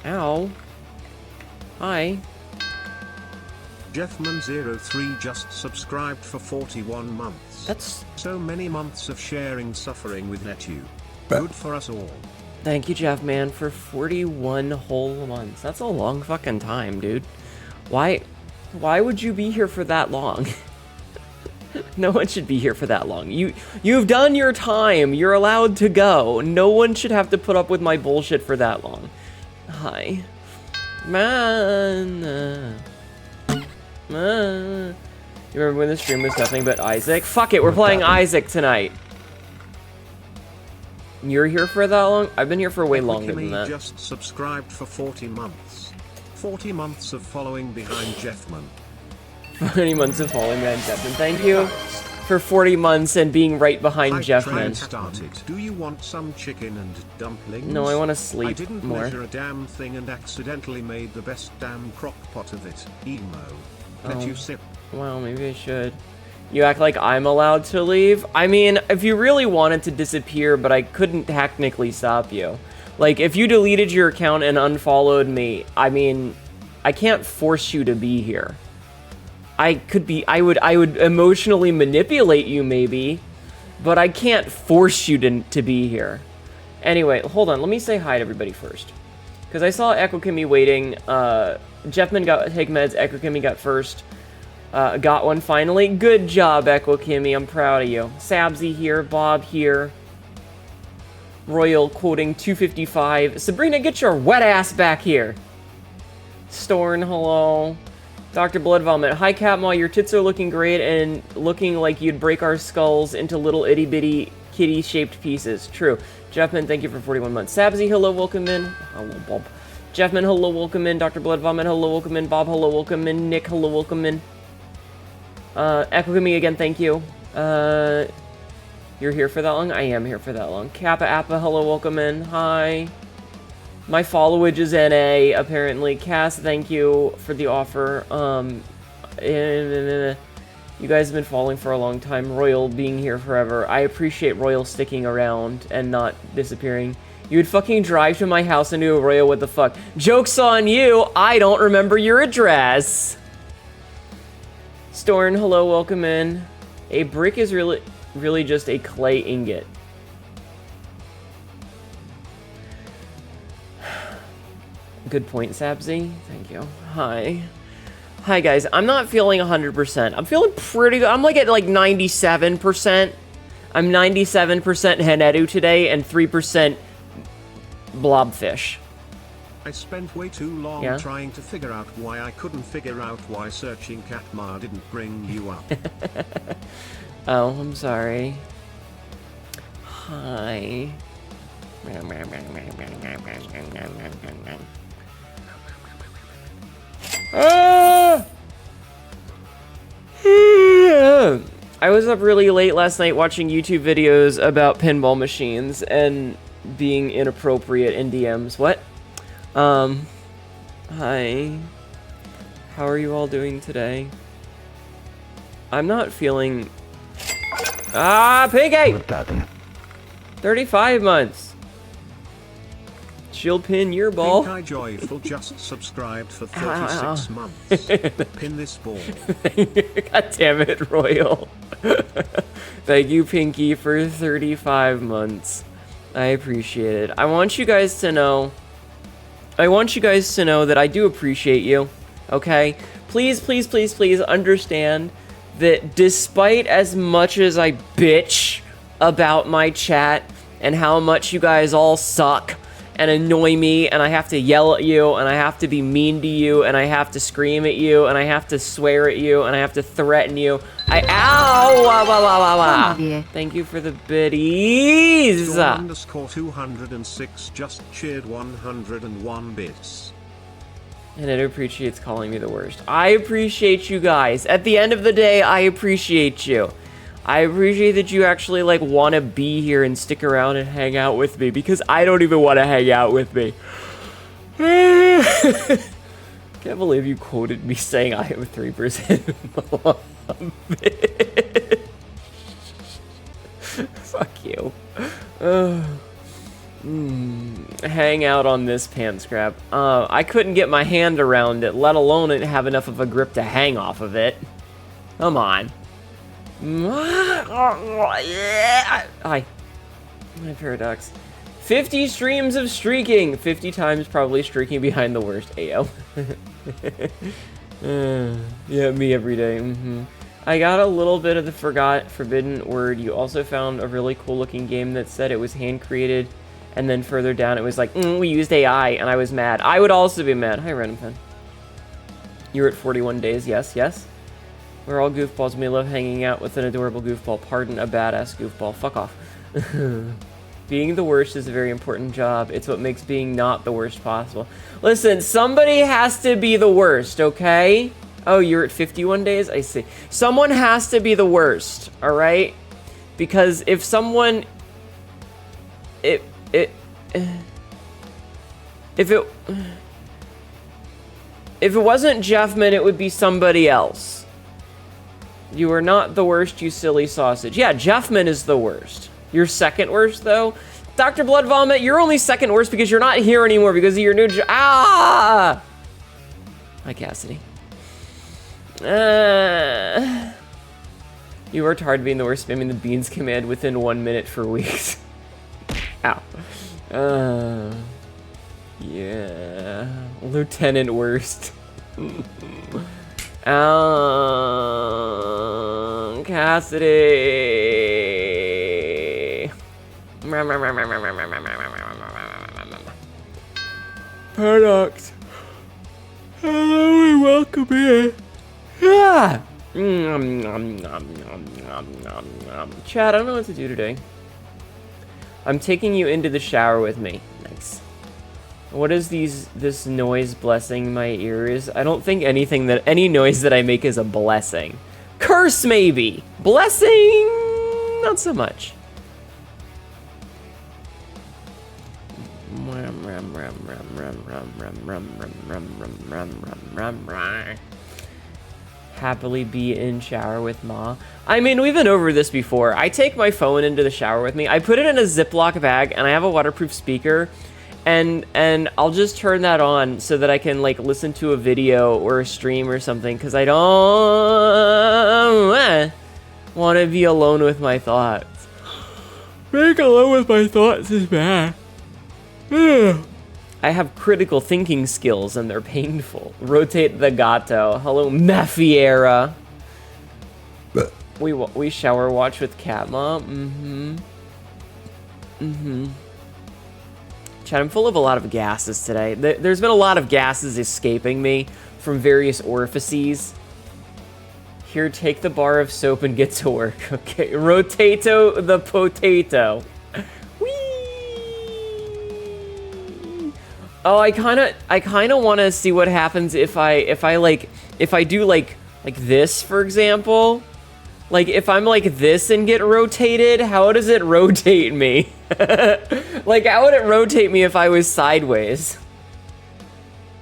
Ow. Hi. Jeffman03 just subscribed for 41 months. That's... So many months of sharing suffering with Hnetu. Good for us all. Thank you, Jeff, man, for 41 whole months. That's a long fucking time, dude. Why would you be here for that long? No one should be here for that long. You've done your time. You're allowed to go. No one should have to put up with my bullshit for that long. Hi. Man. You remember when the stream was nothing but Isaac? Fuck it, we're playing Isaac tonight. You're here for that long? I've been here for way longer than that. Just subscribed for 40 months. 40 months of following behind Jeffman. 40 months of following behind Jeffman. Thank you for 40 months and being right behind Jeffman. Started. Do you want some chicken and dumplings? No, I want to sleep I didn't more. measure a damn thing and accidentally made the best damn crock pot of it. Emo. Let you sip. Well, maybe I should. You act like I'm allowed to leave? I mean, if you really wanted to disappear, but I couldn't technically stop you. Like, if you deleted your account and unfollowed me, I mean, I can't force you to be here. I would emotionally manipulate you, maybe, but I can't force you to be here. Anyway, hold on, let me say hi to everybody first. Because I saw Echo Kimmy waiting, Jeffman got take meds, Echo Kimmy got first. Got one finally. Good job, Echo Kimmy. I'm proud of you. Sabsy here, Bob here. Royal quoting 255. Sabrina, get your wet ass back here. Storn, hello. Dr. Blood Vomit. Hi, Catmaw. Your tits are looking great and looking like you'd break our skulls into little itty bitty kitty-shaped pieces. True. Jeffman, thank you for 41 months. Sabsy, hello, welcome in. Hello, Bob. Jeffman, hello, welcome in. Dr. Blood Vomit, hello, welcome in. Bob, hello, welcome in. Nick, hello, welcome in. Echo me again, thank you. You're here for that long? I am here for that long. Kappa Appa, hello, welcome in. Hi. My followage is NA, apparently. Cass, thank you for the offer. You guys have been following for a long time. Royal being here forever. I appreciate Royal sticking around and not disappearing. You would fucking drive to my house and do a Royal, what the fuck? Joke's on you! I don't remember your address! Storn, hello, welcome in. A brick is really just a clay ingot. Good point, Sabsy. Thank you. Hi. Hi, guys. I'm not feeling 100%. I'm feeling pretty good. I'm like at like 97%. I'm 97% Hnetu today and 3% blobfish. I spent way too long trying to figure out why I couldn't figure out why searching Catma didn't bring you up. Oh, I'm sorry. Hi. I was up really late last night watching YouTube videos about pinball machines and being inappropriate in DMs. What? Hi. How are you all doing today? I'm not feeling... Ah, Piggy! 35 months. Shield pin your ball. Pink Eye Joyful just subscribed for 36 months. Pin this ball. God damn it, Royal. Thank you, Pinky, for 35 months. I appreciate it. I want you guys to know that I do appreciate you, okay? Please, please, please, please understand that despite as much as I bitch about my chat and how much you guys all suck and annoy me, and I have to yell at you, and I have to be mean to you, and I have to scream at you, and I have to swear at you, and I have to threaten you. Ow! Wah, wah, wah, wah, wah. Thank you for the biddies! Underscore 206 just cheered 101 bits. And it appreciates calling me the worst. I appreciate you guys. At the end of the day, I appreciate you. I appreciate that you actually, like, want to be here and stick around and hang out with me, because I don't even want to hang out with me. Can't believe you quoted me saying I am 3% Fuck you. hang out on this pants grab. I couldn't get my hand around it, let alone have enough of a grip to hang off of it. Come on. Hi. My paradox. 50 streams of streaking. 50 times probably streaking behind the worst. Ayo. Yeah, me every day. I got a little bit of the forbidden word. You also found a really cool looking game that said it was hand created, and then further down it was like, we used AI, and I was mad. I would also be mad. Hi, Random Pen. You're at 41 days. Yes, yes. We're all goofballs, and we love hanging out with an adorable goofball. Pardon a badass goofball. Fuck off. Being the worst is a very important job. It's what makes being not the worst possible. Listen, somebody has to be the worst, okay? Oh, you're at 51 days? I see. Someone has to be the worst, all right? Because if someone... If it wasn't Jeffman, it would be somebody else. You are not the worst, you silly sausage. Yeah, Jeffman is the worst. You're second worst, though? Dr. Blood Vomit, you're only second worst because you're not here anymore because of your new job. Ah! Hi, Cassidy. You worked hard being the worst, spamming the beans command within 1 minute for weeks. Ow. Yeah. Lieutenant worst. Cassidy. Paradox. Hello and welcome in. Yeah. Chad, I don't know what to do today. I'm taking you into the shower with me. Nice. What is this noise blessing my ears? I don't think any noise that I make is a blessing. Curse maybe. Blessing, not so much. Happily be in shower with Ma. I mean, we've been over this before. I take my phone into the shower with me. I put it in a Ziploc bag, and I have a waterproof speaker, and I'll just turn that on so that I can like listen to a video or a stream or something, because I don't want to be alone with my thoughts. Being alone with my thoughts is bad. I have critical thinking skills and they're painful. Rotate the gato. Hello, Maffiera. We shower watch with Cat Mom. Chad, I'm full of a lot of gases today. There's been a lot of gases escaping me from various orifices. Here, take the bar of soap and get to work. Okay, Rotato the potato. Oh, I kind of want to see what happens if I do like this, for example. Like if I'm like this and get rotated, how does it rotate me? Like how would it rotate me if I was sideways?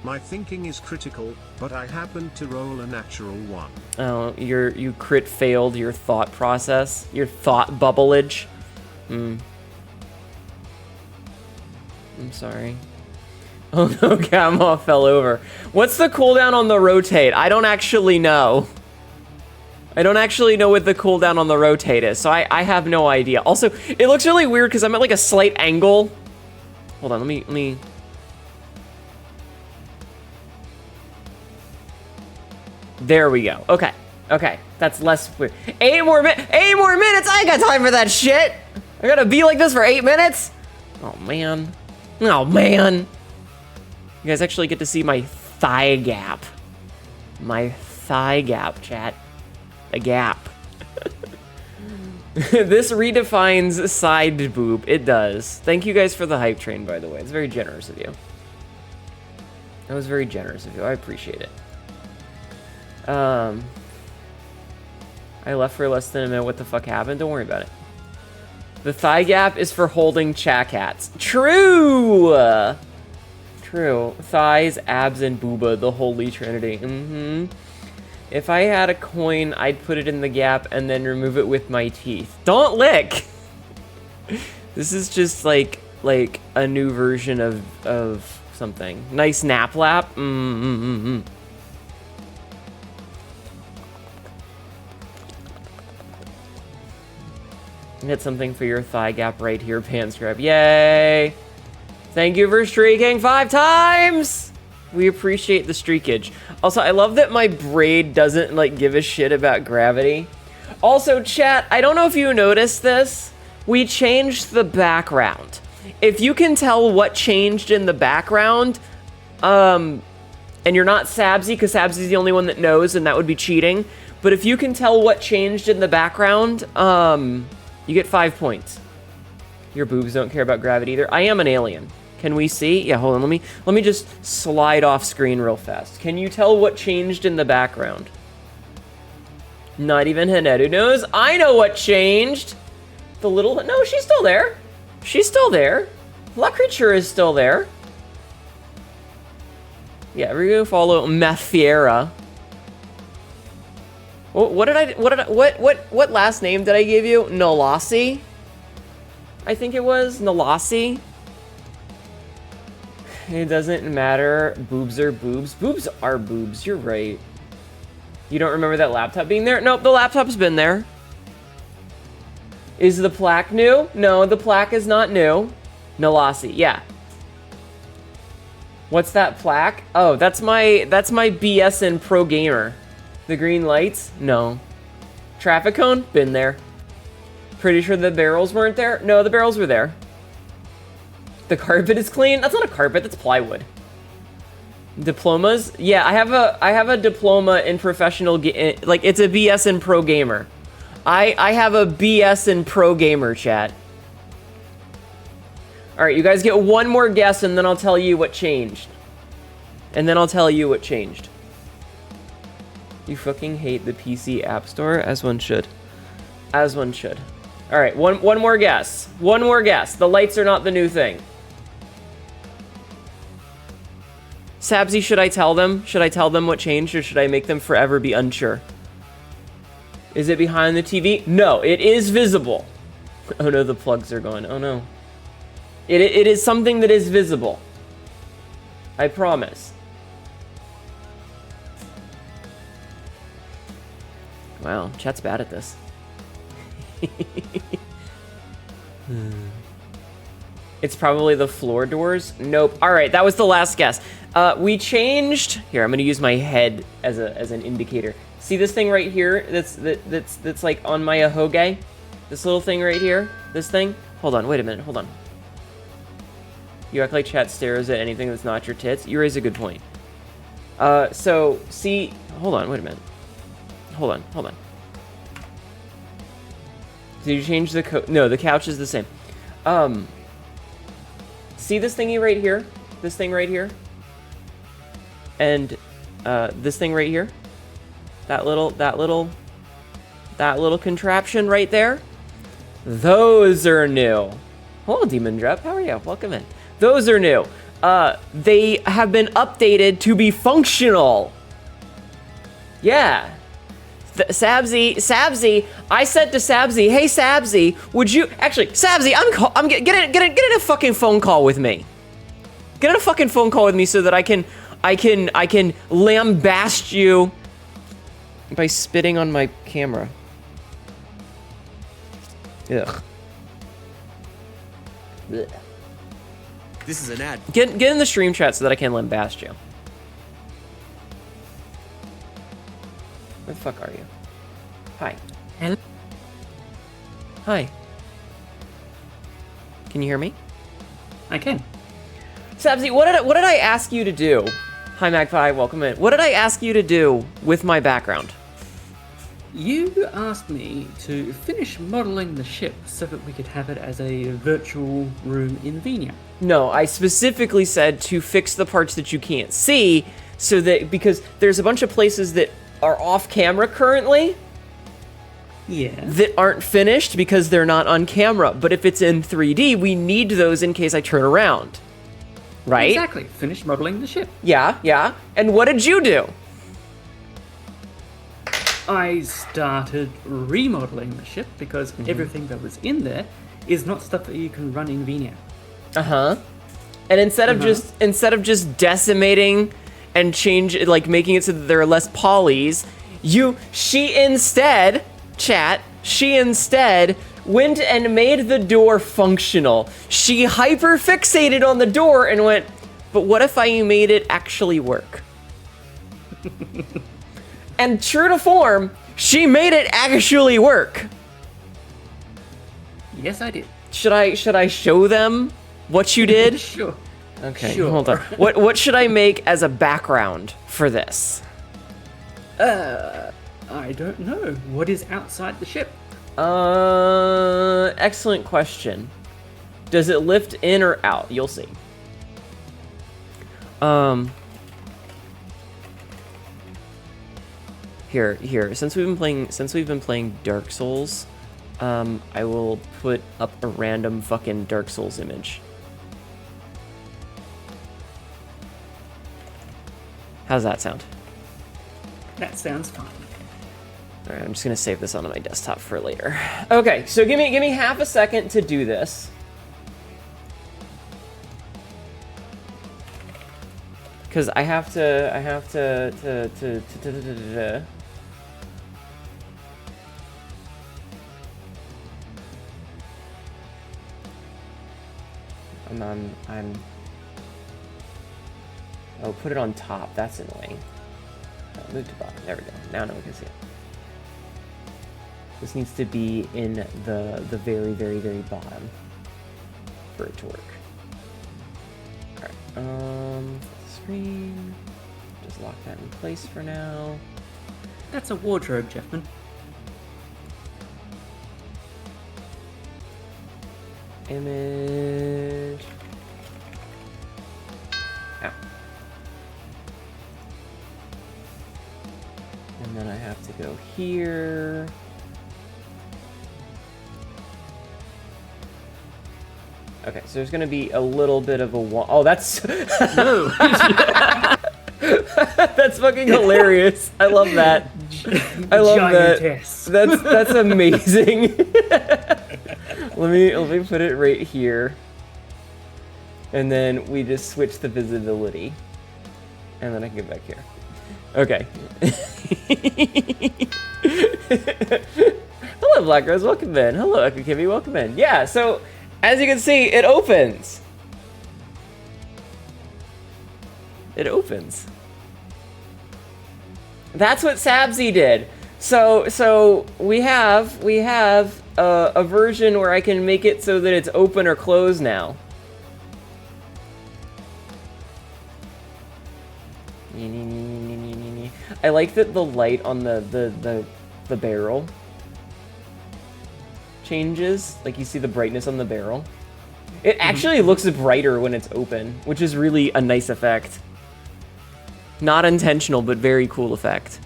My thinking is critical, but I happened to roll a natural one. Oh, you crit failed your thought process, your thought bubbleage. I'm sorry. Oh no, Gamma fell over. What's the cooldown on the rotate? I don't actually know. I don't actually know what the cooldown on the rotate is, so I have no idea. Also, it looks really weird because I'm at like a slight angle. Hold on, let me... There we go. Okay, that's less weird. 8 more minutes! I ain't got time for that shit! I gotta be like this for 8 minutes? Oh man. You guys actually get to see my thigh gap. My thigh gap, chat. A gap. This redefines side boob. It does. Thank you guys for the hype train, by the way. It's very generous of you. That was very generous of you. I appreciate it. I left for less than a minute. What the fuck happened? Don't worry about it. The thigh gap is for holding chat-cats. True! True. Thighs, abs, and booba, the holy trinity. If I had a coin, I'd put it in the gap and then remove it with my teeth. Don't lick! This is just like like a new version of something. Nice nap lap. Hit something for your thigh gap right here, pants grab. Yay! Thank you for streaking 5 times! We appreciate the streakage. Also, I love that my braid doesn't, like, give a shit about gravity. Also, chat, I don't know if you noticed this. We changed the background. If you can tell what changed in the background, and you're not Sabsy, because Sabsy's the only one that knows, and that would be cheating. But if you can tell what changed in the background, you get 5 points. Your boobs don't care about gravity either. I am an alien. Can we see? Yeah, hold on. Let me just slide off screen real fast. Can you tell what changed in the background? Not even Hnetu knows. I know what changed. The little... No, she's still there. She's still there. La Creature is still there. Yeah, we're gonna follow Mathiera. What last name did I give you? Nalasi? I think it was Nalasi. It doesn't matter. Boobs are boobs. Boobs are boobs. You're right. You don't remember that laptop being there? Nope, the laptop's been there. Is the plaque new? No, the plaque is not new. Nalasi, yeah. What's that plaque? Oh, that's my BSN Pro Gamer. The green lights? No. Traffic cone? Been there. Pretty sure the barrels weren't there? No, the barrels were there. The carpet is clean? That's not a carpet, that's plywood. Diplomas? Yeah, I have a diploma in professional, like, it's a BSN Pro Gamer. I have a BSN Pro Gamer, chat. Alright, you guys get one more guess and then I'll tell you what changed. You fucking hate the PC App Store? As one should. As one should. Alright, one more guess. One more guess. The lights are not the new thing. Sabsy, should I tell them? Should I tell them what changed, or should I make them forever be unsure? Is it behind the TV? No, it is visible. Oh no, the plugs are gone. Oh no. It is something that is visible. I promise. Wow, chat's bad at this. It's probably the floor doors. Nope. All right, that was the last guess. We changed. Here, I'm gonna use my head as an indicator. See this thing right here? That's like on my ahoge. This little thing right here. This thing. Hold on. Wait a minute. Hold on. You act like chat stares at anything that's not your tits. You raise a good point. So see. Hold on. Wait a minute. Hold on. Did you change the no, the couch is the same. See this thingy right here? This thing right here? And this thing right here? That little contraption right there? Those are new. Hello, Demon Drep. How are you? Welcome in. Those are new. They have been updated to be functional. Yeah. Sabsy, I said to Sabsy, hey Sabsy, would you actually, Sabsy, I'm get in a fucking phone call with me. Get in a fucking phone call with me so that I can lambast you by spitting on my camera. Ugh. Blech. This is an ad. Get in the stream chat so that I can lambast you. Where the fuck are you? Hi. Hello. Hi. Can you hear me? I can. Sabsy, what did I ask you to do? Hi Magpie, welcome in. What did I ask you to do with my background? You asked me to finish modeling the ship so that we could have it as a virtual room in Venia. No, I specifically said to fix the parts that you can't see, so that, because there's a bunch of places that are off camera currently. Yeah. That aren't finished because they're not on camera. But if it's in 3D, we need those in case I turn around. Right? Exactly. Finish modeling the ship. Yeah. And what did you do? I started remodeling the ship because everything that was in there is not stuff that you can run in Venia. Uh-huh. And instead of just decimating and making it so that there are less polys, she instead went and made the door functional. She hyper-fixated on the door and went, but what if I made it actually work? And true to form, she made it actually work. Yes, I did. Should I show them what you did? Sure. Okay, Sure. hold on. What should I make as a background for this? I don't know. What is outside the ship? Excellent question. Does it lift in or out? You'll see. Here. Since we've been playing Dark Souls, I will put up a random fucking Dark Souls image. How's that sound? That sounds fine. All right, I'm just gonna save this onto my desktop for later. Okay, so give me half a second to do this. Because I have to Oh, put it on top. That's annoying. Move to bottom. There we go. Now we can see it. This needs to be in the very, very, very bottom for it to work. Alright. Screen. Just lock that in place for now. That's a wardrobe, Jeffman. Image. Ow. And then I have to go here. Okay, so there's gonna be a little bit of a wall. Oh, that's No. that's fucking hilarious. I love that. I love Giantess. that. That's amazing. let me put it right here, and then we just switch the visibility, and then I can get back here. Okay. Hello, Black Rose. Welcome in. Hello, Echo Kimmy. Welcome in. Yeah. So. As you can see, it opens. It opens. That's what Sabzi did. So we have a version where I can make it so that it's open or closed now. I like that the light on the barrel changes, like you see the brightness on the barrel. It actually looks brighter when it's open, which is really a nice effect. Not intentional, but very cool effect.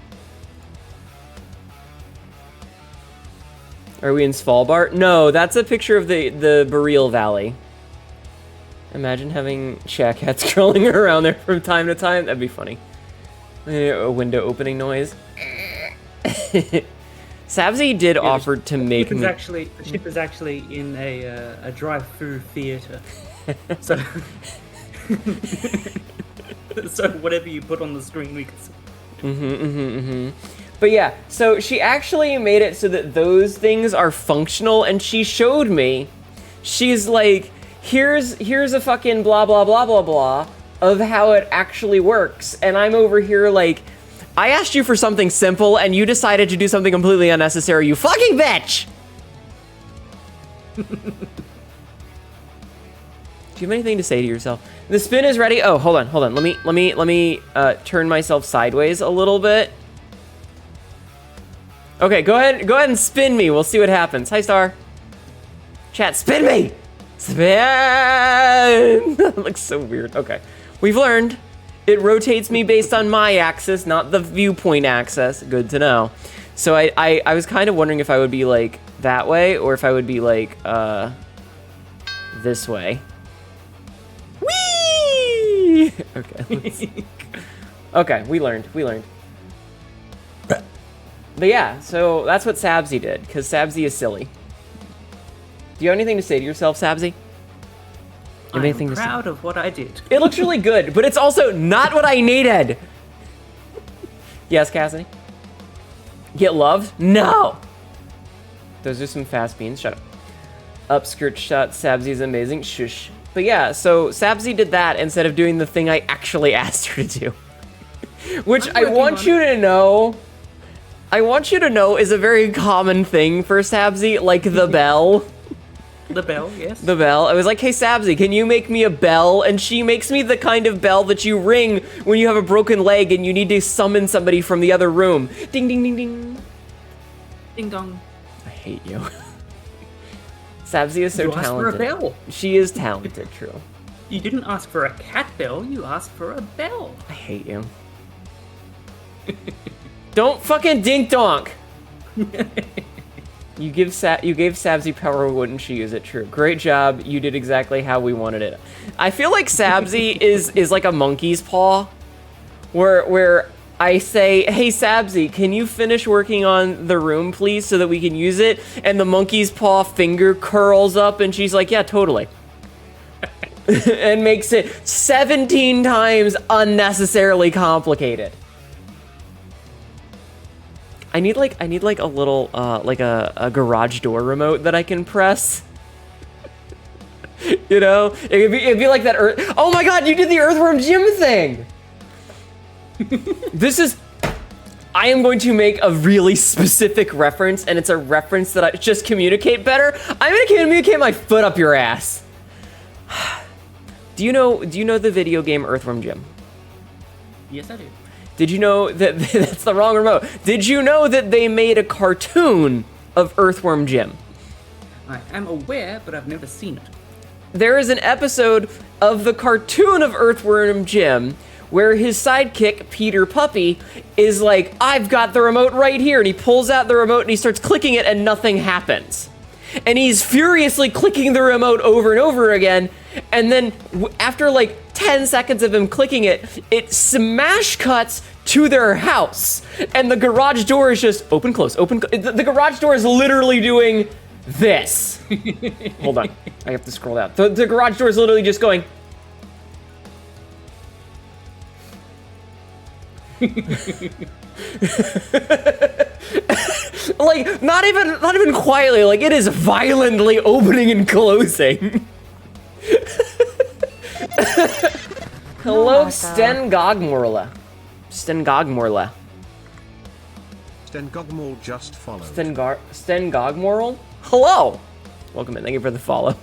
Are we in Svalbard? No, that's a picture of the Boreal Valley. Imagine having shack cats crawling around there from time to time. That'd be funny. A window opening noise. Sabzi did offer to make me... The ship is actually in a drive-through theater. So, so whatever you put on the screen, we can see. But yeah, so she actually made it so that those things are functional, and she showed me. She's like, here's a fucking blah blah blah blah blah of how it actually works, and I'm over here like, I asked you for something simple, and you decided to do something completely unnecessary, you fucking bitch! Do you have anything to say to yourself? The spin is ready. Oh, hold on. Let me turn myself sideways a little bit. Okay, go ahead and spin me. We'll see what happens. Hi, Star. Chat, spin me! Spin! That looks so weird. Okay. We've learned. It rotates me based on my axis, not the viewpoint axis. Good to know. So I was kind of wondering if I would be like that way, or if I would be like this way. Whee! Okay. Okay, we learned. But yeah, so that's what Sabzi did, because Sabzi is silly. Do you have anything to say to yourself, Sabzi? Anything I'm to say? proud of what I did. It looks really good, but it's also not what I needed. Yes, Cassidy? Get loved? No! Those are some fast beans. Shut up. Upskirt shot. Sabzi is amazing. Shush. But yeah, so Sabzi did that instead of doing the thing I actually asked her to do. Which I want you to know... I want you to know is a very common thing for Sabzi, like the bell. The bell, yes. The bell. I was like, hey, Sabzi, can you make me a bell? And she makes me the kind of bell that you ring when you have a broken leg and you need to summon somebody from the other room. Ding, ding, ding, ding. Ding dong. I hate you. Sabzi is so You asked for a talented. bell. She is talented, true. You didn't ask for a cat bell, you asked for a bell. I hate you. Don't fucking dink donk. You gave Sabzi power, wouldn't she use it? True. Great job. You did exactly how we wanted it. I feel like Sabzi is like a monkey's paw, where I say, hey Sabzi, can you finish working on the room, please, so that we can use it? And the monkey's paw finger curls up, and she's like, yeah, totally. And makes it 17 times unnecessarily complicated. I need like a little like a garage door remote that I can press. You know, it'd be like that. Oh my God, you did the Earthworm Jim thing. I am going to make a really specific reference, and it's a reference that I just communicate better. I'm gonna communicate my foot up your ass. Do you know the video game Earthworm Jim? Yes, I do. Did you know that that's the wrong remote? Did you know that they made a cartoon of Earthworm Jim? I am aware, but I've never seen it. There is an episode of the cartoon of Earthworm Jim where his sidekick, Peter Puppy, is like, I've got the remote right here. And he pulls out the remote and he starts clicking it and nothing happens. And he's furiously clicking the remote over and over again. And then after like 10 seconds of him clicking it, it smash cuts to their house. And the garage door is just open, close, open. The garage door is literally doing this. Hold on, I have to scroll down. The garage door is literally just going. Like, not even quietly, like it is violently opening and closing. Hello, Sten Gogmorla. Stengogmoral just followed. Sten Gogmoral? Hello! Welcome in, thank you for the follow.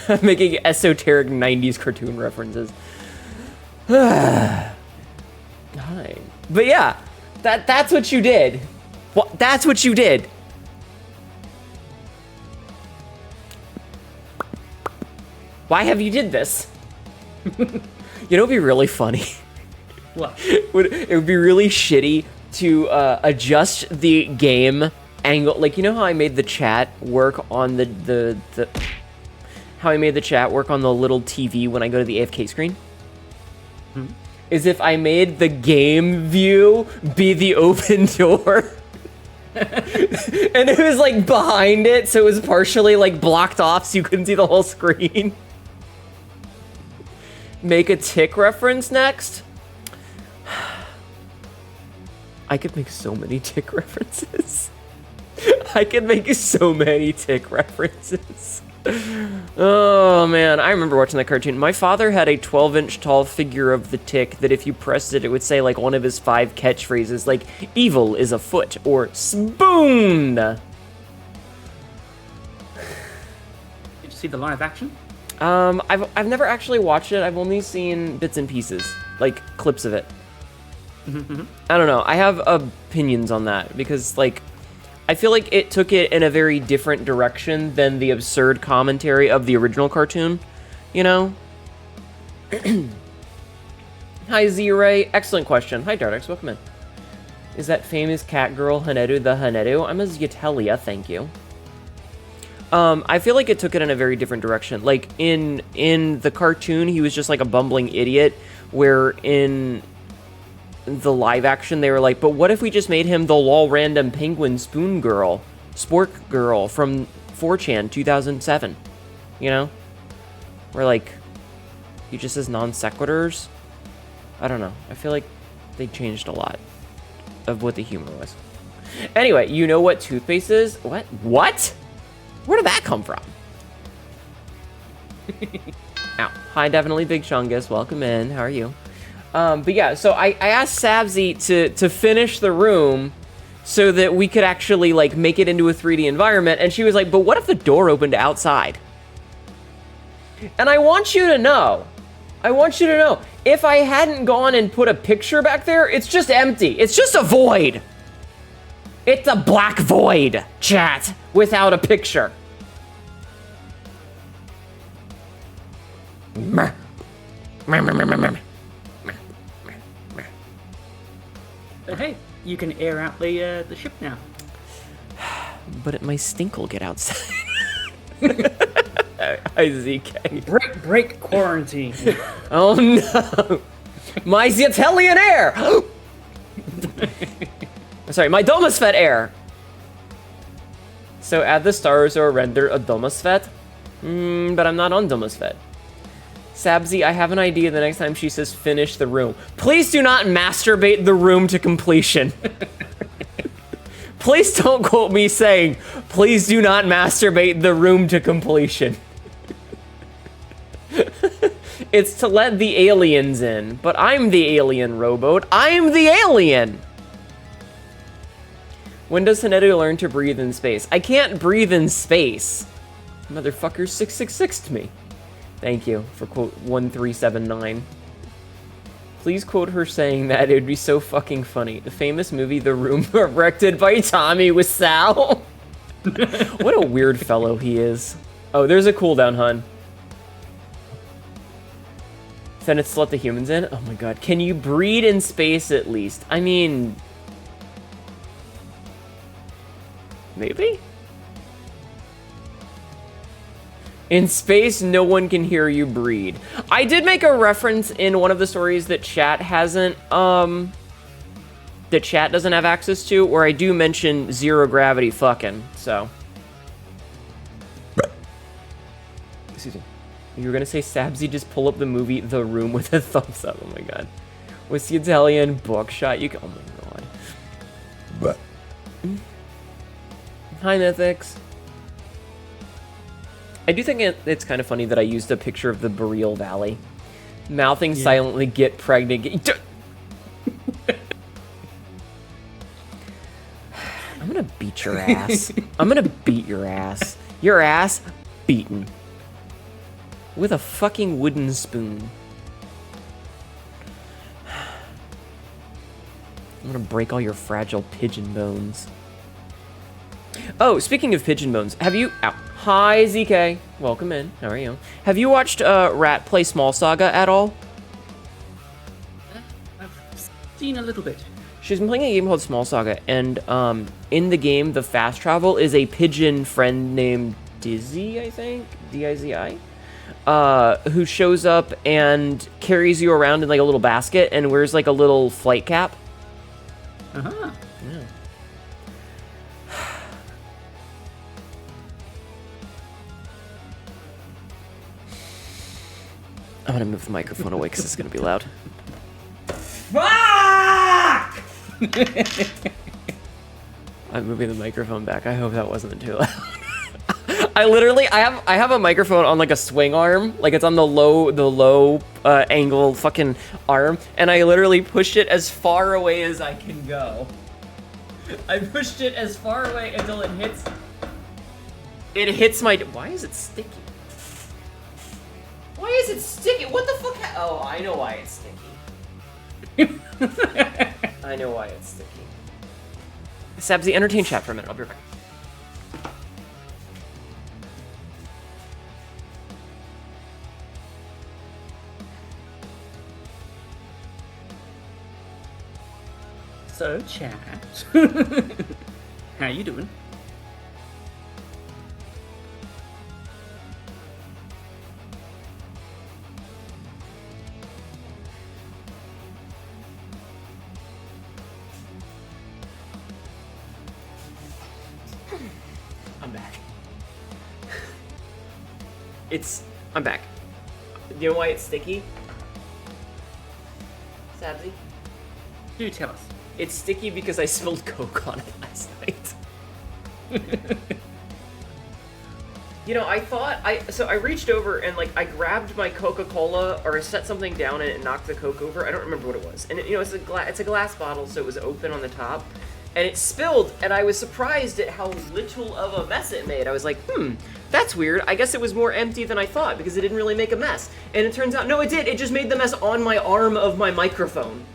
I'm making esoteric 90s cartoon references. Hi. But yeah, that's what you did. That's what you did. Why have you did this? You know, it'd be really funny. What? It would be really shitty to adjust the game angle. Like, you know how I made the chat work on how I made the chat work on the little TV when I go to the AFK screen? Hmm. Is if I made the game view be the open door. And it was like behind it, so it was partially like blocked off so you couldn't see the whole screen. Make a tick reference next. I could make so many tick references. I could make so many tick references. Oh man, I remember watching that cartoon. My father had a 12-inch tall figure of the Tick that if you pressed it, it would say like one of his 5 catchphrases, like "evil is afoot" or "spoon." Did you see the live action? I've never actually watched it. I've only seen bits and pieces, like clips of it. I don't know. I have opinions on that because like I feel like it took it in a very different direction than the absurd commentary of the original cartoon, you know? Hi, Z-Ray. Excellent question. Hi, Dardex. Welcome in. Is that famous cat girl Hnetu the Hnetu? I'm a Zyetelia, thank you. I feel like it took it in a very different direction. Like, in the cartoon, he was just like a bumbling idiot, where in the live action, they were like, but what if we just made him the lol random penguin spoon girl, spork girl from 4chan 2007, you know? where like he just says non sequiturs. I don't know. I feel like they changed a lot of what the humor was. Anyway, you know what toothpaste is? What? What? Where did that come from? Ow. Hi, definitely Big Chungus. Welcome in. How are you? But yeah, so I asked Sabzi to finish the room so that we could actually like make it into a 3D environment, and she was like, but what if the door opened outside? And I want you to know, if I hadn't gone and put a picture back there, it's just empty. It's just a void. It's a black void, chat, without a picture. But hey, you can air out the ship now. But my stink will get outside. Hi, ZK. Break quarantine. Oh no! My Italian air! Sorry, my Domosfet air! So add the stars or render a Domosfet? But I'm not on Domosfet. Sabzi, I have an idea the next time she says finish the room. Please do not masturbate the room to completion. Please don't quote me saying, please do not masturbate the room to completion. It's to let the aliens in, but I'm the alien rowboat. I'm the alien! When does Hnetu learn to breathe in space? I can't breathe in space. Motherfucker 666'd me. Thank you for quote 1379. Please quote her saying that. It would be so fucking funny. The famous movie The Room, directed by Tommy Wiseau. What a weird fellow he is. Oh, there's a cooldown, hun. Then it's to let the humans in? Oh my god. Can you breed in space at least? I mean... maybe? In space, no one can hear you breed. I did make a reference in one of the stories that chat hasn't, that chat doesn't have access to, where I do mention zero gravity fucking, so. Excuse me. You were gonna say Sabzi just pull up the movie The Room with a thumbs up. Oh my god. What's the Italian buckshot? You can, oh my god. But. Hi, Mythics. I do think it's kind of funny that I used a picture of the Boreal Valley. Mouthing silently, get pregnant. I'm gonna beat your ass. I'm gonna beat your ass. Your ass beaten. With a fucking wooden spoon. I'm gonna break all your fragile pigeon bones. Oh, speaking of pigeon bones, have you... Ow. Hi, ZK. Welcome in. How are you? Have you watched Rat play Small Saga at all? I've seen a little bit. She's been playing a game called Small Saga, and in the game, the fast travel is a pigeon friend named Dizzy, I think? D-I-Z-I? Who shows up and carries you around in like a little basket and wears like a little flight cap. Uh-huh. Yeah. I'm gonna move the microphone away because it's gonna be loud. Fuck! I'm moving the microphone back. I hope that wasn't too loud. I have a microphone on like a swing arm, like it's on the low angle fucking arm, and I literally pushed it as far away as I can go. I pushed it as far away until it hits my. Why is it sticky? Why is it sticky? What the fuck? Oh, I know why it's sticky. I know why it's sticky. Sabzi, entertain chat for a minute. I'll be right back. So, chat. How you doing? I'm back. I'm back. You know why it's sticky? Sabzi? Do tell us. It's sticky because I spilled Coke on it last night. You know, I reached over and like I grabbed my Coca-Cola or I set something down and it knocked the Coke over. I don't remember what it was. And it's a glass bottle, so it was open on the top. And it spilled, and I was surprised at how little of a mess it made. I was like, that's weird. I guess it was more empty than I thought because it didn't really make a mess. And it turns out, no, it did. It just made the mess on my arm of my microphone.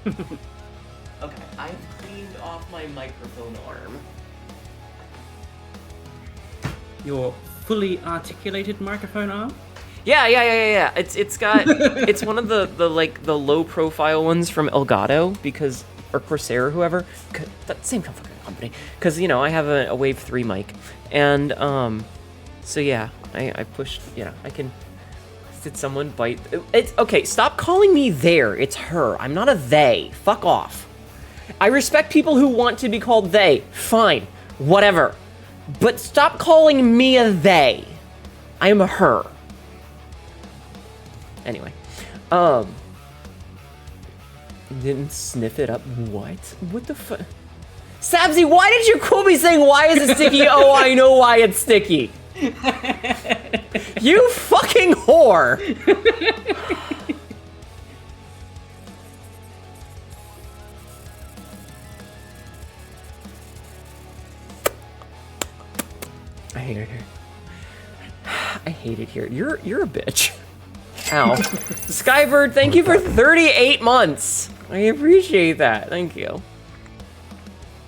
Okay, I've cleaned off my microphone arm. Your fully articulated microphone arm? Yeah. It's got it's one of the low profile ones from Elgato or Corsair or whoever. That same fucking company. Because I have a Wave 3 mic, and so yeah, I pushed. I can. Did someone bite? It's okay. Stop calling me there. It's her. I'm not a they. Fuck off. I respect people who want to be called they. Fine, whatever. But stop calling me a they. I am a her. Anyway, didn't sniff it up. What? What the fuck? Sabzi, why did you quote me saying, why is it sticky? Oh, I know why it's sticky. You fucking whore. I hate it here. I hate it here. You're a bitch. Ow. Skybird, thank you for 38 months. I appreciate that. Thank you.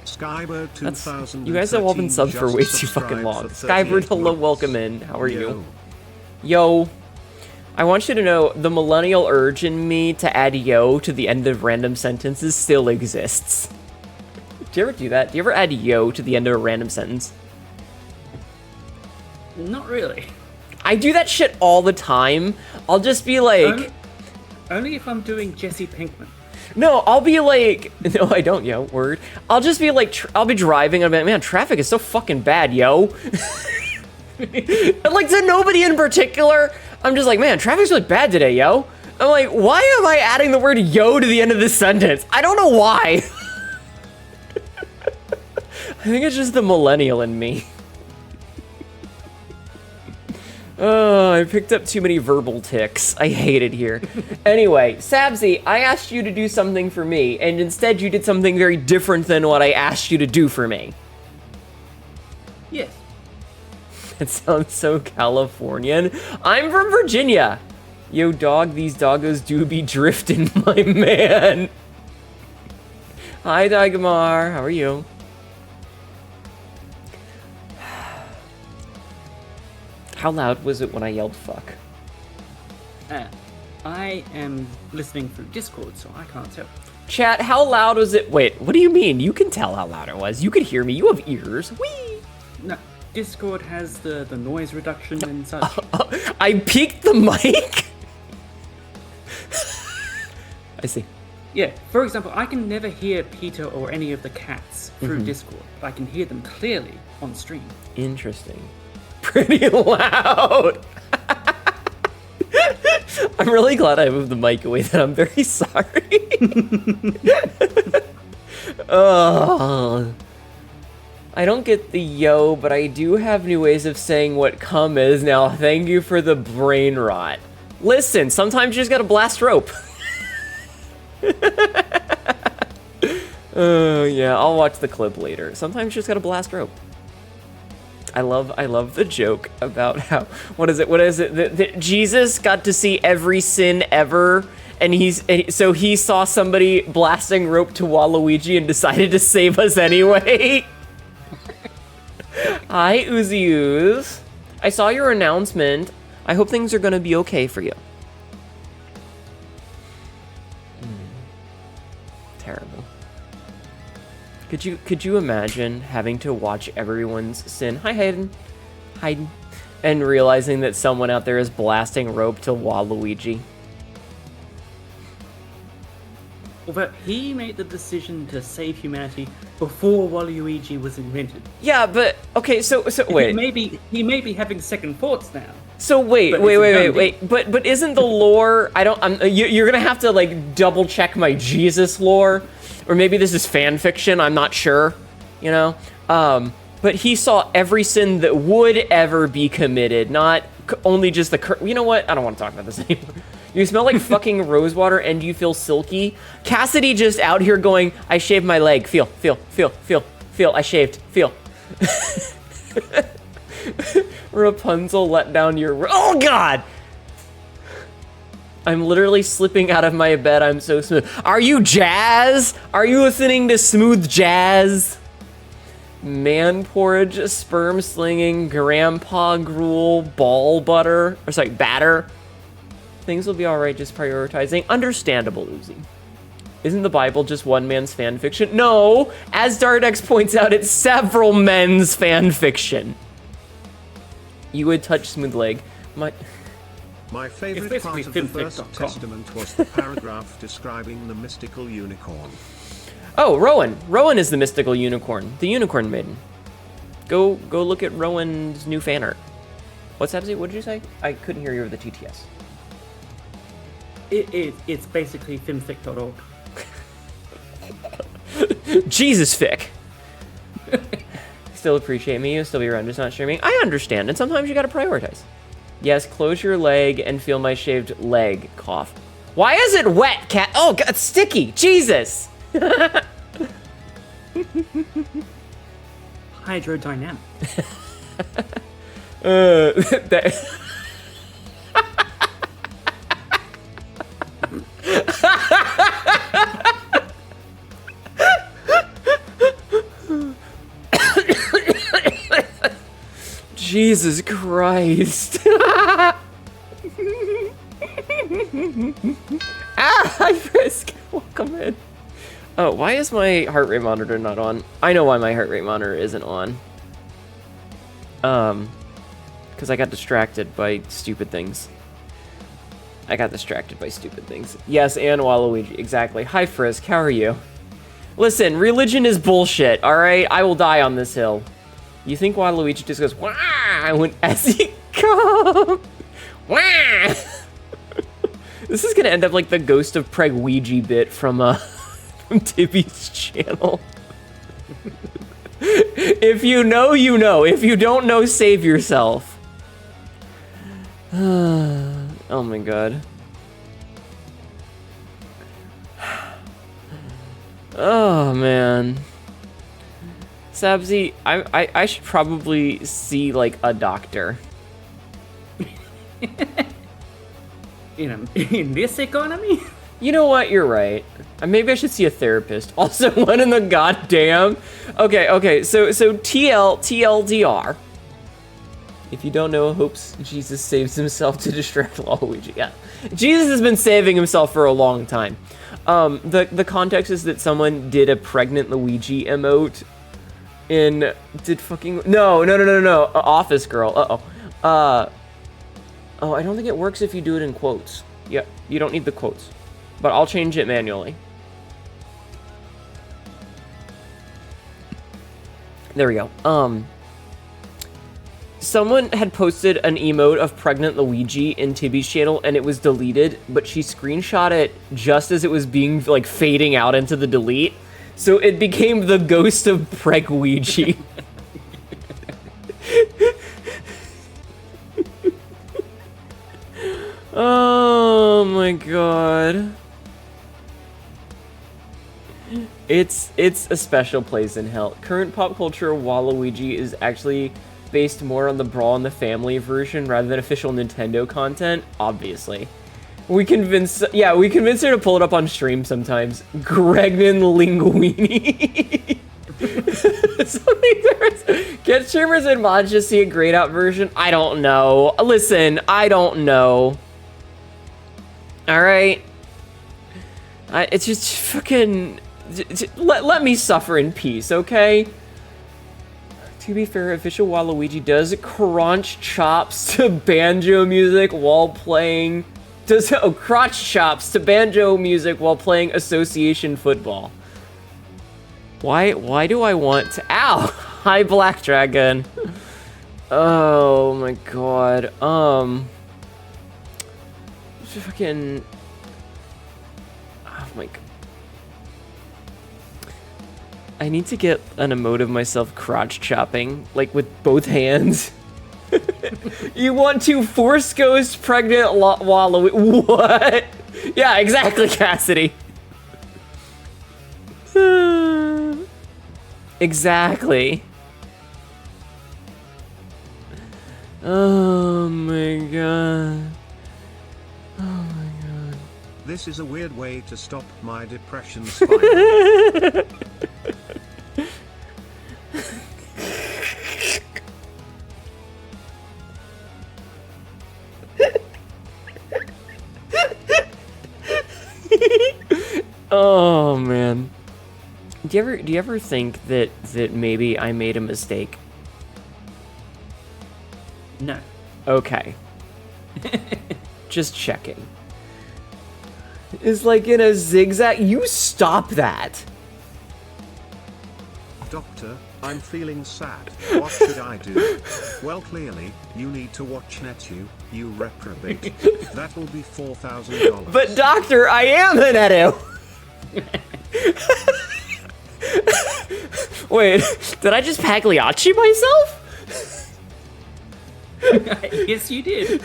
Skybird 2000. You guys have all been subbed for way too fucking long. Skybird, hello, welcome in. How are you? Yo. I want you to know the millennial urge in me to add yo to the end of random sentences still exists. Do you ever do that? Do you ever add yo to the end of a random sentence? Not really. I do that shit all the time. I'll just be like... Only if I'm doing Jesse Pinkman. No, I'll be like... No, I don't, yo. Word. I'll just be like... I'll be driving and I'll be like, man, traffic is so fucking bad, yo. And like, to nobody in particular, I'm just like, man, traffic's really bad today, yo. I'm like, why am I adding the word yo to the end of this sentence? I don't know why. I think it's just the millennial in me. Oh, I picked up too many verbal tics. I hate it here. Anyway, Sabzi, I asked you to do something for me, and instead you did something very different than what I asked you to do for me. Yes. It sounds so Californian. I'm from Virginia. Yo, dog, these doggos do be drifting, my man. Hi, Dagmar. How are you? How loud was it when I yelled fuck? I am listening through Discord, so I can't tell. Chat, how loud was it? Wait, what do you mean? You can tell how loud it was. You could hear me. You have ears. Whee! No, Discord has the noise reduction and such. I peaked the mic? I see. Yeah, for example, I can never hear Peter or any of the cats through Discord, but I can hear them clearly on stream. Interesting. Pretty loud. I'm really glad I moved the mic away. Then I'm very sorry. Oh, I don't get the yo, but I do have new ways of saying what cum is now. Thank you for the brain rot. Listen, sometimes you just gotta blast rope. Oh yeah, I'll watch the clip later. Sometimes you just gotta blast rope. I love the joke about how, what is it, that Jesus got to see every sin ever, and so he saw somebody blasting rope to Waluigi and decided to save us anyway. Hi, Uzi Ooze. I saw your announcement. I hope things are gonna be okay for you. Terrible. Could you imagine having to watch everyone's sin? Hi, Hayden. And realizing that someone out there is blasting rope to Waluigi. Although he made the decision to save humanity before Waluigi was invented. Yeah, but okay, so wait. He may be having second thoughts now. So wait. But isn't the lore? You're gonna have to like double check my Jesus lore, or maybe this is fan fiction. I'm not sure. You know. But he saw every sin that would ever be committed, not only just the. You know what? I don't want to talk about this anymore. You smell like fucking rosewater and you feel silky. Cassidy just out here going, I shaved my leg. Feel. I shaved. Feel. Rapunzel let down your... Oh, God! I'm literally slipping out of my bed. I'm so smooth. Are you jazz? Are you listening to smooth jazz? Man porridge, sperm slinging, grandpa gruel, ball butter. Or sorry, batter. Things will be alright, just prioritizing. Understandable, Uzi. Isn't the Bible just one man's fan fiction? No! As Dardex points out, it's several men's fan fiction. You would touch smooth leg. My favorite part of the First Testament was the paragraph describing the mystical unicorn. Oh, Rowan. Rowan is the mystical unicorn. The unicorn maiden. Go look at Rowan's new fan art. What's that? What did you say? I couldn't hear you over the TTS. It's basically filmfic.org. Jesus fic. Still appreciate me. You'll still be around, just not streaming. I understand, and sometimes you gotta prioritize. Yes, close your leg and feel my shaved leg. Cough. Why is it wet, cat? Oh, God, it's sticky. Jesus. Hydrodynamic. Jesus Christ. Hi, Frisk. Welcome in. Oh, why is my heart rate monitor not on? I know why my heart rate monitor isn't on. Because I got distracted by stupid things. Yes, and Waluigi, exactly. Hi, Frisk, how are you? Listen, religion is bullshit, alright? I will die on this hill. You think Waluigi just goes, wah, as he comes? Wah! This is gonna end up like the Ghost of Pregouija bit from Tibby's channel. If you know, you know. If you don't know, save yourself. Oh my God. Oh man. Sabzi, I should probably see like a doctor. In this economy? You know what? You're right. Maybe I should see a therapist. Also, what in the goddamn? Okay. So TLDR. If you don't know, hopes Jesus saves himself to distract Waluigi. Yeah, Jesus has been saving himself for a long time. The context is that someone did a pregnant Luigi emote. No. Office Girl. Oh, I don't think it works if you do it in quotes. Yeah, you don't need the quotes. But I'll change it manually. There we go. Someone had posted an emote of pregnant Luigi in Tibby's channel and it was deleted, but she screenshot it just as it was being like fading out into the delete. So it became the Ghost of Pregouija. Oh my God. It's a special place in hell. Current pop culture Waluigi is actually based more on the Brawl in the Family version rather than official Nintendo content, obviously. We convince her to pull it up on stream sometimes. Gregnan Linguini. Get streamers and mods to see a grayed out version? I don't know. Listen, I don't know. Alright? It's just fucking... Let me suffer in peace, okay? To be fair, official Waluigi does crunch chops to banjo music while playing... crotch chops to banjo music while playing association football. Why do I want to... Ow! Hi, Black Dragon. Oh my god. Fucking. Oh my god. I need to get an emote of myself crotch chopping, like with both hands. You want to force ghost pregnant wallow? What? Yeah, exactly, Cassidy. Exactly. Oh my god. Oh my god. This is a weird way to stop my depression spiral. Oh man. Do you ever think that maybe I made a mistake? No. Okay. Just checking. It's like in a zigzag. You stop that. Doctor, I'm feeling sad. What should I do? Well, clearly, you need to watch Hnetu, you reprobate. That will be $4,000. But doctor, I am Hnetu. Wait, did I just Pagliacci myself? Yes, you did.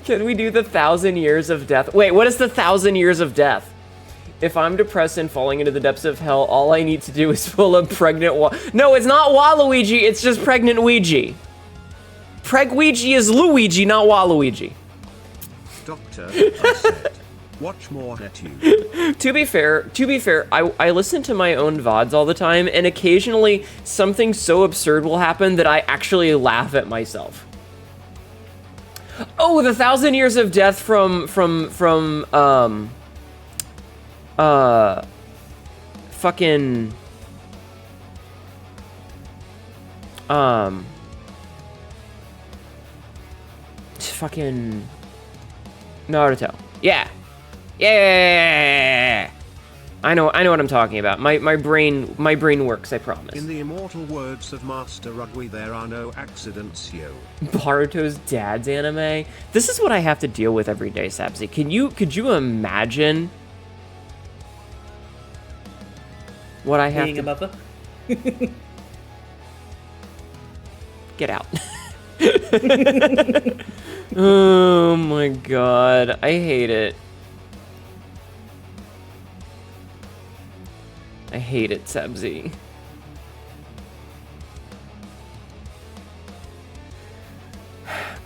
Can we do the 1,000 years of death? Wait, what is the 1,000 years of death? If I'm depressed and falling into the depths of hell, all I need to do is pull a pregnant No, it's not Waluigi, it's just pregnant Ouija. Preg-Ouija is Luigi, not Waluigi. Doctor, I said, watch more Hnetu. To be fair, I listen to my own VODs all the time, and occasionally something so absurd will happen that I actually laugh at myself. Oh, the 1,000 years of death from fucking fucking Naruto. Yeah. I know what I'm talking about. My brain works, I promise. In the immortal words of Master Rugby, there are no accidents, yo. Boruto's dad's anime. This is what I have to deal with every day, Sabzi. Could you imagine what I have Being to a mother. get out? Oh my god, I hate it. I hate it, Sabzi.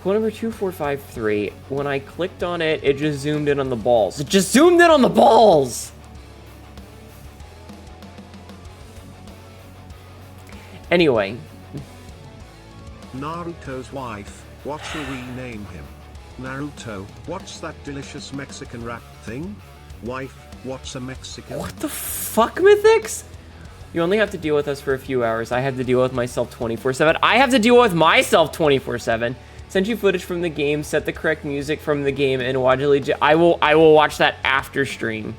Quote number 2453. When I clicked on it, it just zoomed in on the balls. It just zoomed in on the balls! Anyway. Naruto's wife, what shall we name him? Naruto, what's that delicious Mexican rap thing? Wife, what's a Mexican? What the fuck, Mythics? You only have to deal with us for a few hours. I have to deal with myself 24/7. I have to deal with myself 24/7. Send you footage from the game, set the correct music from the game, and watch it. I will watch that after stream.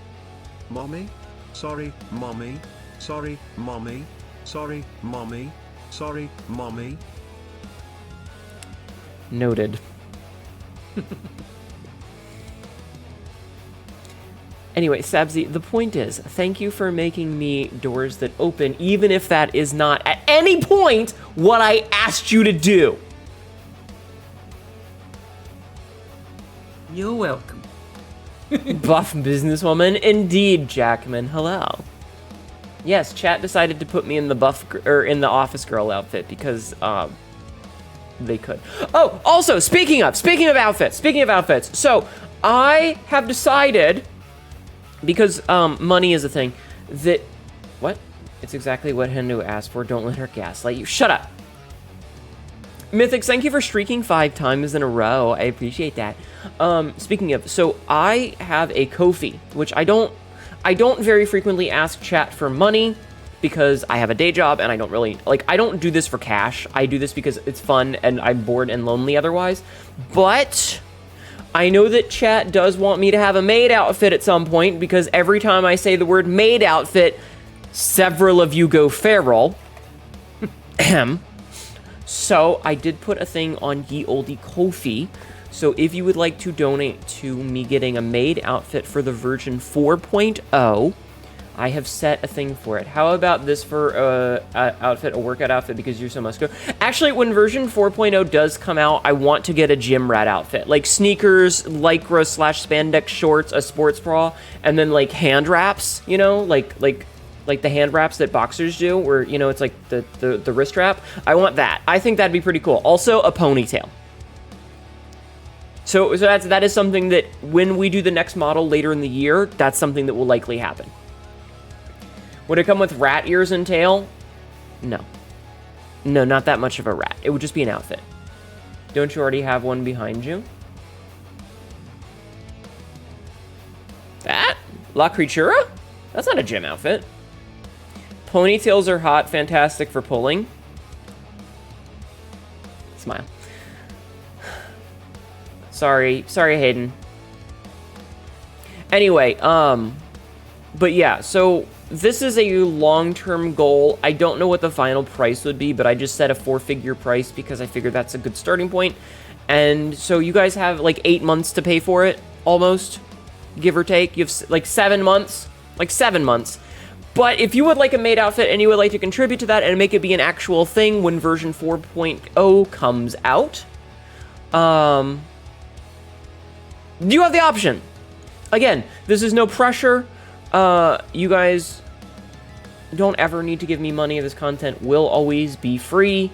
Mommy? Sorry, mommy. Sorry, mommy. Sorry, mommy. Sorry, mommy. Noted. Anyway, Sabzi, the point is, thank you for making me doors that open, even if that is not at any point what I asked you to do. You're welcome. Buff businesswoman, indeed, Jackman. Hello. Yes, chat decided to put me in the in the office girl outfit because they could. Oh, also speaking of outfits. So I have decided, because money is a thing, that what? It's exactly what Hnetu asked for. Don't let her gaslight you. Shut up. Mythics, thank you for streaking 5 times in a row. I appreciate that. Speaking of, so I have a Ko-fi, which I don't very frequently ask chat for money because I have a day job and I don't really, I don't do this for cash. I do this because it's fun and I'm bored and lonely otherwise. But I know that chat does want me to have a maid outfit at some point because every time I say the word maid outfit, several of you go feral. So I did put a thing on Ye Olde Kofi. So if you would like to donate to me getting a maid outfit for the version 4.0, I have set a thing for it. How about this for a workout outfit because you're so muscular? Actually, when version 4.0 does come out, I want to get a gym rat outfit. Like sneakers, lycra / spandex shorts, a sports bra, and then like hand wraps, you know? Like the hand wraps that boxers do, where, you know, it's like the wrist wrap. I want that. I think that'd be pretty cool. Also, a ponytail. So that is something that when we do the next model later in the year, that's something that will likely happen. Would it come with rat ears and tail? No. No, not that much of a rat. It would just be an outfit. Don't you already have one behind you? That? La Creatura? That's not a gym outfit. Ponytails are hot, fantastic for pulling. Smile. Sorry, Hayden. Anyway, but yeah, so this is a long-term goal. I don't know what the final price would be, but I just set a 4-figure price because I figured that's a good starting point. And so you guys have like 8 months to pay for it, almost, give or take. You have like 7 months, like 7 months. But if you would like a maid outfit and you would like to contribute to that and make it be an actual thing when version 4.0 comes out, you have the option. Again, this is no pressure. You guys don't ever need to give me money. This content will always be free.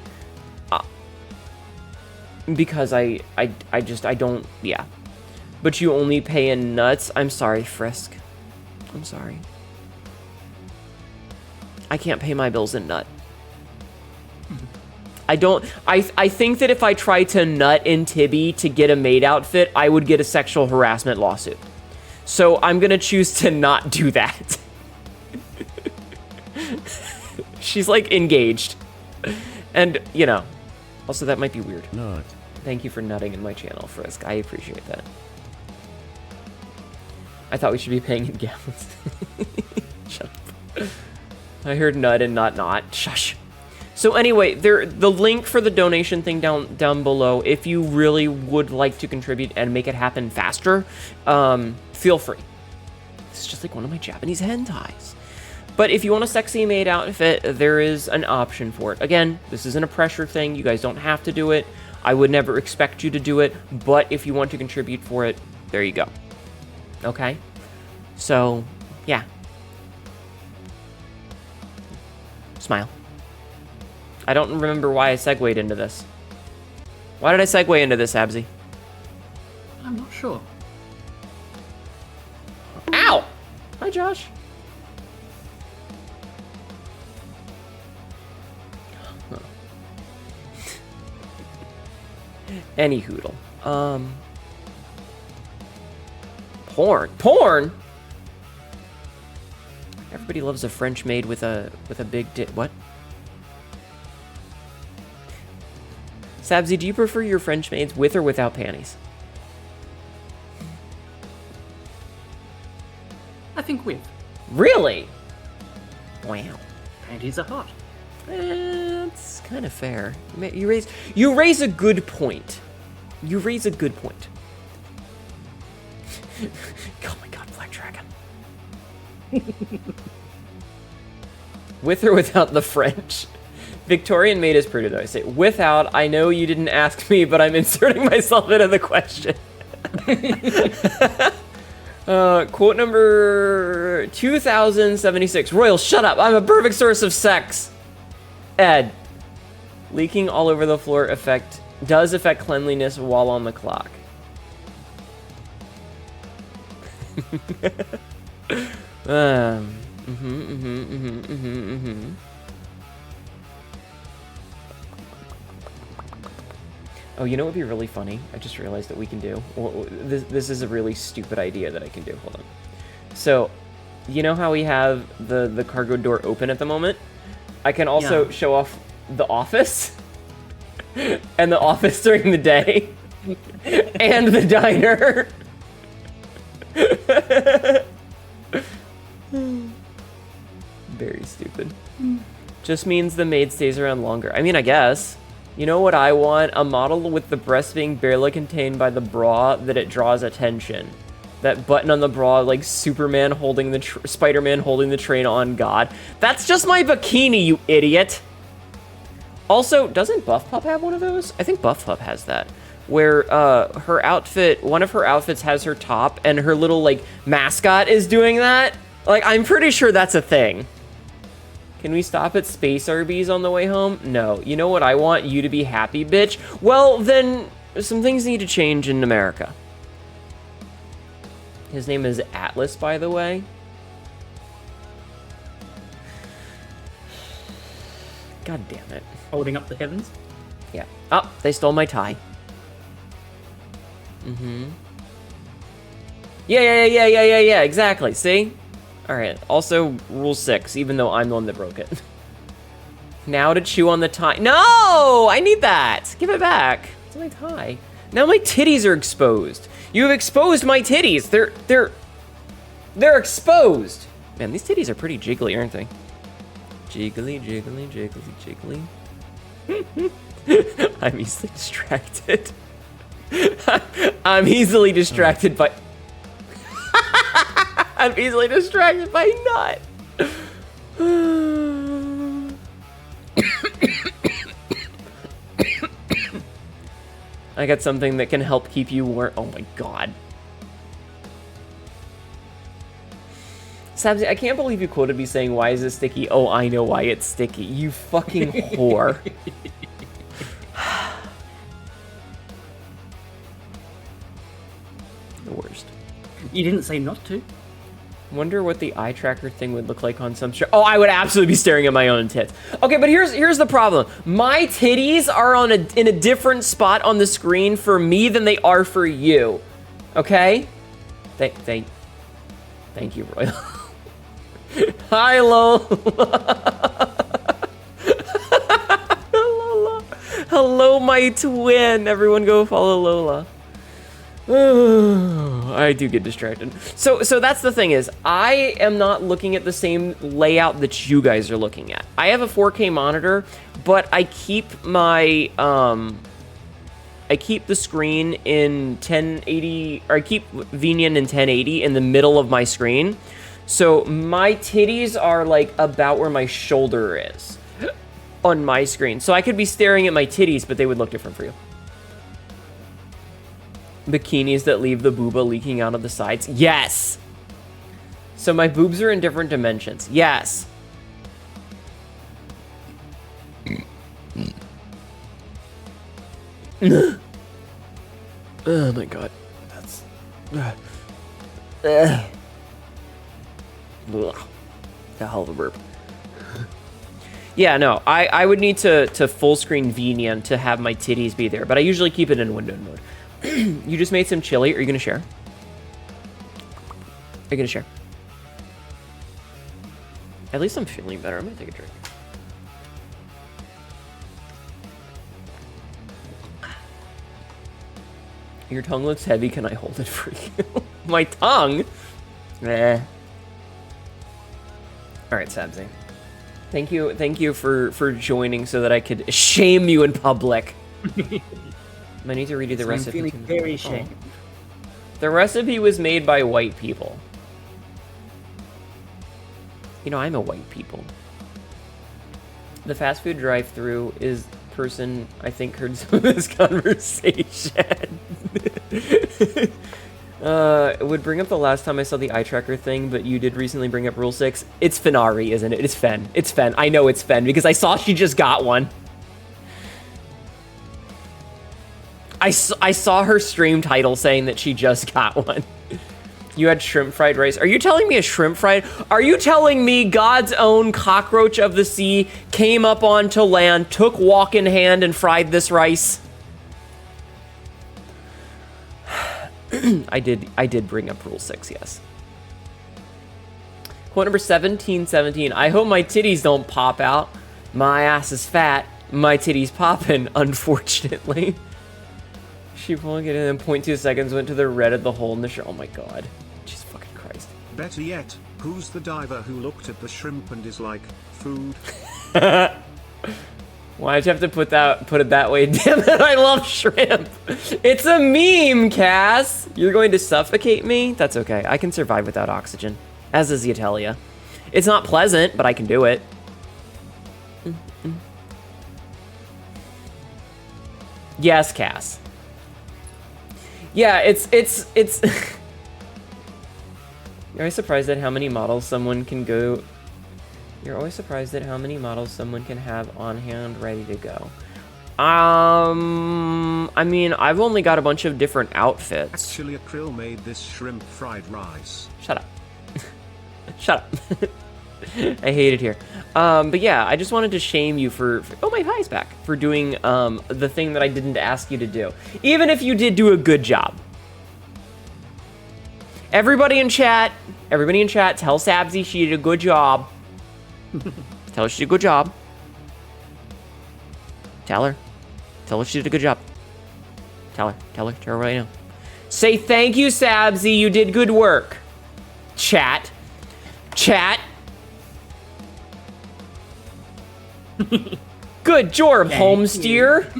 Because I don't, yeah. But you only pay in nuts. I'm sorry, Frisk. I'm sorry. I can't pay my bills in nut. I think that if I tried to nut in Tibby to get a maid outfit, I would get a sexual harassment lawsuit. So I'm gonna choose to not do that. She's like engaged. And, you know, also that might be weird. Nut. Thank you for nutting in my channel, Frisk. I appreciate that. I thought we should be paying in gallons. Shut up. I heard nut and not. Shush. So anyway, the link for the donation thing down below, if you really would like to contribute and make it happen faster, feel free. It's just like one of my Japanese hentais. But if you want a sexy maid outfit, there is an option for it. Again, this isn't a pressure thing. You guys don't have to do it. I would never expect you to do it. But if you want to contribute for it, there you go. Okay? So, yeah. Smile. I don't remember why I segued into this. Why did I segue into this, Absy? I'm not sure. Ow! Hi, Josh. Huh. Any hoodle. Porn? Everybody loves a French maid with a big dick. What? Sabzi, do you prefer your French maids with or without panties? I think with. Really? Wow. Panties are hot. That's kind of fair. You raise a good point. You raise a good point. Oh my god, Black Dragon. With or without the French? Victorian maid is pretty, though. I say without. I know you didn't ask me, but I'm inserting myself into the question. Quote number 2076. Royal, shut up. I'm a perfect source of sex. Ed. Leaking all over the floor does affect cleanliness while on the clock. Oh, you know what would be really funny? I just realized that we can do. Well, this is a really stupid idea that I can do. Hold on. So, you know how we have the cargo door open at the moment? I can also show off the office. And the office during the day. And the diner. Very stupid. Just means the maid stays around longer. I mean, I guess. You know what I want? A model with the breast being barely contained by the bra that it draws attention. That button on the bra, like Superman holding the Spider-Man holding the train on God. That's just my bikini, you idiot. Also, doesn't Buff Pup have one of those? I think Buff Pup has that. Where her outfit, one of her outfits has her top and her little like mascot is doing that. Like, I'm pretty sure that's a thing. Can we stop at Space Arby's on the way home? No. You know what I want? You to be happy, bitch. Well, then some things need to change in America. His name is Atlas, by the way. God damn it. Holding up the heavens. Yeah. Oh, they stole my tie. Mm-hmm. Yeah, exactly. See? Alright. Also, rule 6, even though I'm the one that broke it. Now to chew on the tie. No! I need that! Give it back. It's my tie. Now my titties are exposed. You have exposed my titties. They're exposed. Man, these titties are pretty jiggly, aren't they? Jiggly, jiggly, jiggly, jiggly. I'm easily distracted. I'm easily distracted by... I'm easily distracted by nut. I got something that can help keep you warm. Oh my god. Sabzi, I can't believe you quoted me saying, why is it sticky? Oh, I know why it's sticky. You fucking whore. The worst. You didn't say not to. Wonder what the eye tracker thing would look like on some show. Oh, I would absolutely be staring at my own tits. Okay, but here's the problem. My titties are in a different spot on the screen for me than they are for you. Okay? Thank you, Royal. Hi, Lola. Lola. Hello, my twin. Everyone go follow Lola. I do get distracted. So that's the thing is, I am not looking at the same layout that you guys are looking at. I have a 4K monitor, but I keep my I keep the screen in 1080, or I keep Venian in 1080 in the middle of my screen. So my titties are like about where my shoulder is on my screen. So I could be staring at my titties, but they would look different for you. Bikinis that leave the booba leaking out of the sides. Yes. So my boobs are in different dimensions. Yes. Oh my god. That's... Ugh. A hell of a burp. Yeah, no, I would need to full screen Venian to have my titties be there, but I usually keep it in windowed mode. You just made some chili. Are you gonna share? Are you gonna share? At least I'm feeling better. I'm gonna take a drink. Your tongue looks heavy. Can I hold it for you? My tongue? Eh. Alright, Sabzi. Thank you for joining so that I could shame you in public. I need to redo the recipe. I'm feeling very ashamed. The recipe was made by white people. You know, I'm a white people. The fast food drive-thru is person I think heard some of this conversation. It would bring up the last time I saw the eye tracker thing, but you did recently bring up Rule 6. It's Fenari, isn't it? It's Fen. It's Fen. I know it's Fen because I saw she just got one. I saw her stream title saying that she just got one. You had shrimp fried rice. Are you telling me a shrimp fried? Are you telling me God's own cockroach of the sea came up onto land, took walk in hand, and fried this rice? I did bring up Rule 6, yes. Quote number 1717. I hope my titties don't pop out. My ass is fat. My titties poppin', unfortunately. She pulling it in in 0.2 seconds, went to the red of the hole in the shirt. Oh my god. Jesus fucking Christ. Better yet, who's the diver who looked at the shrimp and is like, food? Why'd you have to put it that way? Damn it, I love shrimp. It's a meme, Cass. You're going to suffocate me? That's okay. I can survive without oxygen. As is Yatelia. It's not pleasant, but I can do it. Yes, Cass. Yeah, it's You're always surprised at how many models someone can go. You're always surprised at how many models someone can have on hand ready to go. I mean, I've only got a bunch of different outfits. Actually, Akrill made this shrimp fried rice. Shut up. Shut up. I hate it here. But yeah, I just wanted to shame you for oh, my pie's back, for doing the thing that I didn't ask you to do. Even if you did do a good job. Everybody in chat, tell Sabzi she did a good job. Tell her she did a good job. Tell her she did a good job. Tell her right now. Say thank you, Sabzi, you did good work. Chat. Good job, homesteer.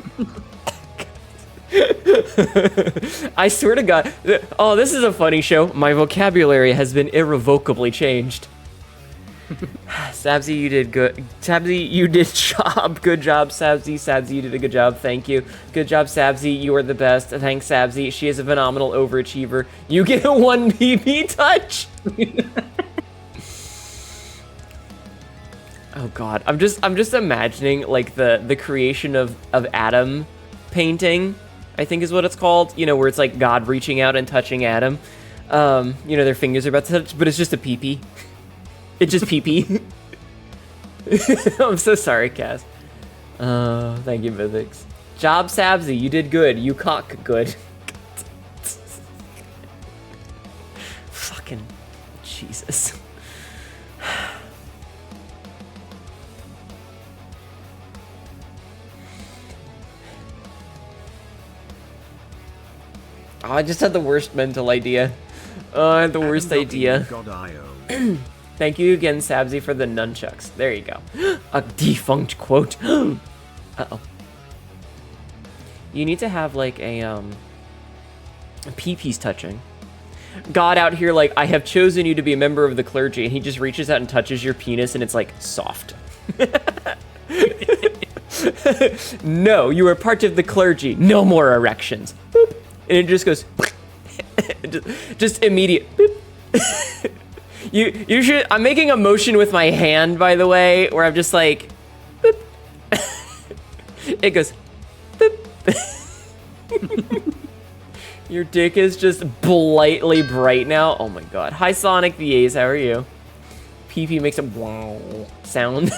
I swear to God. Oh, this is a funny show. My vocabulary has been irrevocably changed. Sabzi, you did good. Sabzi, you did job. Good job, Sabzi. Sabzi, you did a good job. Thank you. Good job, Sabzi. You are the best. Thanks, Sabzi. She is a phenomenal overachiever. You get a 1 BB touch. Oh God, I'm just imagining like the creation of Adam painting, I think is what it's called. You know, where it's like God reaching out and touching Adam. You know, their fingers are about to touch, but it's just a pee-pee. It's just pee-pee. I'm so sorry, Cass. Thank you, Vivix. Job, Sabzi. You did good. You cock good. Fucking Jesus. Oh, I just had the worst mental idea. Oh, I had the worst idea. Thank you again, Sabzi, for the nunchucks. There you go. A defunct quote. Uh-oh. You need to have, like, a pee-pee's touching. God out here, like, I have chosen you to be a member of the clergy, and he just reaches out and touches your penis, and it's, like, soft. No, you are part of the clergy. No more erections. Boop. And it just goes, just immediate. Boop. You should. I'm making a motion with my hand, by the way, where I'm just like, boop. It goes, boop. Your dick is just blightly bright now. Oh my God. Hi, Sonic the A's. How are you? PP makes a wow sound.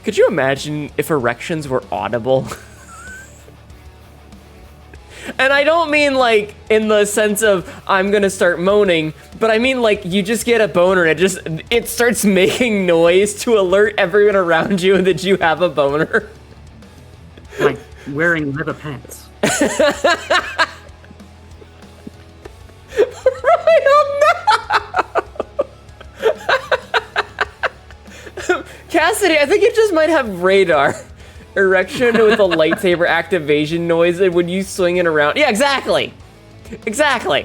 Could you imagine if erections were audible? And I don't mean like in the sense of I'm gonna start moaning, but I mean like you just get a boner and it starts making noise to alert everyone around you that you have a boner. Like wearing leather pants. Cassidy, I think it just might have radar. Erection with a lightsaber activation noise, and when you swing it around. Yeah, exactly. Exactly.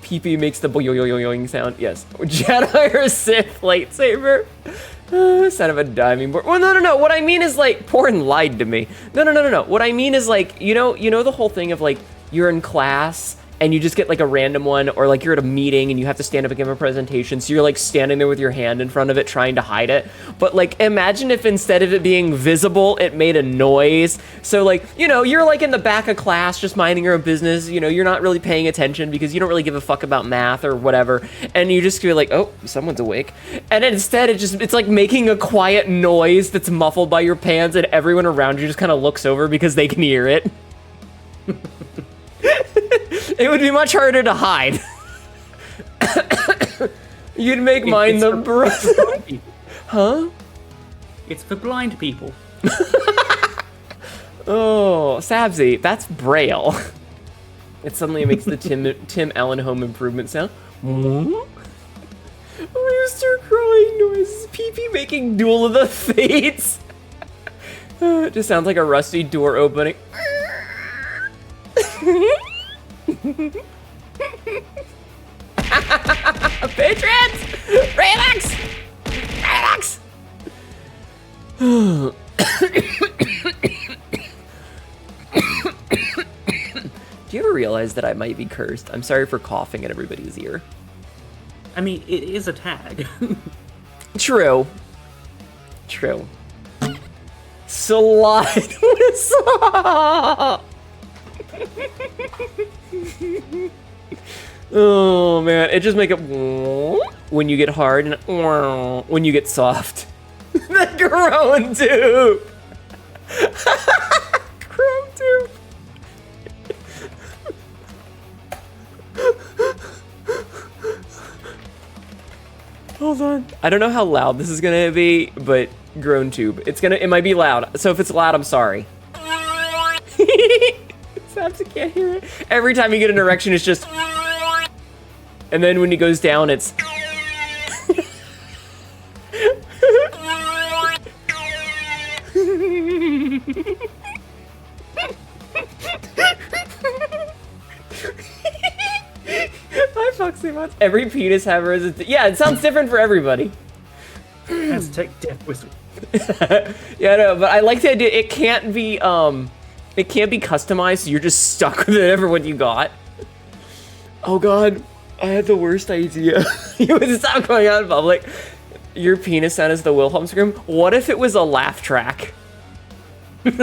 PP makes the boing sound. Yes. Jedi or Sith lightsaber. Son of a diving board. Well, no. What I mean is like, porn lied to me. No. What I mean is like, you know the whole thing of like, you're in class and you just get like a random one, or like you're at a meeting and you have to stand up and give a presentation, so you're like standing there with your hand in front of it trying to hide it. But like imagine if instead of it being visible, it made a noise. So like, you know, you're like in the back of class just minding your own business, you know, you're not really paying attention because you don't really give a fuck about math or whatever, and you just feel like, oh, someone's awake. And instead it's like making a quiet noise that's muffled by your pants, and everyone around you just kind of looks over because they can hear it. It would be much harder to hide. You'd make mine the breath. Huh? It's for blind people. Oh, Sabzi, that's Braille. It suddenly makes the Tim Allen Home Improvement sound. Mr. Crying noises. PP making Duel of the Fates. It just sounds like a rusty door opening. Patriots! Relax! Relax! Do you ever realize that I might be cursed? I'm sorry for coughing at everybody's ear. I mean, it is a tag. True. True. Slide whistle! Oh man, it just make it when you get hard and when you get soft. The groan tube! Groan tube! Hold on. I don't know how loud this is gonna be, but groan tube. It might be loud. So if it's loud, I'm sorry. Perhaps I can't hear it. Every time you get an erection, it's just. And then when he goes down, it's. I Foxy Mods. Every penis haver is. Yeah, it sounds different for everybody. Let's take death whistle. Yeah, no, but I like the idea. It can't be customized, so you're just stuck with whatever one you got. Oh god, I had the worst idea. You would stop going out in public. Your penis sound is the Wilhelm scream. What if it was a laugh track? What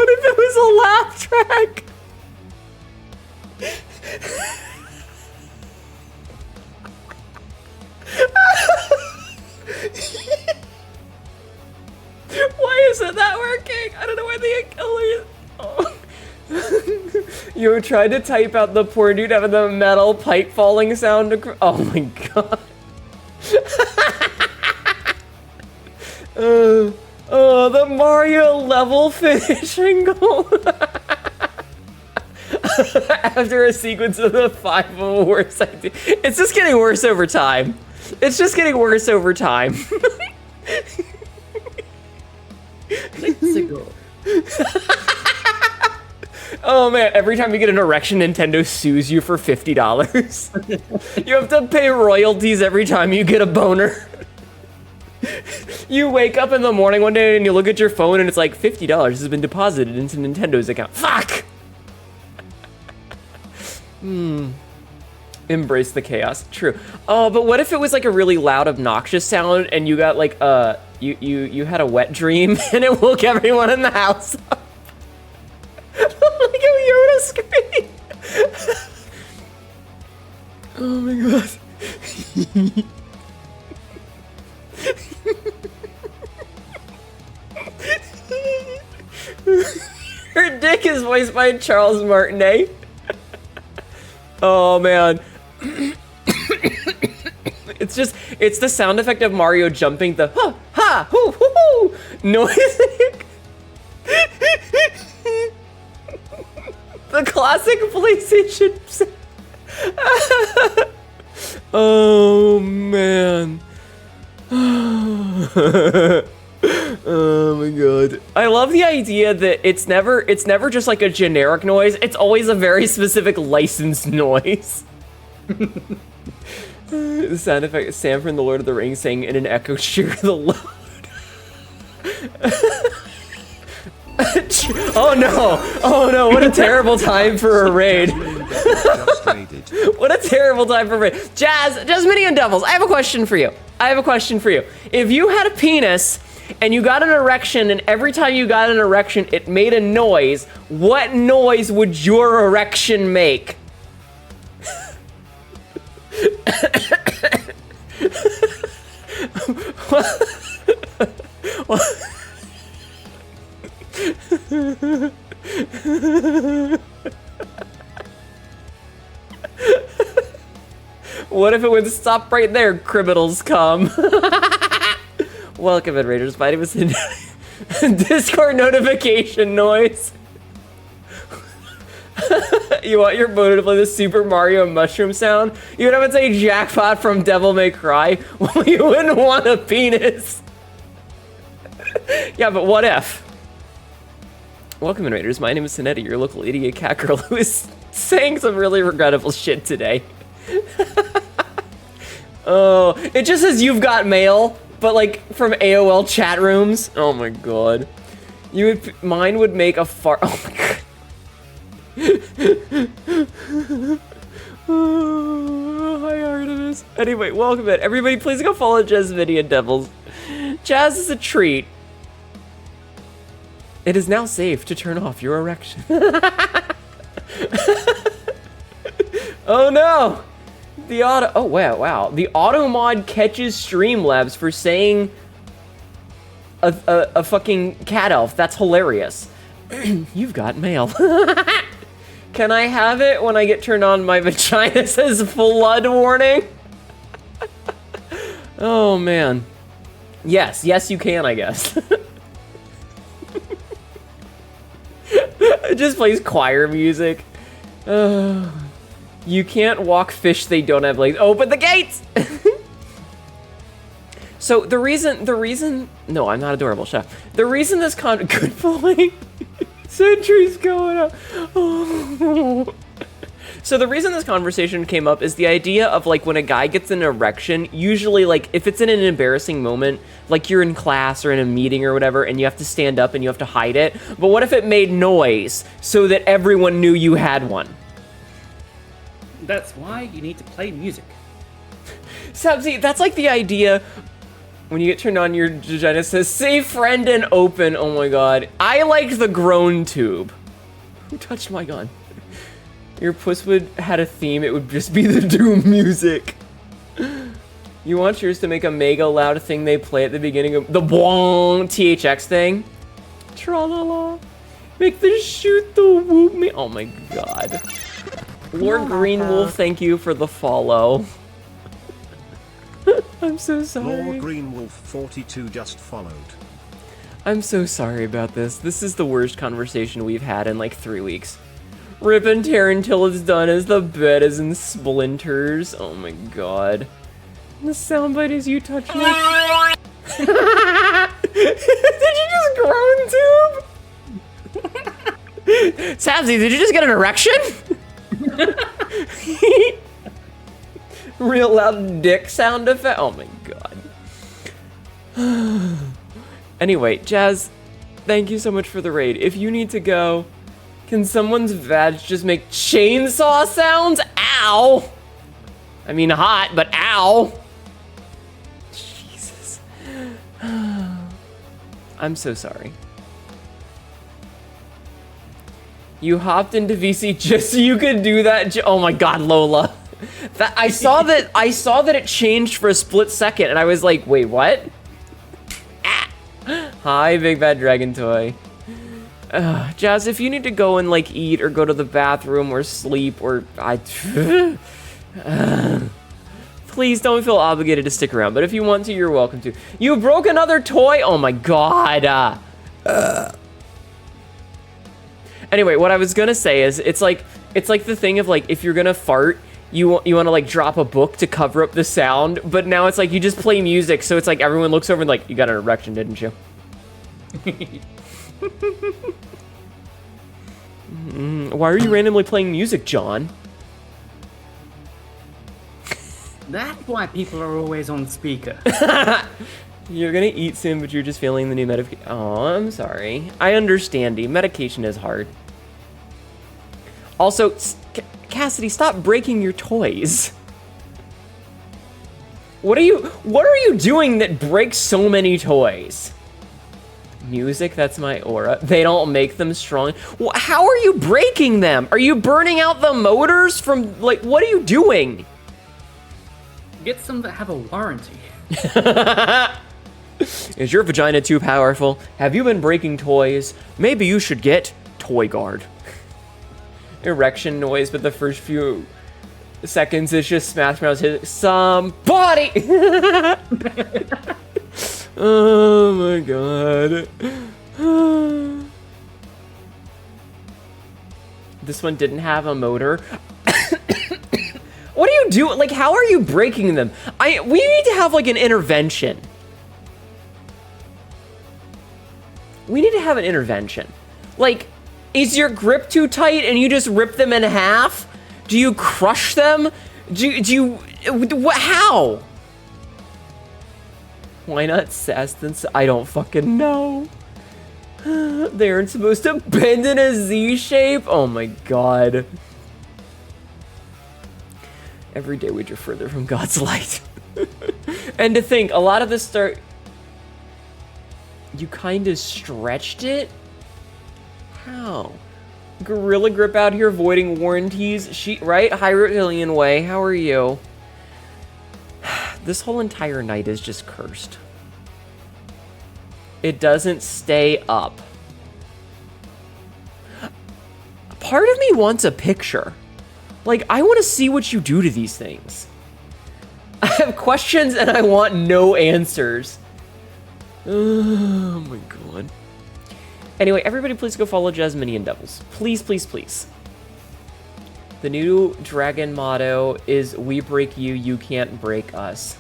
if it was a laugh track? Why isn't that working? I don't know why the killer. Oh. You tried to type out the poor dude having the metal pipe falling sound. Oh my god. Oh, the Mario level finishing goal. After a sequence of the 5 worst ideas. It's just getting worse over time. It's just getting worse over time. Let's go. Oh man, every time you get an erection, Nintendo sues you for $50. You have to pay royalties every time you get a boner. You wake up in the morning one day and you look at your phone and it's like $50 has been deposited into Nintendo's account. Fuck! Embrace the chaos. True. Oh, but what if it was like a really loud, obnoxious sound and you got like you had a wet dream and it woke everyone in the house up? Like a Yoda scream. Oh my god. Her dick is voiced by Charles Martinet. Oh man. It's the sound effect of Mario jumping the ha ha hoo hoo hoo noise. The classic PlayStation. Oh man. Oh my god. I love the idea that it's never just like a generic noise, it's always a very specific licensed noise. The sound effect is Sam from The Lord of the Rings saying in an echo share the load. Oh no! Oh no, what a terrible time for a raid. What a terrible time for a raid. Jasmine and Devils, I have a question for you. If you had a penis and you got an erection and every time you got an erection it made a noise, what noise would your erection make? What if it would stop right there, criminals come? Welcome, Raiders. Fighting with Discord notification noise. You want your boner to play the Super Mario mushroom sound? You would have it say Jackpot from Devil May Cry? Well, you wouldn't want a penis. Yeah, but what if? Welcome, Raiders. My name is Hnetu, your local idiot cat girl who is saying some really regrettable shit today. Oh, it just says you've got mail, but like from AOL chat rooms. Oh my god. Mine would make a fart. Oh my god. Oh, hi Artemis. Anyway, welcome in. Everybody, please go follow Jazz Video Devils. Jazz is a treat. It is now safe to turn off your erection. Oh no! Oh wow. The auto mod catches Streamlabs for saying a fucking cat elf. That's hilarious. You've got mail. Can I have it when I get turned on? My vagina says flood warning. Oh man. Yes, you can, I guess. It just plays choir music. You can't walk fish, they don't have legs. Open the gates! So the reason, no, I'm not adorable, shut up. The reason this good boy, Sentry's going up. Oh. So the reason this conversation came up is the idea of like when a guy gets an erection, usually like if it's in an embarrassing moment, like you're in class or in a meeting or whatever, and you have to stand up and you have to hide it. But what if it made noise so that everyone knew you had one? That's why you need to play music. Sabzi, that's like the idea when you get turned on, your vagina says, say friend and open. Oh my god. I liked the groan tube. Who touched my gun? Your puss would had a theme, it would just be the Doom music. You want yours to make a mega loud thing they play at the beginning of the Bwong THX thing? Tra-la-la. Make the shoot the whoop me. Oh my god. Lord Greenwolf, thank you for the follow. I'm so sorry. Lord Greenwolf 42 just followed. I'm so sorry about this. This is the worst conversation we've had in like 3 weeks. Rip and tear until it's done as the bed is in splinters. Oh my god. The soundbite is you touch me. Did you just groan tube? Sabzi, did you just get an erection? Real loud dick sound effect. Oh my god. Anyway, Jazz, thank you so much for the raid. If you need to go, can someone's vag just make chainsaw sounds? Ow! I mean hot, but ow! Jesus. I'm so sorry. You hopped into VC just so you could do that. Oh my god, Lola. I saw that it changed for a split second and I was like, wait, what? Ah. Hi, Big Bad Dragon Toy. Jazz, if you need to go and like eat or go to the bathroom or sleep or please don't feel obligated to stick around, but if you want to, you're welcome to. You broke another toy? Oh my god. Anyway, what I was gonna say is it's like the thing of like if you're gonna fart, you want to like drop a book to cover up the sound, but now it's like you just play music, so it's like everyone looks over and like, you got an erection, didn't you? Why are you randomly playing music, John? That's why people are always on speaker. You're gonna eat soon, but you're just feeling the new medication. Oh, I'm sorry. I understand. Medication is hard. Also, Cassidy, stop breaking your toys. What are you doing that breaks so many toys? Music, that's my aura. They don't make them strong. Well, how are you breaking them? Are you burning out the motors from, like, what are you doing? Get some that have a warranty. Is your vagina too powerful? Have you been breaking toys? Maybe you should get Toy Guard. Erection noise, but the first few seconds is just Smash Mouth hit somebody. Oh my god. This one didn't have a motor. What do you do? Like, how are you breaking them? We need to have, like, an intervention. We need to have an intervention. Like, is your grip too tight and you just rip them in half? Do you crush them? How? Why not sass? I don't fucking know. They aren't supposed to bend in a Z shape? Oh my god. Every day we drift further from God's light. And to think, a lot of this start... You kind of stretched it? How? Gorilla Grip out here voiding warranties. Right? High Reptilian Way, how are you? This whole entire night is just cursed. It doesn't stay up. Part of me wants a picture. Like, I want to see what you do to these things. I have questions and I want no answers. Oh my god. Anyway, everybody please go follow Jasminian Devils. Please, please, please. The new dragon motto is, we break you, you can't break us.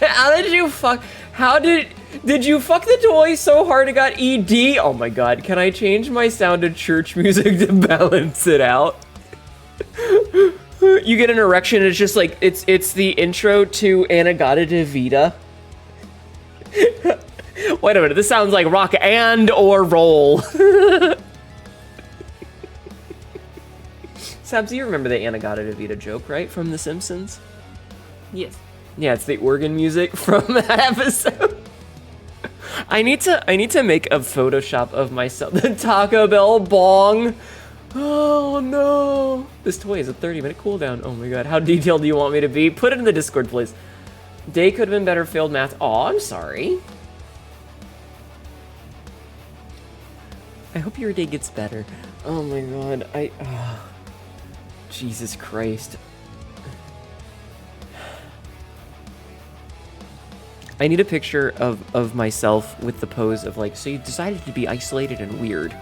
How did you fuck? How did you fuck the toy so hard it got ED? Oh my god, can I change my sound to church music to balance it out? You get an erection, it's just like, it's the intro to Anagata de Vita. Wait a minute, this sounds like rock and or roll. Sabs, you remember the Anagata de Vita joke, right? From The Simpsons? Yes. Yeah, it's the organ music from that episode. I need to make a Photoshop of myself. The Taco Bell bong. Oh no. This toy is a 30-minute cooldown. Oh my god. How detailed do you want me to be? Put it in the Discord, please. Day could have been better, failed math. Oh, I'm sorry. I hope your day gets better. Oh my god. Jesus Christ. I need a picture of myself with the pose of like, so you decided to be isolated and weird.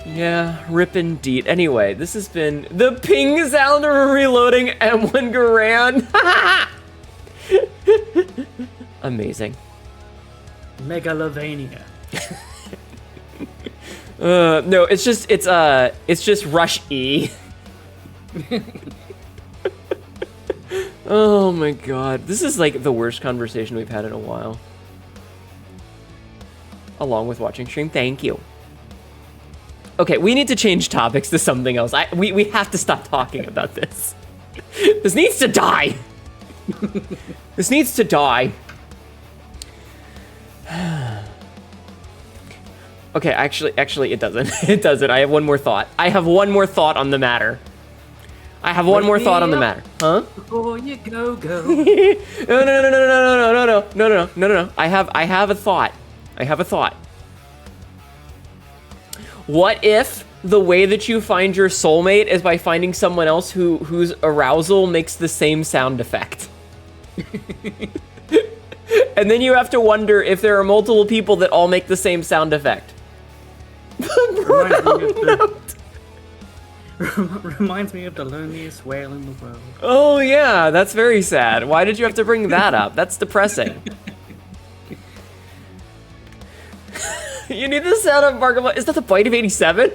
Yeah, rip indeed. Anyway, this has been the ping sound of reloading M1 Garan. Amazing. Megalovania. No, it's just Rush E. Oh my god. This is like the worst conversation we've had in a while. Along with watching stream. Thank you. Okay, we need to change topics to something else. We have to stop talking about this. This needs to die. This needs to die. Okay, actually it doesn't. It doesn't. I have one more thought. I have one more thought on the matter. I have one more thought on the matter. Huh? Before you go. No. I have a thought. I have a thought. What if the way that you find your soulmate is by finding someone else whose arousal makes the same sound effect? And then you have to wonder if there are multiple people that all make the same sound effect. Reminds me of the loneliest whale in the world. Oh yeah, that's very sad. Why did you have to bring that up? That's depressing. You need the sound of Markiplier. Is that the bite of 87?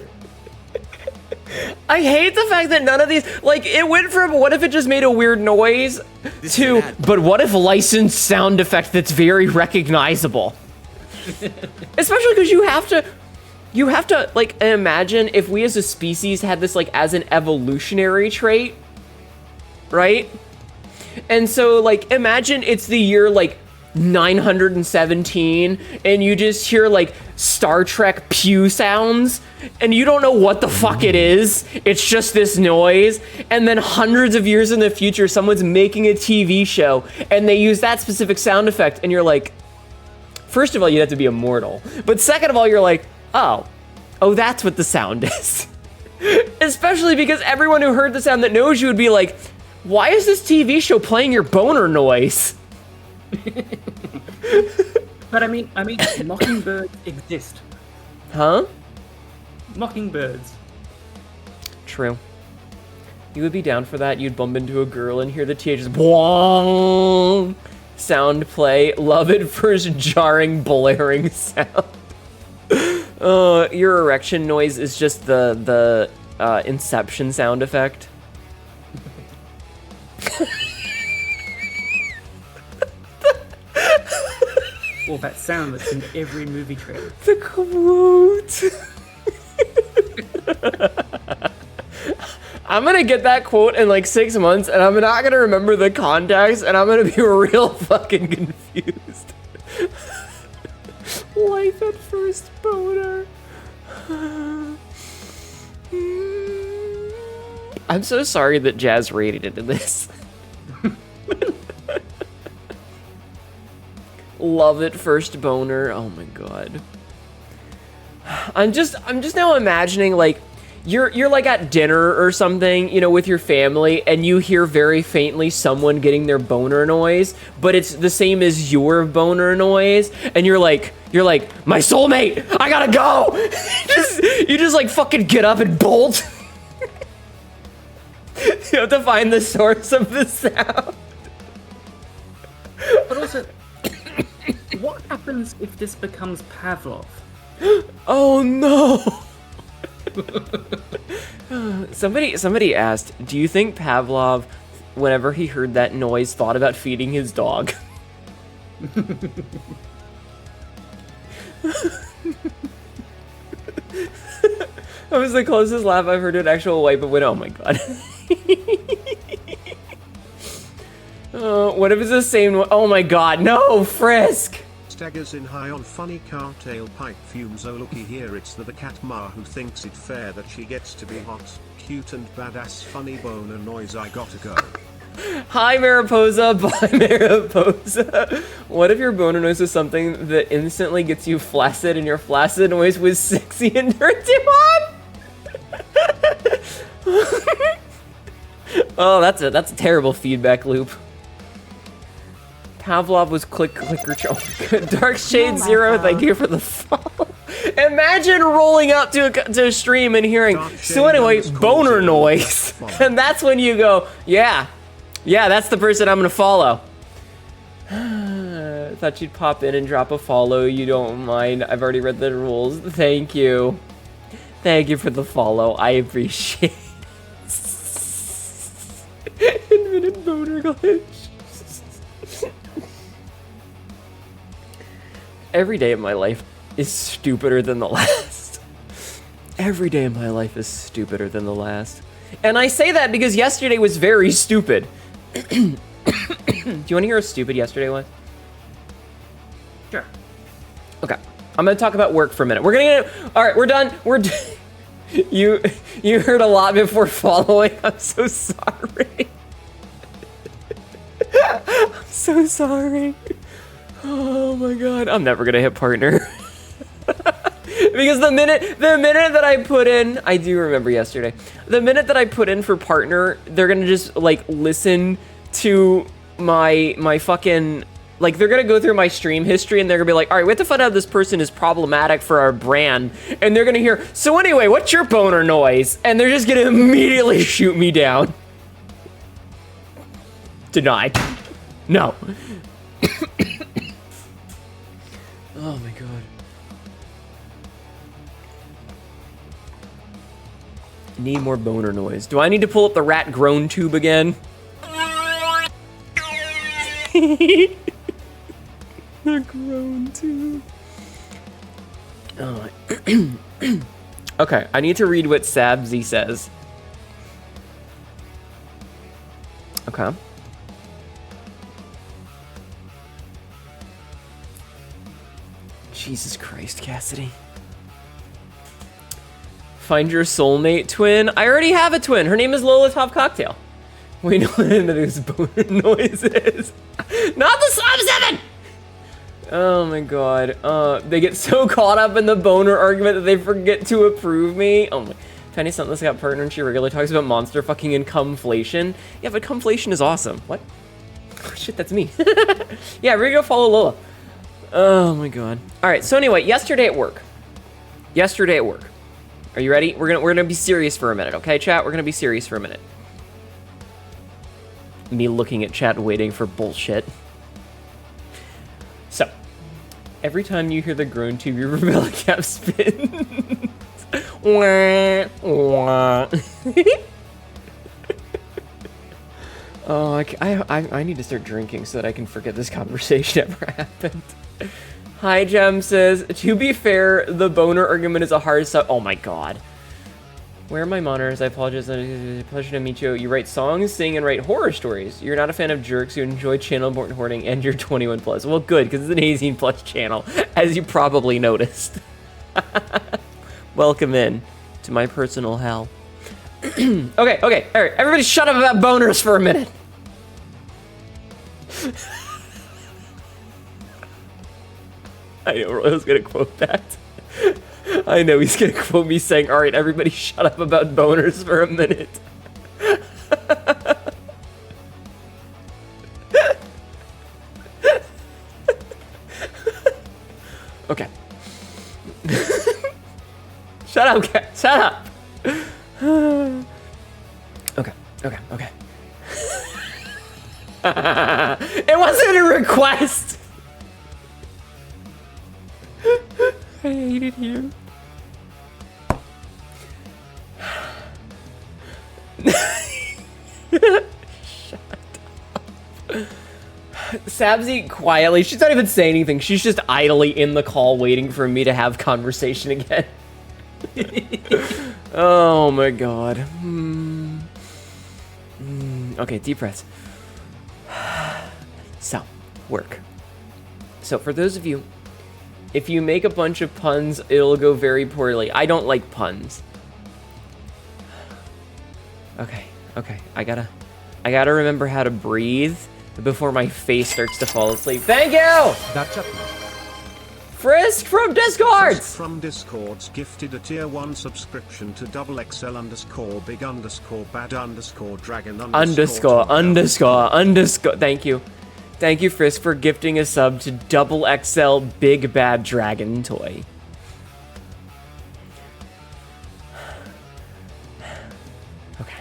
I hate the fact that none of these, like, it went from what if it just made a weird noise to, but what if licensed sound effect that's very recognizable? Especially because you have to, like, imagine if we as a species had this, like, as an evolutionary trait, right? And so, like, imagine it's the year, like, 917, and you just hear, like, Star Trek pew sounds, and you don't know what the fuck it is. It's just this noise, and then hundreds of years in the future, someone's making a TV show, and they use that specific sound effect, and you're like, first of all, you'd have to be immortal, but second of all, you're like, oh, that's what the sound is. Especially because everyone who heard the sound that knows you would be like, why is this TV show playing your boner noise? But I mean, mockingbirds exist. Huh? Mockingbirds. True. You would be down for that. You'd bump into a girl and hear the th just boing sound play. Love it first jarring, blaring sound. Your erection noise is just the Inception sound effect. Or that sound that's in every movie trailer. The quote. I'm gonna get that quote in like 6 months, and I'm not gonna remember the context, and I'm gonna be real fucking confused. Life at first boner. I'm so sorry that Jazz rated into this. Love it first boner. Oh my god. I'm just now imagining like you're like at dinner or something, you know, with your family, and you hear very faintly someone getting their boner noise, but it's the same as your boner noise, and you're like, my soulmate, I gotta go. you just like fucking get up and bolt. You have to find the source of the sound. But also, what happens if this becomes Pavlov? Oh no. Somebody asked, do you think Pavlov, whenever he heard that noise, thought about feeding his dog? That was the closest laugh I've heard to an actual wipe of win. Oh my god. What if it's the same one? Oh my god, no, Frisk! Staggers in high on funny car tailpipe fumes. Oh looky here, it's the cat Ma who thinks it fair that she gets to be hot, cute and badass. Funny boner noise, I gotta go. Hi Mariposa, bye Mariposa. What if your boner noise was something that instantly gets you flaccid and your flaccid noise was sexy and dirty one? Oh, that's a terrible feedback loop. Pavlov was clicker. Oh, Dark Shade Zero, thank you for the follow. Imagine rolling up to a stream and hearing, so anyway, boner noise. And that's when you go, yeah, that's the person I'm gonna follow. Thought you'd pop in and drop a follow. You don't mind. I've already read the rules. Thank you. Thank you for the follow. I appreciate it. Infinite boner glitch. Every day of my life is stupider than the last. Every day of my life is stupider than the last. And I say that because yesterday was very stupid. Do you want to hear how stupid yesterday was? Sure. Okay. I'm going to talk about work for a minute. We're going to get... All right, we're done. You heard a lot before following. I'm so sorry. I'm so sorry. Oh my god, I'm never gonna hit partner. Because the minute that I put in, I do remember yesterday, the minute that I put in for partner, they're gonna just like listen to my fucking, like they're gonna go through my stream history and they're gonna be like, all right, we have to find out if this person is problematic for our brand. And they're gonna hear, so anyway, what's your boner noise? And they're just gonna immediately shoot me down. Denied. No. Oh my god. Need more boner noise. Do I need to pull up the rat groan tube again? The groan tube. Oh. Okay, I need to read what Sabzi says. Okay. Jesus Christ, Cassidy. Find your soulmate twin. I already have a twin. Her name is Lola Top Cocktail. We know what his boner noise is. Not the Slab 7! Oh my god. They get so caught up in the boner argument that they forget to approve me. Oh my. Penny Stuntless got partner and she regularly talks about monster fucking and cumflation. Yeah, but cumflation is awesome. What? Oh, shit, that's me. Yeah, we're gonna go follow Lola. Oh my god. All right. So anyway, yesterday at work. Are you ready? We're gonna be serious for a minute, okay, chat? We're gonna be serious for a minute. Me looking at chat, waiting for bullshit. So, every time you hear the groan tube, your Rebella cap spins. Wah, wah. Oh, I need to start drinking so that I can forget this conversation ever happened. Hi, Jem says, to be fair, the boner argument is a hard sub. Oh my god. Where are my monitors? I apologize. Pleasure to meet you. You write songs, sing, and write horror stories. You're not a fan of jerks. You enjoy channel-born hoarding, and you're 21 plus. Well, good, because it's an 18 plus channel, as you probably noticed. Welcome in to my personal hell. Okay, all right. Everybody shut up about boners for a minute. I know Royal's gonna quote that. I know he's gonna quote me saying, all right, everybody shut up about boners for a minute. Okay. Shut up, cat. Shut up. Okay. It wasn't a request. I hated you. Shut up. Sabzi quietly, she's not even saying anything. She's just idly in the call waiting for me to have conversation again. Oh my god. Okay, deep breaths. So, work. So for those of you, if you make a bunch of puns, it'll go very poorly. I don't like puns. Okay. I gotta remember how to breathe before my face starts to fall asleep. Thank you! That's up. Frisk from Discord! Frisk from Discord's gifted a tier 1 subscription to XXL _ big _ bad _ dragon _ Thank you. Thank you, Frisk, for gifting a sub to XXL Big Bad Dragon Toy. Okay.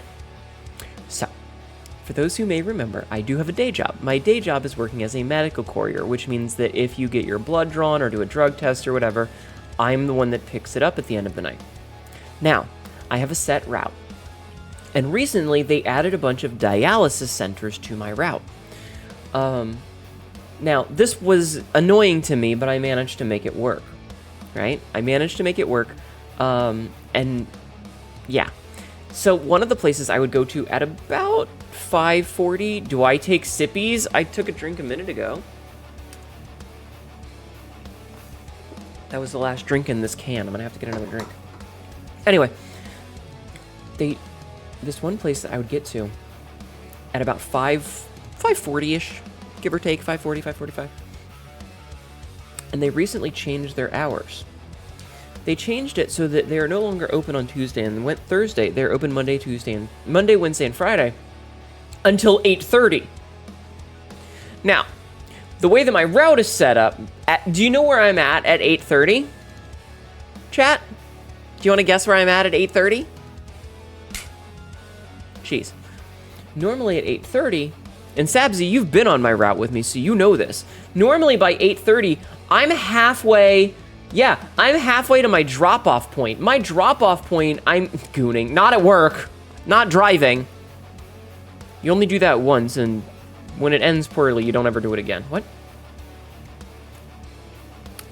So, for those who may remember, I do have a day job. My day job is working as a medical courier, which means that if you get your blood drawn or do a drug test or whatever, I'm the one that picks it up at the end of the night. Now, I have a set route. And recently, they added a bunch of dialysis centers to my route. Now, this was annoying to me, but I managed to make it work, right? I managed to make it work, and yeah. So one of the places I would go to at about 5:40, do I take sippies? I took a drink a minute ago. That was the last drink in this can. I'm gonna have to get another drink. Anyway, this one place that I would get to at about 5:40-ish, give or take, 5:40, 5:45. And they recently changed their hours. They changed it so that they are no longer open on Tuesday and Thursday. They're open Monday, Wednesday, and Friday until 8:30. Now, the way that my route is set up, do you know where I'm at 8:30? Chat? Do you want to guess where I'm at 8:30? Jeez. Normally at 8:30, and Sabzi, you've been on my route with me, so you know this. Normally by 8:30, I'm halfway to my drop-off point. My drop-off point, I'm gooning, not at work, not driving. You only do that once, and when it ends poorly, you don't ever do it again. What?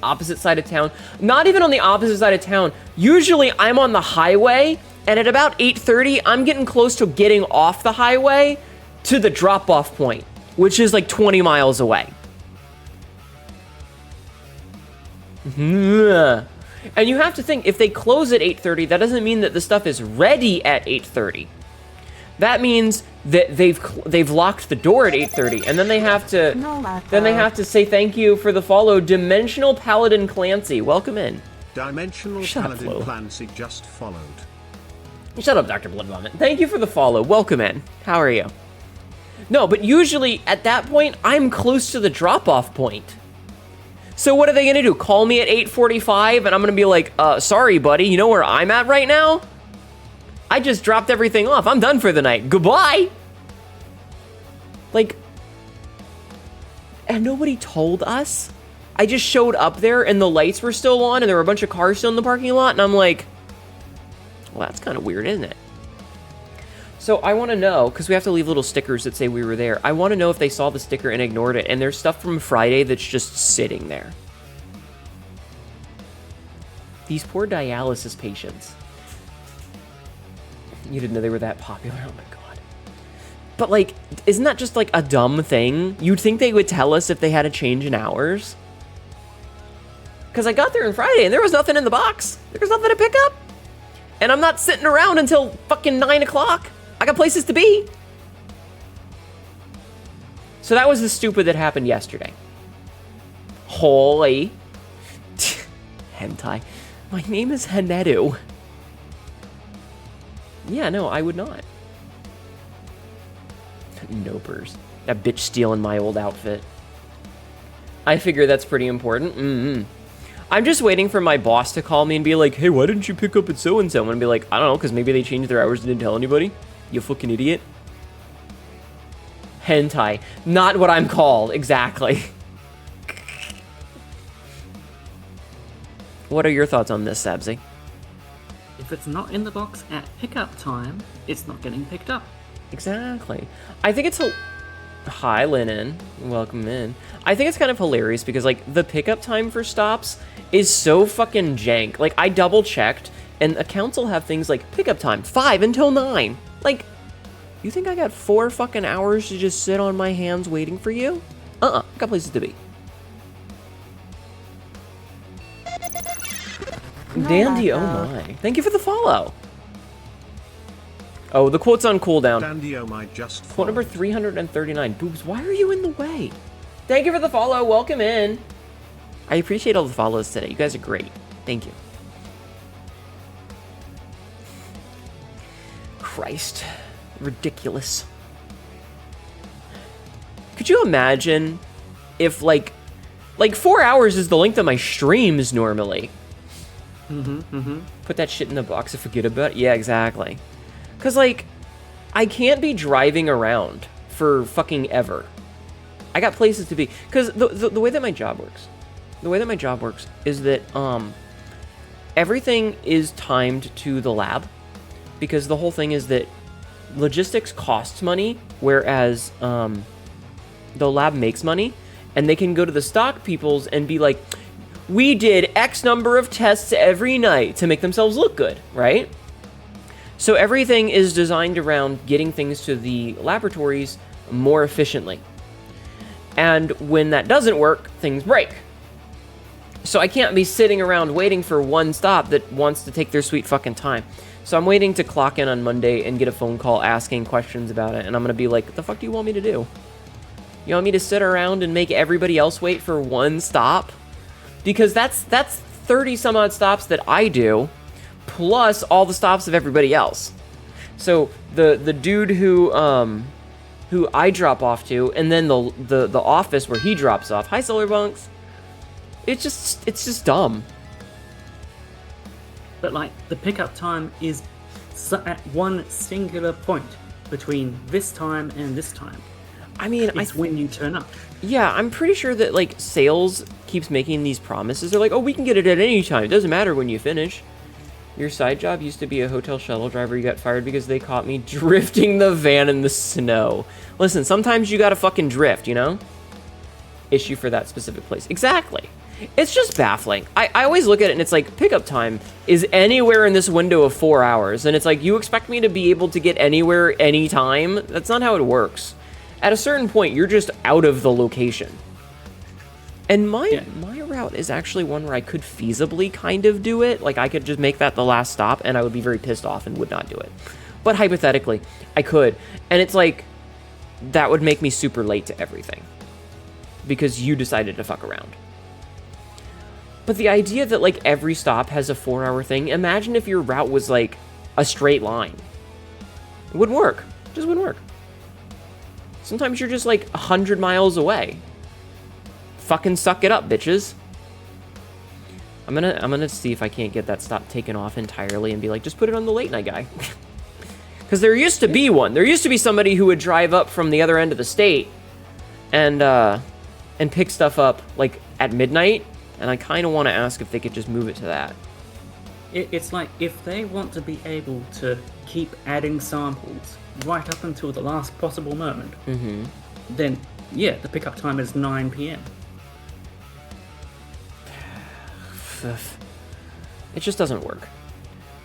Opposite side of town? Not even on the opposite side of town. Usually, I'm on the highway, and at about 8:30, I'm getting close to getting off the highway to the drop-off point, which is like 20 miles away. And you have to think, if they close at 8:30, that doesn't mean that the stuff is ready at 8:30. That means that they've locked the door at 8:30, and then they have to say thank you for the follow, Dimensional Paladin Clancy. Welcome in. Dimensional Paladin Clancy just followed. Shut up, Dr. Bloodvomit. Thank you for the follow. Welcome in. How are you? No, but usually at that point, I'm close to the drop-off point. So what are they gonna do? Call me at 8:45 and I'm gonna be like, sorry, buddy, you know where I'm at right now? I just dropped everything off. I'm done for the night. Goodbye. Like, and nobody told us. I just showed up there and the lights were still on and there were a bunch of cars still in the parking lot. And I'm like, well, that's kind of weird, isn't it? So I want to know, because we have to leave little stickers that say we were there. I want to know if they saw the sticker and ignored it. And there's stuff from Friday that's just sitting there. These poor dialysis patients. You didn't know they were that popular? Oh my god. But like, isn't that just like a dumb thing? You'd think they would tell us if they had a change in hours. Because I got there on Friday and there was nothing in the box. There was nothing to pick up. And I'm not sitting around until fucking 9 o'clock. I got places to be. So that was the stupid that happened yesterday. Holy. Hentai. My name is Hnetu. Yeah, no, I would not. Nopers. That bitch stealing my old outfit. I figure that's pretty important. I'm just waiting for my boss to call me and be like, hey, why didn't you pick up at so-and-so? I'm gonna be like, I don't know, because maybe they changed their hours and didn't tell anybody. You fucking idiot. Hentai. Not what I'm called, exactly. What are your thoughts on this, Sabzi? If it's not in the box at pickup time, it's not getting picked up. Exactly. I think it's Hi, Lennon. Welcome in. I think it's kind of hilarious because, like, the pickup time for stops is so fucking jank. Like, I double-checked, and accounts will have things like pickup time, 5 until 9. Like, you think I got 4 fucking hours to just sit on my hands waiting for you? I got places to be. Dandy, oh my. Thank you for the follow. Oh, the quote's on cooldown. Dandy, oh my, just Quote number 339. Boobs, why are you in the way? Thank you for the follow. Welcome in. I appreciate all the follows today. You guys are great. Thank you. Christ. Ridiculous. Could you imagine if, like 4 hours is the length of my streams normally? Put that shit in the box and forget about it? Yeah, exactly. Because, like, I can't be driving around for fucking ever. I got places to be. Because the way that my job works, is that, everything is timed to the lab. Because the whole thing is that logistics costs money, whereas, the lab makes money. And they can go to the stock peoples and be like, we did X number of tests every night to make themselves look good, right? So everything is designed around getting things to the laboratories more efficiently. And when that doesn't work, things break. So I can't be sitting around waiting for one stop that wants to take their sweet fucking time. So I'm waiting to clock in on Monday and get a phone call asking questions about it. And I'm going to be like, what the fuck do you want me to do? You want me to sit around and make everybody else wait for one stop? Because that's 30 some odd stops that I do, plus all the stops of everybody else. So the dude who I drop off to, and then the office where he drops off. Hi, Solar Bunks. It's just dumb. But like the pickup time is at one singular point between this time and this time. I mean, it's when you turn up. Yeah, I'm pretty sure that, like, sales keeps making these promises. They're like, oh, we can get it at any time. It doesn't matter when you finish. Your side job used to be a hotel shuttle driver. You got fired because they caught me drifting the van in the snow. Listen, sometimes you gotta fucking drift, you know? Issue for that specific place. Exactly. It's just baffling. I always look at it and it's like, pickup time is anywhere in this window of 4 hours. And it's like, you expect me to be able to get anywhere, anytime? That's not how it works. At a certain point, you're just out of the location. And my route is actually one where I could feasibly kind of do it. Like, I could just make that the last stop, and I would be very pissed off and would not do it. But hypothetically, I could. And it's like, that would make me super late to everything. Because you decided to fuck around. But the idea that, like, every stop has a 4-hour thing, imagine if your route was, like, a straight line. It wouldn't work. It just wouldn't work. Sometimes you're just like 100 miles away. Fucking suck it up, bitches. I'm gonna see if I can't get that stop taken off entirely and be like, just put it on the late night guy. Because there used to be one. There used to be somebody who would drive up from the other end of the state and pick stuff up like at midnight. And I kind of want to ask if they could just move it to that. It's like, if they want to be able to keep adding samples right up until the last possible moment, then yeah, the pickup time is 9 p.m. It just doesn't work.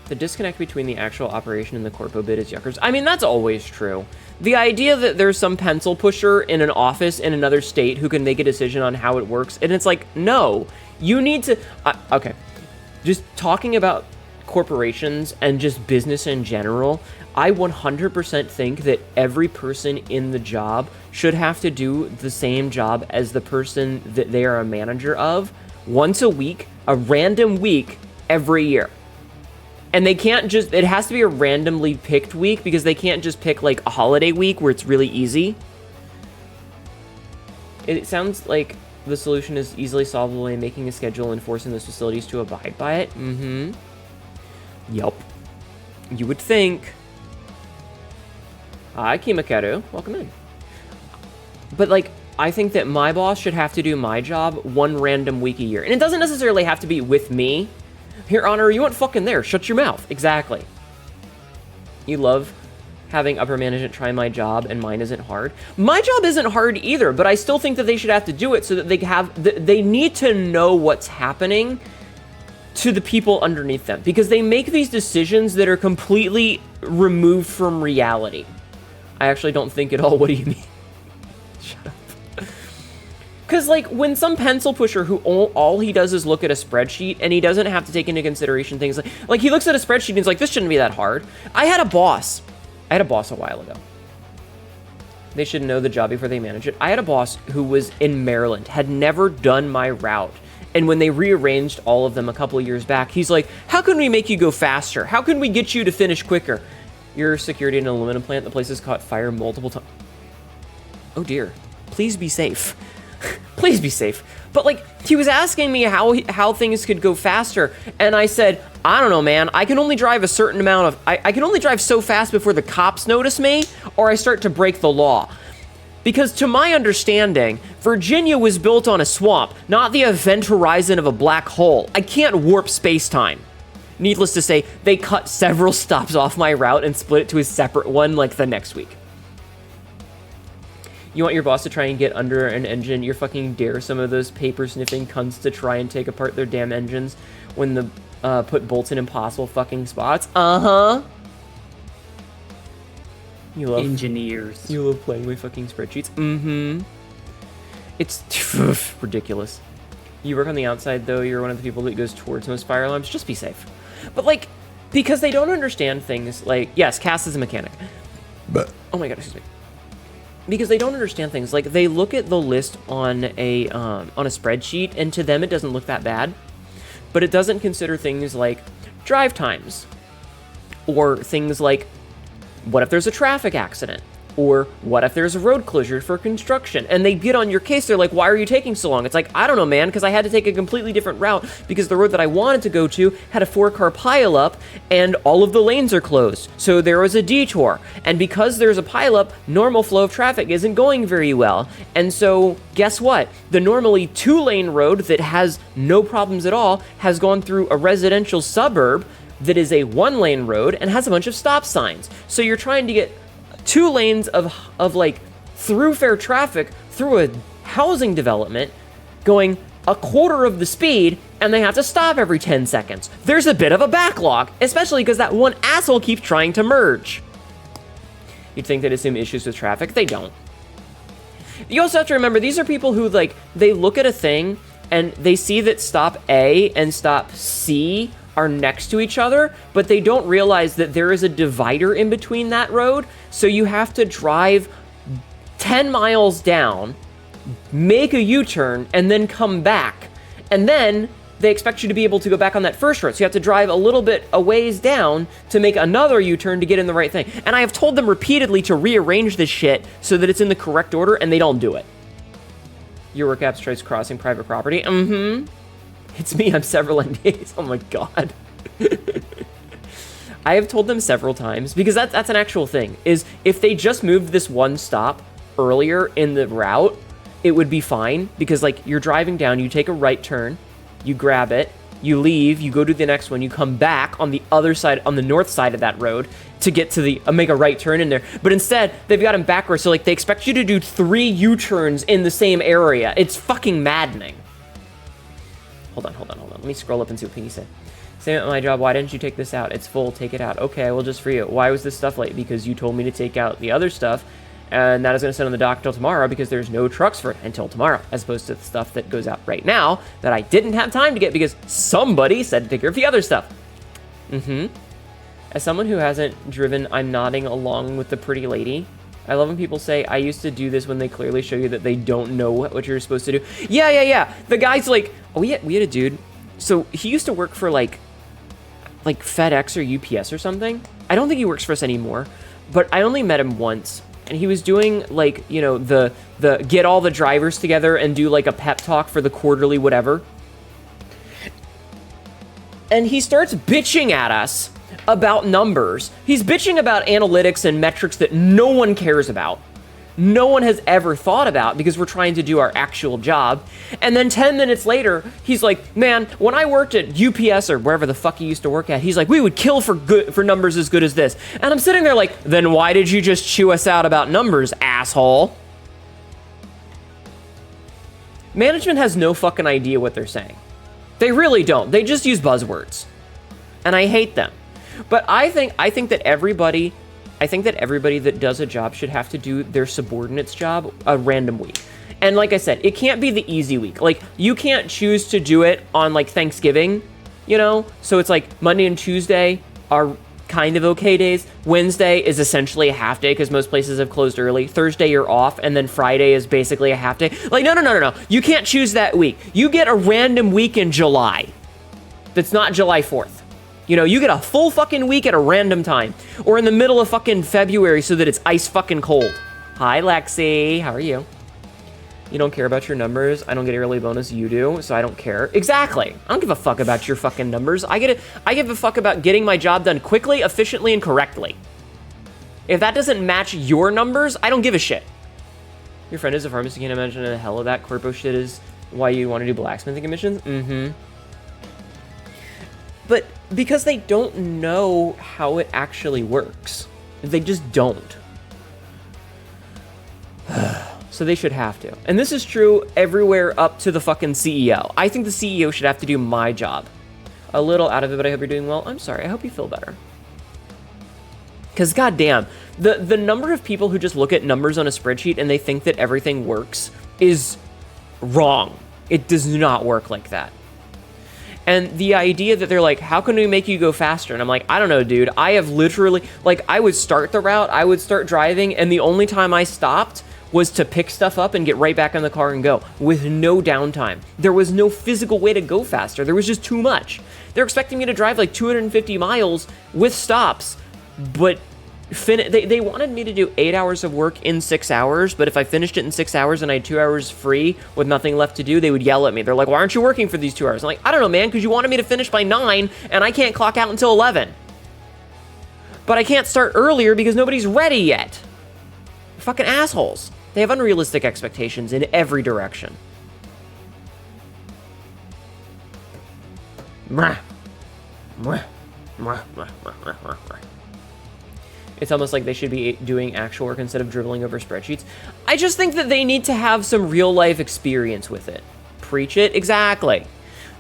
The disconnect between the actual operation and the corpo bit is yuckers. I mean, that's always true. The idea that there's some pencil pusher in an office in another state who can make a decision on how it works, and it's like, no, you need to... okay. Just talking about corporations and just business in general, I 100% think that every person in the job should have to do the same job as the person that they are a manager of once a week, a random week every year. And they can't just, it has to be a randomly picked week because they can't just pick like a holiday week where it's really easy. It sounds like the solution is easily solvable in making a schedule and forcing those facilities to abide by it. Yup. You would think. Hi, Kimakeru. Welcome in. But like, I think that my boss should have to do my job one random week a year. And it doesn't necessarily have to be with me. Here, Honor, you weren't fucking there. Shut your mouth. Exactly. You love having upper management try my job, and mine isn't hard. My job isn't hard either, but I still think that they should have to do it so that they need to know what's happening to the people underneath them, because they make these decisions that are completely removed from reality. I actually don't think at all. What do you mean? Shut up. Because, like, when some pencil pusher who all he does is look at a spreadsheet and he doesn't have to take into consideration things like he looks at a spreadsheet and he's like, this shouldn't be that hard. I had a boss a while ago. They should know the job before they manage it. I had a boss who was in Maryland, had never done my route. And when they rearranged all of them a couple of years back, he's like, how can we make you go faster? How can we get you to finish quicker? Your security in an aluminum plant, the place has caught fire multiple times. Oh dear. Please be safe. Please be safe. But like, he was asking me how things could go faster, and I said, I don't know, man. I can only drive a certain amount of... I can only drive so fast before the cops notice me, or I start to break the law. Because to my understanding, Virginia was built on a swamp, not the event horizon of a black hole. I can't warp space-time. Needless to say, they cut several stops off my route and split it to a separate one, like, the next week. You want your boss to try and get under an engine, you're fucking dare some of those paper-sniffing cunts to try and take apart their damn engines when the put bolts in impossible fucking spots. You love engineers. You love playing with fucking spreadsheets. It's ridiculous. You work on the outside, though. You're one of the people that goes towards most fire alarms. Just be safe. But, like, because they don't understand things like... Yes, Cass is a mechanic. But... Oh my god, excuse me. Because they don't understand things. Like, they look at the list on a spreadsheet, and to them it doesn't look that bad. But it doesn't consider things like drive times. Or things like, what if there's a traffic accident? Or what if there's a road closure for construction? And they get on your case, they're like, why are you taking so long? It's like, I don't know, man, because I had to take a completely different route because the road that I wanted to go to had a 4-car pileup and all of the lanes are closed. So there was a detour. And because there's a pileup, normal flow of traffic isn't going very well. And so guess what? The normally 2-lane road that has no problems at all has gone through a residential suburb that is a 1-lane road and has a bunch of stop signs. So you're trying to get 2 lanes of like thoroughfare traffic through a housing development going a quarter of the speed, and they have to stop every 10 seconds. There's a bit of a backlog, especially because that one asshole keeps trying to merge. You'd think they'd assume issues with traffic. They don't. You also have to remember, these are people who, like, they look at a thing and they see that stop A and stop C are next to each other, but they don't realize that there is a divider in between that road, so you have to drive 10 miles down, make a U-turn, and then come back. And then they expect you to be able to go back on that first road, so you have to drive a little bit a ways down to make another U-turn to get in the right thing. And I have told them repeatedly to rearrange this shit so that it's in the correct order, and they don't do it. Your work apps tries crossing private property. It's me, I'm several NDAs. Oh my god. I have told them several times, because that's an actual thing, is if they just moved this one stop earlier in the route, it would be fine, because like you're driving down, you take a right turn, you grab it, you leave, you go to the next one, you come back on the other side, on the north side of that road to get to the, make a right turn in there. But instead, they've got them backwards, so like they expect you to do 3 U-turns in the same area. It's fucking maddening. Hold on. Let me scroll up and see what Pinky said. Same at my job, why didn't you take this out? It's full, take it out. Okay, well, just for you. Why was this stuff late? Because you told me to take out the other stuff, and that is going to sit on the dock until tomorrow because there's no trucks for it until tomorrow, as opposed to the stuff that goes out right now that I didn't have time to get because somebody said to take care of the other stuff. As someone who hasn't driven, I'm nodding along with the pretty lady. I love when people say, I used to do this when they clearly show you that they don't know what you're supposed to do. Yeah. The guy's like, oh, we had a dude. So he used to work for like FedEx or UPS or something. I don't think he works for us anymore, but I only met him once. And he was doing like, you know, the get all the drivers together and do like a pep talk for the quarterly whatever. And he starts bitching at us about numbers. He's bitching about analytics and metrics that no one cares about. No one has ever thought about because we're trying to do our actual job. And then 10 minutes later, he's like, man, when I worked at UPS or wherever the fuck he used to work at, he's like, we would kill for numbers as good as this. And I'm sitting there like, then why did you just chew us out about numbers, asshole? Management has no fucking idea what they're saying. They really don't. They just use buzzwords. And I hate them. But I think that everybody that does a job should have to do their subordinate's job a random week. And like I said, it can't be the easy week. Like, you can't choose to do it on like Thanksgiving, you know? So it's like Monday and Tuesday are kind of okay days. Wednesday is essentially a half day because most places have closed early. Thursday you're off, and then Friday is basically a half day. Like, no. You can't choose that week. You get a random week in July that's not July 4th. You know, you get a full fucking week at a random time. Or in the middle of fucking February so that it's ice fucking cold. Hi, Lexi. How are you? You don't care about your numbers. I don't get a yearly bonus. You do, so I don't care. Exactly. I don't give a fuck about your fucking numbers. I give a fuck about getting my job done quickly, efficiently, and correctly. If that doesn't match your numbers, I don't give a shit. Your friend is a pharmacist. Can't imagine the hell of that corpo shit is why you want to do blacksmithing commissions? But because they don't know how it actually works. They just don't. So they should have to. And this is true everywhere up to the fucking CEO. I think the CEO should have to do my job. A little out of it, but I hope you're doing well. I'm sorry, I hope you feel better. Because goddamn, the number of people who just look at numbers on a spreadsheet and they think that everything works is wrong. It does not work like that. And the idea that they're like, how can we make you go faster? And I'm like, I don't know, dude. I have literally, like, I would start the route, I would start driving, and the only time I stopped was to pick stuff up and get right back in the car and go, with no downtime. There was no physical way to go faster. There was just too much. They're expecting me to drive like 250 miles with stops, but they wanted me to do 8 hours of work in 6 hours, but if I finished it in 6 hours and I had 2 hours free with nothing left to do, they would yell at me. They're like, why aren't you working for these 2 hours? I'm like, I don't know, man, because you wanted me to finish by 9, and I can't clock out until 11. But I can't start earlier because nobody's ready yet. Fucking assholes. They have unrealistic expectations in every direction. It's almost like they should be doing actual work instead of dribbling over spreadsheets. I just think that they need to have some real life experience with it. Preach it? Exactly.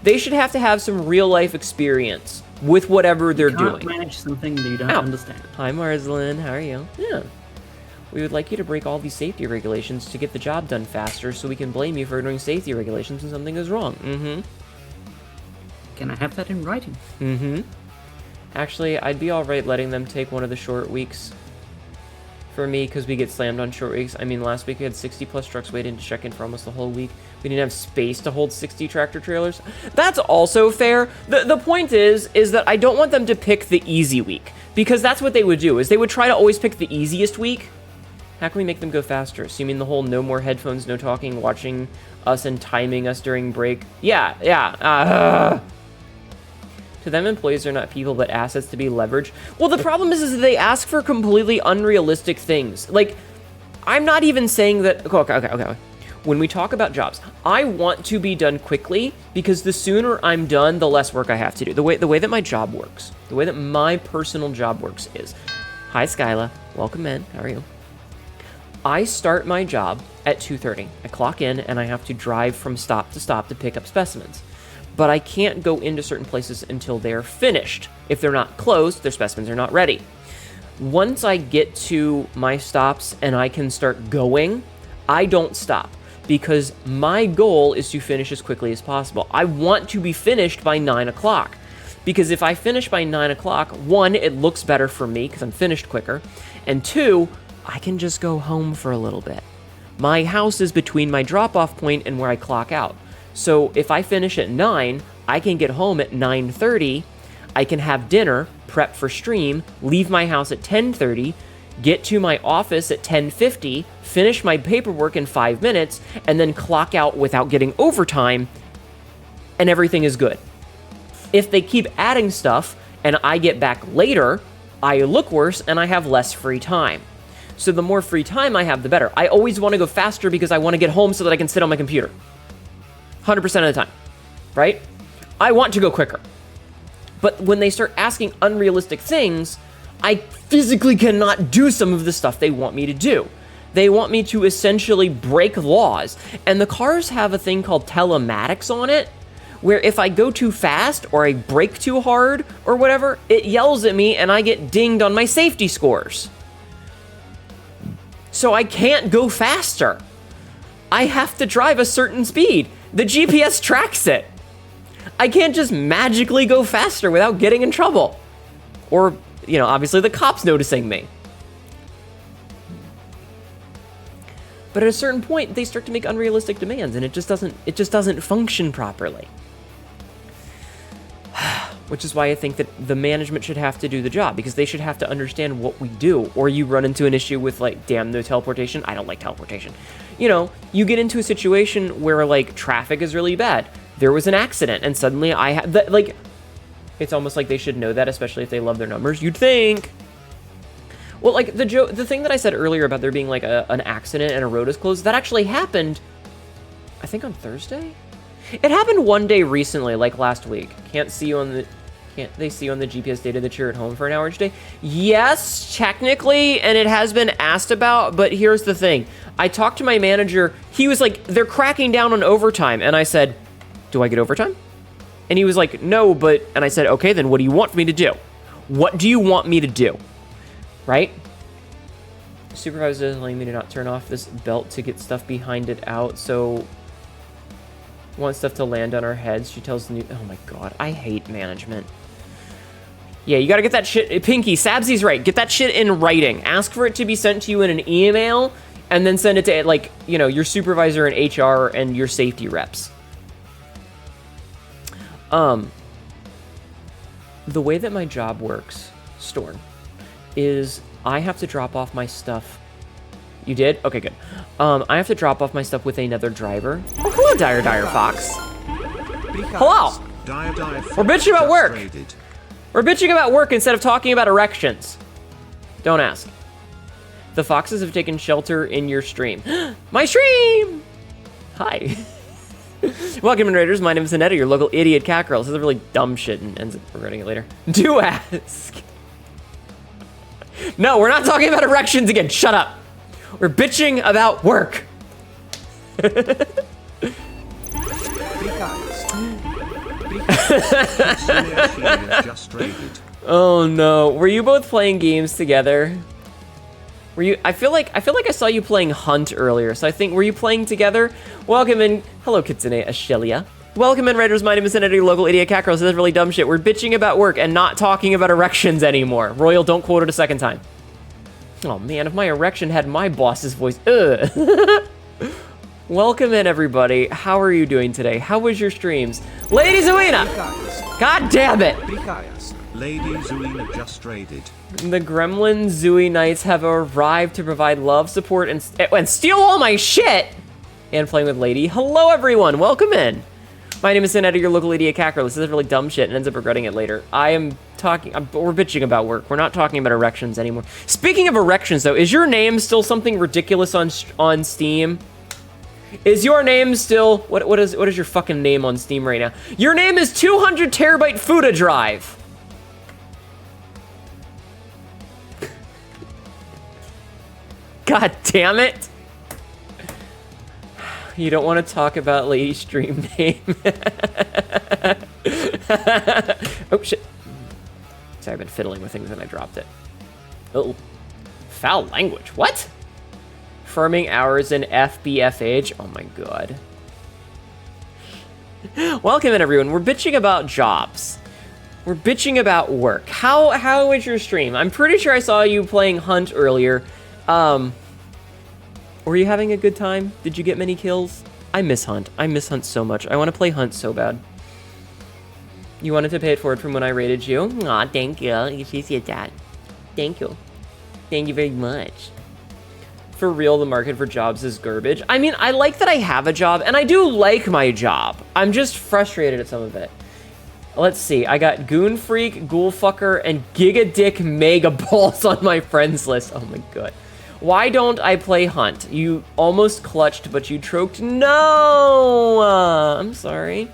They should have to have some real life experience with whatever they're doing. You can't manage something that you don't understand. Hi, Marslin. How are you? Yeah. We would like you to break all these safety regulations to get the job done faster so we can blame you for ignoring safety regulations when something goes wrong. Can I have that in writing? Actually, I'd be alright letting them take one of the short weeks for me because we get slammed on short weeks. I mean, last week we had 60 plus trucks waiting to check in for almost the whole week. We didn't have space to hold 60 tractor trailers. That's also fair. The point is that I don't want them to pick the easy week because that's what they would do, is they would try to always pick the easiest week. How can we make them go faster? So you mean the whole no more headphones, no talking, watching us and timing us during break? Yeah. To them, employees are not people, but assets to be leveraged. Well, the problem is that they ask for completely unrealistic things. Like, I'm not even saying that... Okay. When we talk about jobs, I want to be done quickly because the sooner I'm done, the less work I have to do. The way that my job works, the way that my personal job works is... Hi, Skyla. Welcome in. How are you? I start my job at 2:30. I clock in, and I have to drive from stop to stop to pick up specimens. But I can't go into certain places until they're finished. If they're not closed, their specimens are not ready. Once I get to my stops and I can start going, I don't stop because my goal is to finish as quickly as possible. I want to be finished by 9 o'clock because if I finish by 9 o'clock, one, it looks better for me because I'm finished quicker, and two, I can just go home for a little bit. My house is between my drop-off point and where I clock out. So if I finish at 9, I can get home at 9:30, I can have dinner, prep for stream, leave my house at 10:30, get to my office at 10:50, finish my paperwork in 5 minutes, and then clock out without getting overtime, and everything is good. If they keep adding stuff and I get back later, I look worse and I have less free time. So the more free time I have, the better. I always want to go faster because I want to get home so that I can sit on my computer. 100% of the time, right? I want to go quicker. But when they start asking unrealistic things, I physically cannot do some of the stuff they want me to do. They want me to essentially break laws. And the cars have a thing called telematics on it, where if I go too fast or I brake too hard or whatever, it yells at me and I get dinged on my safety scores. So I can't go faster. I have to drive a certain speed. The GPS tracks it. I can't just magically go faster without getting in trouble. Or, obviously the cops noticing me. But at a certain point, they start to make unrealistic demands, and it just doesn't function properly. Which is why I think that the management should have to do the job, because they should have to understand what we do, or you run into an issue with, damn, no teleportation. I don't like teleportation. You get into a situation where, traffic is really bad. There was an accident, and suddenly I have, it's almost like they should know that, especially if they love their numbers, you'd think. Well, the thing that I said earlier about there being, an accident and a road is closed, that actually happened, I think on Thursday? It happened one day recently, last week. Can't they see on the GPS data that you're at home for an hour each day? Yes, technically, and it has been asked about, but here's the thing. I talked to my manager. He was like, they're cracking down on overtime. And I said, do I get overtime? And he was like, no, and I said, okay, then what do you want me to do? What do you want me to do? Right? The supervisor is telling me to not turn off this belt to get stuff behind it out, so want stuff to land on our heads. She tells the new... Oh my god, I hate management. Yeah, you gotta get that shit... Pinky, Sabsy's right. Get that shit in writing. Ask for it to be sent to you in an email, and then send it to, your supervisor and HR and your safety reps. The way that my job works, Storm, is I have to drop off my stuff. You did? Okay, good. I have to drop off my stuff with another driver. Oh, hello, Dire Fox. Hello. We're bitching about work. We're bitching about work instead of talking about erections. Don't ask. The foxes have taken shelter in your stream. My stream! Hi. Welcome, Raiders. My name is Hnetu, your local idiot cat girl. This is a really dumb shit and ends up regretting it later. Do ask. No, we're not talking about erections again. Shut up. We're bitching about work. Oh no. Were you both playing games together? Were you? I feel like I saw you playing Hunt earlier, so I think, were you playing together? Welcome in. Hello, Kitsune Ashelia. Welcome in, Raiders. My name is Hnetu, local idiot cat girl. So that's really dumb shit. We're bitching about work and not talking about erections anymore. Royal, don't quote it a second time. Oh man, if my erection had my boss's voice. Ugh. Welcome in, everybody. How are you doing today? How was your streams? Lady Zuina! God damn it! Lady Zuina just raided. The Gremlin Zooey Knights have arrived to provide love, support, and steal all my shit! And playing with Lady. Hello, everyone. Welcome in. My name is Hnetu, your local idiot cacker. This is really dumb shit and ends up regretting it later. We're bitching about work. We're not talking about erections anymore. Speaking of erections, though, is your name still something ridiculous on Steam? Is your name still... What is your fucking name on Steam right now? Your name is 200 terabyte Fuda drive. God damn it. You don't want to talk about Lady stream name. Oh, shit. Sorry, I've been fiddling with things and I dropped it. Oh. Foul language. What? Farming hours in FBFH. Oh my god. Welcome in, everyone. We're bitching about jobs. We're bitching about work. How is your stream? I'm pretty sure I saw you playing Hunt earlier. Were you having a good time? Did you get many kills? I miss Hunt. I miss Hunt so much. I want to play Hunt so bad. You wanted to pay it forward from when I rated you? Aw, thank you. You appreciate that. Thank you. Thank you very much. For real, the market for jobs is garbage. I mean, I like that I have a job, and I do like my job. I'm just frustrated at some of it. Let's see. I got Goon Freak, Ghoul Fucker, and Giga Dick Mega Balls on my friends list. Oh my god. Why don't I play Hunt? You almost clutched, but you choked. No! I'm sorry.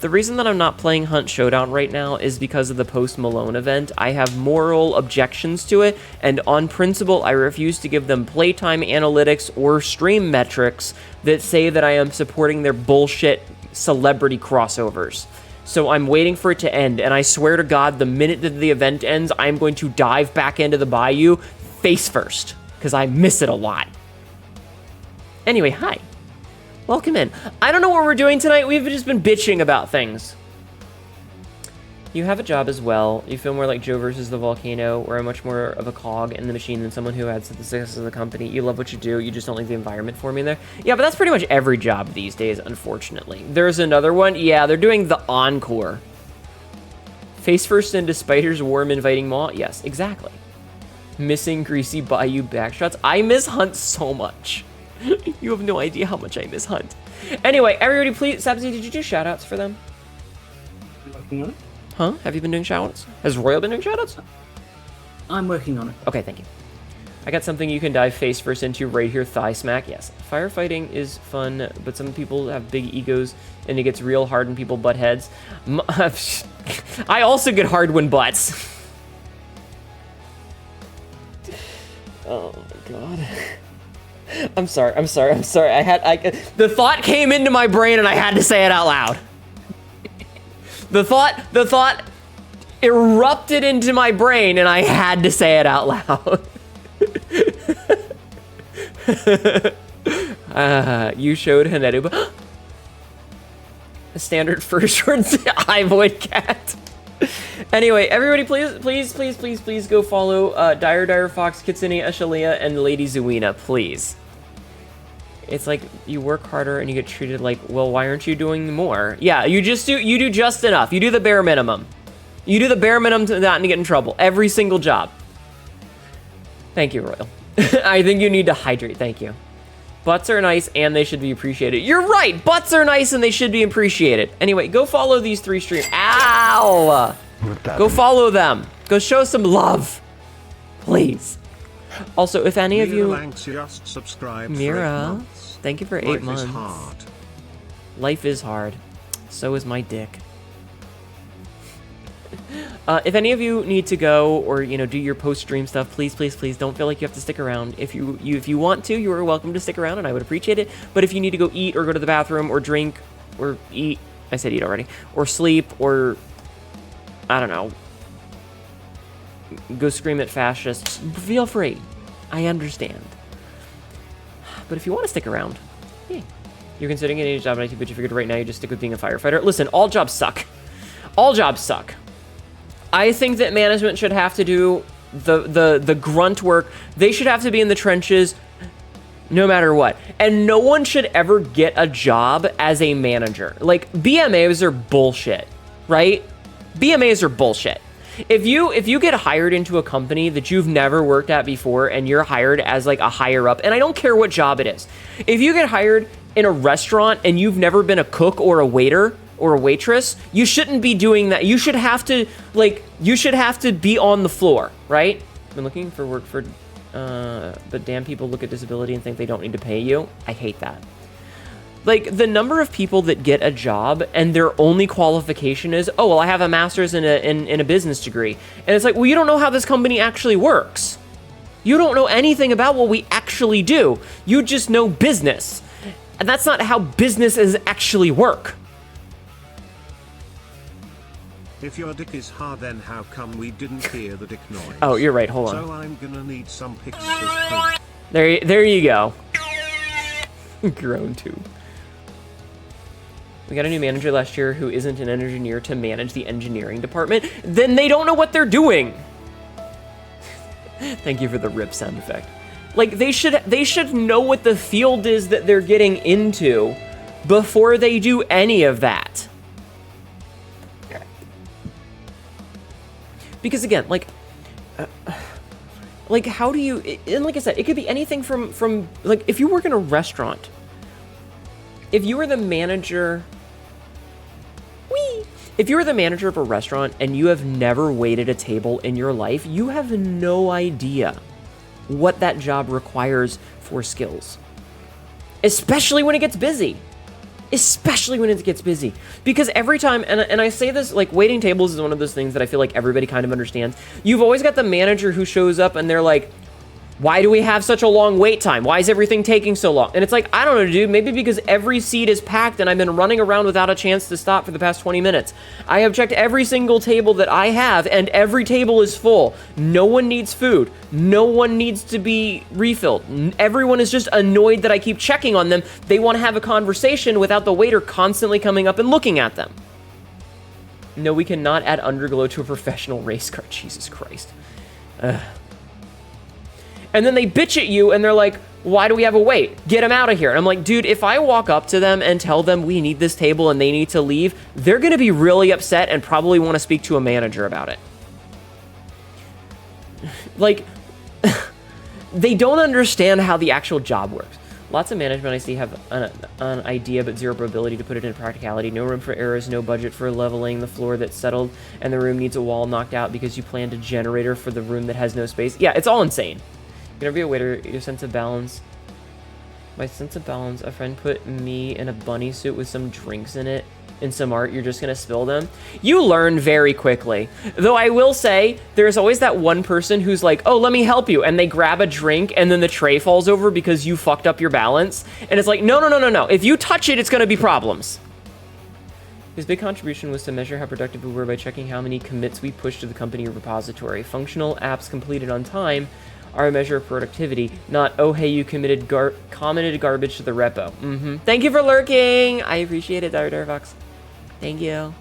The reason that I'm not playing Hunt Showdown right now is because of the Post Malone event. I have moral objections to it, and on principle, I refuse to give them playtime analytics or stream metrics that say that I am supporting their bullshit celebrity crossovers. So I'm waiting for it to end, and I swear to God, the minute that the event ends, I'm going to dive back into the bayou face first, because I miss it a lot. Anyway, hi. Welcome in. I don't know what we're doing tonight. We've just been bitching about things. You have a job as well. You feel more like Joe versus the volcano, or I'm much more of a cog in the machine than someone who adds to the success of the company. You love what you do. You just don't like the environment for me there. Yeah, but that's pretty much every job these days, unfortunately. There's another one. Yeah, they're doing the encore. Face first into Spider's warm inviting maw. Yes, exactly. Missing greasy bayou backshots. I miss Hunt so much. You have no idea how much I miss Hunt. Anyway, everybody please, Sabzi, did you do shoutouts for them? Working on it? Huh? Have you been doing shoutouts? Has Royal been doing shoutouts? I'm working on it. Okay, thank you. I got something you can dive face first into right here, thigh smack. Yes, firefighting is fun, but some people have big egos, and it gets real hard when people butt heads. I also get hard when butts. Oh my god. I'm sorry. The thought came into my brain and I had to say it out loud. The thought erupted into my brain and I had to say it out loud. You showed Hnetu. A standard first shorts eye void cat. Anyway, everybody, please go follow Dire Fox, Kitsune Ashalia, and Lady Zuina, please. It's like you work harder and you get treated like, well, why aren't you doing more? Yeah, you do just enough. You do the bare minimum. You do the bare minimum to not get in trouble. Every single job. Thank you, Royal. I think you need to hydrate. Thank you. Butts are nice and they should be appreciated. You're right. Butts are nice and they should be appreciated. Anyway, go follow these three streams. Ow! Go follow them. Go show some love. Please. Also, if any of you... Mira, thank you for 8 months. Life is hard. Life is hard. So is my dick. If any of you need to go or, you know, do your post-stream stuff, please don't feel like you have to stick around. If you want to, you are welcome to stick around and I would appreciate it. But if you need to go eat or go to the bathroom or drink or eat, I said eat already, or sleep or, I don't know, go scream at fascists, feel free. I understand. But if you want to stick around, yeah. You're considering any job in IT, but you figured right now you just stick with being a firefighter. Listen, all jobs suck. All jobs suck. I think that management should have to do the grunt work. They should have to be in the trenches no matter what. And no one should ever get a job as a manager. Like, BMAs are bullshit, right? BMAs are bullshit. If you get hired into a company that you've never worked at before and you're hired as like a higher up, and I don't care what job it is. If you get hired in a restaurant and you've never been a cook or a waiter or a waitress, you shouldn't be doing that. You should have to be on the floor, right? I've been looking for work for but damn, people look at disability and think they don't need to pay you. I hate that. Like, the number of people that get a job and their only qualification is, oh, well, I have a master's in a business degree. And it's like, well, you don't know how this company actually works. You don't know anything about what we actually do. You just know business. And that's not how businesses actually work. If your dick is hard, then how come we didn't hear the dick noise? Oh, you're right. Hold on. So I'm gonna need some pics of proof. There you go. Grown tube. We got a new manager last year who isn't an engineer to manage the engineering department. Then they don't know what they're doing. Thank you for the rip sound effect. Like, they should know what the field is that they're getting into before they do any of that. Because again, like how do you, and like I said, it could be anything from like, if you work in a restaurant, if you were the manager, if you were the manager of a restaurant and you have never waited a table in your life, you have no idea what that job requires for skills. Especially when it gets busy. Especially when it gets busy. Because every time, and I say this, like, waiting tables is one of those things that I feel like everybody kind of understands. You've always got the manager who shows up and they're like, why do we have such a long wait time? Why is everything taking so long? And it's like, I don't know, dude. Maybe because every seat is packed and I've been running around without a chance to stop for the past 20 minutes. I have checked every single table that I have, and every table is full. No one needs food. No one needs to be refilled. Everyone is just annoyed that I keep checking on them. They want to have a conversation without the waiter constantly coming up and looking at them. No, we cannot add underglow to a professional race car. Jesus Christ. And then they bitch at you and they're like, why do we have a wait? Get them out of here. And I'm like, dude, if I walk up to them and tell them we need this table and they need to leave, they're going to be really upset and probably want to speak to a manager about it. Like, they don't understand how the actual job works. Lots of management I see have an idea but zero ability to put it into practicality. No room for errors, no budget for leveling the floor that's settled, and the room needs a wall knocked out because you planned a generator for the room that has no space. Yeah, it's all insane. You're gonna be a waiter, your sense of balance. My sense of balance, a friend put me in a bunny suit with some drinks in it, and some art, you're just gonna spill them. You learn very quickly. Though I will say, there's always that one person who's like, oh, let me help you, and they grab a drink, and then the tray falls over because you fucked up your balance. And it's like, no. If you touch it, it's gonna be problems. His big contribution was to measure how productive we were by checking how many commits we pushed to the company repository. Functional apps completed on time are a measure of productivity, not, oh, hey, you commented garbage to the repo. Thank you for lurking. I appreciate it, Darfox. Thank you.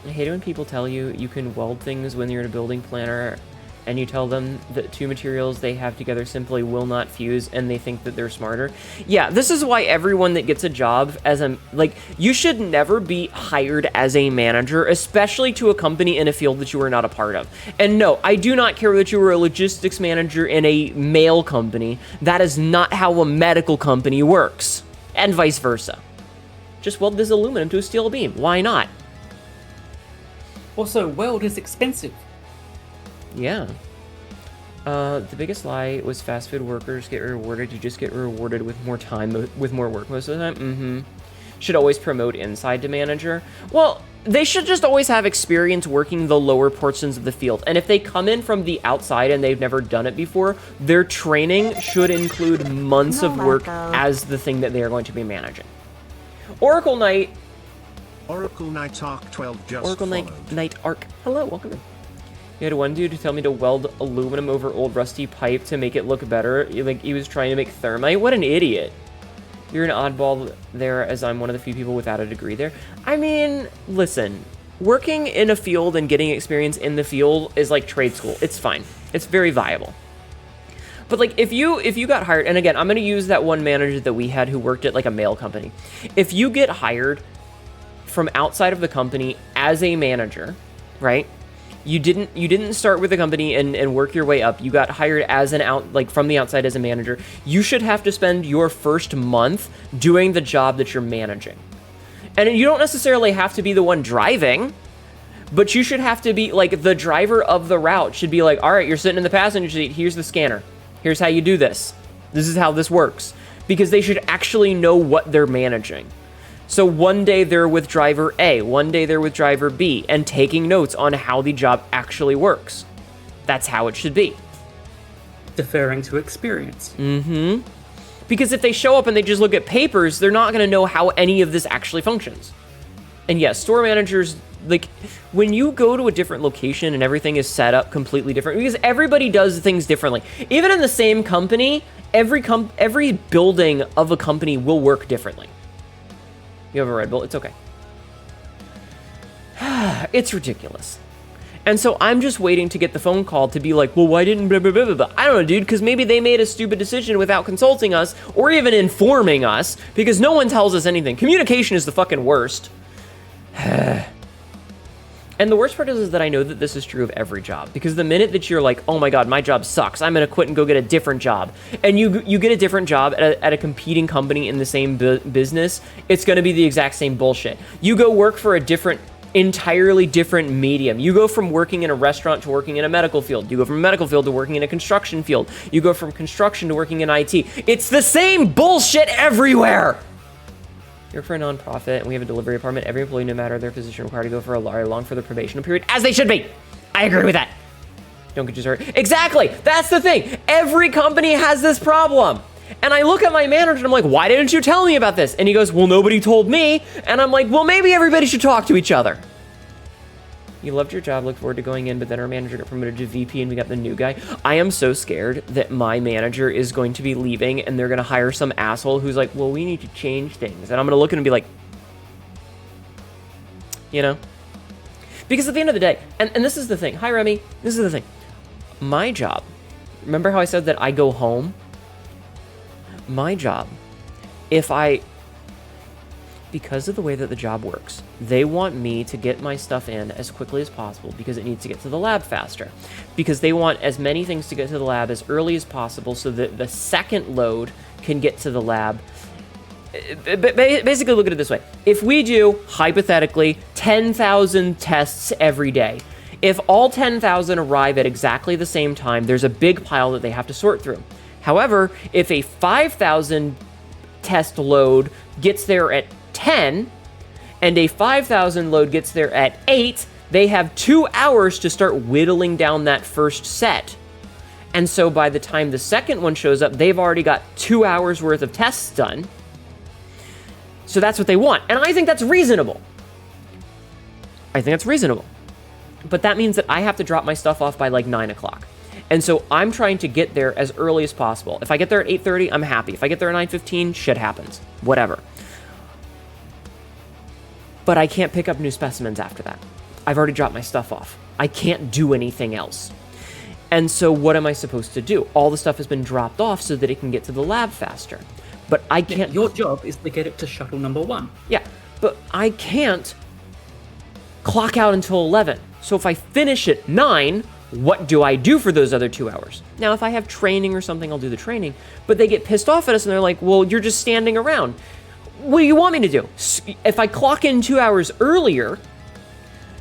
I hate it when people tell you you can weld things when you're in a building planner and you tell them that two materials they have together simply will not fuse and they think that they're smarter. Yeah, this is why everyone that gets a job as a, like, you should never be hired as a manager, especially to a company in a field that you are not a part of. And no, I do not care that you were a logistics manager in a mail company. That is not how a medical company works. And vice versa. Just weld this aluminum to a steel beam. Why not? Also, weld is expensive. Yeah. The biggest lie was fast food workers get rewarded. You just get rewarded with more time, with more work most of the time. Should always promote inside to manager. Well, they should just always have experience working the lower portions of the field. And if they come in from the outside and they've never done it before, their training should include months of work as the thing that they are going to be managing. Oracle Knight. Oracle Knight Arc 12 just Oracle followed. Knight Arc. Hello, welcome in. You had one dude to tell me to weld aluminum over old rusty pipe to make it look better. Like, he was trying to make thermite. What an idiot. You're an oddball there, as I'm one of the few people without a degree there. I mean, listen. Working in a field and getting experience in the field is like trade school. It's fine. It's very viable. But, like, if you got hired, and again, I'm going to use that one manager that we had who worked at, like, a mail company. If you get hired from outside of the company as a manager, right? You didn't start with the company and work your way up. You got hired as from the outside as a manager. You should have to spend your first month doing the job that you're managing. And you don't necessarily have to be the one driving, but you should have to be like the driver of the route should be like, all right, you're sitting in the passenger seat. Here's the scanner. Here's how you do this. This is how this works. Because they should actually know what they're managing. So one day they're with driver A, one day they're with driver B, and taking notes on how the job actually works. That's how it should be. Deferring to experience. Because if they show up and they just look at papers, they're not going to know how any of this actually functions. And yes, store managers, like, when you go to a different location and everything is set up completely different, because everybody does things differently. Even in the same company, every building of a company will work differently. You have a Red Bull, it's okay. It's ridiculous. And so I'm just waiting to get the phone call to be like, well, why didn't blah, blah, blah, blah, blah. I don't know, dude, because maybe they made a stupid decision without consulting us or even informing us, because no one tells us anything. Communication is the fucking worst. And the worst part is that I know that this is true of every job, because the minute that you're like, oh my god, my job sucks, I'm gonna quit and go get a different job, and you get a different job at a competing company in the same business, it's gonna be the exact same bullshit. You go work for a entirely different medium. You go from working in a restaurant to working in a medical field. You go from a medical field to working in a construction field. You go from construction to working in IT. It's the same bullshit everywhere! You work for a nonprofit, and we have a delivery department. Every employee, no matter their position, required to go for a long for the probational period, as they should be. I agree with that. Don't get you started. Exactly. That's the thing. Every company has this problem. And I look at my manager, and I'm like, why didn't you tell me about this? And he goes, well, nobody told me. And I'm like, well, maybe everybody should talk to each other. You loved your job, look forward to going in, but then our manager got promoted to VP and we got the new guy. I am so scared that my manager is going to be leaving and they're going to hire some asshole who's like, well, we need to change things. And I'm going to look at him and be like, you know? Because at the end of the day, and this is the thing. Hi, Remy. This is the thing. My job, remember how I said that I go home? My job, because of the way that the job works, they want me to get my stuff in as quickly as possible because it needs to get to the lab faster. Because they want as many things to get to the lab as early as possible so that the second load can get to the lab. Basically, look at it this way. If we do, hypothetically, 10,000 tests every day, if all 10,000 arrive at exactly the same time, there's a big pile that they have to sort through. However, if a 5,000 test load gets there at 10 and a 5,000 load gets there at 8, they have 2 hours to start whittling down that first set. And so by the time the second one shows up, they've already got 2 hours worth of tests done. So that's what they want. And I think that's reasonable. But that means that I have to drop my stuff off by like 9 o'clock. And so I'm trying to get there as early as possible. If I get there at 8:30, I'm happy. If I get there at 9:15, shit happens. Whatever. But I can't pick up new specimens after that. I've already dropped my stuff off. I can't do anything else. And so what am I supposed to do? All the stuff has been dropped off so that it can get to the lab faster. But I can't... Your job is to get it to shuttle number 1. Yeah, but I can't clock out until 11. So if I finish at 9, what do I do for those other 2 hours? Now, if I have training or something, I'll do the training. But they get pissed off at us and they're like, well, you're just standing around. What do you want me to do? If I clock in 2 hours earlier,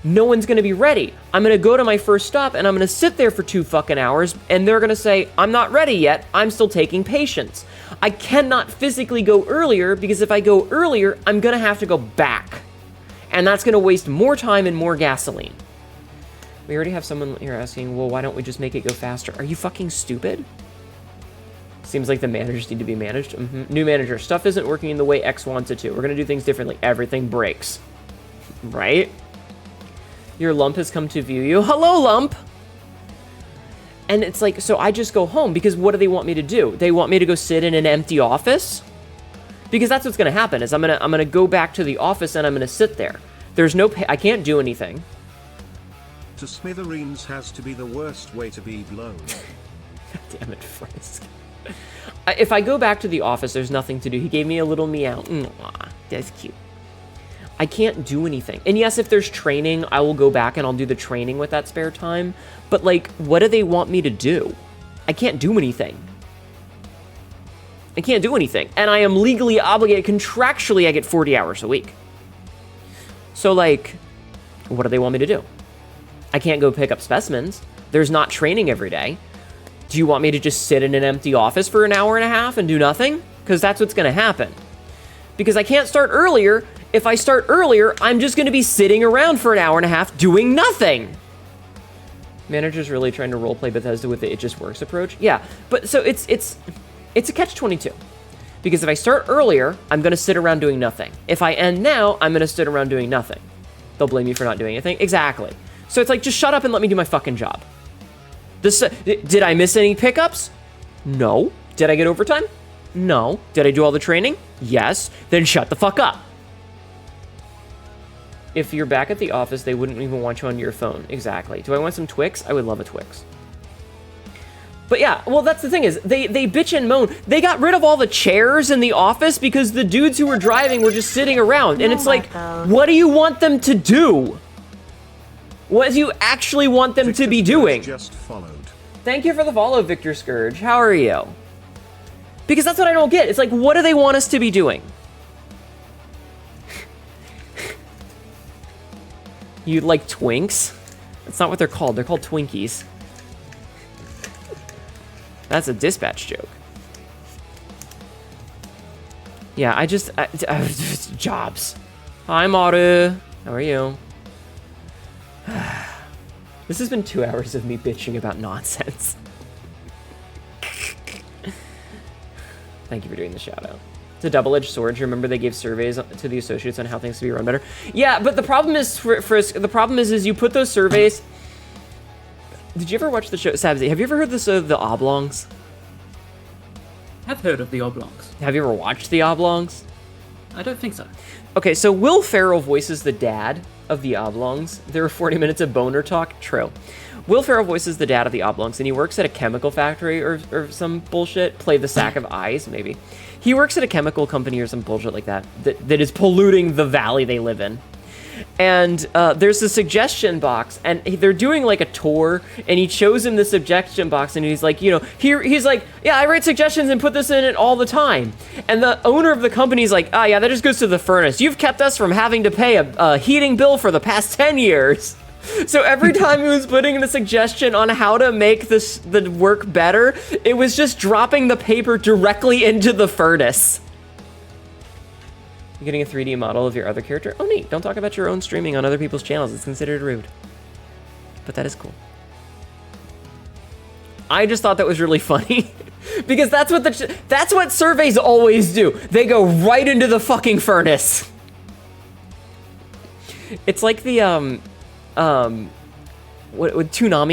no one's going to be ready. I'm going to go to my first stop and I'm going to sit there for 2 fucking hours and they're going to say, I'm not ready yet. I'm still taking patients. I cannot physically go earlier because if I go earlier, I'm going to have to go back. And that's going to waste more time and more gasoline. We already have someone here asking, well, why don't we just make it go faster? Are you fucking stupid? Seems like the managers need to be managed. New manager, stuff isn't working in the way X wants it to. We're going to do things differently. Everything breaks. Right? Your lump has come to view you. Hello, lump! And it's like, so I just go home because what do they want me to do? They want me to go sit in an empty office? Because that's what's going to happen is I'm going to go back to the office and I'm going to sit there. There's no I can't do anything. To smithereens has to be the worst way to be blown. Damn it, Frisk. If I go back to the office, there's nothing to do. He gave me a little meow. Mwah, that's cute. I can't do anything. And yes, if there's training, I will go back and I'll do the training with that spare time. But like, what do they want me to do? I can't do anything. I can't do anything. And I am legally obligated, contractually, I get 40 hours a week. So like, what do they want me to do? I can't go pick up specimens. There's not training every day. Do you want me to just sit in an empty office for an hour and a half and do nothing? Because that's what's going to happen. Because I can't start earlier. If I start earlier, I'm just going to be sitting around for an hour and a half doing nothing. Manager's really trying to roleplay Bethesda with the "it just works" approach. Yeah, but so it's a catch-22. Because if I start earlier, I'm going to sit around doing nothing. If I end now, I'm going to sit around doing nothing. They'll blame me for not doing anything. Exactly. So it's like, just shut up and let me do my fucking job. Did I miss any pickups? No. Did I get overtime? No. Did I do all the training? Yes. Then shut the fuck up. If you're back at the office, they wouldn't even want you on your phone. Exactly. Do I want some Twix? I would love a Twix. But yeah, well, that's the thing is, they bitch and moan. They got rid of all the chairs in the office because the dudes who were driving were just sitting around. And it's like, what do you want them to do? What do you actually want them to be doing? Just followed. Thank you for the follow, Victor Scourge. How are you? Because that's what I don't get. It's like, what do they want us to be doing? You like Twinks? That's not what they're called. They're called Twinkies. That's a dispatch joke. Yeah, I just jobs. Hi, Maru. How are you? This has been 2 hours of me bitching about nonsense. Thank you for doing the shout out. It's a double-edged sword. You remember they gave surveys to the associates on how things can be run better? Yeah, but the problem is, the problem is you put those surveys. Did you ever watch the show, Sabzi? Have you ever heard this of the Oblongs? I've heard of the Oblongs. Have you ever watched the Oblongs? I don't think so. Okay, so Will Ferrell voices the dad of the Oblongs. There were 40 minutes of boner talk. True. Will Ferrell voices the dad of the Oblongs, and he works at a chemical factory or some bullshit. Play the sack of eyes, maybe. He works at a chemical company or some bullshit like that that is polluting the valley they live in. And there's a suggestion box, and they're doing like a tour, and he shows him the suggestion box, and he's like, you know, he's like, yeah, I write suggestions and put this in it all the time. And the owner of the company's like, oh yeah, that just goes to the furnace. You've kept us from having to pay a heating bill for the past 10 years. So every time he was putting in a suggestion on how to make the work better, it was just dropping the paper directly into the furnace. You're getting a 3D model of your other character? Oh, neat. Don't talk about your own streaming on other people's channels. It's considered rude. But that is cool. I just thought that was really funny. Because that's what surveys always do. They go right into the fucking furnace. It's like the, Toonami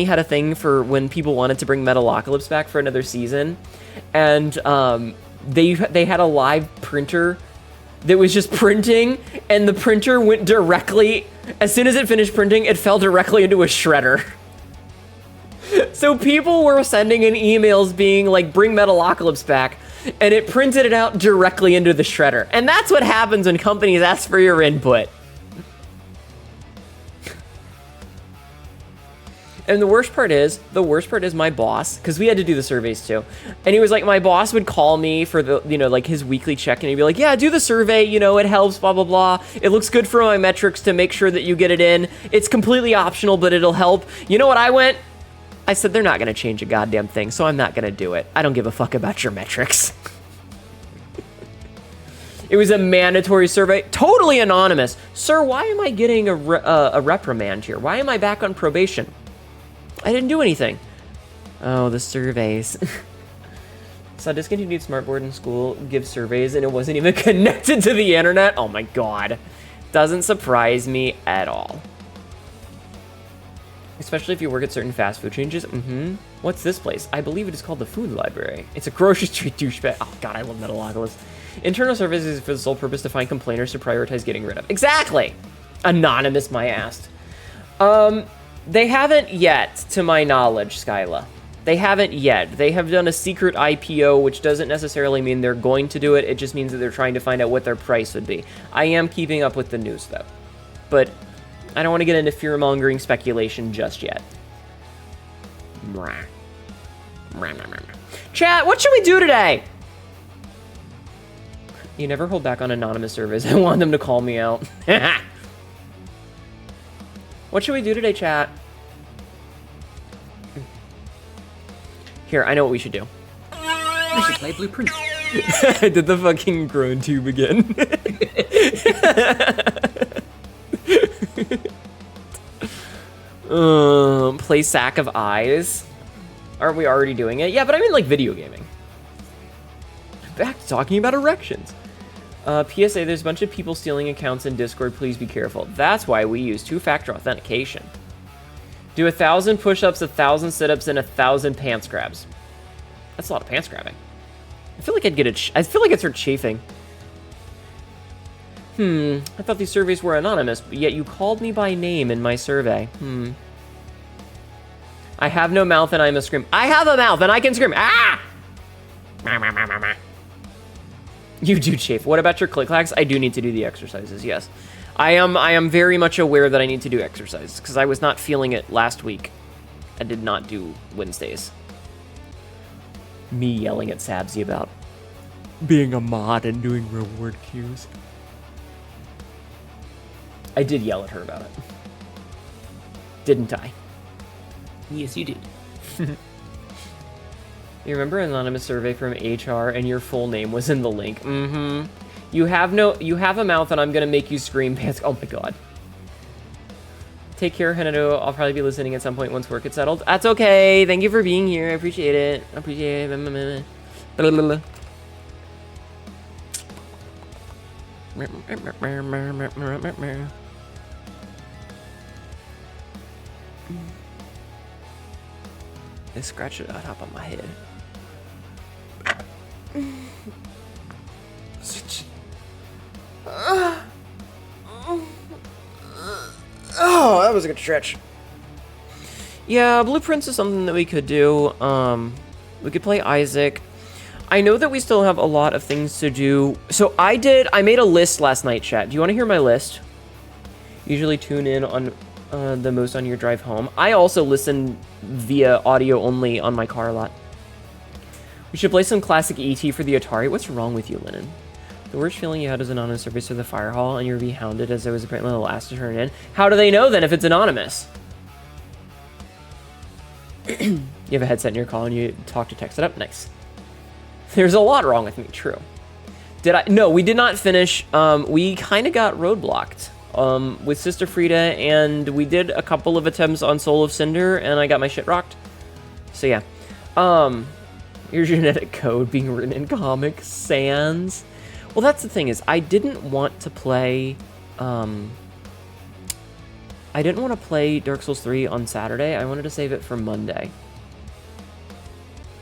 had a thing for when people wanted to bring Metalocalypse back for another season. And, they had a live printer that was just printing, and the printer went directly, as soon as it finished printing, it fell directly into a shredder. So people were sending in emails being like, bring Metalocalypse back, and it printed it out directly into the shredder. And that's what happens when companies ask for your input. And the worst part is my boss, because we had to do the surveys too. And he was like, my boss would call me for the, you know, like his weekly check, and he'd be like, yeah, do the survey, you know, it helps, blah, blah, blah. It looks good for my metrics to make sure that you get it in. It's completely optional, but it'll help. You know what I said, they're not going to change a goddamn thing, so I'm not going to do it. I don't give a fuck about your metrics. It was a mandatory survey, totally anonymous. Sir, why am I getting a reprimand here? Why am I back on probation? I didn't do anything. Oh, the surveys. Saw discontinued smartboard in school give surveys, and it wasn't even connected to the internet. Oh my god. Doesn't surprise me at all. Especially if you work at certain fast food changes. What's this place? I believe it is called the Food Library. It's a grocery street douchebag. Oh god, I love Metalocalypse. Internal service is for the sole purpose to find complainers to prioritize getting rid of. Exactly! Anonymous, my ass. They haven't yet, to my knowledge, Skyla. They haven't yet. They have done a secret IPO, which doesn't necessarily mean they're going to do it. It just means that they're trying to find out what their price would be. I am keeping up with the news, though. But I don't want to get into fear-mongering speculation just yet. Chat, what should we do today? You never hold back on anonymous surveys. I want them to call me out. What should we do today, chat? Here, I know what we should do. We should play Blueprint. I did the fucking groan tube again. Play Sack of Eyes. Aren't we already doing it? Yeah, but I mean like video gaming. Back to talking about erections. PSA, there's a bunch of people stealing accounts in Discord. Please be careful. That's why we use two-factor authentication. Do 1,000 push-ups, 1,000 sit-ups, and 1,000 pants grabs. That's a lot of pants grabbing. I feel like I'd get it. I feel like I'd start chafing. I thought these surveys were anonymous, but yet you called me by name in my survey. I have no mouth and I must scream. I have a mouth and I can scream. Ah! You do chafe. What about your click-clacks? I do need to do the exercises, yes. I am very much aware that I need to do exercise, because I was not feeling it last week. I did not do Wednesdays. Me yelling at Sabsy about being a mod and doing reward queues. I did yell at her about it. Didn't I? Yes, you did. You remember an anonymous survey from HR and your full name was in the link? You have a mouth and I'm gonna make you scream pants. Oh my god. Take care, Hnetu. I'll probably be listening at some point once work gets settled. That's okay. Thank you for being here. I appreciate it. I appreciate it. Blah, blah, blah. They scratch it on top of my head. Oh, that was a good stretch. Yeah, Blueprints is something that we could do. We could play Isaac. I know that we still have a lot of things to do. So I made a list last night, chat. Do you want to hear my list? Usually tune in on the most on your drive home. I also listen via audio only on my car a lot. We should play some classic ET for the Atari. What's wrong with you, Lennon? The worst feeling you had was anonymous service to the fire hall, and you were being hounded as I was apparently the last to turn in. How do they know then if it's anonymous? You have a headset in your call and you talk to text it up. Nice. There's a lot wrong with me. True. No, we did not finish. We kind of got roadblocked with Sister Frida, and we did a couple of attempts on Soul of Cinder, and I got my shit rocked. So yeah. Your genetic code being written in Comic Sans. Well, that's the thing is, I didn't want to play Dark Souls 3 on Saturday. I wanted to save it for Monday.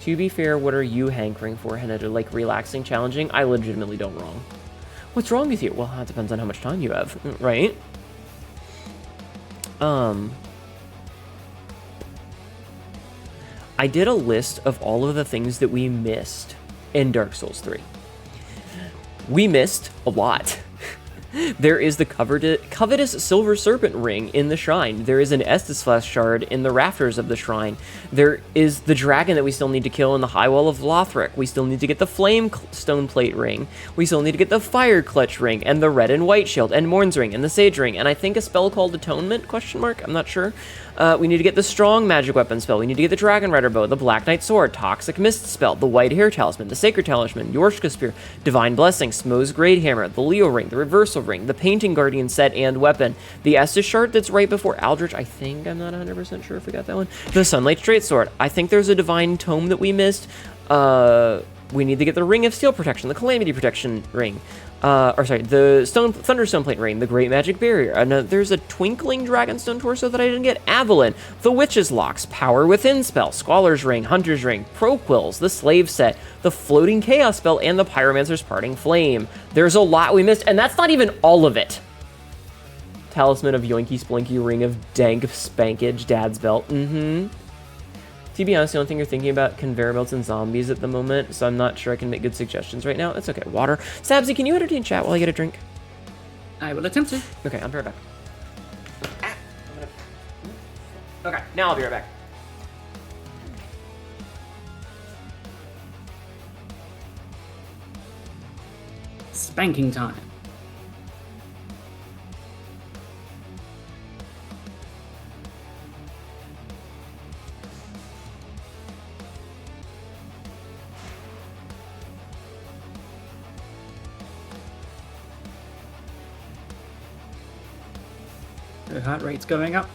To be fair, what are you hankering for, Hnetu? Like relaxing, challenging? I legitimately don't wrong. What's wrong with you? Well, that depends on how much time you have, right? I did a list of all of the things that we missed in Dark Souls 3. We missed a lot. There is the covetous Silver Serpent ring in the shrine. There is an Estus Flask shard in the rafters of the shrine. There is the dragon that we still need to kill in the High Wall of Lothric. We still need to get the Flame Stone Plate ring. We still need to get the Fire Clutch ring, and the Red and White Shield, and Morn's ring, and the Sage ring, and I think a spell called Atonement, ? I'm not sure. We need to get the Strong Magic Weapon spell. We need to get the Dragon Rider bow, the Black Knight sword, Toxic Mist spell, the White Hair Talisman, the Sacred Talisman, Yorshka Spear, Divine Blessing, Smo's Great Hammer, the Leo ring, the Reversal ring, the Painting Guardian set and weapon, the Estus shard that's right before Aldrich. I think, I'm not 100% sure if we got that one. The Sunlight Straight Sword. I think there's a Divine Tome that we missed. We need to get the Ring of Steel Protection, the Calamity Protection ring. The Thunderstone Plate ring, the Great Magic Barrier. And there's a Twinkling Dragonstone torso that I didn't get. Avalon, the Witch's Locks, Power Within spell, Scholar's ring, Hunter's ring, Pro Quills, the Slave set, the Floating Chaos spell, and the Pyromancer's Parting Flame. There's a lot we missed, and that's not even all of it. Talisman of Yoinky Splinky, Ring of Dank Spankage, Dad's Belt. To be honest, the only thing you're thinking about conveyor belts and zombies at the moment, so I'm not sure I can make good suggestions right now. That's okay. Water. Sabsy, can you entertain chat while I get a drink? I will attempt to. Okay, I'll be right back. Okay, now I'll be right back. Spanking time. The heart rate's going up.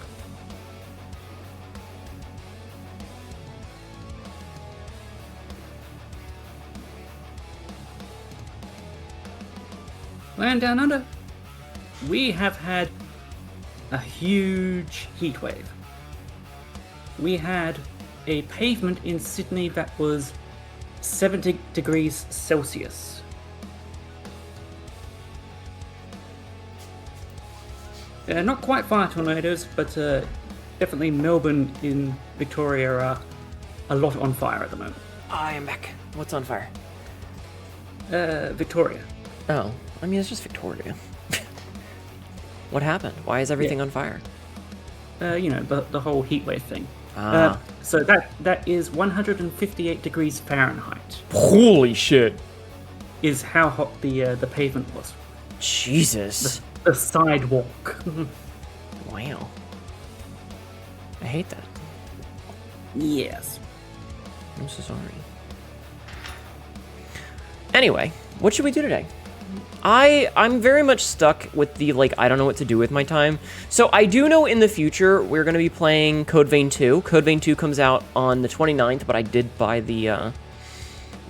Land down under. We have had a huge heat wave. We had a pavement in Sydney that was 70 degrees Celsius. Not quite fire tornadoes, but definitely Melbourne in Victoria are a lot on fire at the moment. I am back. What's on fire? Victoria. Oh, I mean, it's just Victoria. What happened? Why is everything on fire? The whole heat wave thing. Ah. So that is 158 degrees Fahrenheit. Holy shit. Is how hot the pavement was. Jesus. The sidewalk. Wow. I hate that. Yes. I'm so sorry. Anyway, what should we do today? I'm very much stuck with the, I don't know what to do with my time. So I do know in the future we're going to be playing Code Vein 2. Code Vein 2 comes out on the 29th, but I did buy the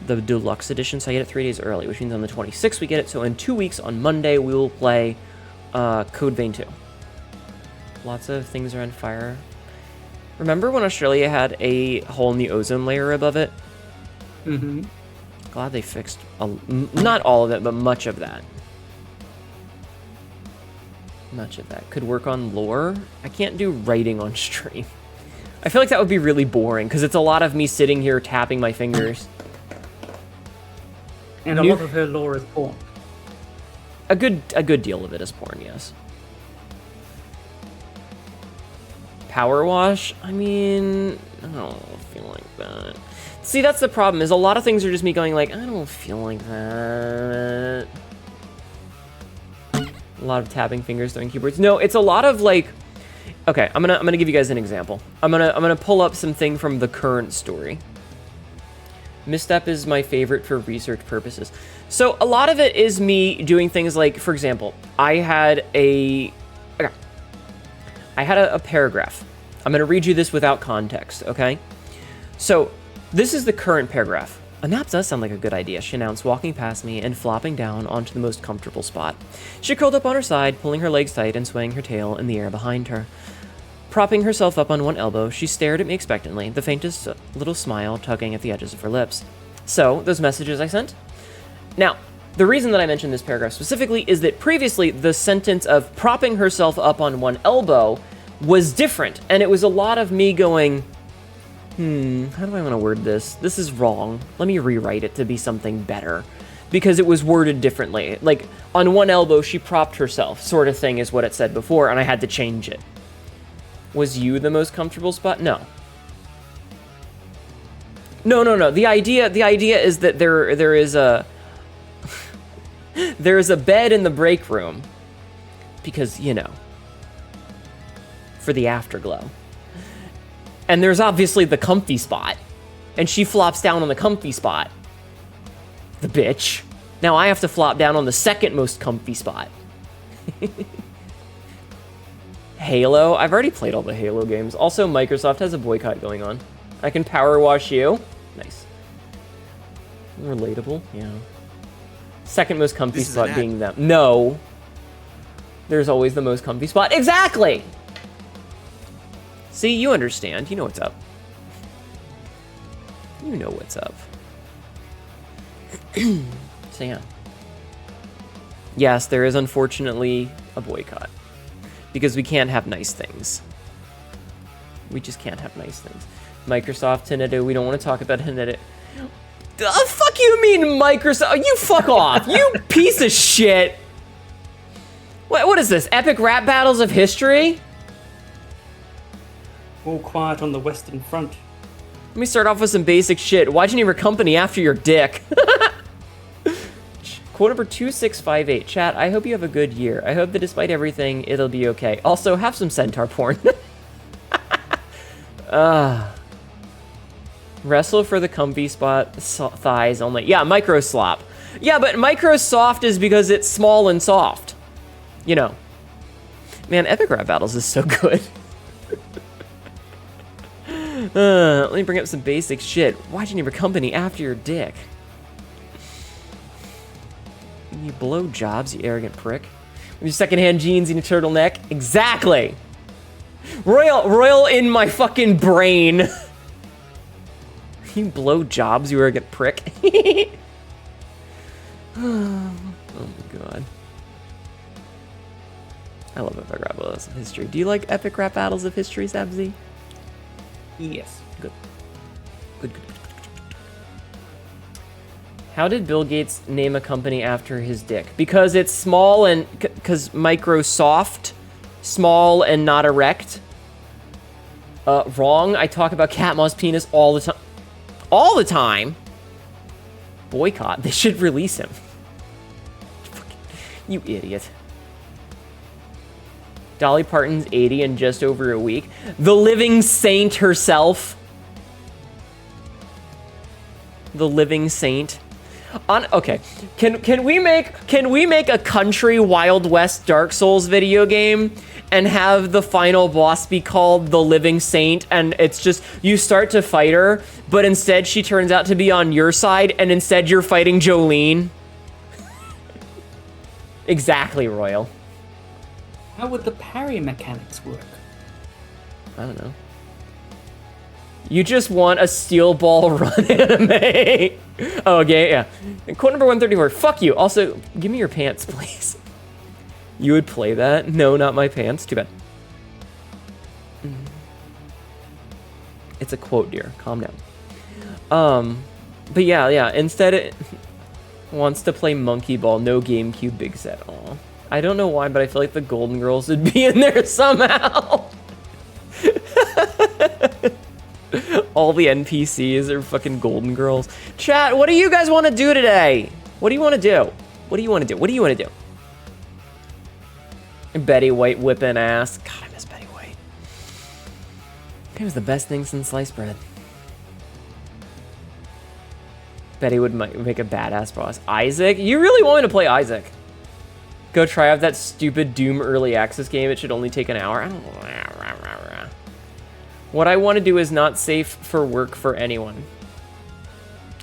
deluxe edition, so I get it 3 days early, which means on the 26th we get it. So in 2 weeks, on Monday, we will play Code Vein 2. Lots of things are on fire. Remember when Australia had a hole in the ozone layer above it? Mm-hmm. Glad they fixed, not all of it, but much of that. Much of that. Could work on lore. I can't do writing on stream. I feel like that would be really boring, because it's a lot of me sitting here tapping my fingers. And a lot of her lore is porn. A good deal of it is porn, yes. Power wash? I mean, I don't feel like that. See, that's the problem, is a lot of things are just me going I don't feel like that. A lot of tapping fingers, throwing keyboards. No, it's a lot of okay, I'm gonna give you guys an example. I'm gonna pull up something from the current story. Misstep is my favorite for research purposes. So a lot of it is me doing things for example, I had a paragraph. I'm gonna read you this without context, okay? So this is the current paragraph. A nap does sound like a good idea, she announced, walking past me and flopping down onto the most comfortable spot. She curled up on her side, pulling her legs tight and swaying her tail in the air behind her. Propping herself up on one elbow, she stared at me expectantly, the faintest little smile tugging at the edges of her lips. So, those messages I sent? Now, the reason that I mentioned this paragraph specifically is that previously the sentence of propping herself up on one elbow was different, and it was a lot of me going, how do I want to word this? This is wrong. Let me rewrite it to be something better. Because it was worded differently. On one elbow, she propped herself, sort of thing is what it said before, and I had to change it. Was you the most comfortable spot? No. No. The idea is that there is a there is a bed in the break room because, for the afterglow. And there's obviously the comfy spot. And she flops down on the comfy spot. The bitch. Now I have to flop down on the second most comfy spot. Halo? I've already played all the Halo games. Also, Microsoft has a boycott going on. I can power wash you. Nice. Relatable, yeah. Second most comfy spot being them. No. There's always the most comfy spot. Exactly! See, you understand. You know what's up. You know what's up. So, yeah. Yes, there is unfortunately a boycott. Because we can't have nice things. We just can't have nice things. Microsoft Hnetu. We don't want to talk about Hnetu. Fuck you mean Microsoft? You fuck off. You piece of shit. What is this? Epic rap battles of history? All quiet on the Western Front. Let me start off with some basic shit. Why'd you name your company after your dick? Quote number 2658. Chat, I hope you have a good year. I hope that despite everything, it'll be okay. Also, have some centaur porn. Wrestle for the comfy spot, thighs only. Yeah, micro slop. Yeah, but micro soft is because it's small and soft. You know. Man, Epic Rap Battles is so good. Let me bring up some basic shit. Why'd you name your company after your dick? You blow jobs, you arrogant prick. With your secondhand jeans and your turtleneck. Exactly. Royal in my fucking brain. You blow jobs, you arrogant prick. Oh my god. I love Epic Rap Battles of History. Do you like Epic Rap Battles of History, Sabzi? Yes. Good. Good. How did Bill Gates name a company after his dick? Because it's small and... Because Microsoft, small and not erect. Wrong. I talk about Cat Moss penis all the time. All the time? Boycott. They should release him. You idiot. Dolly Parton's 80 in just over a week. The living saint herself. The living saint. Okay, can we make a country Wild West Dark Souls video game and have the final boss be called the Living Saint, and it's just you start to fight her, but instead she turns out to be on your side, and instead you're fighting Jolene. Exactly, Royal. How would the parry mechanics work? I don't know. You just want a steel ball run anime. Oh, okay, yeah. And quote number 134. Fuck you. Also, give me your pants, please. You would play that? No, not my pants. Too bad. It's a quote, dear. Calm down. But yeah. Instead, it wants to play Monkey Ball. No GameCube big set. Aw. I don't know why, but I feel like the Golden Girls would be in there somehow. All the NPCs are fucking Golden Girls. Chat, what do you guys want to do today? What do you want to do? What do you want to do? What do you want to do? Betty White whipping ass. God, I miss Betty White. It was the best thing since sliced bread. Betty would make a badass boss. Isaac? You really want me to play Isaac? Go try out that stupid Doom early access game. It should only take an hour. I don't know. What I want to do is not safe for work for anyone.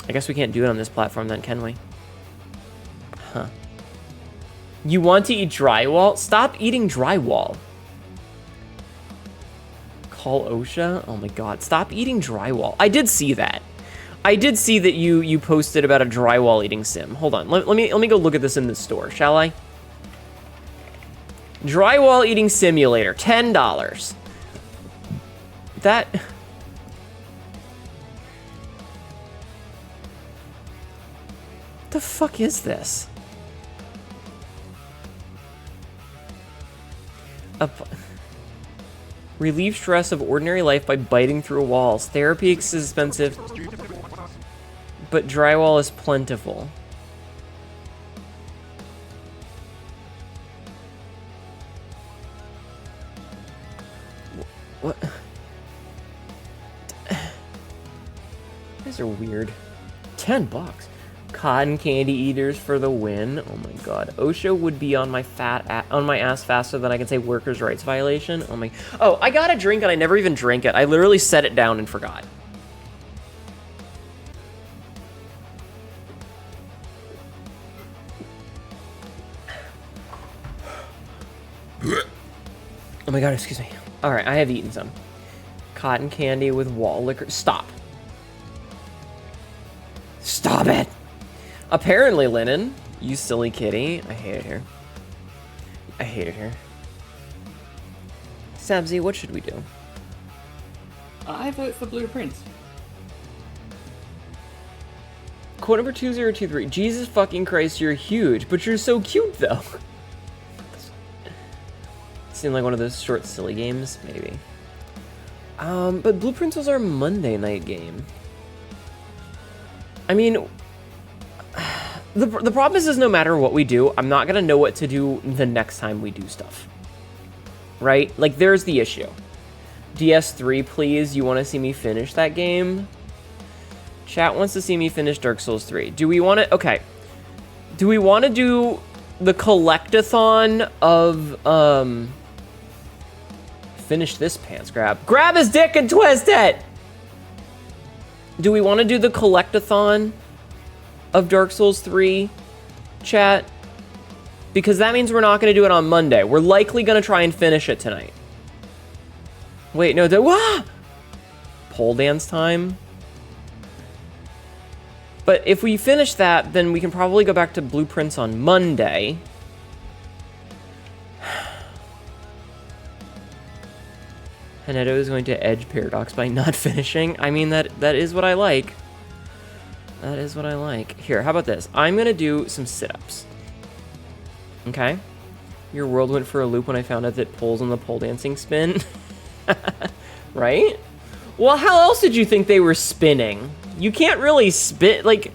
I guess we can't do it on this platform then, can we? Huh. You want to eat drywall? Stop eating drywall. Call OSHA? Oh my god. Stop eating drywall. I did see that. I did see that you posted about a drywall eating sim. Hold on. Let me go look at this in the store, shall I? Drywall eating simulator. $10. That... The fuck is this? Relieve stress of ordinary life by biting through walls. Therapy is expensive, but drywall is plentiful. What? These are weird. $10. Cotton candy eaters for the win. Oh my god. OSHA would be on my ass faster than I can say workers' rights violation. Oh my. Oh, I got a drink and I never even drank it. I literally set it down and forgot. Oh my god, excuse me. Alright, I have eaten some. Cotton candy with wall liquor. Stop. Stop it! Apparently, Lennon, you silly kitty. I hate it here. I hate it here. Sabzi, what should we do? I vote for Blueprints. Quote number 2023. Jesus fucking Christ, you're huge, but you're so cute though. Seemed like one of those short, silly games, maybe. But Blueprints was our Monday night game. I mean, the problem is no matter what we do, I'm not gonna know what to do the next time we do stuff. Right? Like, there's the issue. DS3, please. You want to see me finish that game? Chat wants to see me finish Dark Souls 3. Do we want to... Okay. Do we want to do the collect-a-thon of, Finish this pants grab. Grab his dick and twist it! Do we want to do the collect-a-thon of Dark Souls 3, chat? Because that means we're not going to do it on Monday. We're likely going to try and finish it tonight. Wait, no, pole dance time? But if we finish that, then we can probably go back to Blueprints on Monday. Hnetu is going to edge Paradox by not finishing. I mean, that is what I like. That is what I like. Here, how about this? I'm going to do some sit-ups. Okay? Your world went for a loop when I found out that poles on the pole dancing spin. Right? Well, how else did you think they were spinning? You can't really spin, like,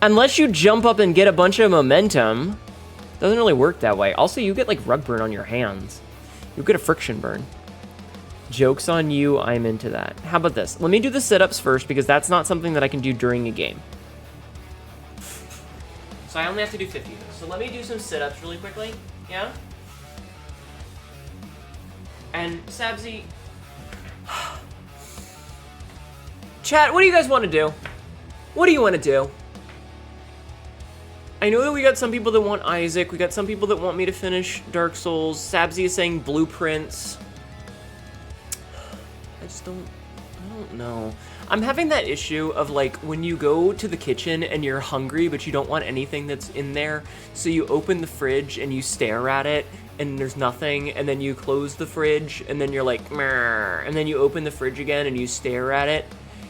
unless you jump up and get a bunch of momentum. Doesn't really work that way. Also, you get, like, rug burn on your hands. You get a friction burn. Joke's on you, I'm into that. How about this? Let me do the sit-ups first, because that's not something that I can do during a game. So I only have to do 50 of those. So let me do some sit-ups really quickly. Yeah? And Sabzi... Chat, what do you guys want to do? What do you want to do? I know that we got some people that want Isaac. We got some people that want me to finish Dark Souls. Sabzi is saying Blueprints. I don't know. I'm having that issue of, like, when you go to the kitchen and you're hungry, but you don't want anything that's in there, so you open the fridge and you stare at it, and there's nothing, and then you close the fridge, and then you're like, meh, and then you open the fridge again and you stare at it.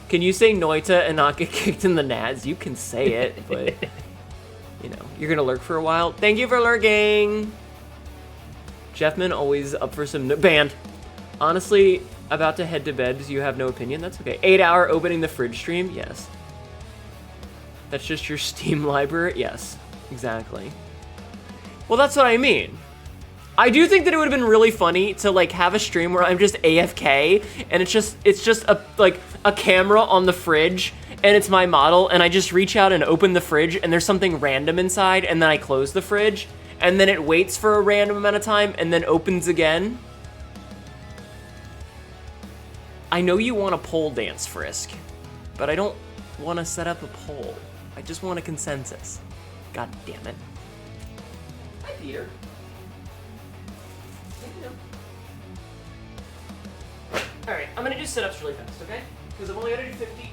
Can you say Noita and not get kicked in the nads? You can say it, but, you know, you're gonna lurk for a while. Thank you for lurking! Jeffman always up for some... Banned! Honestly, about to head to bed because you have no opinion? That's okay. 8-hour opening the fridge stream? Yes. That's just your Steam library? Yes, exactly. Well, that's what I mean. I do think that it would have been really funny to, like, have a stream where I'm just AFK and it's just a camera on the fridge and it's my model and I just reach out and open the fridge and there's something random inside and then I close the fridge and then it waits for a random amount of time and then opens again. I know you want a pole dance, Frisk, but I don't want to set up a poll. I just want a consensus. God damn it. Hi, Peter. Alright, I'm gonna do sit-ups really fast, okay? Because I've only got to do 50.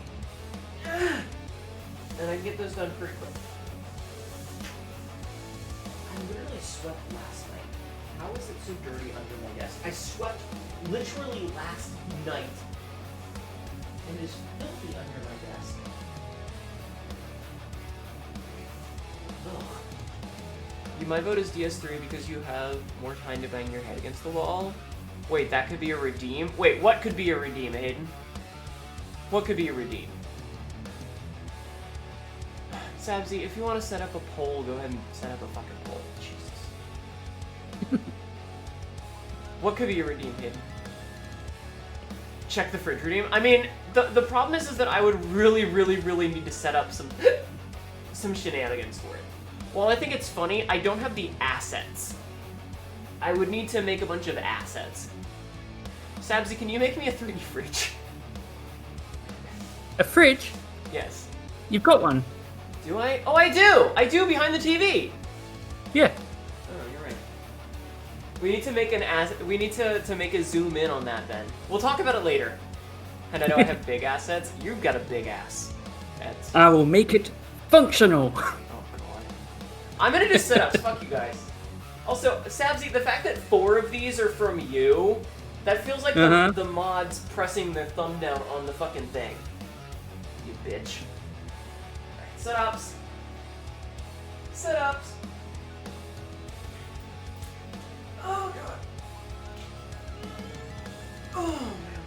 And I can get those done pretty quick. I literally swept last night. How is it so dirty under my desk? I swept literally last night. And it's filthy under my desk. Ugh. My vote is DS3 because you have more time to bang your head against the wall. Wait, that could be a redeem? Wait, what could be a redeem, Hayden? What could be a redeem? Sabzi, if you want to set up a poll, go ahead and set up a fucking poll. Jesus. What could be a redeem, Hayden? Check the fridge redeem. I mean, the problem is that I would really need to set up some shenanigans for it. While I think it's funny, I don't have the assets. I would need to make a bunch of assets. Sabzi, can you make me a 3D fridge? A fridge? Yes. You've got one. Do I? Oh, I do! I do, behind the TV! Yeah. Oh, you're right. We need to make we need to make a zoom in on that then. We'll talk about it later. And I know I have big assets. You've got a big ass. I will make it functional. Oh, God. I'm gonna do sit-ups. Fuck you guys. Also, Sabzi, the fact that 4 of these are from you That feels like the mods pressing their thumb down on the fucking thing. You bitch. Alright, sit-ups. Sit-ups. Oh, God. Oh, man.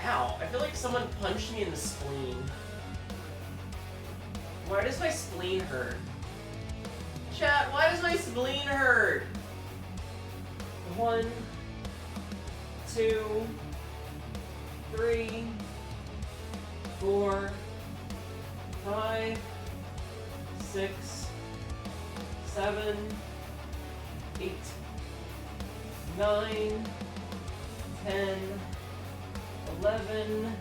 Ow, I feel like someone punched me in the spleen. Why does my spleen hurt? Chat, why does my spleen hurt? 1, 2, 3, 4, 5, 6, 7, 8, 9, 10, 11,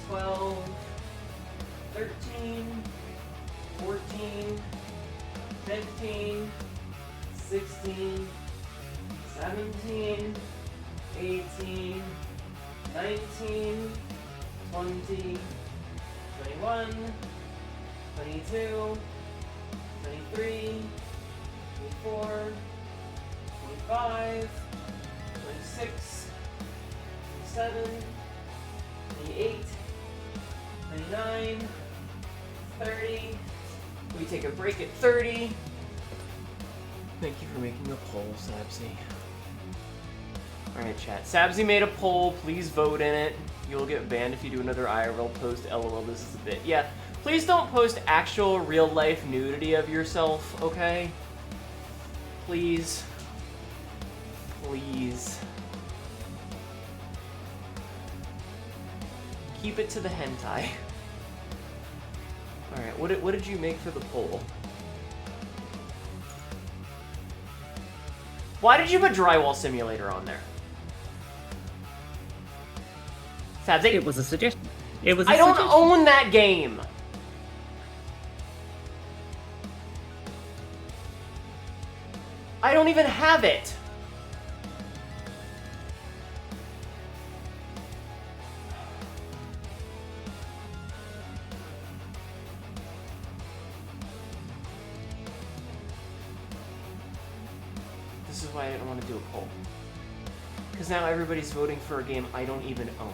12, 13, 14, 15, 16, 17, 18, 19, 20, 21, 22, 23, 24, 25, 26, 27, 28, 29, 30. We take a break at 30. Thank you for making a poll, Sabzi. Alright, chat. Sabzi made a poll. Please vote in it. You'll get banned if you do another IRL post. LOL, this is a bit. Yeah, please don't post actual real-life nudity of yourself, okay? Please. Please. Keep it to the hentai. Alright, what did you make for the poll? Why did you put Drywall Simulator on there? Sabzi? It was a suggestion. It was a I don't suggestion. own that game! I don't even have it! This is why I didn't want to do a poll. Because now everybody's voting for a game I don't even own.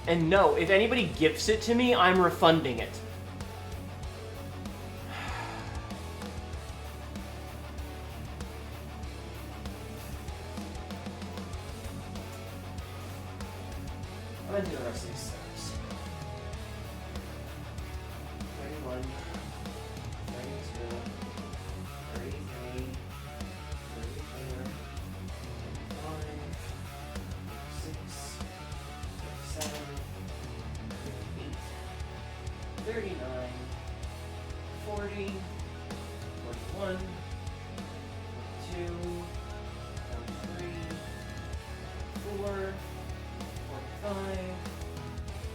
And no, if anybody gifts it to me, I'm refunding it. I'm gonna do the rest of these steps. 31, 32, 33, 34, 35, 36, 37, 38, 39, 40, 41, 42, 43, 44, 45,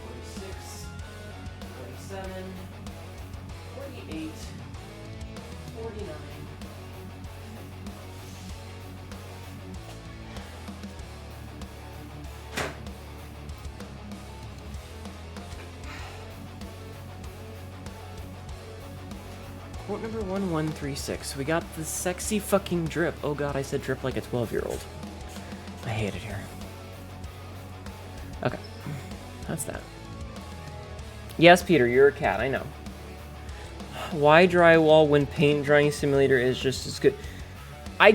46, 47, 48, 49. Quote number 1136. We got the sexy fucking drip. Oh god, I said drip like a 12-year-old. I hate it here. Okay. That's that. Yes, Peter, you're a cat, I know. Why drywall when paint drying simulator is just as good? I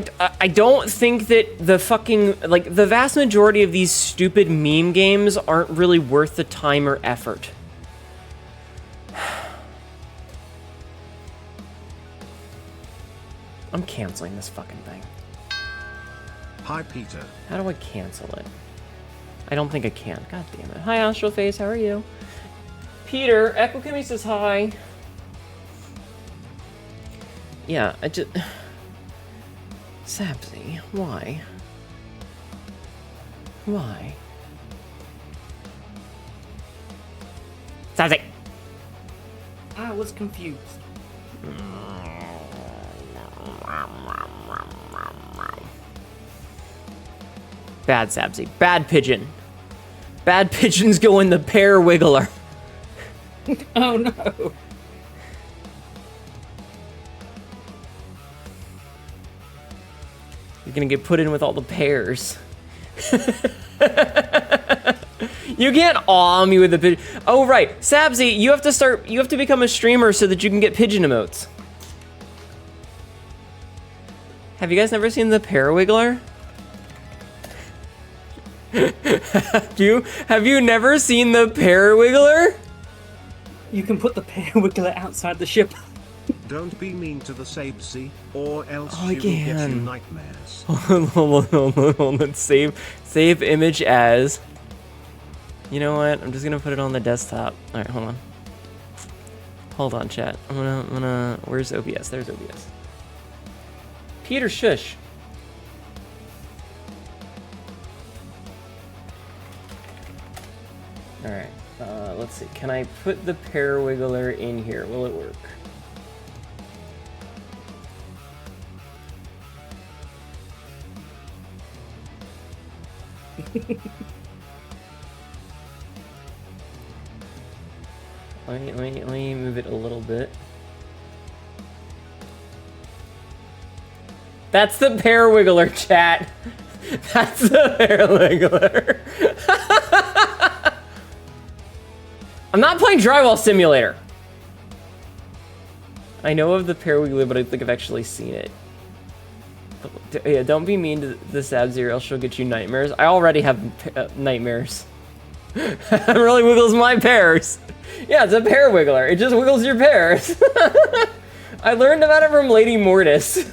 don't think that the fucking, like, the vast majority of these stupid meme games aren't really worth the time or effort. I'm canceling this fucking thing. Hi, Peter. How do I cancel it? I don't think I can. God damn it. Hi, Astral Face. How are you? Peter, Echo Kimmy says hi. Yeah, I just... Sabzi, why? Why? Sabzi! I was confused. Bad Sabzi. Bad pigeon. Bad pigeons go in the pear wiggler. Oh no. You're gonna get put in with all the pears. You can't awe me with the pigeon. Oh right, Sabzi, you have to become a streamer so that you can get pigeon emotes. Have you guys never seen the Parawiggler? Have you never seen the Parawiggler? You can put the Parawiggler outside the ship. Don't be mean to the Sabzi, or else Oh, she will get you again. nightmares. Hold on. Save image as. You know what? I'm just gonna put it on the desktop. All right, hold on. Hold on, chat. I'm gonna. Where's OBS? There's OBS. Peter, shush. All right. Let's see. Can I put the Parawiggler in here? Will it work? Let me move it a little bit. That's the Parawiggler, chat. That's the Parawiggler. I'm not playing Drywall Simulator. I know of the Parawiggler, but I think I've actually seen it. Yeah, don't be mean to the Sabzi or else she'll get you nightmares. I already have nightmares. It really wiggles my pears. Yeah, it's a Parawiggler. It just wiggles your pears. I learned about it from Lady Mortis.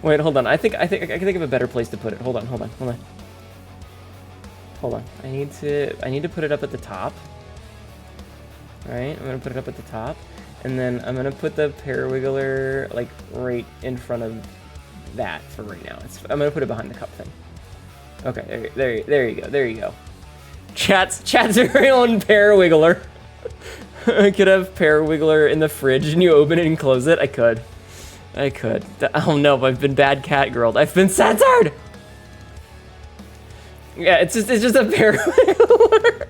Wait, hold on. I think I can think of a better place to put it. Hold on. I need to put it up at the top. Right? I'm gonna put it up at the top, and then I'm gonna put the Parawiggler like right in front of that for right now. I'm gonna put it behind the cup thing. Okay, there you go. Chat's very own Parawiggler. I could have Parawiggler in the fridge and you open it and close it. I could. Oh no, I've been bad cat girled. I've been censored! Yeah, it's just a Parawiggler.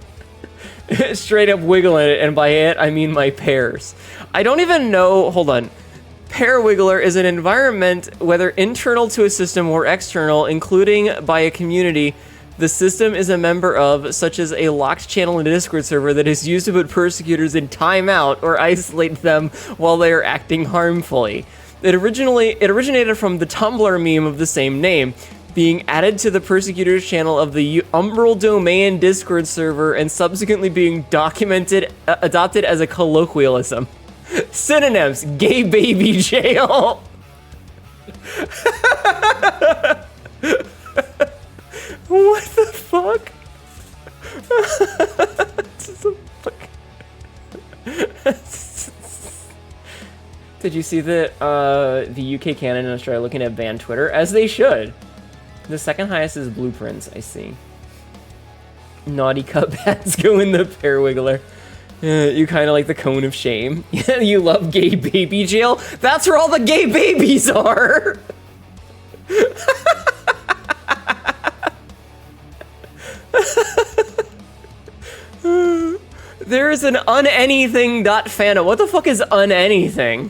Straight up wiggling it, and by it, I mean my pears. I don't even know, hold on. Parawiggler is an environment, whether internal to a system or external, including by a community the system is a member of, such as a locked channel in a Discord server that is used to put persecutors in timeout or isolate them while they are acting harmfully. It originated from the Tumblr meme of the same name, being added to the persecutors channel of the Umbral Domain Discord server and subsequently being adopted as a colloquialism. Synonyms: gay baby jail. What the fuck? Did you see that the UK canon and Australia looking at ban Twitter? As they should. The second highest is blueprints, I see. Naughty cup bats go in the Parawiggler. You kind of like the cone of shame. You love gay baby jail? That's where all the gay babies are! There is an unanything.fandom. What the fuck is unanything?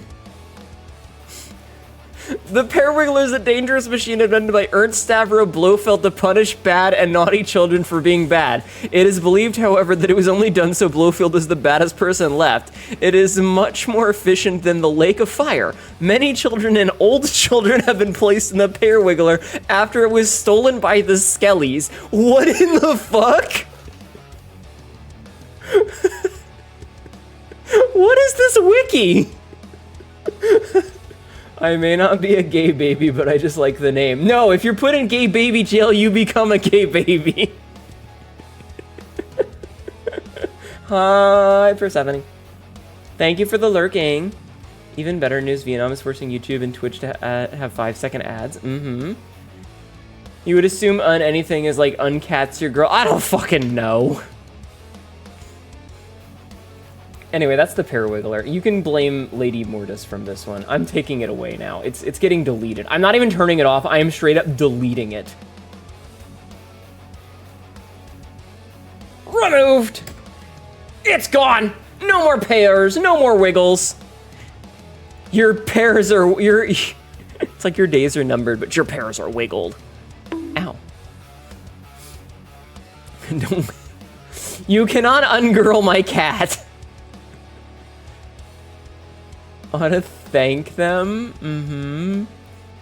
The Parawiggler is a dangerous machine invented by Ernst Stavro Blofeld to punish bad and naughty children for being bad. It is believed, however, that it was only done so Blofeld is the baddest person left. It is much more efficient than the Lake of Fire. Many children and old children have been placed in the Parawiggler after it was stolen by the Skellies. What in the fuck? What is this wiki? I may not be a gay baby, but I just like the name. No, if you're put in gay baby jail, you become a gay baby. Hi, Persephone. Thank you for the lurking. Even better news, Vietnam is forcing YouTube and Twitch to have 5-second ads. You would assume anything is like uncats your girl. I don't fucking know. Anyway, that's the Parawiggler. You can blame Lady Mortis from this one. I'm taking it away now. It's getting deleted. I'm not even turning it off. I am straight up deleting it. Removed! It's gone! No more pears, no more wiggles. Your pears are... It's like your days are numbered, but your pears are wiggled. Ow. Don't... You cannot ungirl my cat. I want to thank them. Mm-hmm.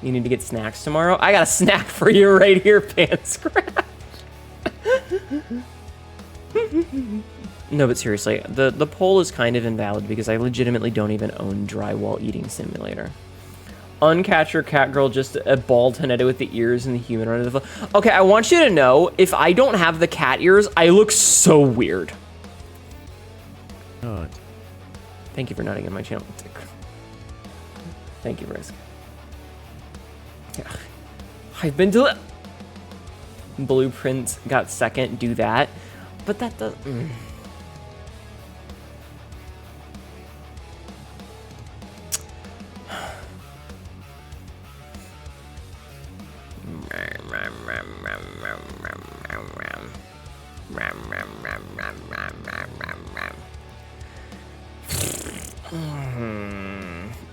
You need to get snacks tomorrow. I got a snack for you right here, Panscratch. No, but seriously, the poll is kind of invalid because I legitimately don't even own Drywall Eating Simulator. Uncatch your cat girl, just a bald Hnetu with the ears and the human under the floor. Okay, I want you to know, if I don't have the cat ears, I look so weird. God. Thank you for nodding in my channel. Thank you, Risk. I've been to Blueprints got second, do that. But that does...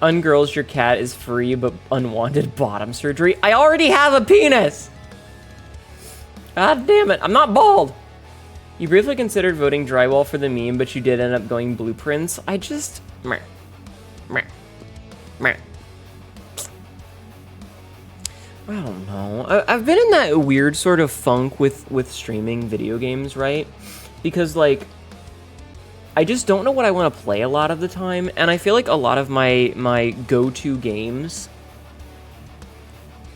Ungirls your cat is free, but unwanted bottom surgery. I already have a penis! God damn it, I'm not bald! You briefly considered voting Drywall for the meme, but you did end up going Blueprints. I just... Meh. Meh. Meh. I don't know. I've been in that weird sort of funk with streaming video games, right? Because, like, I just don't know what I want to play a lot of the time, and I feel like a lot of my go-to games...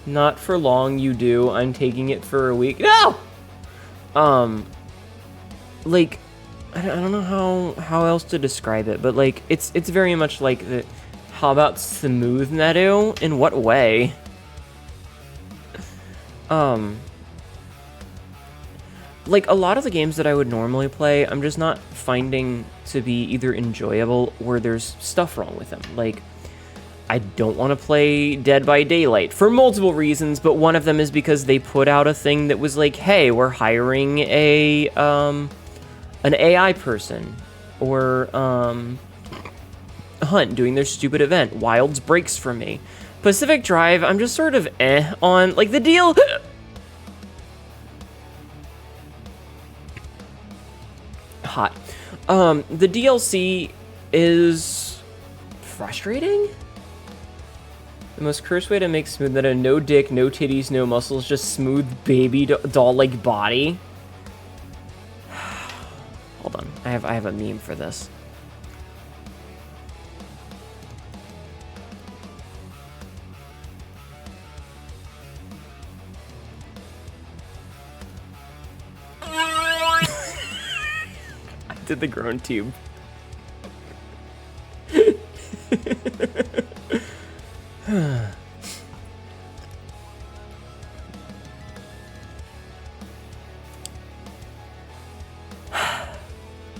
Not for long, you do. I'm taking it for a week. No! Like, I don't know how else to describe it, but, like, it's very much like the... How about smooth Hnetu? In what way? Like, a lot of the games that I would normally play, I'm just not finding to be either enjoyable or there's stuff wrong with them. Like, I don't want to play Dead by Daylight for multiple reasons, but one of them is because they put out a thing that was like, hey, we're hiring an AI person, or Hunt doing their stupid event. Wilds breaks for me. Pacific Drive, I'm just sort of on, like, the deal. Hot. The DLC is frustrating. The most cursed way to make smooth that a no dick, no titties, no muscles, just smooth baby doll-like body. Hold on, I have a meme for this. I did the groan tube.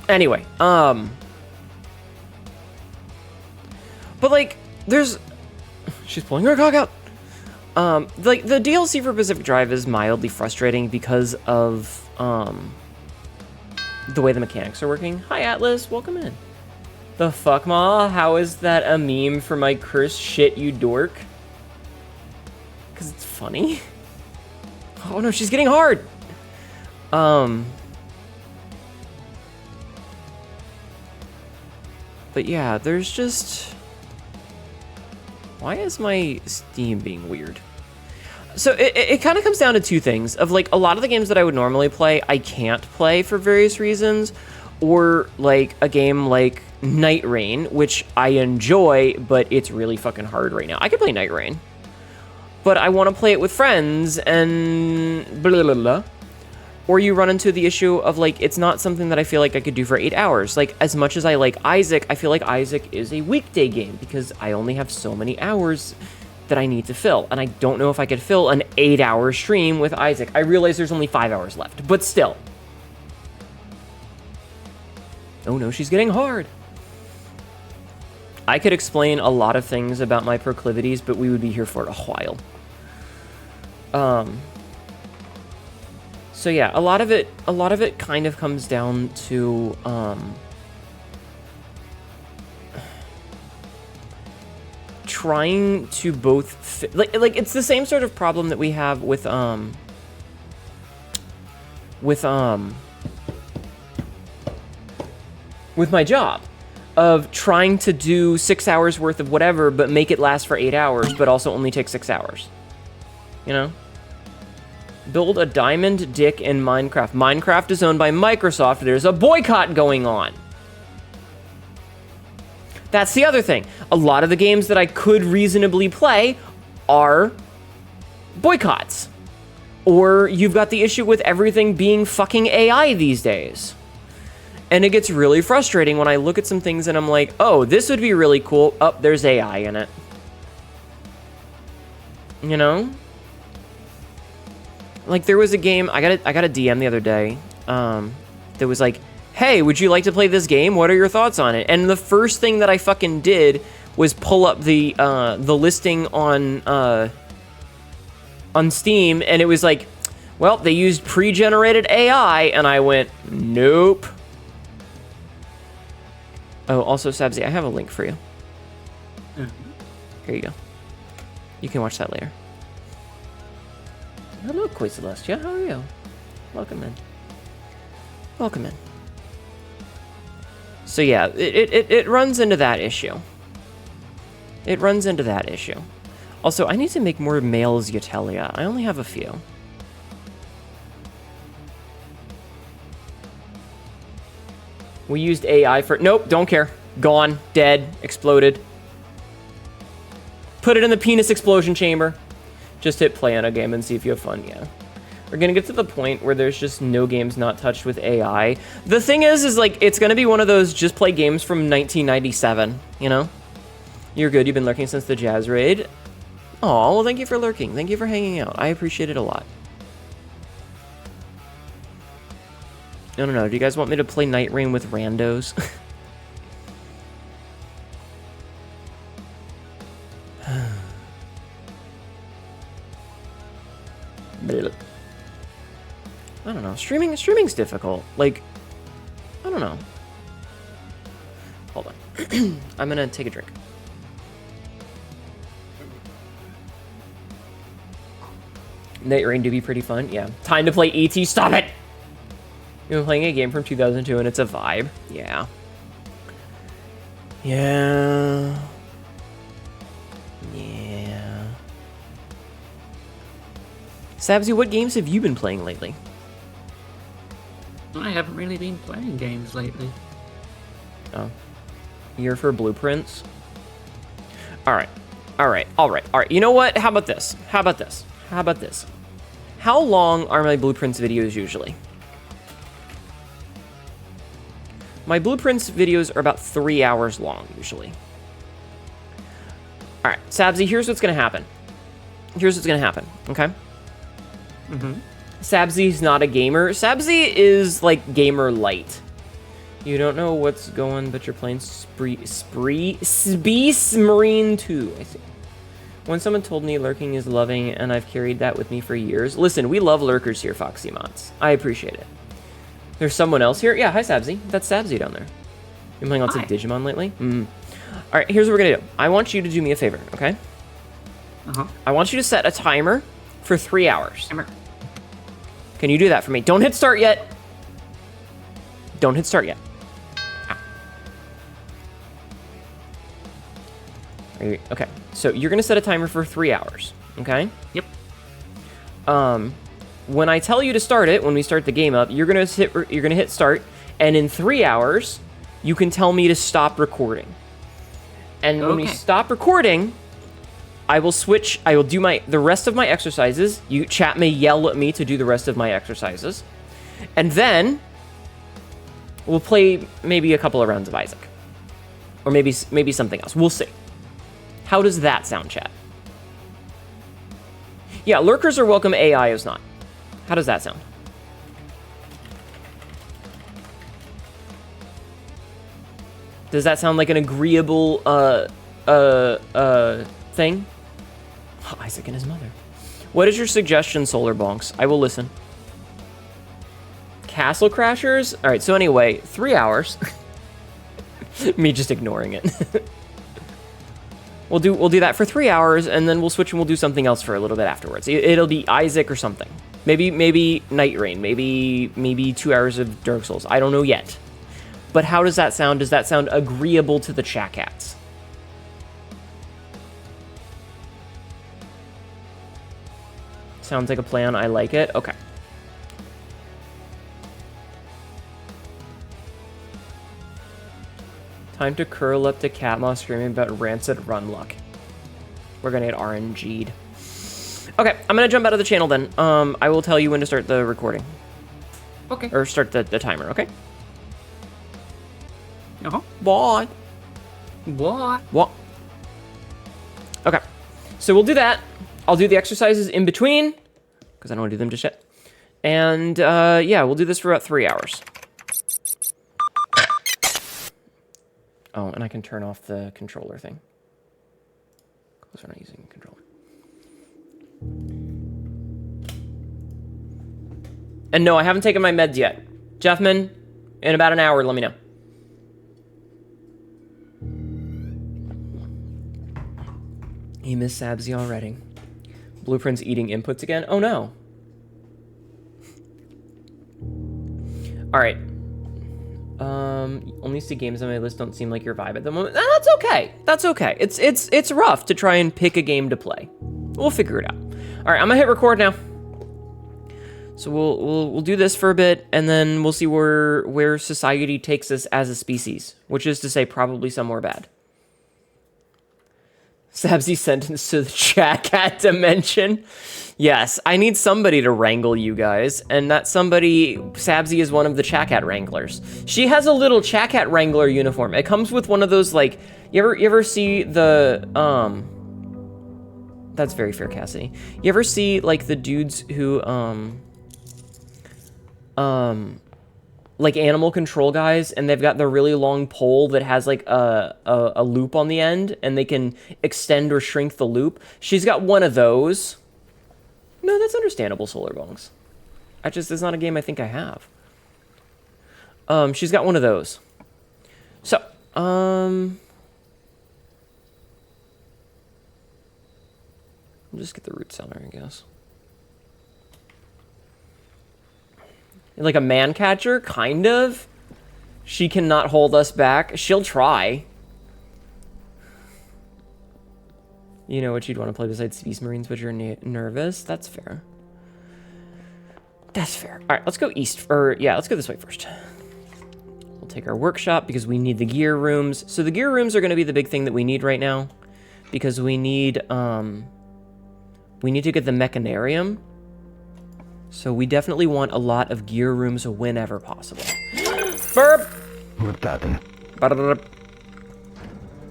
Anyway, but like, there's... She's pulling her cock out. Like, the DLC for Pacific Drive is mildly frustrating because of, the way the mechanics are working. Hi, Atlas. Welcome in. The fuck, ma? How is that a meme for my cursed shit, you dork? Because it's funny. Oh, no, she's getting hard. But yeah, there's just... Why is my Steam being weird? So it kind of comes down to two things. Of, like, a lot of the games that I would normally play, I can't play for various reasons. Or, like, a game like Night Rain, which I enjoy, but it's really fucking hard right now. I could play Night Rain, but I want to play it with friends, and blah, blah, blah. Or you run into the issue of, like, it's not something that I feel like I could do for 8 hours. Like, as much as I like Isaac, I feel like Isaac is a weekday game because I only have so many hours that I need to fill, and I don't know if I could fill an 8-hour stream with Isaac. I realize there's only 5 hours left, but still. Oh no, she's getting hard. I could explain a lot of things about my proclivities, but we would be here for a while. So yeah, a lot of it kind of comes down to trying to both like it's the same sort of problem that we have with my job, of trying to do 6 hours worth of whatever but make it last for 8 hours but also only take 6 hours, you know. Build a diamond dick in Minecraft. Minecraft is owned by Microsoft. There's a boycott going on. That's the other thing. A lot of the games that I could reasonably play are boycotts. Or you've got the issue with everything being fucking AI these days. And it gets really frustrating when I look at some things and I'm like, oh, this would be really cool. Oh, there's AI in it. You know? Like, there was a game, I got a DM the other day, that was like, hey, would you like to play this game? What are your thoughts on it? And the first thing that I fucking did was pull up the listing on Steam, and it was like, well, they used pre-generated AI, and I went, nope. Oh, also, Sabzi, I have a link for you. Here you go. You can watch that later. Hello, Koi Celestia. How are you? Welcome in. Welcome in. So yeah, it runs into that issue. It runs into that issue. Also, I need to make more males Utelia. I only have a few. We used AI for... Nope, don't care. Gone. Dead. Exploded. Put it in the penis explosion chamber. Just hit play on a game and see if you have fun, yeah. We're gonna get to the point where there's just no games not touched with AI. The thing is like, it's gonna be one of those just play games from 1997, you know? You're good, you've been lurking since the Jazz Raid. Aw, well thank you for lurking. Thank you for hanging out. I appreciate it a lot. No. Do you guys want me to play Night Rain with randos? I don't know. Streaming's difficult. Like, I don't know. Hold on. I'm gonna take a drink. Night Rain do be pretty fun. Yeah. Time to play ET. Stop it! You've been playing a game from 2002 and it's a vibe. Yeah. Yeah. Yeah. Sabzi, what games have you been playing lately? I haven't really been playing games lately. Oh. You're for blueprints? Alright. You know what? How about this? How long are my blueprints videos usually? My blueprints videos are about 3 hours long, usually. Alright, Sabzi, here's what's gonna happen. Okay? Mm-hmm. Sabzi's not a gamer. Sabzi is, like, gamer light. You don't know what's going, but you're playing Space Marine 2, I see. When someone told me lurking is loving, and I've carried that with me for years. Listen, we love lurkers here, Foxy Mods. I appreciate it. There's someone else here? Yeah, hi, Sabzi. That's Sabzi down there. Been playing lots of Digimon lately? Alright, here's what we're gonna do. I want you to do me a favor, okay? Uh-huh. I want you to set a timer for 3 hours. Timer. Can you do that for me? Don't hit start yet. Don't hit start yet. Ow. Okay, so you're gonna set a timer for 3 hours, okay? Yep. When I tell you to start it, when we start the game up, you're gonna hit start, and in 3 hours, you can tell me to stop recording. And when we stop recording, I will switch. I will do the rest of my exercises. You chat may yell at me to do the rest of my exercises, and then we'll play maybe a couple of rounds of Isaac, or maybe something else. We'll see. How does that sound, chat? Yeah, lurkers are welcome. AI is not. How does that sound? Does that sound like an agreeable thing? Oh, Isaac and his mother. What is your suggestion, Solar Bonks? I will listen. Castle Crashers? All right, so anyway, 3 hours. Me just ignoring it. We'll do that for 3 hours, and then we'll switch and we'll do something else for a little bit afterwards. It'll be Isaac or something. Maybe Night Rain. Maybe 2 hours of Dark Souls. I don't know yet. But how does that sound? Does that sound agreeable to the chat cats? Sounds like a plan. I like it. Okay. Time to curl up to Catma screaming about rancid run luck. We're gonna get RNG'd. Okay, I'm gonna jump out of the channel then. I will tell you when to start the recording. Okay. Or start the timer, okay? Uh-huh. Bye. What? Okay. So we'll do that. I'll do the exercises in between, because I don't want to do them just yet. And, yeah, we'll do this for about 3 hours. Oh, and I can turn off the controller thing. Because we're not using a controller. And no, I haven't taken my meds yet. Jeffman, in about an hour, let me know. He missed Sabzi already. Blueprint's eating inputs again? Oh no. Alright. Only see games on my list don't seem like your vibe at the moment. That's okay. That's okay. It's rough to try and pick a game to play. We'll figure it out. Alright, I'm gonna hit record now. So we'll do this for a bit, and then we'll see where society takes us as a species, which is to say probably somewhere bad. Sabzi sentence to the chat cat dimension. Yes, I need somebody to wrangle you guys, and that somebody, Sabzi is one of the chat cat wranglers. She has a little chat cat wrangler uniform. It comes with one of those, like, you ever see the, that's very fair, Cassidy. You ever see, like, the dudes who, like animal control guys, and they've got the really long pole that has like a loop on the end, and they can extend or shrink the loop. She's got one of those. No, that's understandable, Solar Bongs. It's not a game I think I have. She's got one of those. So, I'll just get the root cellar, I guess. Like a man catcher, kind of. She cannot hold us back. She'll try. You know what you'd want to play besides Space Marines, but you're nervous? That's fair. That's fair. All right, let's go east. Or, yeah, let's go this way first. We'll take our workshop because we need the gear rooms. So the gear rooms are going to be the big thing that we need right now. Because we need to get the mechanarium. So we definitely want a lot of gear rooms whenever possible. Burp! What happened?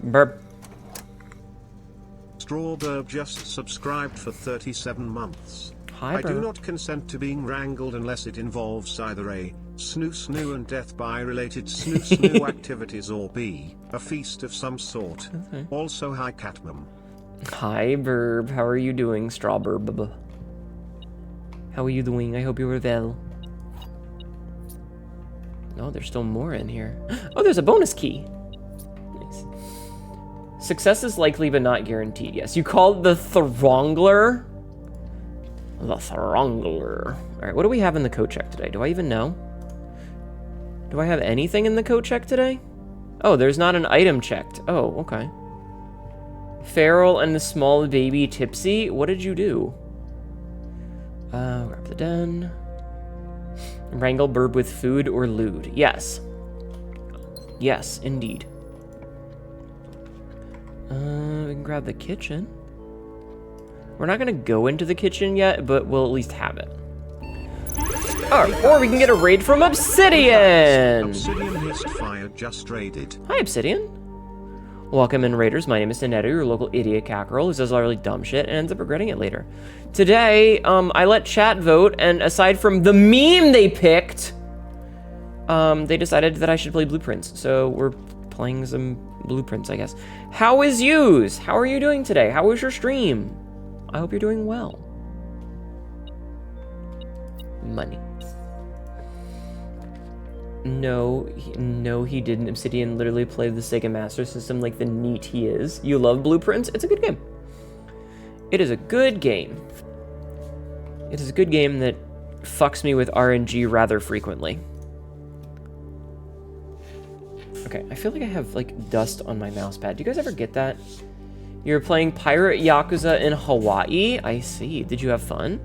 Burp. Strawburb just subscribed for 37 months. Hi, I Burp. do not consent to being wrangled unless it involves either A, snoo and death by related snoo activities, or B, a feast of some sort. Okay. Also, hi Catmum. Hi, Burb. How are you doing, Strawburb? How are you doing? I hope you are well. Oh, there's still more in here. Oh, there's a bonus key. Nice. Success is likely but not guaranteed. Yes, you called the Throngler. The Throngler. All right, what do we have in the code check today? Do I even know? Do I have anything in the code check today? Oh, there's not an item checked. Oh, okay. Feral and the small baby Tipsy. What did you do? Grab the den. Wrangle Burb with food or lewd. Yes. Yes, indeed. We can grab the kitchen. We're not gonna go into the kitchen yet, but we'll at least have it. Oh, or we can get a raid from Obsidian! Obsidian Histfire just raided. Hi, Obsidian. Welcome in, Raiders. My name is Hnetu, your local idiot cockerel who says all really dumb shit and ends up regretting it later. Today, I let chat vote, and aside from the meme they picked, they decided that I should play Blueprints. So we're playing some Blueprints, I guess. How is yous? How are you doing today? How was your stream? I hope you're doing well. Money. No, he didn't. Obsidian literally played the Sega Master System like the neat he is. You love Blueprints? It's a good game. It is a good game. It is a good game that fucks me with RNG rather frequently. Okay, I feel like I have, like, dust on my mouse pad. Do you guys ever get that? You're playing Pirate Yakuza in Hawaii? I see. Did you have fun?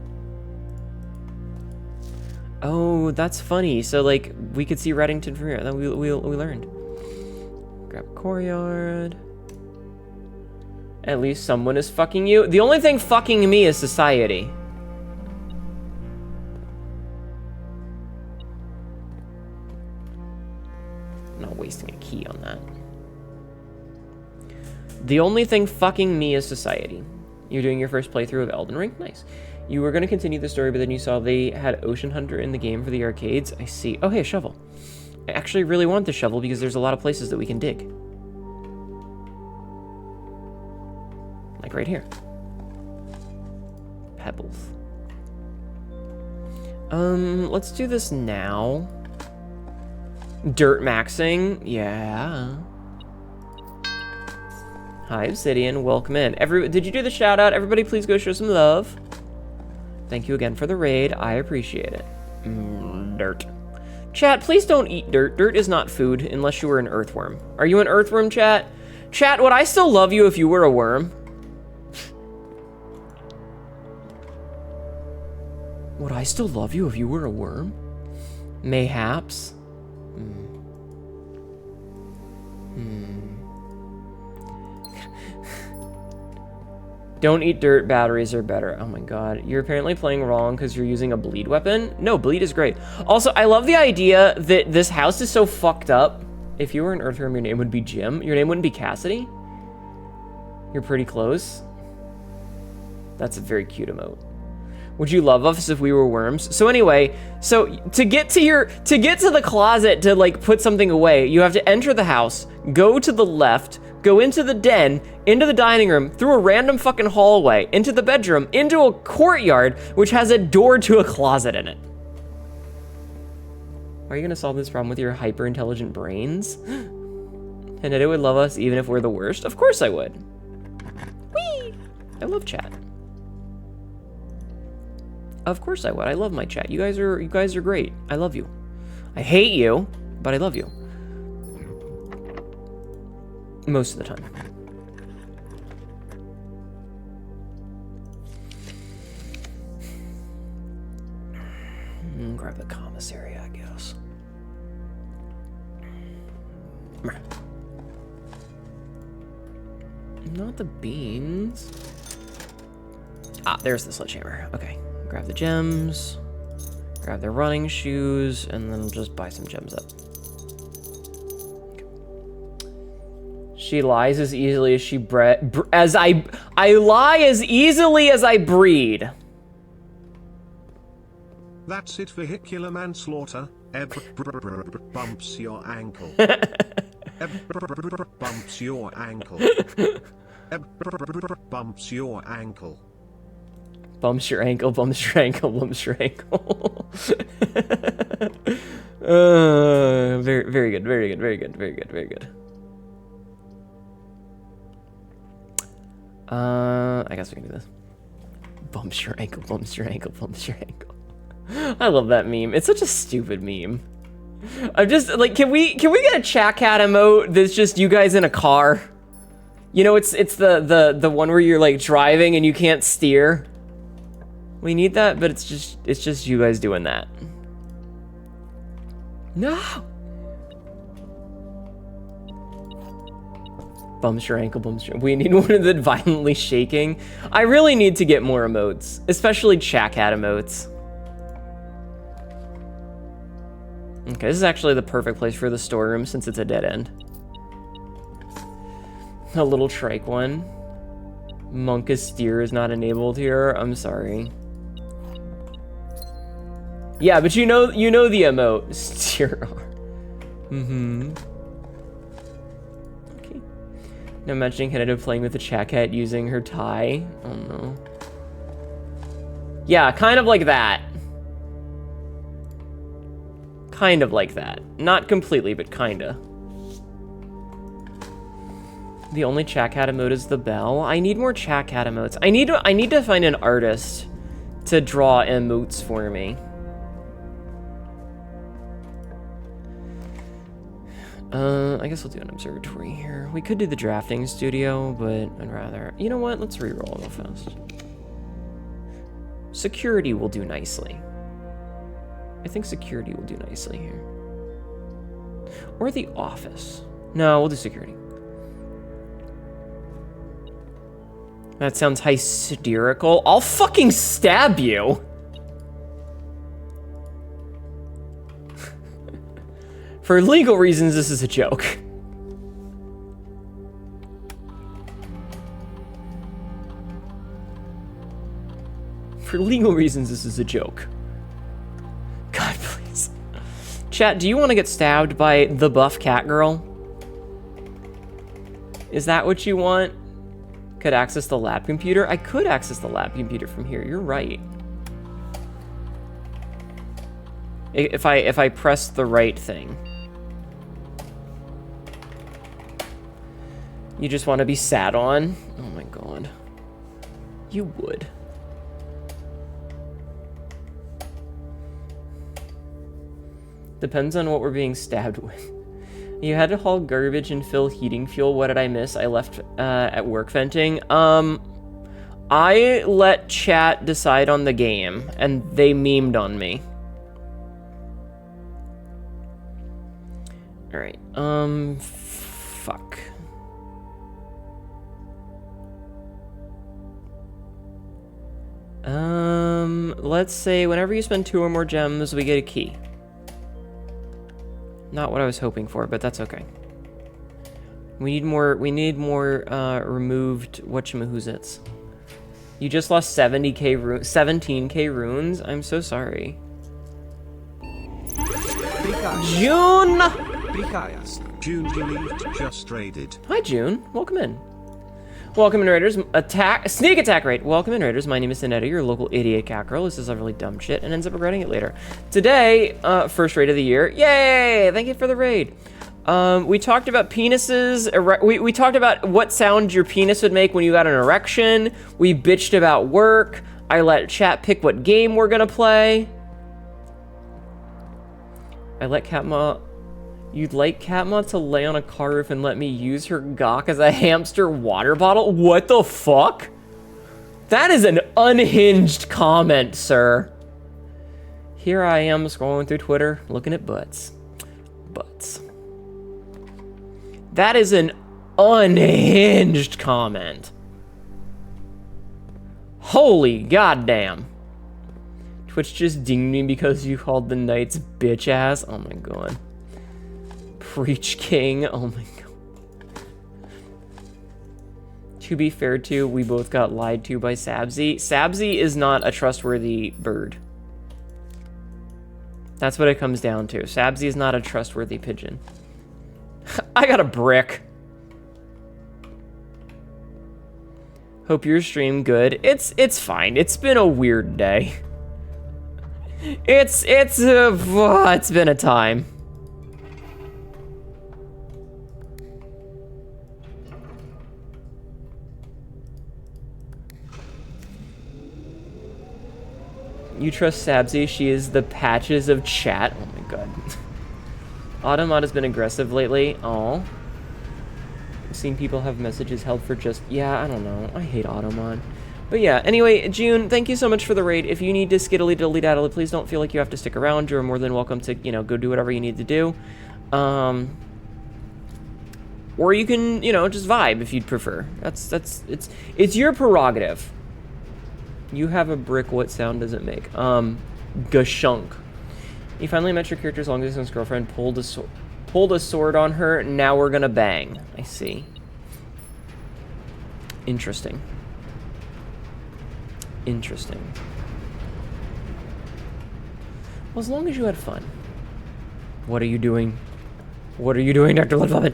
Oh, that's funny. So, like, we could see Reddington from here. Then we learned. Grab a courtyard. At least someone is fucking you. The only thing fucking me is society. I'm not wasting a key on that. The only thing fucking me is society. You're doing your first playthrough of Elden Ring? Nice. You were going to continue the story, but then you saw they had Ocean Hunter in the game for the arcades. I see. Oh, hey, a shovel. I actually really want the shovel because there's a lot of places that we can dig. Like right here. Pebbles. Let's do this now. Dirt maxing. Yeah. Hi, Obsidian. Welcome in. Did you do the shout out? Everybody, please go show some love. Thank you again for the raid. I appreciate it. Dirt. Chat, please don't eat dirt. Dirt is not food unless you were an earthworm. Are you an earthworm, chat? Chat, would I still love you if you were a worm? Would I still love you if you were a worm? Mayhaps. Don't eat dirt, batteries are better. Oh my god. You're apparently playing wrong because you're using a bleed weapon? No, bleed is great. Also, I love the idea that this house is so fucked up. If you were an earthworm, your name would be Jim. Your name wouldn't be Cassidy. You're pretty close. That's a very cute emote. Would you love us if we were worms? So anyway, to get to the closet to like put something away, you have to enter the house, go to the left, go into the den, into the dining room, through a random fucking hallway, into the bedroom, into a courtyard, which has a door to a closet in it. Are you gonna solve this problem with your hyper-intelligent brains? Hnetu would love us even if we're the worst? Of course I would. Whee! I love chat. Of course I would. I love my chat. You guys are great. I love you. I hate you, but I love you. Most of the time. Grab the commissary, I guess. Not the beans. Ah, there's the sledgehammer. Okay. Grab the gems. Grab the running shoes, and then just buy some gems up. She lies as easily as she I lie as easily as I breed. That's it, vehicular manslaughter. Bumps your ankle. Bumps your ankle. Bumps your ankle. Bumps your ankle, bumps your ankle, bumps your ankle. Very good, very good, very good, very good, very good. I guess we can do this. Bumps your ankle, bumps your ankle, bumps your ankle. I love that meme. It's such a stupid meme. I'm just like, can we get a chat cat emote that's just you guys in a car? You know, it's the one where you're like driving and you can't steer. We need that, but it's just you guys doing that. No. Bumps your ankle, bumps your... We need one of the violently shaking. I really need to get more emotes, especially chat cat emotes. Okay, this is actually the perfect place for the storeroom since it's a dead end. A little trike one. Monka's steer is not enabled here. I'm sorry. Yeah, but you know the emote. Steer R. Okay. Now imagining Hnetu playing with the chat cat using her tie. Oh no. Yeah, kind of like that. Kind of like that. Not completely, but kinda. The only chat cat emote is the bell. I need more chat cat emotes. I need to find an artist to draw emotes for me. I guess we'll do an observatory here. We could do the drafting studio, but I'd rather... You know what? Let's reroll real fast. Security will do nicely. I think security will do nicely here. Or the office. No, we'll do security. That sounds hysterical. I'll fucking stab you! For legal reasons, this is a joke. For legal reasons, this is a joke. God, please. Chat, do you want to get stabbed by the buff cat girl? Is that what you want? Could access the lab computer? I could access the lab computer from here. You're right. If I press the right thing. You just want to be sat on? Oh my god. You would. Depends on what we're being stabbed with. You had to haul garbage and fill heating fuel. What did I miss? I left at work venting. I let chat decide on the game, and they memed on me. Alright, fuck. Let's say whenever you spend 2 or more gems, we get a key. Not what I was hoping for, but that's okay. We need more removed whatchamahoots. You just lost 17k runes? I'm so sorry. June! June believed just raided. Hi, June. Welcome in. Welcome in, Raiders. Sneak attack raid. Welcome in, Raiders. My name is Hnetu, your local idiot cat girl. This is a really dumb shit and ends up regretting it later. Today, first raid of the year. Yay! Thank you for the raid. We talked about penises. We talked about what sound your penis would make when you got an erection. We bitched about work. I let chat pick what game we're gonna play. I let Katma... You'd like Katma to lay on a car roof and let me use her gawk as a hamster water bottle? What the fuck? That is an unhinged comment, sir. Here I am scrolling through Twitter, looking at butts. Butts. That is an unhinged comment. Holy goddamn. Twitch just dinged me because you called the knights bitch ass. Oh my god. Preach King. Oh my god. To be fair to, we both got lied to by Sabzi. Sabzi is not a trustworthy bird. That's what it comes down to. Sabzi is not a trustworthy pigeon. I got a brick. Hope your stream good. It's fine. It's been a weird day. It's been a time. You trust Sabzi? She is the patches of chat. Oh my god. Automod has been aggressive lately. Aw. I've seen people have messages held for just... Yeah, I don't know. I hate Automod. But yeah, anyway, June, thank you so much for the raid. If you need to skiddly diddly daddly, please don't feel like you have to stick around. You're more than welcome to, you know, go do whatever you need to do. Or you can, you know, just vibe if you'd prefer. It's your prerogative. You have a brick, what sound does it make? Gashunk. You finally met your character's long-distance girlfriend, pulled a sword on her, now we're gonna bang. I see. Interesting. Interesting. Well, as long as you had fun. What are you doing? What are you doing, Dr. Ludwig?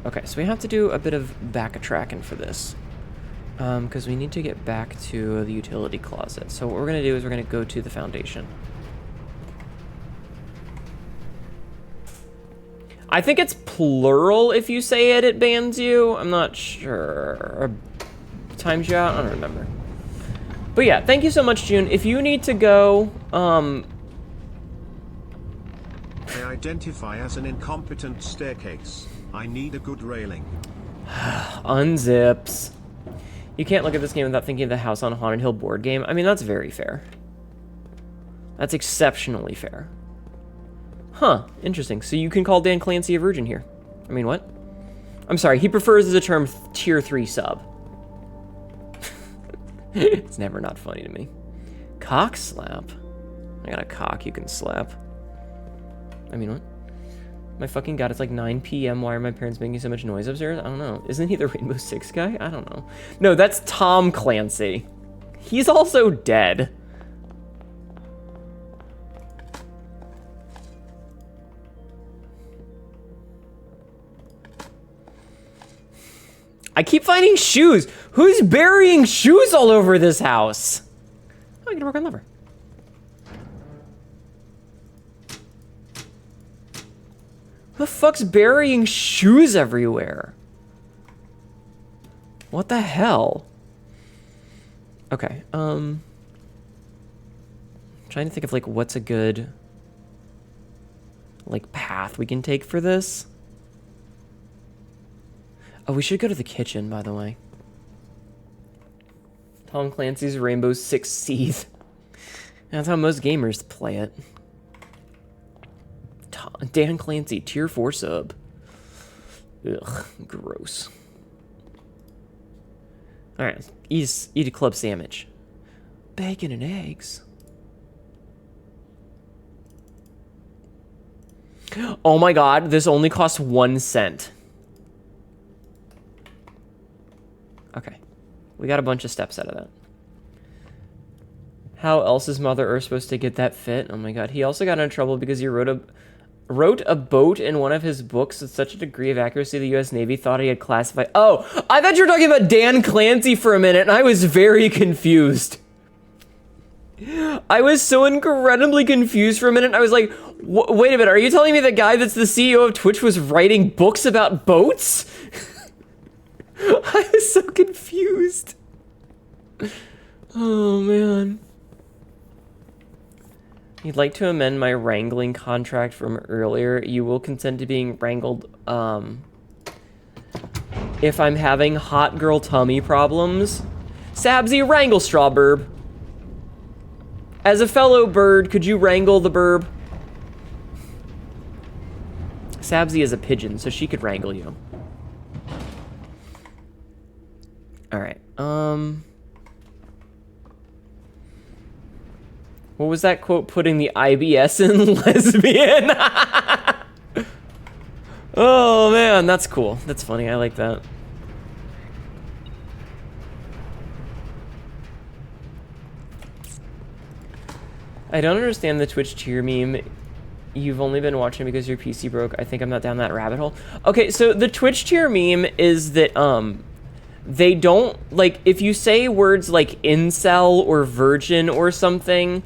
Okay, so we have to do a bit of backtracking for this. Because we need to get back to the utility closet. So what we're going to do is we're going to go to the foundation. I think it's plural if you say it bans you. I'm not sure. Or times you out? I don't remember. But yeah, thank you so much, June. If you need to go, I identify as an incompetent staircase. I need a good railing. unzips. You can't look at this game without thinking of the House on Haunted Hill board game. I mean, that's very fair. That's exceptionally fair. Huh, interesting. So you can call Dan Clancy a virgin here. I mean, what? I'm sorry, he prefers the term tier 3 sub. It's never not funny to me. Cock slap? I got a cock you can slap. I mean, what? My fucking god, it's like 9 p.m. Why are my parents making so much noise upstairs? I don't know. Isn't he the Rainbow Six guy? I don't know. No, that's Tom Clancy. He's also dead. I keep finding shoes. Who's burying shoes all over this house? Oh, I get a broken lever. Who the fuck's burying shoes everywhere? What the hell? Okay, trying to think of like what's a good like path we can take for this. Oh, we should go to the kitchen, by the way. Tom Clancy's Rainbow Six Siege. That's how most gamers play it. Dan Clancy, tier 4 sub. Ugh, gross. Alright, eat a club sandwich. Bacon and eggs. Oh my god, this only costs 1 cent. Okay, we got a bunch of steps out of that. How else is Mother Earth supposed to get that fit? Oh my god, he also got into trouble because he wrote a boat in one of his books with such a degree of accuracy the U.S. Navy thought he had classified... Oh, I thought you were talking about Dan Clancy for a minute, and I was very confused. I was so incredibly confused for a minute. I was like, wait a minute, are you telling me the guy that's the CEO of Twitch was writing books about boats? I was so confused. Oh, man. You'd like to amend my wrangling contract from earlier. You will consent to being wrangled, if I'm having hot girl tummy problems. Sabzi, wrangle straw burb. As a fellow bird, could you wrangle the burb? Sabzi is a pigeon, so she could wrangle you. Alright, what was that quote? Putting the IBS in lesbian? Oh, man, that's cool. That's funny. I like that. I don't understand the Twitch tier meme. You've only been watching because your PC broke. I think I'm not down that rabbit hole. Okay, so the Twitch tier meme is that, they don't, like, if you say words like incel or virgin or something,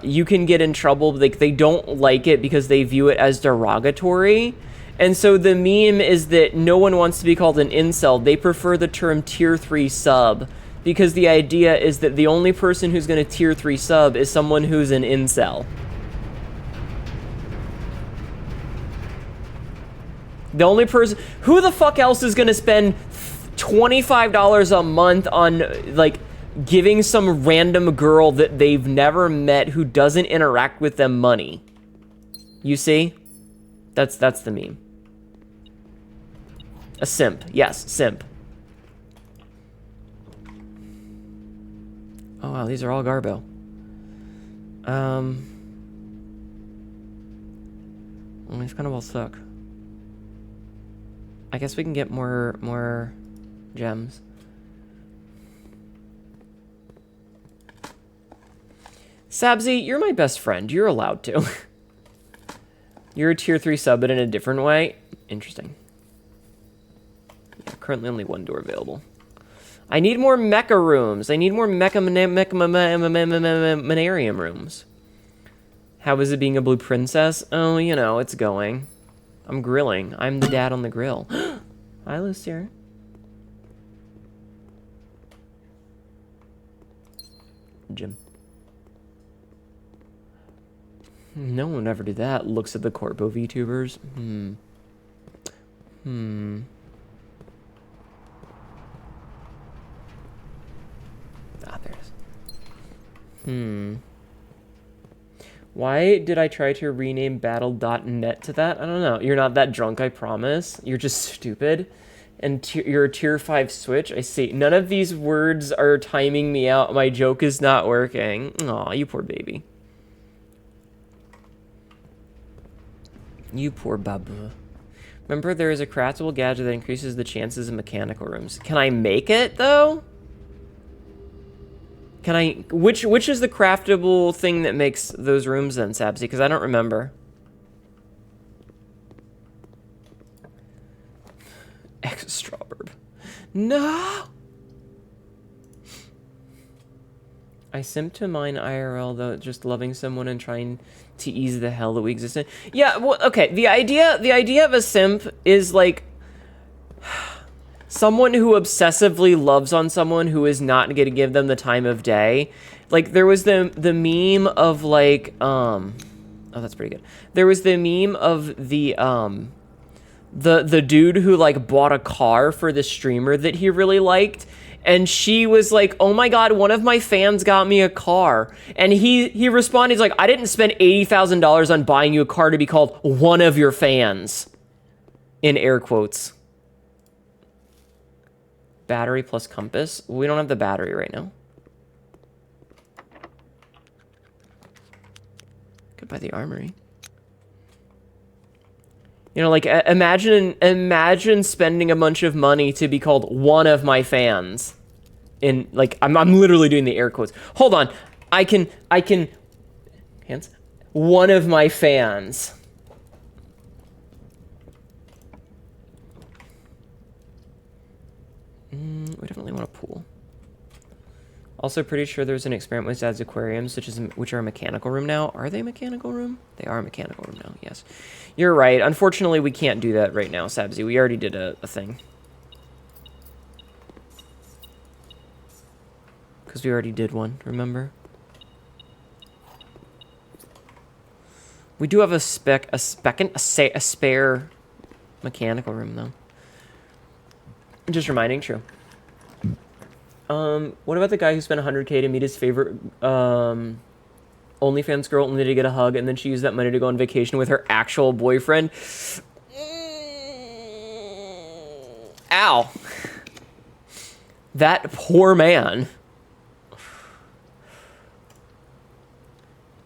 you can get in trouble. Like, they don't like it because they view it as derogatory. And so the meme is that no one wants to be called an incel. They prefer the term tier 3 sub because the idea is that the only person who's going to tier 3 sub is someone who's an incel. The only person... Who the fuck else is going to spend $25 a month on, like, giving some random girl that they've never met who doesn't interact with them money? You see? That's the meme. A simp. Yes, simp. Oh, wow, these are all Garbo. Well, these kind of all suck. I guess we can get more gems. Sabzi, you're my best friend. You're allowed to. You're a tier 3 sub, but in a different way. Interesting. Currently only one door available. I need more mecha rooms. I need more manarium rooms. How is it being a blue princess? Oh, you know, it's going. I'm grilling. I'm the dad on the grill. Hi, Lucier. Jim. No one would ever do that. Looks at the Corpo VTubers. Ah, there it is. Why did I try to rename battle.net to that? I don't know. You're not that drunk, I promise. You're just stupid. And you're a tier 5 switch. I see. None of these words are timing me out. My joke is not working. Aw, you poor baby. You poor babu. Remember, there is a craftable gadget that increases the chances of mechanical rooms. Can I make it, though? Can I... Which is the craftable thing that makes those rooms, then, Sabsy? Because I don't remember. Strawburb. No! I simp to mine IRL, though, just loving someone and trying to ease the hell that we exist in. Yeah, well, okay, the idea of a simp is, like, someone who obsessively loves on someone who is not going to give them the time of day. Like, there was the meme of, like, oh, that's pretty good. There was the meme of the dude who, like, bought a car for the streamer that he really liked, and she was like, oh my god, one of my fans got me a car. And he responded, he's like, I didn't spend $80,000 on buying you a car to be called one of your fans. In air quotes. Battery plus compass. We don't have the battery right now. Could buy the armory. You know, like, imagine spending a bunch of money to be called one of my fans. In, like, I'm literally doing the air quotes. Hold on. I can, hands? One of my fans. We definitely want a pool. Also, pretty sure there's an experiment with Dad's aquariums, which are a mechanical room now. Are they a mechanical room? They are a mechanical room now, yes. You're right. Unfortunately, we can't do that right now, Sabsy. We already did a thing. Because we already did one, remember? We do have a spare mechanical room, though. Just reminding, true. What about the guy who spent 100K to meet his favorite, OnlyFans girl only to get a hug, and then she used that money to go on vacation with her actual boyfriend? Ow. That poor man.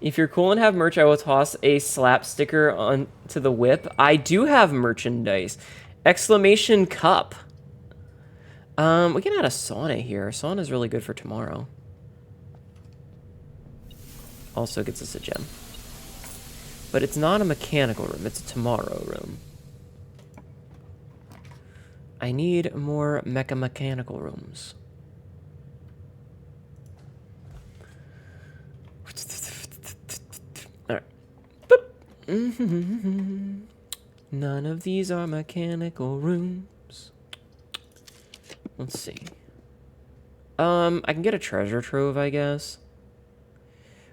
If you're cool and have merch, I will toss a slap sticker onto the whip. I do have merchandise. Exclamation cup. We can add a sauna here. A sauna is really good for tomorrow. Also gets us a gem. But it's not a mechanical room. It's a tomorrow room. I need more mechanical rooms. Alright. Boop. None of these are mechanical rooms. Let's see. I can get a treasure trove, I guess.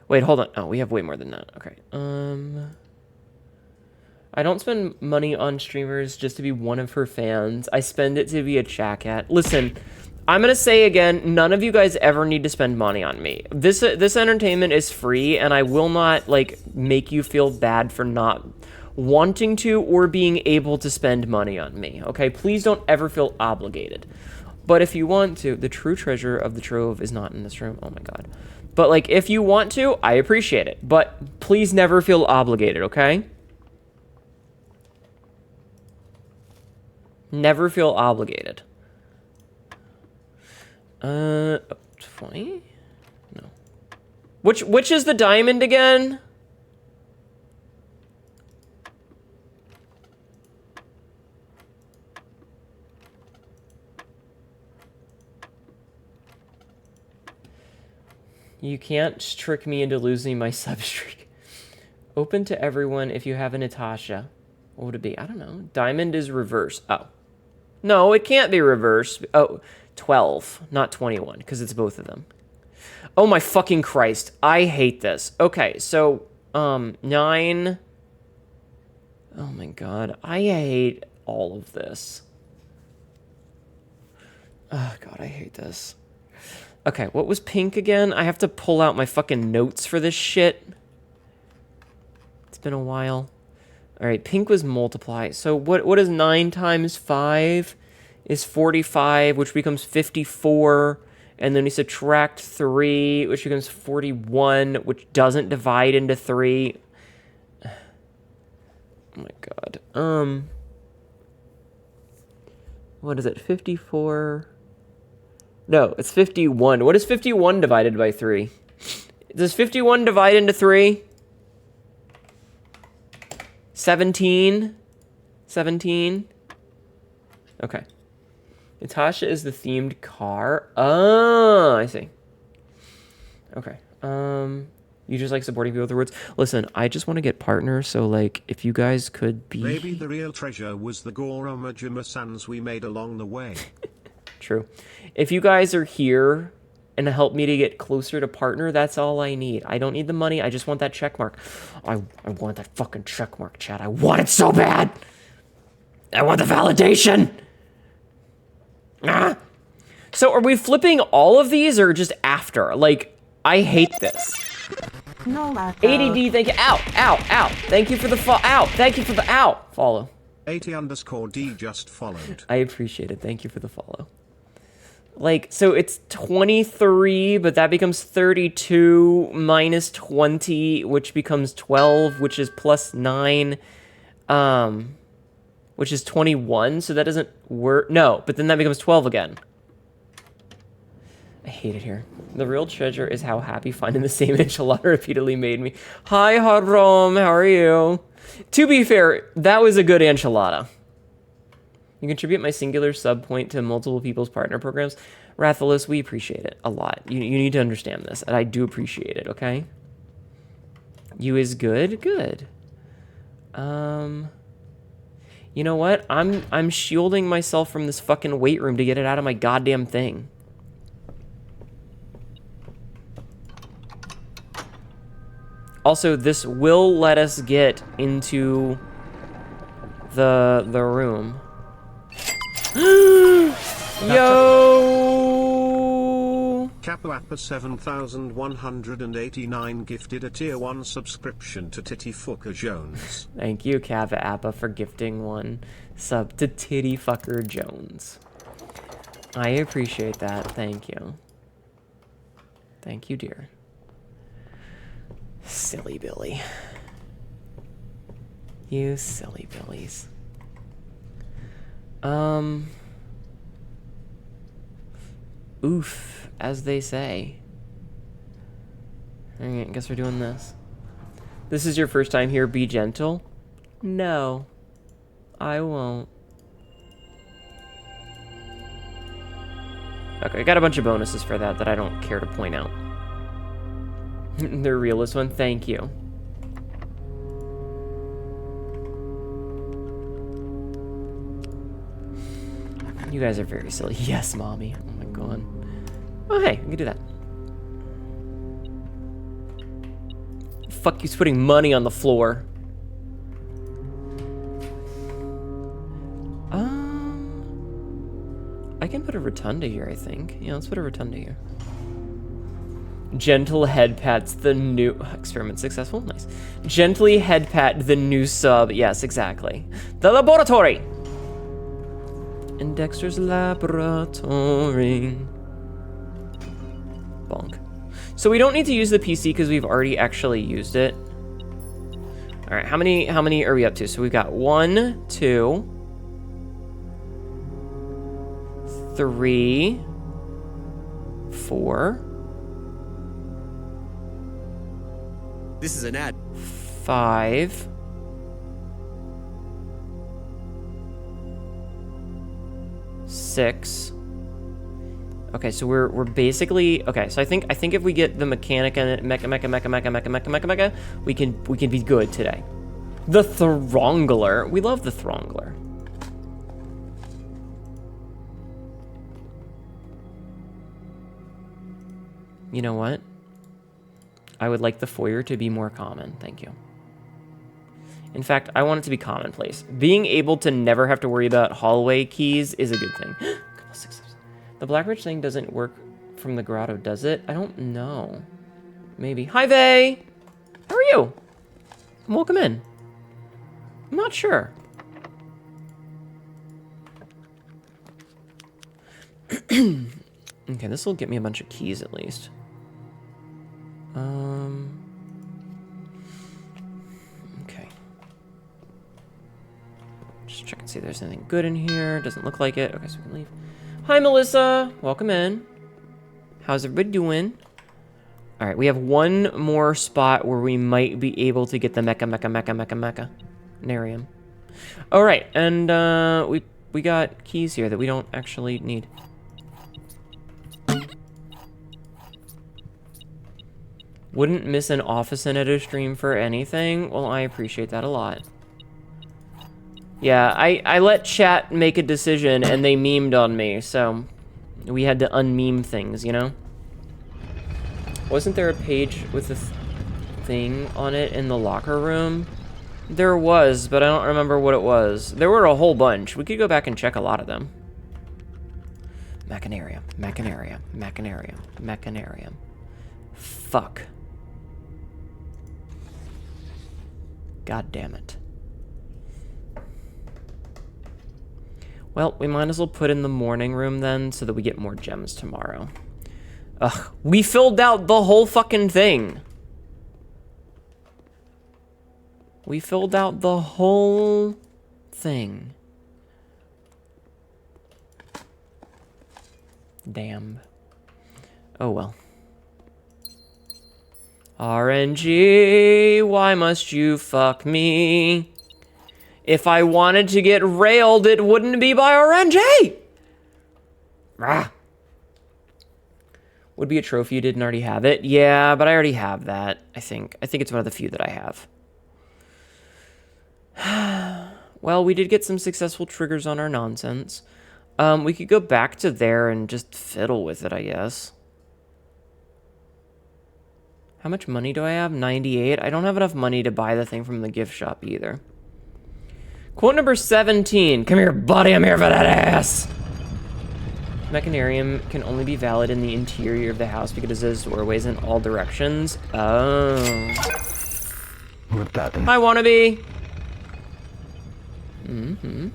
Wait, hold on. Oh, we have way more than that. Okay. I don't spend money on streamers just to be one of her fans. I spend it to be a chat cat. Listen, I'm gonna say again, none of you guys ever need to spend money on me. This entertainment is free, and I will not, like, make you feel bad for not wanting to or being able to spend money on me, okay? Please don't ever feel obligated. But if you want to, the true treasure of the trove is not in this room. Oh my god. But, like, if you want to, I appreciate it. But please never feel obligated, okay? Never feel obligated. 20? No. Which is the diamond again? You can't trick me into losing my sub streak. Open to everyone if you have a Natasha. What would it be? I don't know. Diamond is reverse. Oh. No, it can't be reverse. Oh, 12, not 21, because it's both of them. Oh my fucking Christ. I hate this. Okay, so, 9. Oh my God. I hate all of this. Oh God, I hate this. Okay, what was pink again? I have to pull out my fucking notes for this shit. It's been a while. All right, pink was multiply. So what is 9 times 5 is 45, which becomes 54. And then we subtract 3, which becomes 41, which doesn't divide into 3. Oh my God. What is it? 54. No, it's 51. What is 51 divided by 3? Does 51 divide into 3? 17? 17? Okay. Natasha is the themed car. Oh, I see. Okay. You just like supporting people with the words. Listen, I just want to get partners, so like if you guys could be Maybe the real treasure was the Goromajima-sans we made along the way. True. If you guys are here and help me to get closer to partner, that's all I need. I don't need the money. I just want that check mark. I want that fucking check mark, Chad. I want it so bad. I want the validation. Ah. So are we flipping all of these or just after? Like, I hate this. No, ADD, thank you. Ow, ow, ow. Thank you for the ow. Thank you for the ow. Follow. 80_D just followed. I appreciate it. Thank you for the follow. Like, so it's 23, but that becomes 32 minus 20, which becomes 12, which is plus 9, which is 21, so that doesn't work. No, but then that becomes 12 again. I hate it here. The real treasure is how happy finding the same enchilada repeatedly made me. Hi, Harom, how are you? To be fair, that was a good enchilada. You contribute my singular sub point to multiple people's partner programs. Rathalos, we appreciate it a lot. You need to understand this, and I do appreciate it, okay? You is good? Good. You know what? I'm shielding myself from this fucking weight room to get it out of my goddamn thing. Also, this will let us get into the room. Yo! Capoappa 7189 gifted a tier 1 subscription to Titty Fucker Jones. Thank you, Capoappa, for gifting one sub to Titty Fucker Jones. I appreciate that. Thank you. Thank you, dear. Silly Billy. You silly Billies. Oof, as they say. Alright, I guess we're doing this. This is your first time here, be gentle? No, I won't. Okay, I got a bunch of bonuses for that I don't care to point out. The realest one, thank you. You guys are very silly. Yes, mommy. Oh my god. Oh, hey, we can do that. Fuck you's putting money on the floor. I can put a rotunda here, I think. Yeah, let's put a rotunda here. Gentle head pats the new experiment successful. Nice. Gently head pat the new sub. Yes, exactly. The laboratory. In Dexter's laboratory. Bonk. So we don't need to use the PC because we've already actually used it. All right, how many are we up to? So we've got 1, 2, 3, 4. This is an ad. 5. 6. Okay, so we're basically okay. So I think if we get the mechanic and mecha, we can be good today. The Throngler, we love the Throngler. You know what? I would like the foyer to be more common. Thank you. In fact, I want it to be commonplace. Being able to never have to worry about hallway keys is a good thing. The Blackbridge thing doesn't work from the grotto, does it? I don't know. Maybe. Hi, Vay! How are you? Welcome in. I'm not sure. Okay, this will get me a bunch of keys at least. Okay. Just check and see if there's anything good in here. Doesn't look like it. Okay, so we can leave. Hi, Melissa. Welcome in. How's everybody doing? All right, we have one more spot where we might be able to get the mecha narium. All right, and we got keys here that we don't actually need. Wouldn't miss an Office and Hnetu stream for anything. Well, I appreciate that a lot. Yeah, I let chat make a decision and they memed on me, so we had to unmeme things, you know? Wasn't there a page with a thing on it in the locker room? There was, but I don't remember what it was. There were a whole bunch. We could go back and check a lot of them. Machinarium, machinarium, machinarium, machinarium. Fuck. God damn it. Well, we might as well put in the morning room then so that we get more gems tomorrow. Ugh, we filled out the whole fucking thing. We filled out the whole thing. Damn. Oh well. RNG, why must you fuck me? If I wanted to get railed, it wouldn't be by RNG! Ah. Would be a trophy you didn't already have it. Yeah, but I already have that, I think. I think it's one of the few that I have. Well, we did get some successful triggers on our nonsense. We could go back to there and just fiddle with it, I guess. How much money do I have? 98? I don't have enough money to buy the thing from the gift shop either. Quote number 17. Come here, buddy. I'm here for that ass. Machinarium can only be valid in the interior of the house because there's doorways in all directions. Oh. Hi, wannabe. Mm-hmm.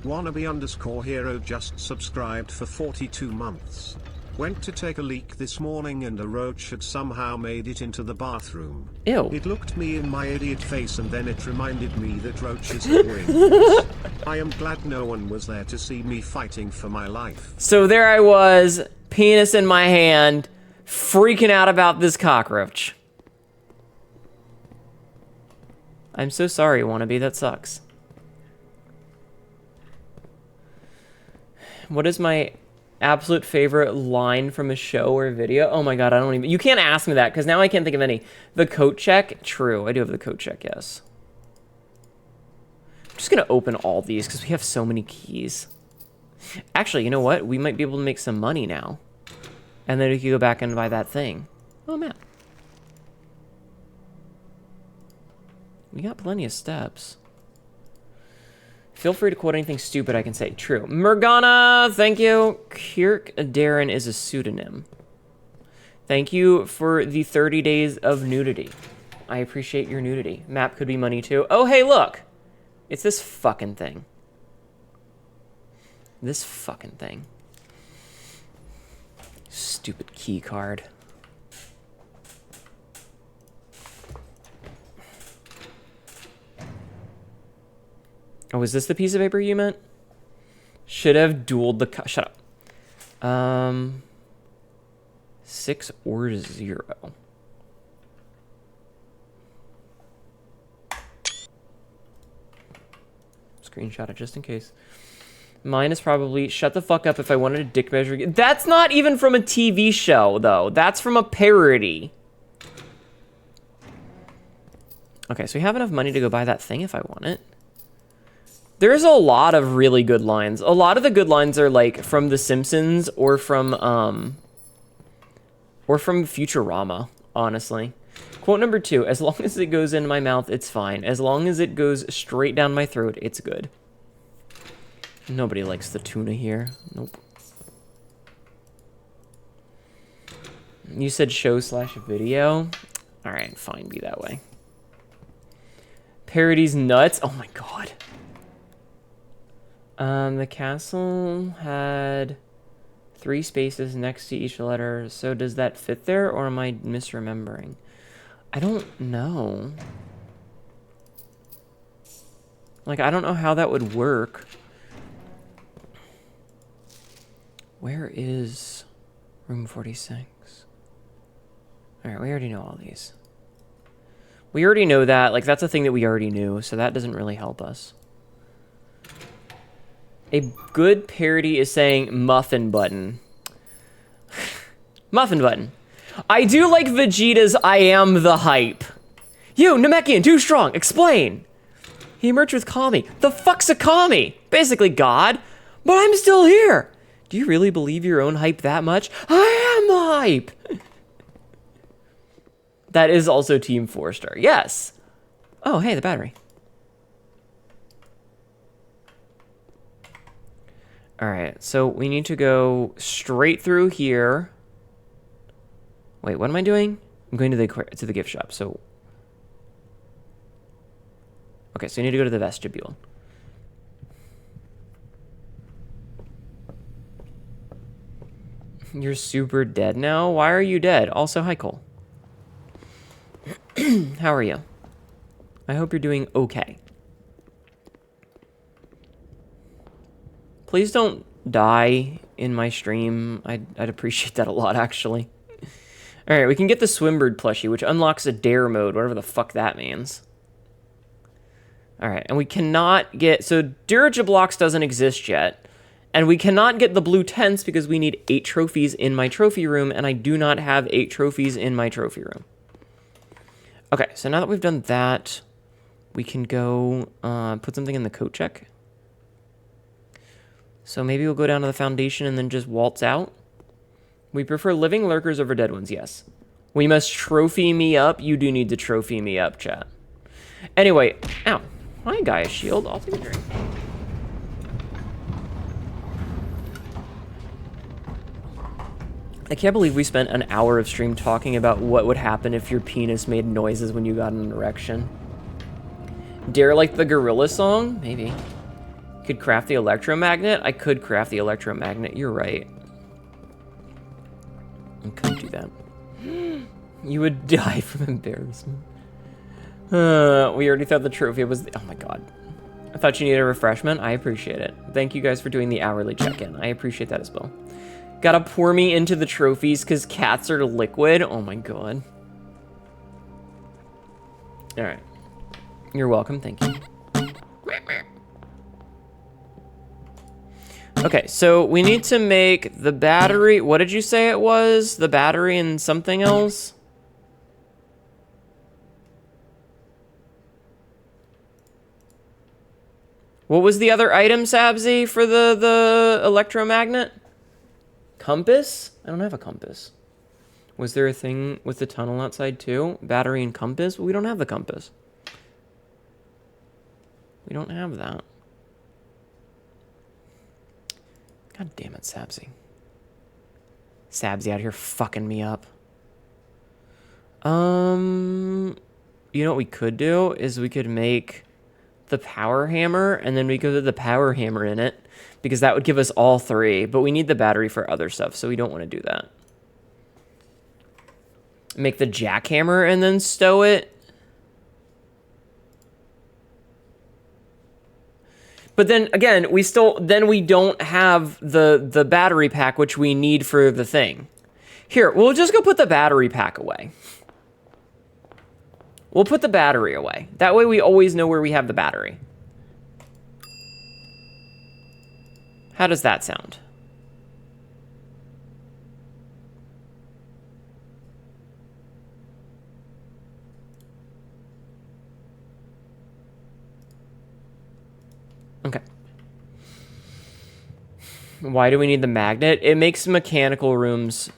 Wannabe_hero just subscribed for 42 months. Went to take a leak this morning and a roach had somehow made it into the bathroom. Ew. It looked me in my idiot face and then it reminded me that roaches have wings. I am glad no one was there to see me fighting for my life. So there I was, penis in my hand, freaking out about this cockroach. I'm so sorry, wannabe, that sucks. What is my absolute favorite line from a show or video? Oh my god, I don't even... You can't ask me that, because now I can't think of any. The coat check? True, I do have the coat check, yes. I'm just going to open all these, because we have so many keys. Actually, you know what? We might be able to make some money now. And then we can go back and buy that thing. Oh, man. We got plenty of steps. Feel free to quote anything stupid I can say. True. Morgana, thank you. Kirk Darren is a pseudonym. Thank you for the 30 days of nudity. I appreciate your nudity. Map could be money too. Oh, hey, look. It's this fucking thing. This fucking thing. Stupid key card. Oh, is this the piece of paper you meant? Should have dueled the... Shut up. 6 or 0. Screenshot it just in case. Mine is probably Shut the Fuck Up If I Wanted a Dick Measure. That's not even from a TV show, though. That's from a parody. Okay, so we have enough money to go buy that thing if I want it. There's a lot of really good lines. A lot of the good lines are, like, from The Simpsons or from Futurama, honestly. Quote number 2, as long as it goes in my mouth, it's fine. As long as it goes straight down my throat, it's good. Nobody likes the tuna here. Nope. You said show/video? Alright, fine, be that way. Parody's nuts? Oh my god. The castle had 3 spaces next to each letter, so does that fit there, or am I misremembering? I don't know. Like, I don't know how that would work. Where is room 46? Alright, we already know all these. We already know that. Like, that's a thing that we already knew, so that doesn't really help us. A good parody is saying muffin button. Muffin button. I do like Vegeta's I am the hype. You, Namekian, too strong. Explain. He emerged with Kami. The fuck's a Kami? Basically God. But I'm still here. Do you really believe your own hype that much? I am the hype. That is also Team 4-star. Yes. Oh, hey, the battery. Alright, so we need to go straight through here. Wait, what am I doing? I'm going to the gift shop, so... Okay, so you need to go to the vestibule. You're super dead now? Why are you dead? Also, hi, Cole. How are you? I hope you're doing okay. Please don't die in my stream. I'd appreciate that a lot, actually. Alright, we can get the Swimbird plushie, which unlocks a dare mode, whatever the fuck that means. Alright, and we cannot get... So, Dirigiblocks doesn't exist yet. And we cannot get the blue tents because we need 8 trophies in my trophy room, and I do not have 8 trophies in my trophy room. Okay, so now that we've done that, we can go put something in the coat check. So maybe we'll go down to the foundation and then just waltz out. We prefer living lurkers over dead ones, yes. We must trophy me up. You do need to trophy me up, chat. Anyway, ow. Hi, Gaia Shield. I'll take a drink. I can't believe we spent an hour of stream talking about what would happen if your penis made noises when you got an erection. Dare like the gorilla song? Maybe. Could craft the electromagnet? I could craft the electromagnet. You're right. I could do that. You would die from embarrassment. We already thought the trophy was... Oh my god. I thought you needed a refreshment. I appreciate it. Thank you guys for doing the hourly check-in. I appreciate that as well. Gotta pour me into the trophies because cats are liquid. Oh my god. Alright. You're welcome. Thank you. Okay, so we need to make the battery... What did you say it was? The battery and something else? What was the other item, Sabzi, for the electromagnet? Compass? I don't have a compass. Was there a thing with the tunnel outside too? Battery and compass? Well, we don't have the compass. We don't have that. God damn it, Sabzi. Sabzi out here fucking me up. You know what we could do is we could make the power hammer and then we could put the power hammer in it because that would give us all 3, but we need the battery for other stuff, so we don't want to do that. Make the jackhammer and then stow it. But then again, we don't have the battery pack which we need for the thing. Here, we'll just go put the battery pack away. We'll put the battery away. That way we always know where we have the battery. How does that sound? Okay. Why do we need the magnet? It makes mechanical rooms,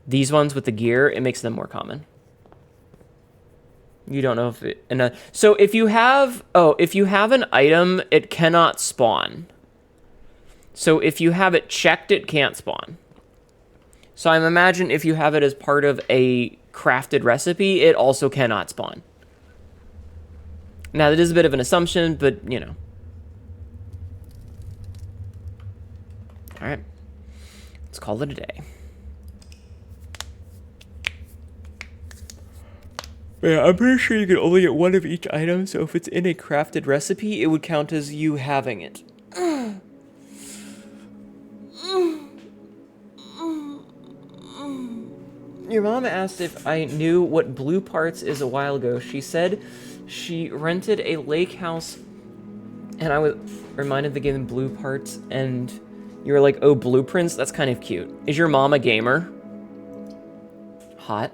these ones with the gear, it makes them more common. You don't know if it... so if you have... Oh, if you have an item, it cannot spawn. So if you have it checked, it can't spawn. So I imagine if you have it as part of a crafted recipe, it also cannot spawn. Now, that is a bit of an assumption, but, you know. Alright. Let's call it a day. Yeah, I'm pretty sure you can only get one of each item, so if it's in a crafted recipe, it would count as you having it. Your mom asked if I knew what Blue Parts is a while ago. She said she rented a lake house, and I was reminded the game Blue Parts, and you were like, oh, blueprints? That's kind of cute. Is your mom a gamer? Hot.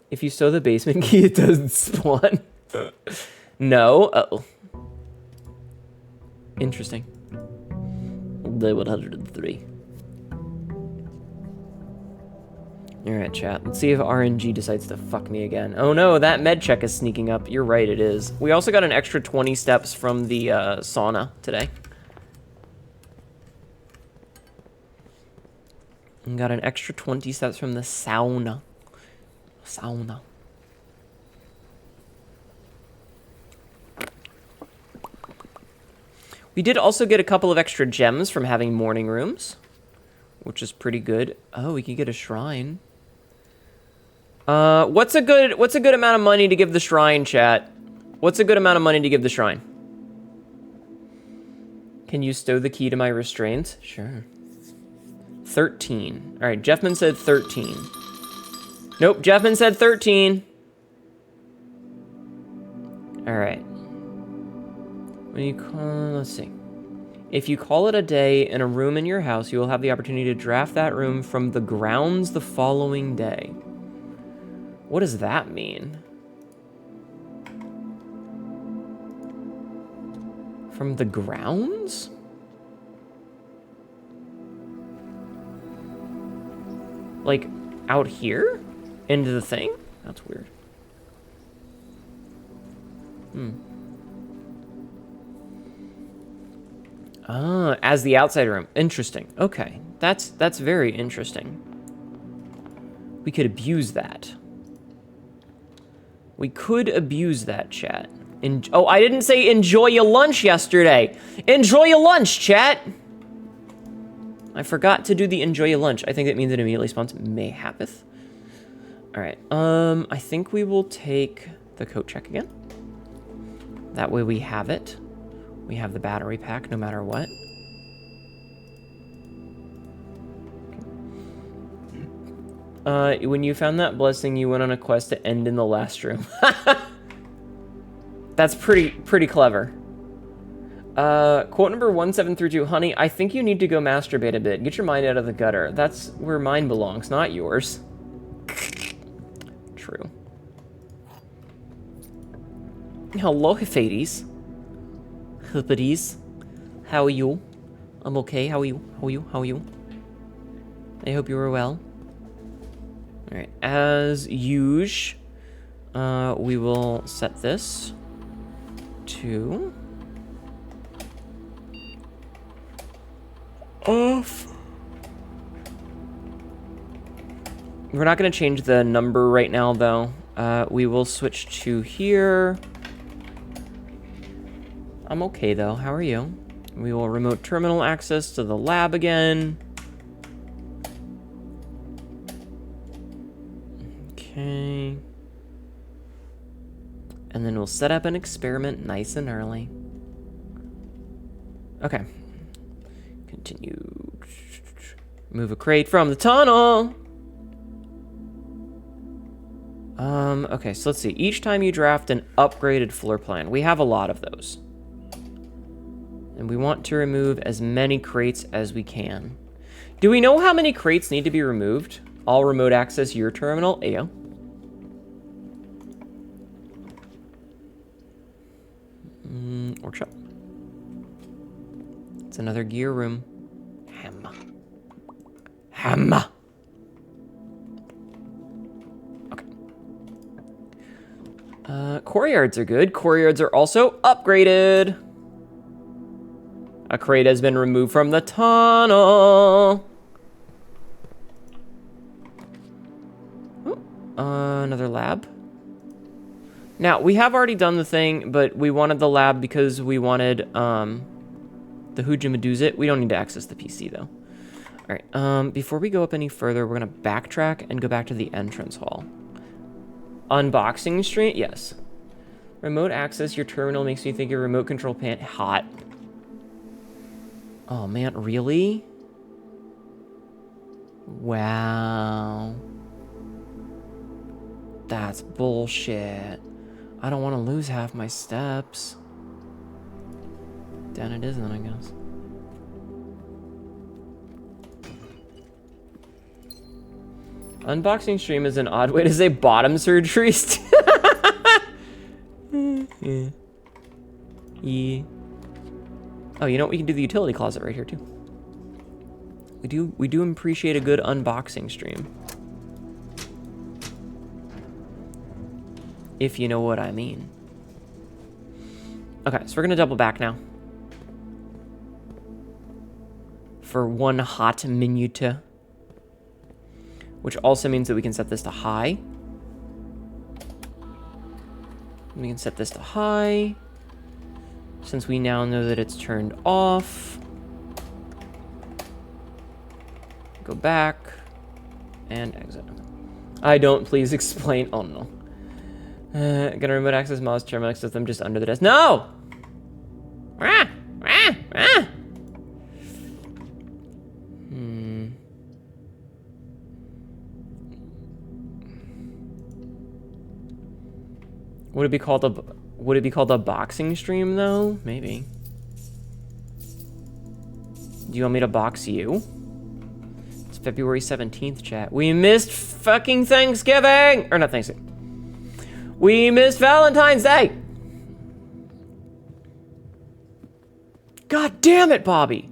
If you stow the basement key, it doesn't spawn. No? Uh-oh. Interesting. Day 103. Alright, chat. Let's see if RNG decides to fuck me again. Oh no, that med check is sneaking up. You're right, it is. We also got an extra 20 steps from the sauna today. And got an extra 20 steps from the sauna. Sauna. We did also get a couple of extra gems from having morning rooms, which is pretty good. Oh, we can get a shrine. What's a good amount of money to give the shrine, chat? What's a good amount of money to give the shrine? Can you stow the key to my restraints? Sure. 13. All right, Jeffman said 13. Nope, Jeffman said 13. All right. When you call, let's see. If you call it a day in a room in your house, you will have the opportunity to draft that room from the grounds the following day. What does that mean? From the grounds? Like, out here? Into the thing? That's weird. Ah, as the outside room. Interesting. Okay. That's very interesting. We could abuse that. We could abuse that, chat. Oh, I didn't say enjoy your lunch yesterday. Enjoy your lunch, chat! I forgot to do the enjoy your lunch. I think that means it immediately spawns Mayhapeth. Alright, I think we will take the coat check again. That way we have it. We have the battery pack no matter what. When you found that blessing, you went on a quest to end in the last room. That's pretty clever. Quote number 1732, honey, I think you need to go masturbate a bit. Get your mind out of the gutter. That's where mine belongs, not yours. True. Hello, Hephates. Hippities. How are you? I'm okay. How are you? How are you? How are you? I hope you were well. Alright, as usual, we will set this to off. We're not going to change the number right now, though. We will switch to here. I'm okay, though. How are you? We will remote terminal access to the lab again. Okay. And then we'll set up an experiment nice and early. Okay. Continue. Move a crate from the tunnel. Okay, so let's see. Each time you draft an upgraded floor plan, we have a lot of those. And we want to remove as many crates as we can. Do we know how many crates need to be removed? All remote access your terminal. Ayo. Workshop. It's another gear room. Hammer. Hammer. Okay. Core yards are good. Core yards are also upgraded. A crate has been removed from the tunnel. Ooh, another lab. Now, we have already done the thing, but we wanted the lab because we wanted the Hujimeduzit. We don't need to access the PC, though. All right, before we go up any further, we're going to backtrack and go back to the entrance hall. Unboxing stream? Yes. Remote access your terminal makes me think of remote control pan. Hot. Oh, man, really? Wow. That's bullshit. I don't want to lose half my steps. Then it is then, I guess. Unboxing stream is an odd way to say bottom surgery. Yeah. Yeah. Oh, you know what? We can do the utility closet right here too. We do appreciate a good unboxing stream. If you know what I mean. Okay, so we're gonna double back now. For one hot minute. Which also means that we can set this to high. We can set this to high. Since we now know that it's turned off. Go back. And exit. I don't, please explain. Oh no. Gonna remote access mouse terminal access them just under the desk. No! Ah! Ah! Ah! Would it be called a boxing stream though? Maybe. Do you want me to box you? It's February 17th, chat. We missed fucking Thanksgiving! Or not Thanksgiving. We missed Valentine's Day! God damn it, Bobby!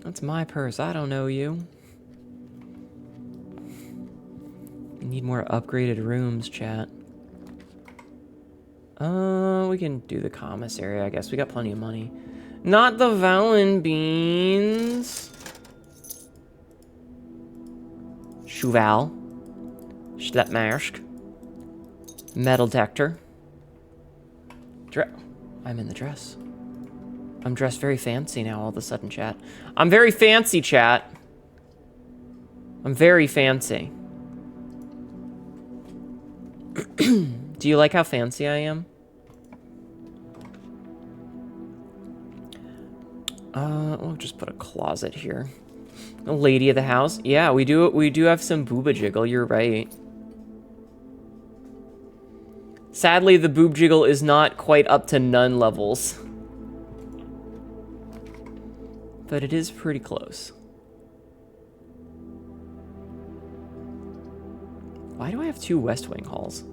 That's my purse. I don't know you. We need more upgraded rooms, chat. We can do the commissary, I guess. We got plenty of money. Not the Valen beans. Shuval. Schleppmarsk. Metal detector. I'm in the dress. I'm dressed very fancy now all of a sudden, chat. I'm very fancy, chat. I'm very fancy. Do you like how fancy I am? We'll just put a closet here. A lady of the house. Yeah, we do have some booba jiggle, you're right. Sadly, the boob jiggle is not quite up to none levels. But it is pretty close. Why do I have 2 West Wing halls?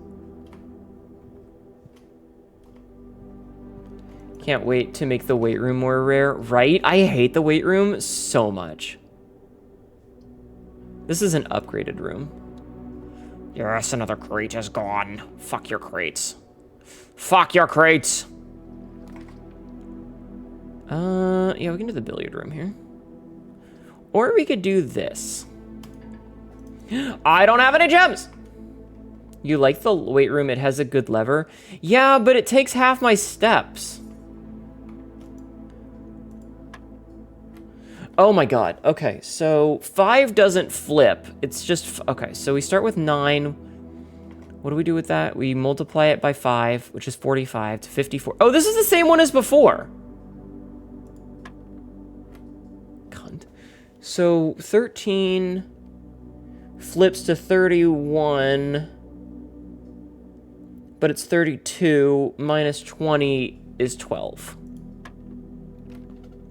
Can't wait to make the weight room more rare, right? I hate the weight room so much. This is an upgraded room. Yes, another crate is gone. Fuck your crates. Fuck your crates! Yeah, we can do the billiard room here. Or we could do this. I don't have any gems! You like the weight room? It has a good lever. Yeah, but it takes half my steps. Oh my god. Okay, so 5 doesn't flip. It's just... Okay, so we start with 9. What do we do with that? We multiply it by 5, which is 45 to 54. Oh, this is the same one as before. Cunt. So 13 flips to 31 But it's 32 minus 20 is 12.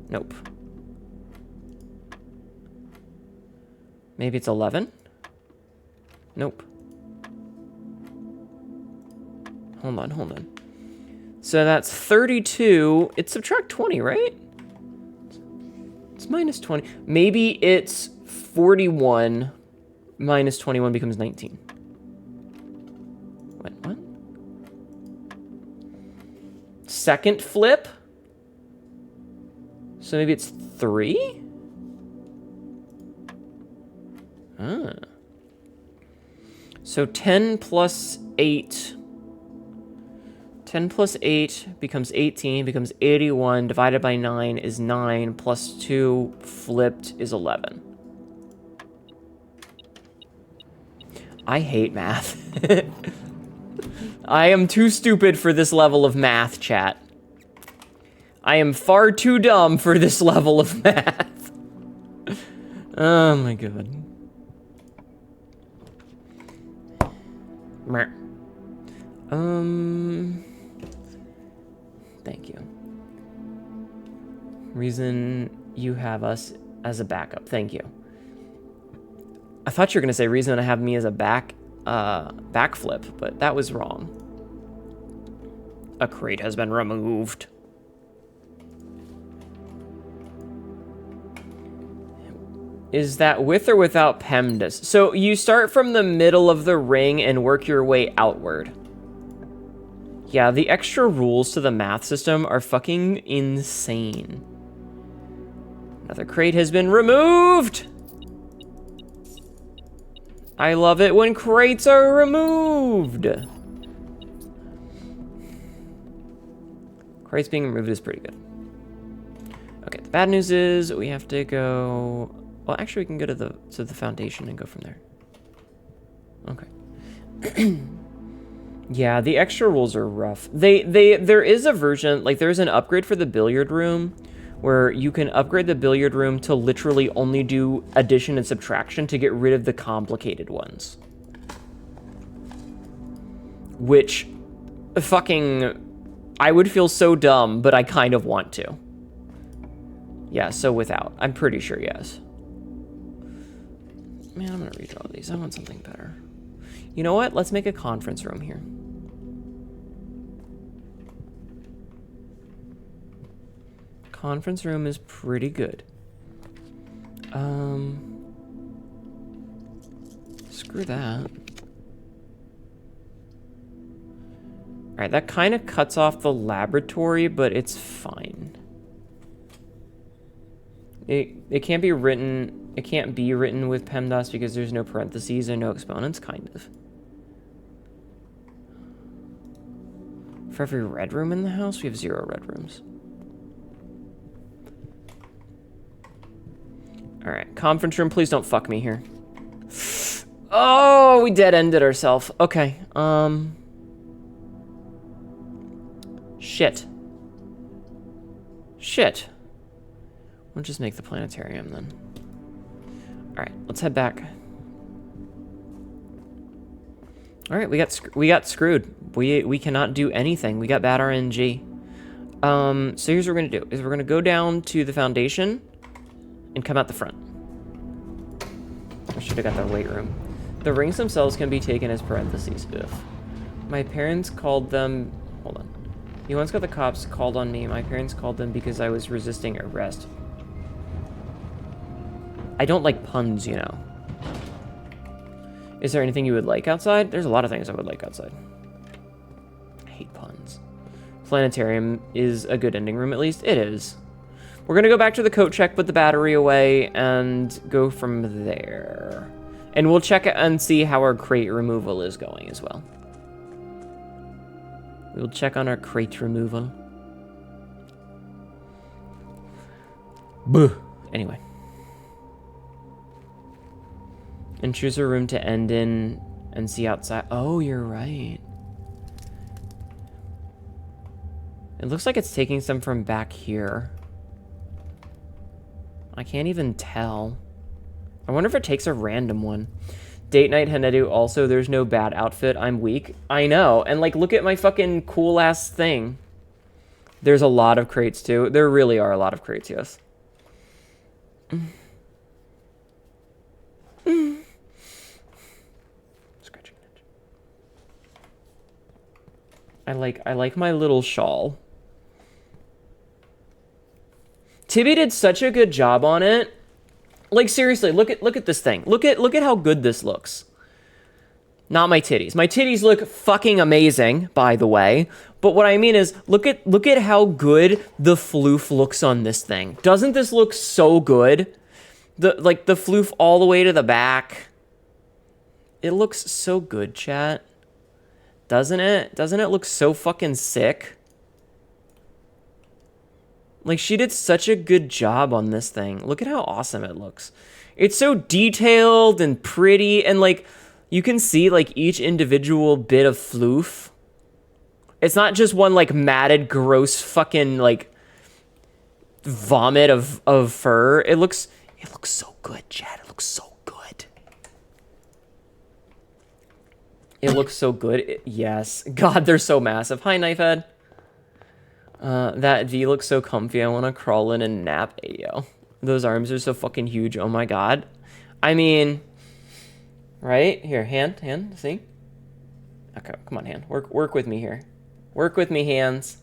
Nope. Maybe it's 11? Nope. Hold on. So that's 32. It's subtract 20, right? It's minus 20. Maybe it's 41 minus 21 becomes 19. What? Second flip? So maybe it's 3? Ah. So 10 plus 8. 10 plus 8 becomes 18, becomes 81, divided by 9 is 9, plus 2 flipped is 11. I hate math. I am too stupid for this level of math, chat. I am far too dumb for this level of math. Oh my god. Thank you. Reason you have us as a backup. Thank you. I thought you were gonna say reason I have me as a backflip, but that was wrong. A crate has been removed. Is that with or without PEMDAS? So you start from the middle of the ring and work your way outward. Yeah, the extra rules to the math system are fucking insane. Another crate has been removed! I love it when crates are removed! Crates being removed is pretty good. Okay, the bad news is we have to go... Well, actually, we can go to the foundation and go from there. Okay. Yeah, the extra rules are rough. There is a version, like there's an upgrade for the billiard room where you can upgrade the billiard room to literally only do addition and subtraction to get rid of the complicated ones. Which, fucking, I would feel so dumb, but I kind of want to. Yeah, so without. I'm pretty sure, yes. Man, I'm gonna redraw these. I want something better. You know what? Let's make a conference room here. Conference room is pretty good. Screw that. Alright, that kind of cuts off the laboratory, but it's fine. It can't be written, it can't be written with PEMDAS because there's no parentheses and no exponents, kind of. For every red room in the house, we have 0 red rooms. Alright, conference room, please don't fuck me here. Oh, we dead-ended ourselves. Okay, Shit. We'll just make the planetarium then. Alright, let's head back. Alright, we got screwed. We cannot do anything. We got bad RNG. So here's what we're gonna do, is we're gonna go down to the foundation and come out the front. I should have got that weight room. The rings themselves can be taken as parentheses. Ugh. My parents called them... Hold on. You once got the cops called on me. My parents called them because I was resisting arrest. I don't like puns, you know. Is there anything you would like outside? There's a lot of things I would like outside. I hate puns. Planetarium is a good ending room, at least. It is. We're gonna go back to the coat check, put the battery away, and go from there. And we'll check and see how our crate removal is going as well. We'll check on our crate removal. Buh. Anyway. And choose a room to end in and see outside. Oh, you're right. It looks like it's taking some from back here. I can't even tell. I wonder if it takes a random one. Date night Hnetu. Also, there's no bad outfit. I'm weak. I know. And like, look at my fucking cool ass thing. There's a lot of crates too. There really are a lot of crates, yes. Scratching an itch. I like my little shawl. Tibby did such a good job on it. Like seriously, look at this thing. Look at how good this looks. Not my titties. My titties look fucking amazing, by the way. But what I mean is, look at how good the floof looks on this thing. Doesn't this look so good? The floof all the way to the back. It looks so good, chat. Doesn't it? Doesn't it look so fucking sick? Like, she did such a good job on this thing. Look at how awesome it looks. It's so detailed and pretty, and like, you can see like each individual bit of floof. It's not just one like matted, gross fucking like vomit of fur. It looks so good, Chad. It looks so good. It looks so good. Yes. God, they're so massive. Hi, Knifehead. That V looks so comfy. I want to crawl in and nap. Ayo. Those arms are so fucking huge. Oh my god. I mean, right? Here, hand, see? Okay, come on, hand. Work with me here. Work with me, hands.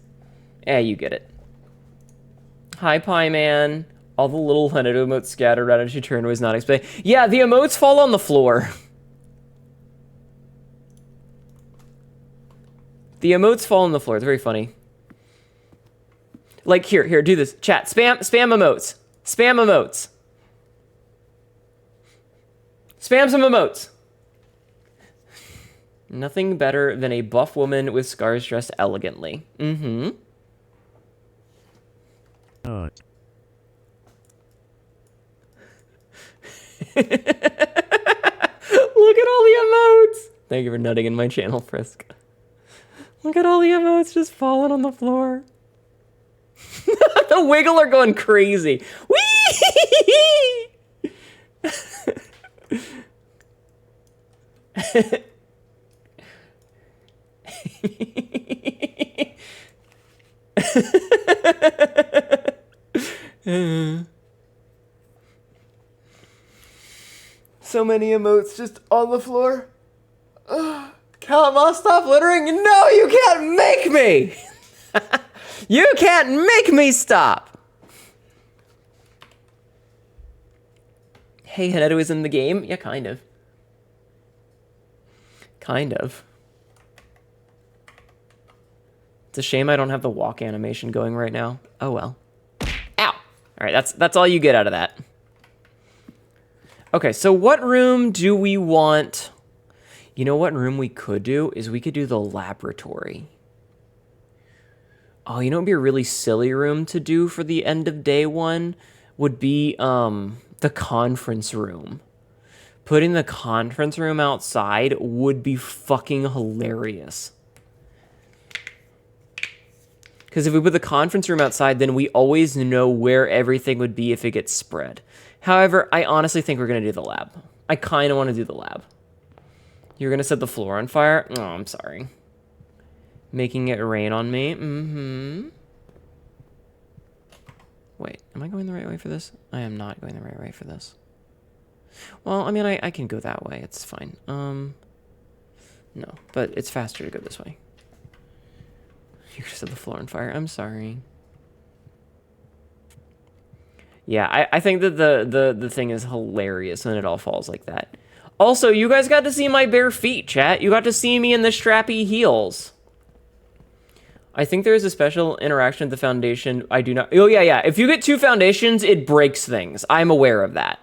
Yeah, you get it. Hi, Pie Man. All the little Hnetu emotes scattered around as she turned was not expected. Yeah, the emotes fall on the floor. The emotes fall on the floor. It's very funny. Like, here, do this. Chat, spam emotes. Spam emotes. Spam some emotes. Nothing better than a buff woman with scars dressed elegantly. Mm-hmm. Oh. Look at all the emotes. Thank you for nutting in my channel, Frisk. Look at all the emotes just falling on the floor. The wiggle are going crazy. Whee! So many emotes just on the floor. Calma, stop littering. No, you can't make me. You can't make me stop. Hey, Hnetu is in the game? Yeah, kind of. Kind of. It's a shame I don't have the walk animation going right now. Oh well. Ow! Alright, that's all you get out of that. Okay, so what room do we want? You know what room we could do? Is we could do the laboratory. Oh, you know what would be a really silly room to do for the end of day one? Would be the conference room. Putting the conference room outside would be fucking hilarious. Because if we put the conference room outside, then we always know where everything would be if it gets spread. However, I honestly think we're going to do the lab. I kind of want to do the lab. You're going to set the floor on fire? Oh, I'm sorry. Making it rain on me. Mm-hmm. Wait, am I going the right way for this? I am not going the right way for this. Well, I mean, I can go that way. It's fine. No, but it's faster to go this way. You just set the floor on fire. I'm sorry. Yeah, I think that the thing is hilarious when it all falls like that. Also, you guys got to see my bare feet, chat. You got to see me in the strappy heels. I think there is a special interaction with the foundation. I do not. Oh, yeah. If you get 2 foundations, it breaks things. I'm aware of that.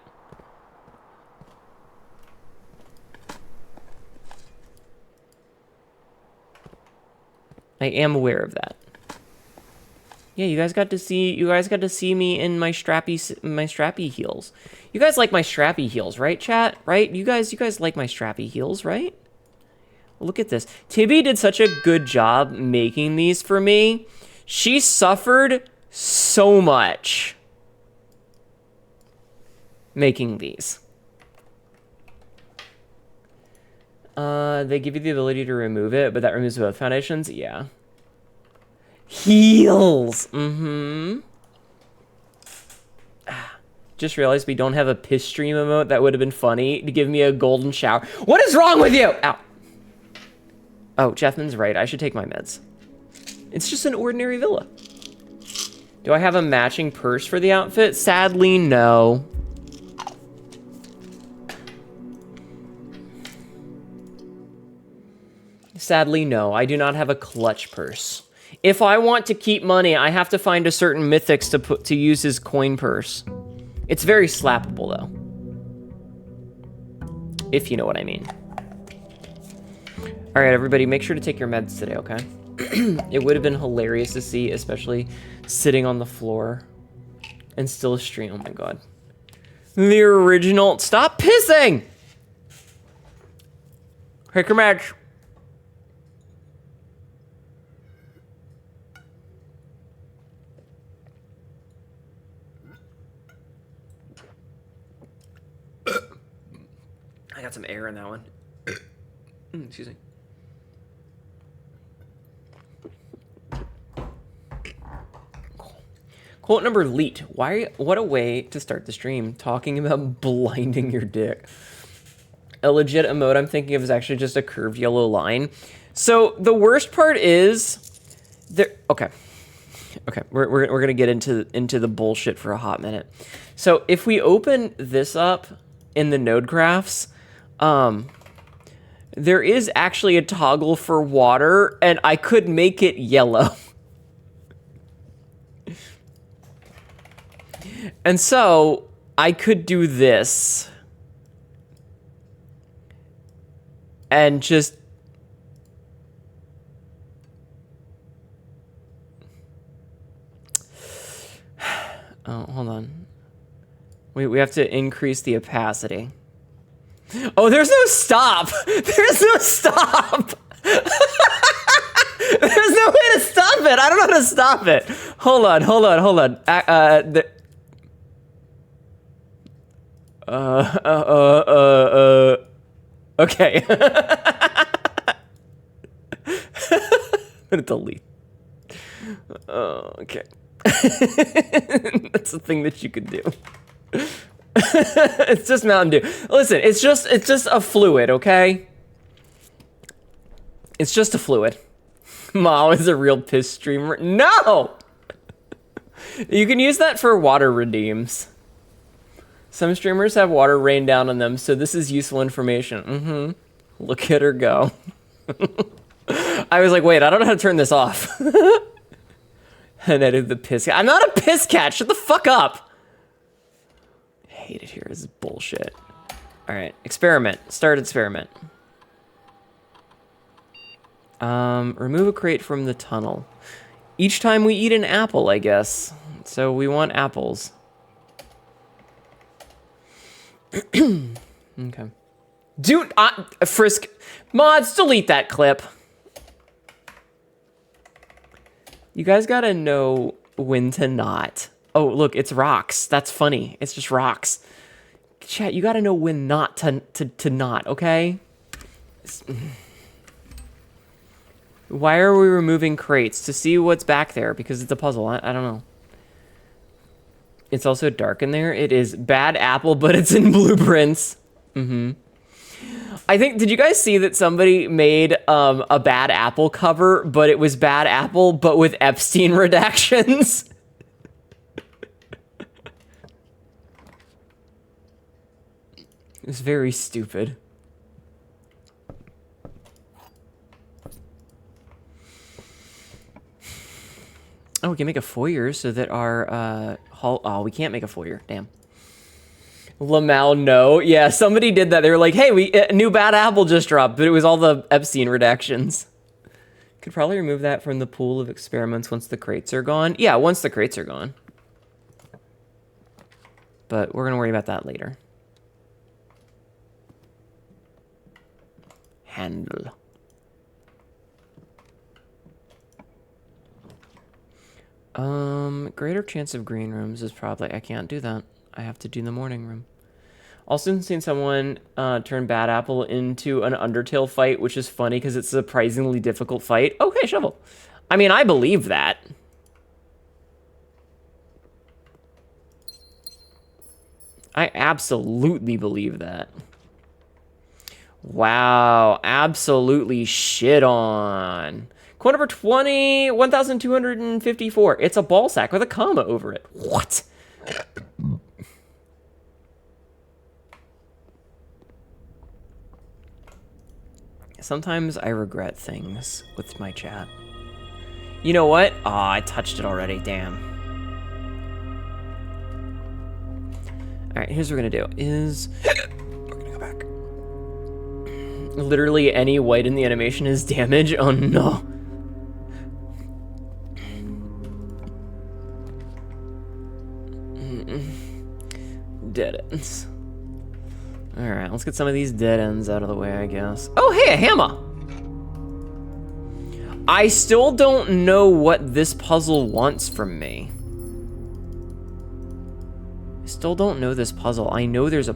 I am aware of that. Yeah, you guys got to see me in my strappy heels. You guys like my strappy heels, right, chat? Right? You guys like my strappy heels, right? Look at this. Tibby did such a good job making these for me. She suffered so much making these. They give you the ability to remove it, but that removes both foundations? Yeah. Heals! Mm-hmm. Just realized we don't have a piss stream emote. That would have been funny to give me a golden shower. What is wrong with you? Ow. Oh, Jeffman's right. I should take my meds. It's just an ordinary villa. Do I have a matching purse for the outfit? Sadly, no. Sadly, no. I do not have a clutch purse. If I want to keep money, I have to find a certain mythics to use his coin purse. It's very slappable, though. If you know what I mean. All right, everybody, make sure to take your meds today, okay? It would have been hilarious to see, especially sitting on the floor and still a stream. Oh my god. The original. Stop pissing! Pick your match. I got some air in that one. Excuse me. Quote number leet. What a way to start the stream, talking about blinding your dick. A legit emote I'm thinking of is actually just a curved yellow line. So the worst part is there. Okay, we're gonna get into the bullshit for a hot minute. So if we open this up in the node graphs, there is actually a toggle for water, and I could make it yellow. And so I could do this and just oh, hold on. We have to increase the opacity. Oh, there's no stop. There's no stop. There's no way to stop it. I don't know how to stop it. Hold on. Okay. I'm gonna delete. Okay. That's the thing that you could do. It's just Mountain Dew. Listen, it's just a fluid, okay? It's just a fluid. Mao is a real piss streamer. No! You can use that for water redeems. Some streamers have water rain down on them, so this is useful information. Look at her go. I was like, wait, I don't know how to turn this off. And I did the piss cat. I'm not a piss cat. Shut the fuck up. I hate it here. This is bullshit. All right, experiment. Start experiment. Remove a crate from the tunnel. Each time we eat an apple, I guess. So we want apples. Okay. Dude, Frisk. Mods, delete that clip. You guys gotta know when to not. Oh, look, it's rocks. That's funny. It's just rocks. Chat, you gotta know when not to not, okay? Why are we removing crates? To see what's back there, because it's a puzzle. I don't know. It's also dark in there. It is bad apple, but it's in blueprints. I think, did you guys see that somebody made a bad apple cover, but it was bad apple, but with Epstein redactions? It's very stupid. Oh, we can make a foyer so that our hall. Oh, we can't make a foyer. Damn. Lamau, no. Yeah, somebody did that. They were like, hey, a new bad apple just dropped, but it was all the Epstein redactions. Could probably remove that from the pool of experiments once the crates are gone. Yeah, once the crates are gone. But we're going to worry about that later. Handle. Greater chance of green rooms is probably... I can't do that. I have to do the morning room. Also seen someone turn Bad Apple into an Undertale fight, which is funny because it's a surprisingly difficult fight. Okay, Shovel. I mean, I believe that. I absolutely believe that. Wow, absolutely shit on. Quote number 20, 1,254. It's a ball sack with a comma over it. What? Sometimes I regret things with my chat. You know what? Aw, I touched it already, damn. Alright, here's what we're gonna do, is... we're gonna go back. Literally any white in the animation is damage? Oh no. Dead ends. Alright, let's get some of these dead ends out of the way, I guess. Oh, hey, a hammer! I still don't know what this puzzle wants from me. I still don't know this puzzle. I know there's a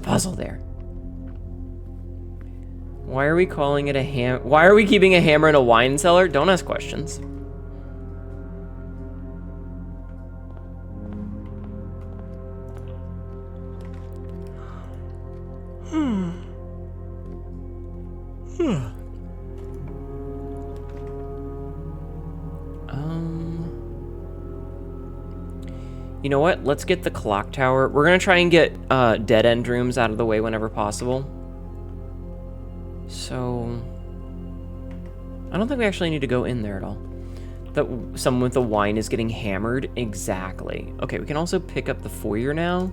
puzzle there. Why are we calling it a why are we keeping a hammer in a wine cellar? Don't ask questions. You know what? Let's get the clock tower. We're gonna try and get dead end rooms out of the way whenever possible. So I don't think we actually need to go in there at all. That someone with the wine is getting hammered. Exactly. Okay, we can also pick up the foyer now,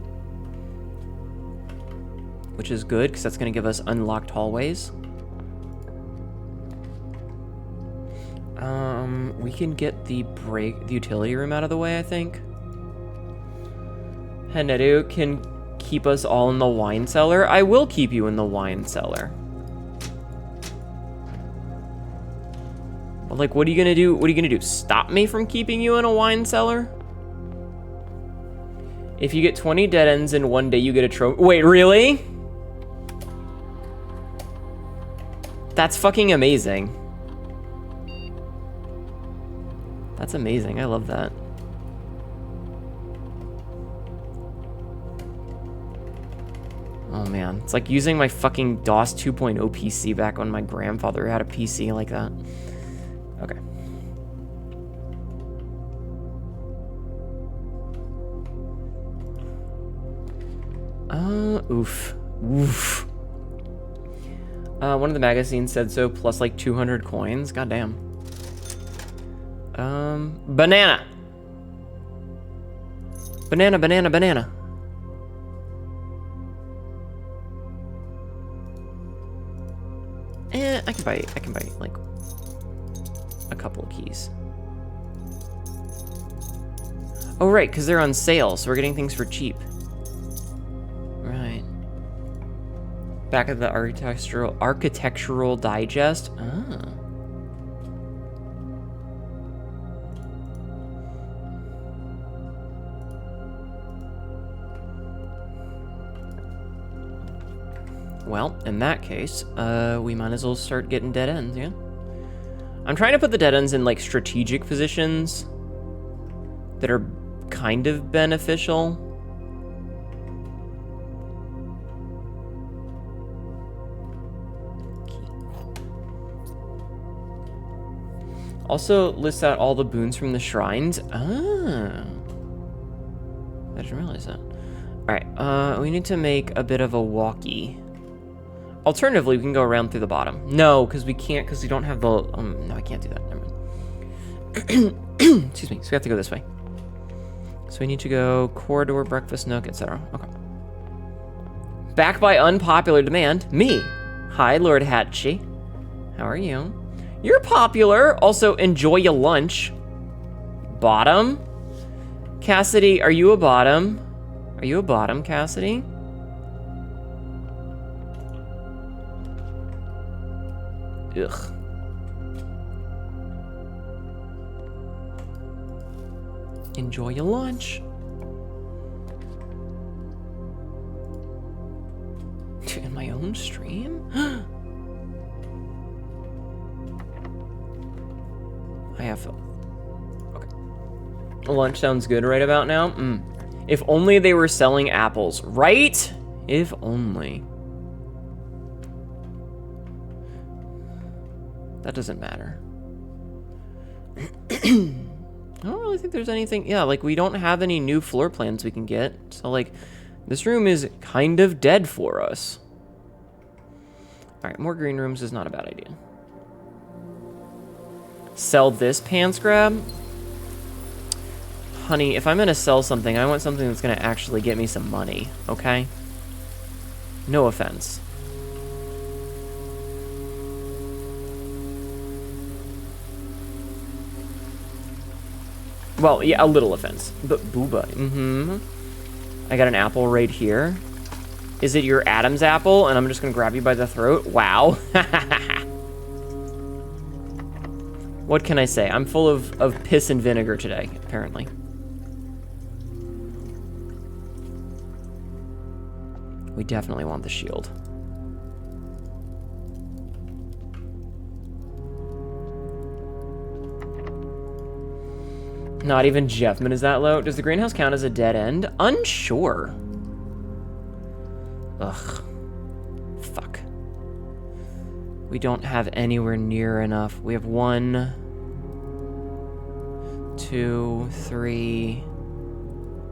which is good because that's gonna give us unlocked hallways. We can get the utility room out of the way, I think. Hnetu can keep us all in the wine cellar. I will keep you in the wine cellar. But like, what are you gonna do? What are you gonna do? Stop me from keeping you in a wine cellar? If you get 20 dead ends in one day, you get a trophy. Wait, really? That's fucking amazing. That's amazing. I love that. Oh man, it's like using my fucking DOS 2.0 PC back when my grandfather had a PC like that. Okay. Oof. Oof. One of the magazines said so, plus like 200 coins. Goddamn. Banana. Banana, banana, banana. I can buy like a couple of keys. Oh right, because they're on sale, so we're getting things for cheap. Right. Back of the architectural digest. Ah. Well, in that case, we might as well start getting dead ends, yeah? I'm trying to put the dead ends in, like, strategic positions that are kind of beneficial. Also, lists out all the boons from the shrines. Ah. I didn't realize that. Alright, we need to make a bit of a walkie. Alternatively, we can go around through the bottom. No, because we can't, because we don't have the... no, I can't do that. Never mind. Excuse me. So we have to go this way. So we need to go corridor, breakfast nook, etc. Okay. Back by unpopular demand. Me. Hi, Lord Hatchie. How are you? You're popular. Also, enjoy your lunch. Bottom? Cassidy, are you a bottom? Are you a bottom, Cassidy? Ugh. Enjoy your lunch. On my own stream? I have... Okay. Lunch sounds good right about now. If only they were selling apples, right? If only. That doesn't matter. I don't really think there's anything... Yeah, like, we don't have any new floor plans we can get. So, like, this room is kind of dead for us. Alright, more green rooms is not a bad idea. Sell this pants grab? Honey, if I'm gonna sell something, I want something that's gonna actually get me some money, okay? No offense. Well, yeah, a little offense. But booba. I got an apple right here. Is it your Adam's apple? And I'm just gonna grab you by the throat? Wow. What can I say? I'm full of piss and vinegar today, apparently. We definitely want the shield. Not even Jeffman is that low. Does the greenhouse count as a dead end? Unsure. Ugh. Fuck. We don't have anywhere near enough. We have 1, 2, 3.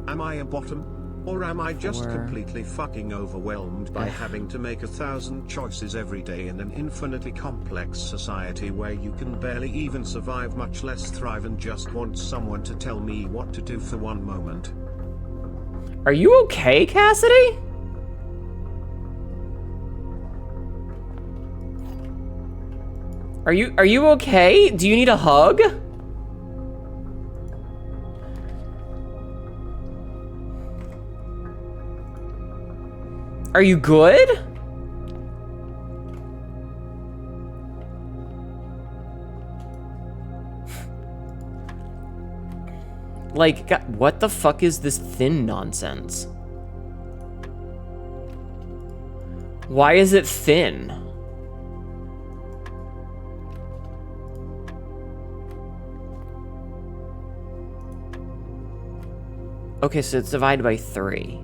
Am I a bottom? Or am I just 4. completely fucking overwhelmed by having to make 1,000 choices every day in an infinitely complex society where you can barely even survive, much less thrive, and just want someone to tell me what to do for one moment? Are you okay, Cassidy? Are you okay? Do you need a hug? Are you good? Like, God, what the fuck is this thin nonsense? Why is it thin? Okay, so it's divided by 3.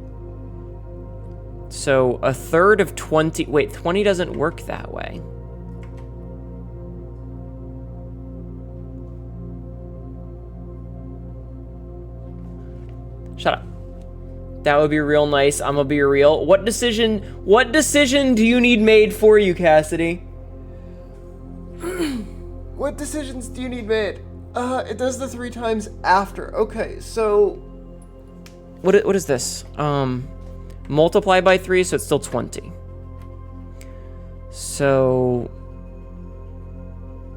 So a third of 20, wait, 20 doesn't work that way. Shut up. That would be real nice. I'm gonna be real. What decision do you need made for you, Cassidy? What decisions do you need made? It does the 3 times after. Okay, so what is this? Multiply by 3, so it's still 20. So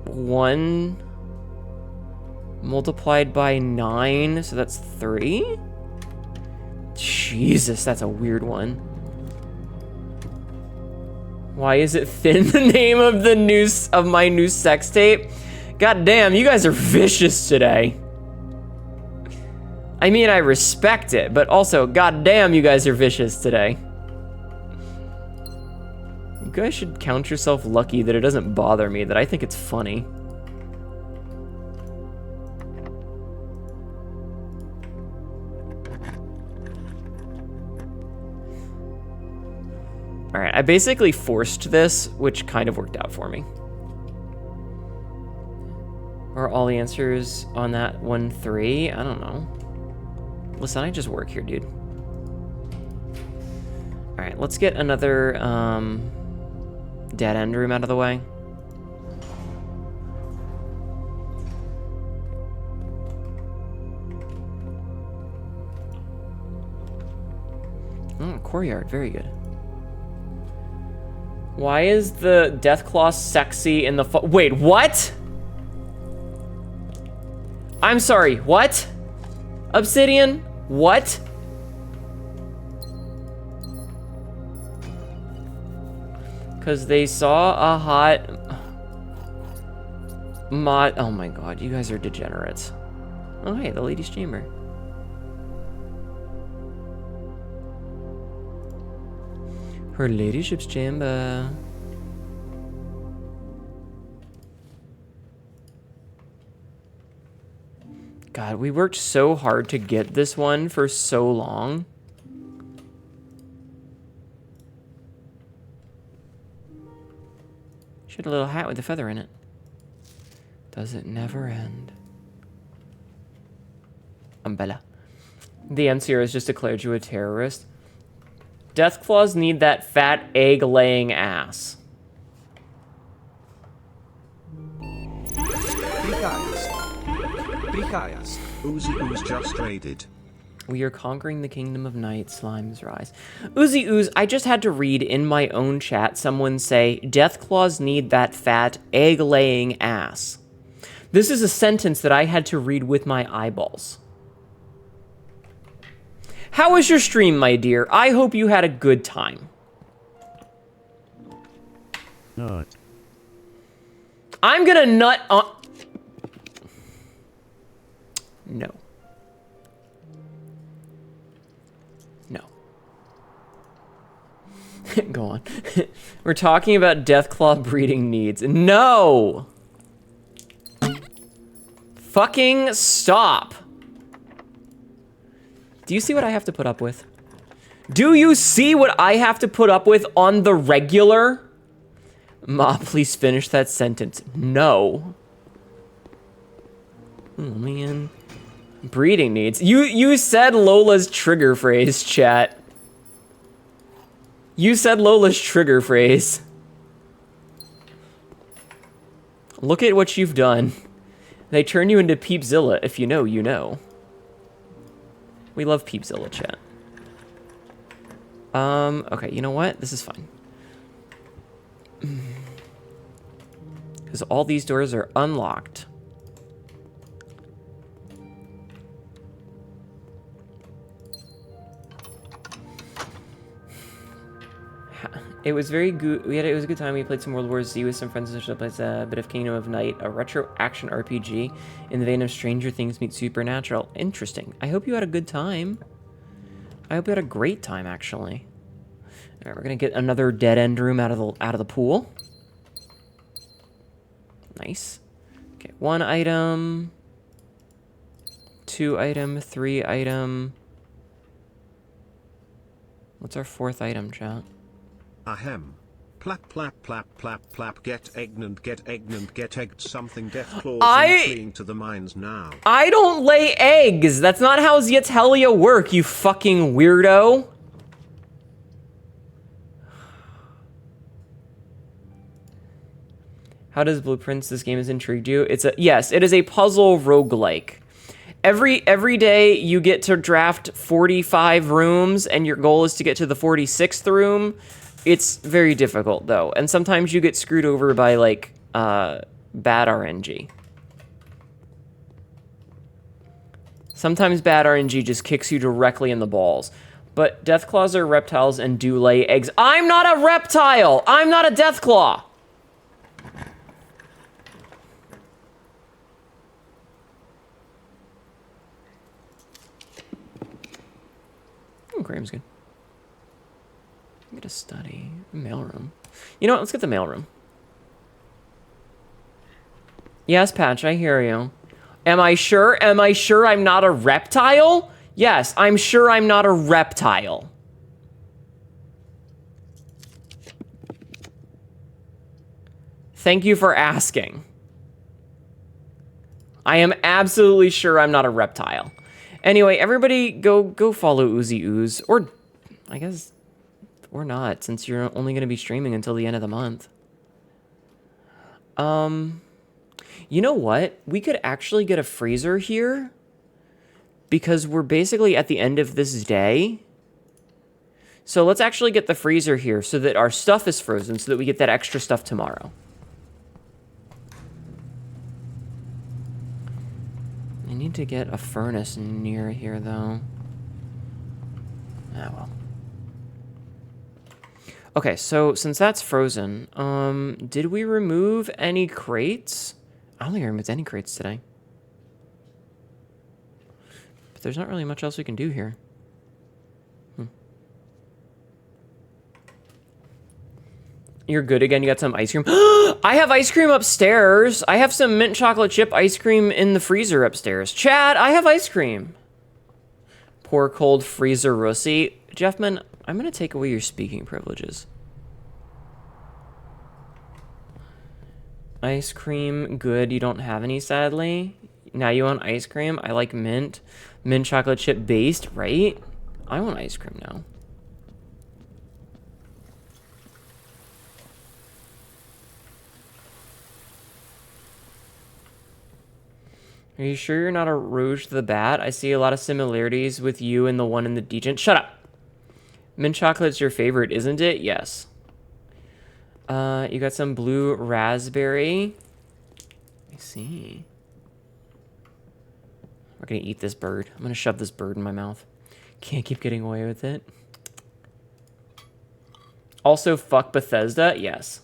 1 multiplied by 9, so that's 3? Jesus, that's a weird one. Why is it thin? The name of of my new sex tape? God damn, you guys are vicious today. I mean, I respect it, but also, goddamn, you guys are vicious today. You guys should count yourself lucky that it doesn't bother me, that I think it's funny. Alright, I basically forced this, which kind of worked out for me. Are all the answers on that 1, 3? I don't know. Listen, I just work here, dude. Alright, let's get another dead end room out of the way. Courtyard, very good. Why is the Deathclaw sexy in the wait, what? I'm sorry, what? Obsidian? What? Because they saw a hot mod. Oh my god, you guys are degenerates. Oh hey, the ladies' chamber. Her ladyship's chamber. God, we worked so hard to get this one for so long. She had a little hat with a feather in it. Does it never end? Umbrella. The MCR has just declared you a terrorist. Deathclaws need that fat egg-laying ass. Uzi Ooze just raided. We are conquering the kingdom of night, slimes rise. Uzi Ooze, I just had to read in my own chat someone say, Deathclaws need that fat, egg-laying ass. This is a sentence that I had to read with my eyeballs. How was your stream, my dear? I hope you had a good time. Nut. I'm gonna nut on... No. No. Go on. We're talking about Deathclaw breeding needs. No! Fucking stop. Do you see what I have to put up with? Do you see what I have to put up with on the regular? Ma, please finish that sentence. No. Oh, man. Breeding needs. You said Lola's trigger phrase, chat. You said Lola's trigger phrase. Look at what you've done. They turn you into Peepzilla. If you know, you know. We love Peepzilla, chat. Okay, you know what? This is fine. Because all these doors are unlocked. It was very good. It was a good time. We played some World War Z with some friends. We played a bit of Kingdom of Night, a retro action RPG in the vein of Stranger Things meets Supernatural. Interesting. I hope you had a good time. I hope you had a great time, actually. All right, we're gonna get another dead end room out of the pool. Nice. Okay, 1 item, 2 item, 3 item. What's our 4th item, chat? Ahem. Plap plap plap plap plap. Get egged, get egged, get egged. Something. Deathclaws fleeing to the mines now. I don't lay eggs. That's not how Zietelia work, you fucking weirdo. How does Blueprints? This game has intrigued you. Yes, it is a puzzle roguelike. Every day you get to draft 45 rooms and your goal is to get to the 46th room. It's very difficult though, and sometimes you get screwed over by like bad RNG. Sometimes bad RNG just kicks you directly in the balls. But Deathclaws are reptiles and do lay eggs. I'm not a reptile! I'm not a Deathclaw! Oh, Graham's good. Get a study. Mailroom. You know what? Let's get the mailroom. Yes, Patch, I hear you. Am I sure? Am I sure I'm not a reptile? Yes, I'm sure I'm not a reptile. Thank you for asking. I am absolutely sure I'm not a reptile. Anyway, everybody go follow Uzi Ooze. Or, I guess... or not, since you're only going to be streaming until the end of the month. You know what? We could actually get a freezer here. Because we're basically at the end of this day. So let's actually get the freezer here so that our stuff is frozen so that we get that extra stuff tomorrow. I need to get a furnace near here, though. Ah, well. Okay, so since that's frozen, did we remove any crates? I don't think I removed any crates today. But there's not really much else we can do here. You're good again. You got some ice cream. I have ice cream upstairs. I have some mint chocolate chip ice cream in the freezer upstairs. Chat, I have ice cream. Poor cold freezer Russie. Jeffman, I'm going to take away your speaking privileges. Ice cream, good. You don't have any, sadly. Now you want ice cream? I like mint. Mint chocolate chip based, right? I want ice cream now. Are you sure you're not a Rouge the Bat? I see a lot of similarities with you and the one in the Degent. Shut up! Mint chocolate's your favorite, isn't it? Yes. You got some blue raspberry. I see. We're gonna eat this bird. I'm gonna shove this bird in my mouth. Can't keep getting away with it. Also, fuck Bethesda? Yes.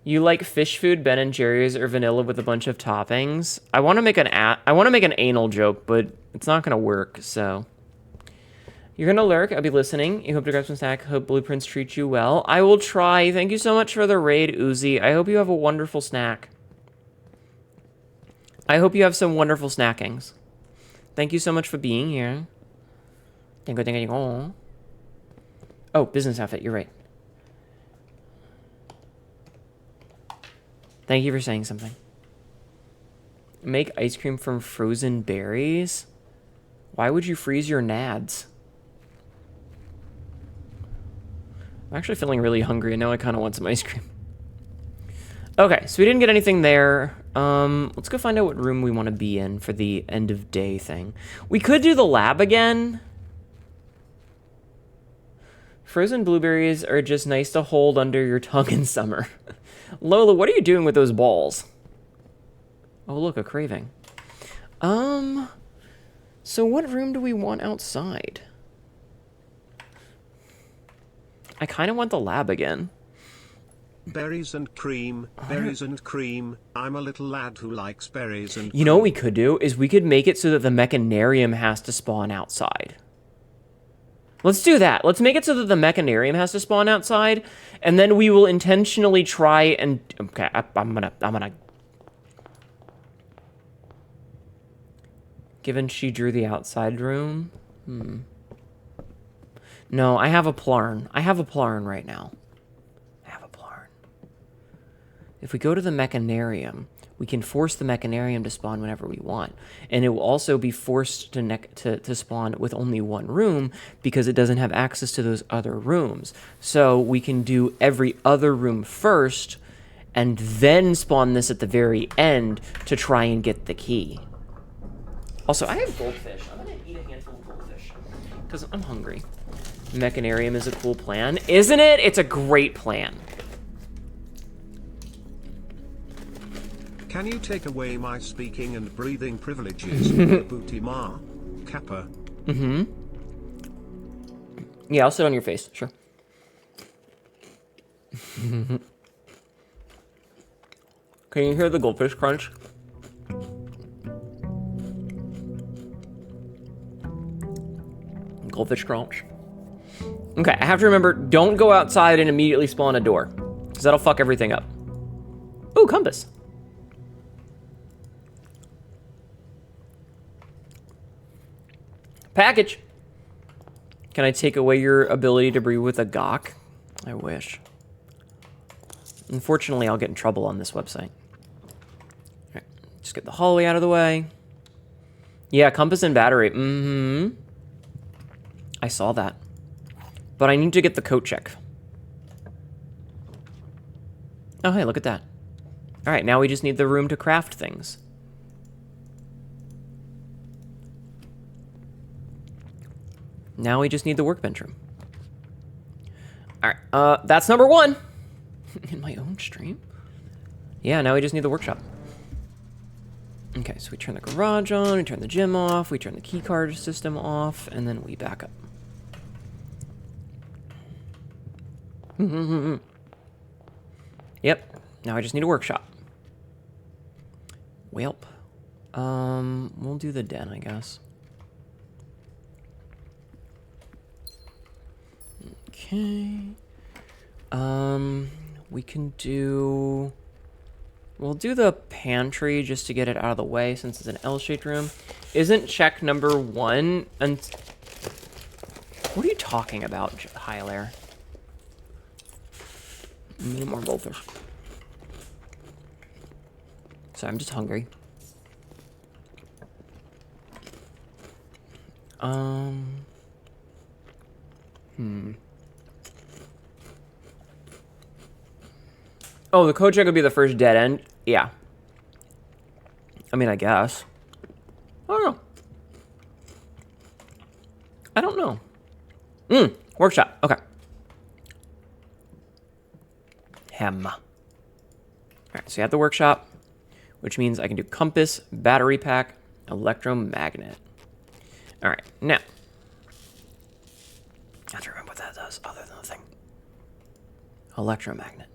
You like fish food, Ben & Jerry's, or vanilla with a bunch of toppings? I want to make an anal joke, but it's not gonna work. So you're gonna lurk. I'll be listening. You hope to grab some snack. Hope Blueprints treat you well. I will try. Thank you so much for the raid, Uzi. I hope you have a wonderful snack. I hope you have some wonderful snackings. Thank you so much for being here. Oh, business outfit. You're right. Thank you for saying something. Make ice cream from frozen berries? Why would you freeze your nads? I'm actually feeling really hungry, and now I kind of want some ice cream. Okay, so we didn't get anything there. Let's go find out what room we want to be in for the end of day thing. We could do the lab again. Frozen blueberries are just nice to hold under your tongue in summer. Lola, what are you doing with those balls? Oh, look, a craving. So what room do we want outside? I kind of want the lab again. Berries and cream, berries and cream. I'm a little lad who likes berries and cream. You know what we could do is we could make it so that the mechanarium has to spawn outside. Let's do that. Let's make it so that the mechanarium has to spawn outside, and then we will intentionally try and... Okay, I'm gonna... Given she drew the outside room? No, I have a Plarn. I have a Plarn right now. I have a Plarn. If we go to the mechanarium, we can force the mechanarium to spawn whenever we want. And it will also be forced to spawn with only one room because it doesn't have access to those other rooms. So we can do every other room first and then spawn this at the very end to try and get the key. Also, I have goldfish. I'm going to eat a handful of goldfish because I'm hungry. Mechanarium is a cool plan. Isn't it? It's a great plan. Can you take away my speaking and breathing privileges, Booty Ma? Kappa. Yeah, I'll sit on your face, sure. Can you hear the goldfish crunch? Goldfish crunch. Okay, I have to remember, don't go outside and immediately spawn a door, because that'll fuck everything up. Ooh, compass. Package. Can I take away your ability to breathe with a gawk? I wish. Unfortunately, I'll get in trouble on this website. All right, just get the hallway out of the way. Yeah, compass and battery. I saw that. But I need to get the coat check. Oh, hey, look at that. All right, now we just need the room to craft things. Now we just need the workbench room. All right, that's number one. In my own stream? Yeah, now we just need the workshop. Okay, so we turn the garage on, we turn the gym off, we turn the keycard system off, and then we back up. Yep, now I just need a workshop. Welp. We'll do the den, I guess. Okay. We can do... We'll do the pantry just to get it out of the way since it's an L-shaped room. Isn't check number 1 and... What are you talking about, Hilaire? Need more goldfish. Sorry, I'm just hungry. Oh, the code check would be the first dead end? Yeah. I mean, I guess. I don't know. I don't know. Workshop. Okay. Alright, so you have the workshop, which means I can do compass, battery pack, electromagnet. Alright, now. I have to remember what that does other than the thing. Electromagnet.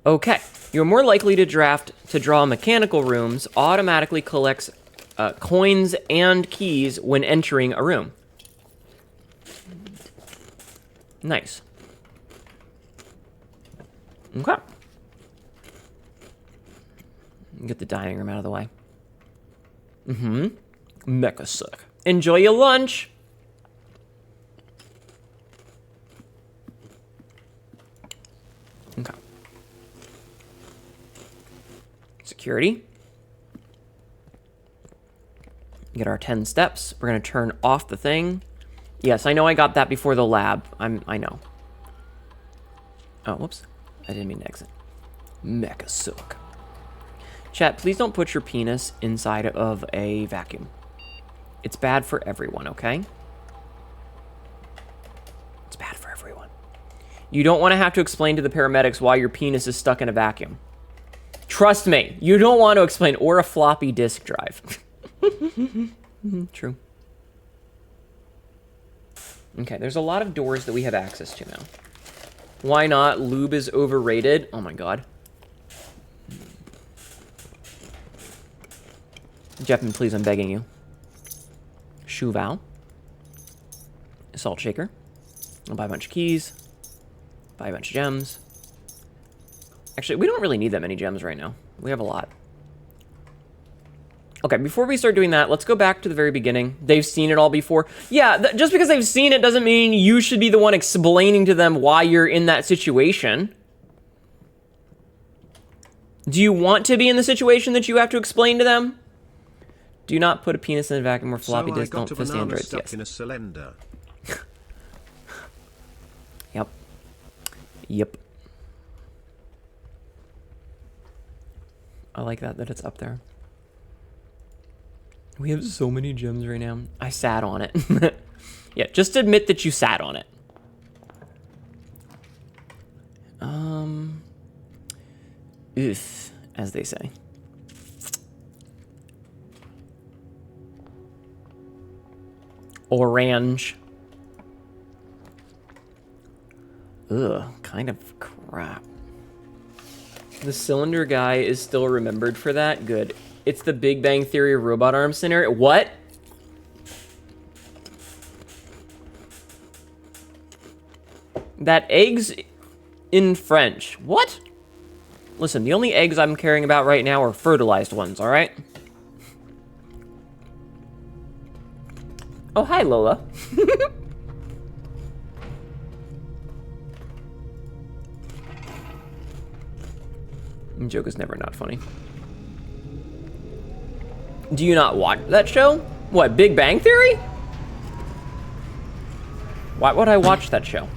Okay, you're more likely to draw mechanical rooms, automatically collects coins and keys when entering a room. Nice. Okay. Get the dining room out of the way. Mecha suck. Enjoy your lunch. Okay. Security. Get our 10 steps. We're gonna turn off the thing. Yes, I know I got that before the lab. I know. Oh, whoops. I didn't mean to exit. Mecha suck. Chat, please don't put your penis inside of a vacuum. It's bad for everyone, okay? It's bad for everyone. You don't want to have to explain to the paramedics why your penis is stuck in a vacuum. Trust me, you don't want to explain, or a floppy disk drive. True. Okay, there's a lot of doors that we have access to now. Why not? Lube is overrated. Oh my god. Jeppin, please, I'm begging you. Shoe Val. Salt shaker. I'll buy a bunch of keys. Buy a bunch of gems. Actually, we don't really need that many gems right now. We have a lot. Okay, before we start doing that, let's go back to the very beginning. They've seen it all before. Yeah, just because they've seen it doesn't mean you should be the one explaining to them why you're in that situation. Do you want to be in the situation that you have to explain to them? Do not put a penis in a vacuum or floppy disk. Don't fist androids. Stuck yes. in a cylinder. Yep. Yep. I like that it's up there. We have so many gems right now. I sat on it. Yeah, just admit that you sat on it. Oof, as they say. Orange. Ugh, kind of crap. The cylinder guy is still remembered for that? Good. It's the Big Bang Theory robot arm scenario. What? That eggs in French. What? Listen, the only eggs I'm caring about right now are fertilized ones, alright? Oh, hi, Lola. Joke is never not funny. Do you not watch that show? What, Big Bang Theory? Why would I watch that show?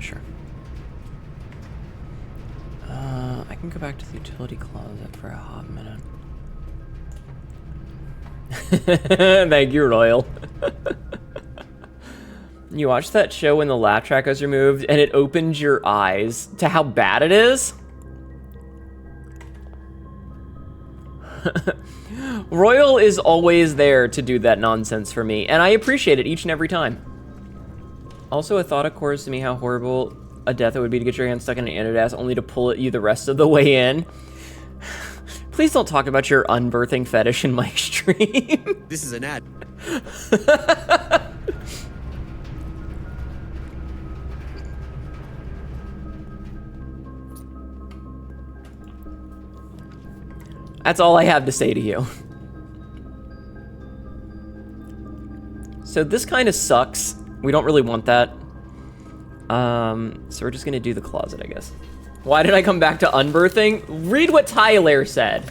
Sure. I can go back to the utility closet for a hot minute. Thank you, Royal. You watched that show when the laugh track was removed and it opened your eyes to how bad it is? Royal is always there to do that nonsense for me, and I appreciate it each and every time. Also, a thought occurs to me how horrible a death it would be to get your hand stuck in an antidas only to pull at you the rest of the way in. Please don't talk about your unbirthing fetish in my stream. This is an ad. That's all I have to say to you. So this kind of sucks. We don't really want that. So we're just gonna do the closet, I guess. Why did I come back to unbirthing? Read what Tyler said.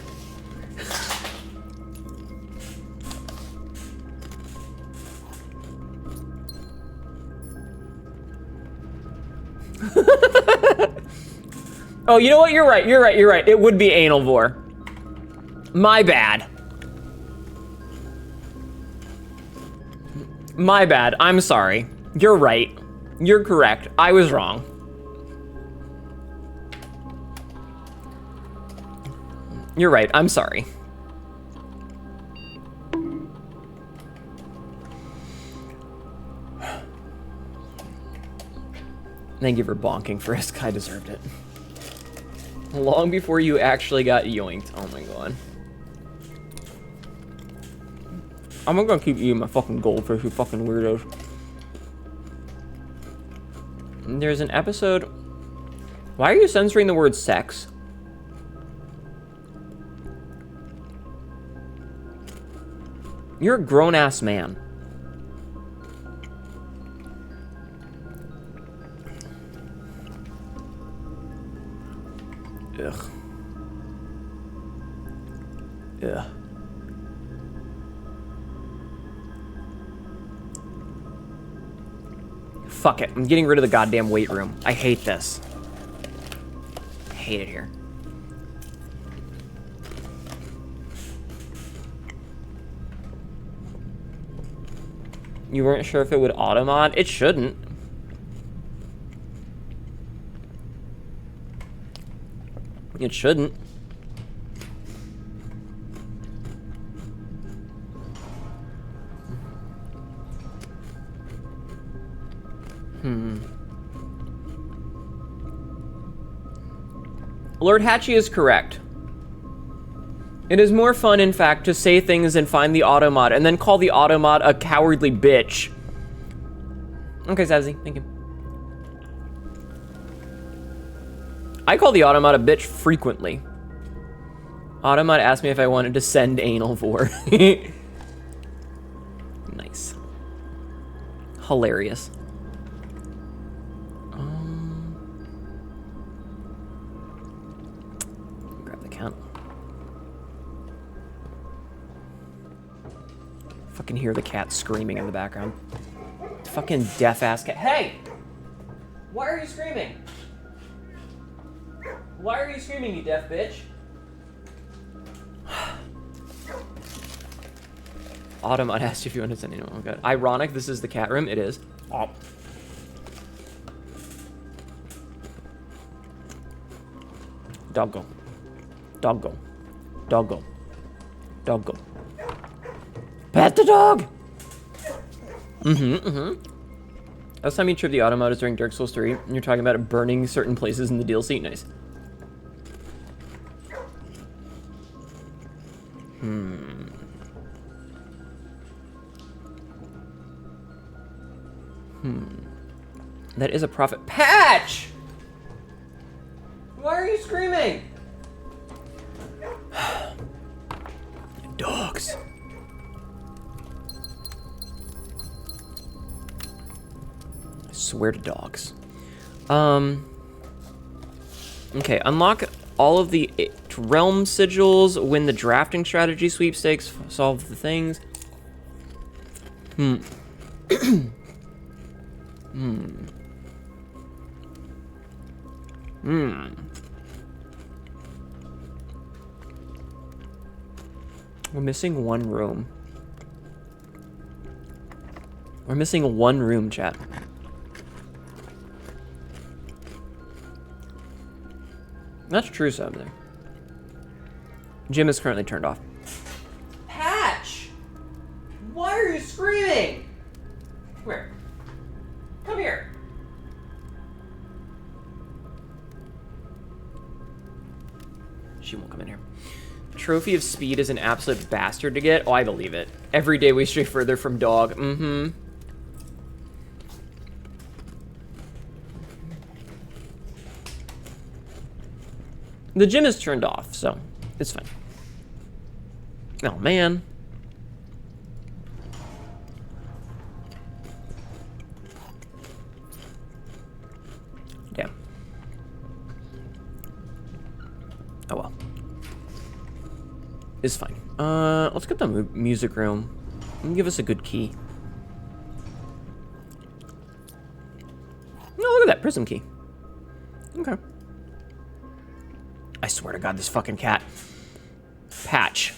Oh, you know what? You're right. You're right. You're right. It would be anal vor. My bad. My bad. I'm sorry. You're right. You're correct. I was wrong. You're right. I'm sorry. Thank you for bonking, Frisk. I deserved it. Long before you actually got yoinked. Oh my god. I'm not gonna keep eating my fucking goldfish, you fucking weirdos. There's an episode... Why are you censoring the word sex? You're a grown-ass man. Ugh. Ugh. Fuck it. I'm getting rid of the goddamn weight room. I hate this. I hate it here. You weren't sure if it would automod? It shouldn't. It shouldn't. Lord Hatchie is correct. It is more fun, in fact, to say things and find the automod, and then call the automod a cowardly bitch. Okay, Zazzy, thank you. I call the automod a bitch frequently. Automod asked me if I wanted to send anal for. Nice. Hilarious. Grab the count. Fucking hear the cat screaming in the background. Fucking deaf-ass cat. Hey! Why are you screaming? Why are you screaming, you deaf bitch? Autumn, I'd asked you if you wanted to send anyone. Oh god. Ironic, this is the cat room. It is. Oh. Doggo. Doggo. Doggo. Doggo. Pet the dog! Last time you tripped the automod is during Dark Souls 3, and you're talking about it burning certain places in the DLC. Nice. That is a profit. Patch! Why are you screaming? Dogs. I swear to dogs. Okay, unlock all of the realm sigils, win the drafting strategy sweepstakes, solve the things. We're missing one room. We're missing one room, chat. That's true, something. Gym is currently turned off. Patch! Why are you screaming? Where? Come here. She won't come in here. Trophy of Speed is an absolute bastard to get. Oh, I believe it. Every day we stray further from dog. The gym is turned off, so it's fine. Oh, man. Damn. Oh, well. It's fine. Let's get the music room. Give us a good key. Oh, look at that prism key. Okay. I swear to God, this fucking cat. Patch.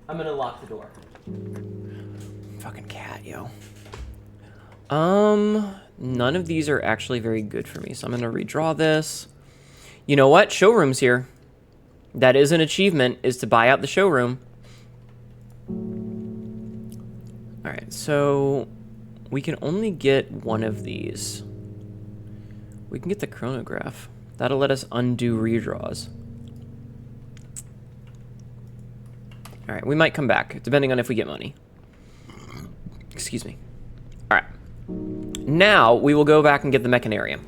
I'm gonna lock the door. Fucking cat, yo. None of these are actually very good for me, so I'm gonna redraw this. You know what? Showroom's here. That is an achievement, is to buy out the showroom. Alright, so we can only get one of these. We can get the chronograph. That'll let us undo redraws. Alright, we might come back, depending on if we get money. Excuse me. Alright. Now, we will go back and get the mechanarium.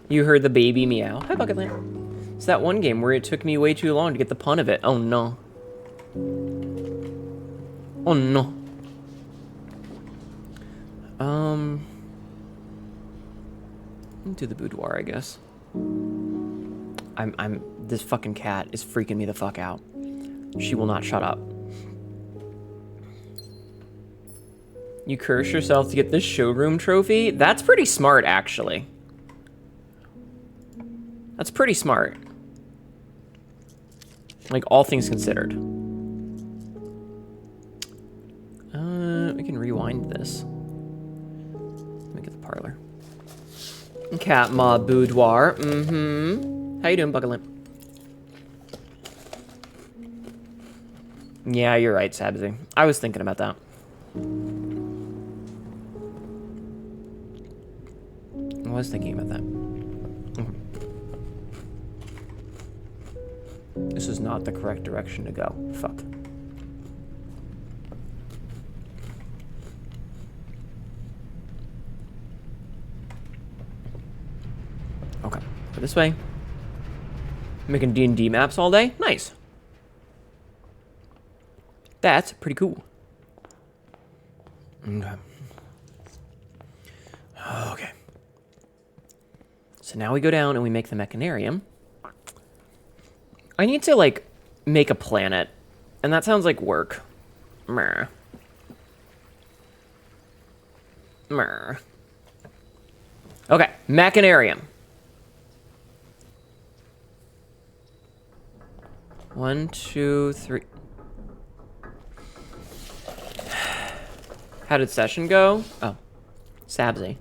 You heard the baby meow. Hi, Bucket Lamp. It's that one game where it took me way too long to get the pun of it. Oh, no. Oh, no. Into the boudoir, I guess. This fucking cat is freaking me the fuck out. She will not shut up. You curse yourself to get this showroom trophy? That's pretty smart, actually. That's pretty smart. Like, all things considered. We can rewind this. Let me get the parlor. Cat Ma Boudoir. Mm-hmm. How you doing, Bucket Lamp? Yeah, you're right, Sabzi. I was thinking about that. I was thinking about that. This is not the correct direction to go. Fuck. Okay, go this way. Making D&D maps all day? Nice. That's pretty cool. Okay. Okay. So now we go down and we make the mechanarium. I need to, like, make a planet. And that sounds like work. Meh. Meh. Okay, mechanarium. 1, 2, 3. How did session go? Oh, Sabzi.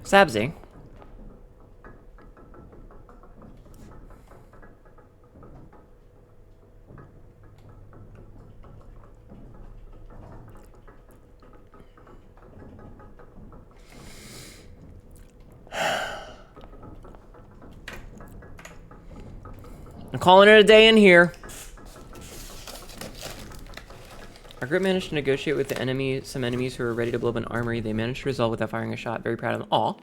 Sabzi. I'm calling it a day in here. Our group managed to negotiate with some enemies who were ready to blow up an armory. They managed to resolve without firing a shot. Very proud of them. Aw.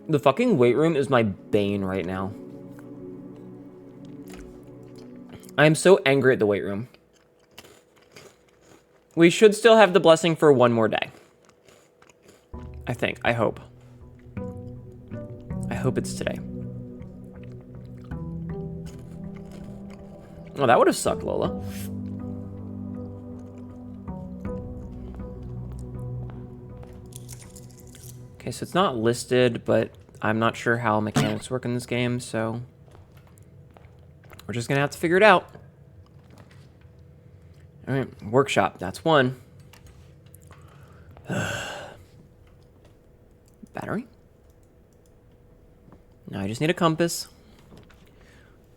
The fucking weight room is my bane right now. I am so angry at the weight room. We should still have the blessing for one more day. I think. I hope. I hope it's today. Oh, that would have sucked, Lola. Okay, so it's not listed, but I'm not sure how mechanics work in this game, so we're just gonna have to figure it out. All right, workshop, that's one. Battery? Now I just need a compass.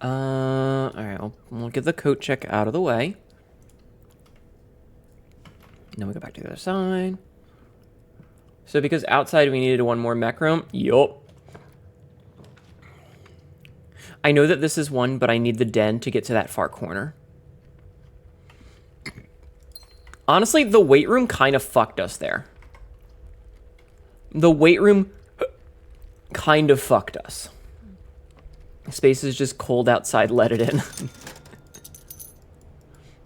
Alright, we'll get the coat check out of the way. Then we go back to the other side. So because outside we needed one more mech room. Yup. I know that this is one, but I need the den to get to that far corner. Honestly, the weight room kind of fucked us there. The weight room kind of fucked us. Space is just cold outside, let it in.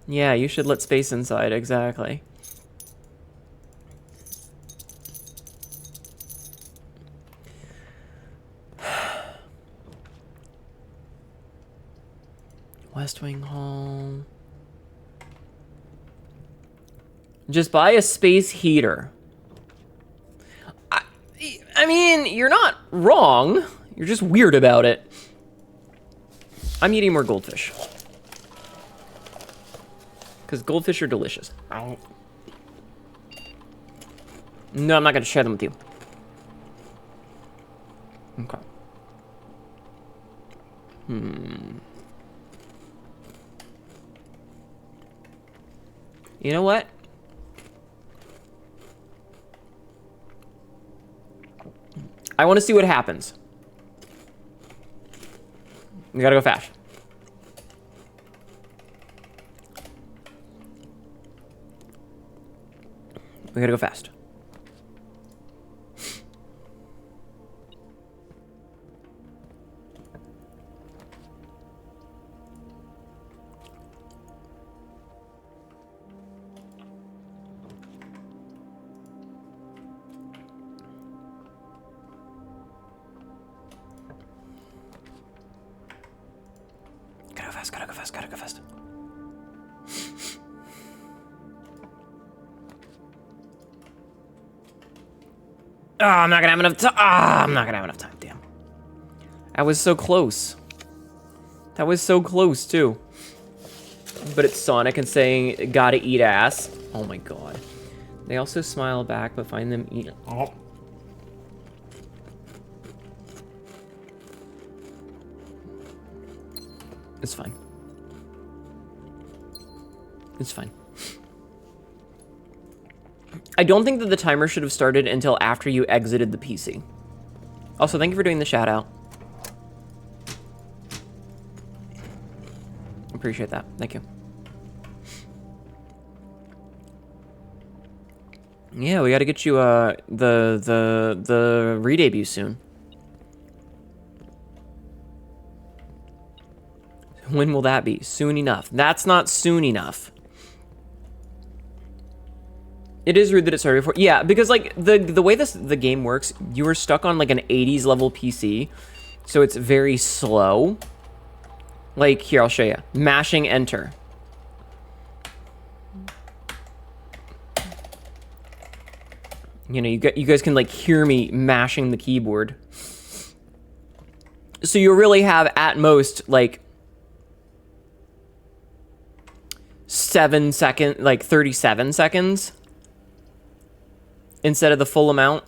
Yeah, you should let space inside, exactly. West Wing Hall. Just buy a space heater. I mean, you're not wrong. You're just weird about it. I'm eating more goldfish. Because goldfish are delicious. No, I'm not going to share them with you. Okay. You know what? I want to see what happens. We gotta go fast. We gotta go fast. Gotta go fast, gotta go fast. Oh, I'm not gonna have enough time. I'm not gonna have enough time, damn. That was so close. That was so close, too. But it's Sonic and saying, gotta eat ass. Oh my god. They also smile back, but find them eat. Oh. It's fine. It's fine. I don't think that the timer should have started until after you exited the PC. Also, thank you for doing the shout out. Appreciate that. Thank you. Yeah, we got to get you the re-debut soon. When will that be? Soon enough. That's not soon enough. It is rude that it started before. Yeah, because like the way the game works, you were stuck on like an 80s level PC, so it's very slow. Like here, I'll show you. Mashing enter. You know, you guys can like hear me mashing the keyboard. So you really have at most like 37 seconds instead of the full amount.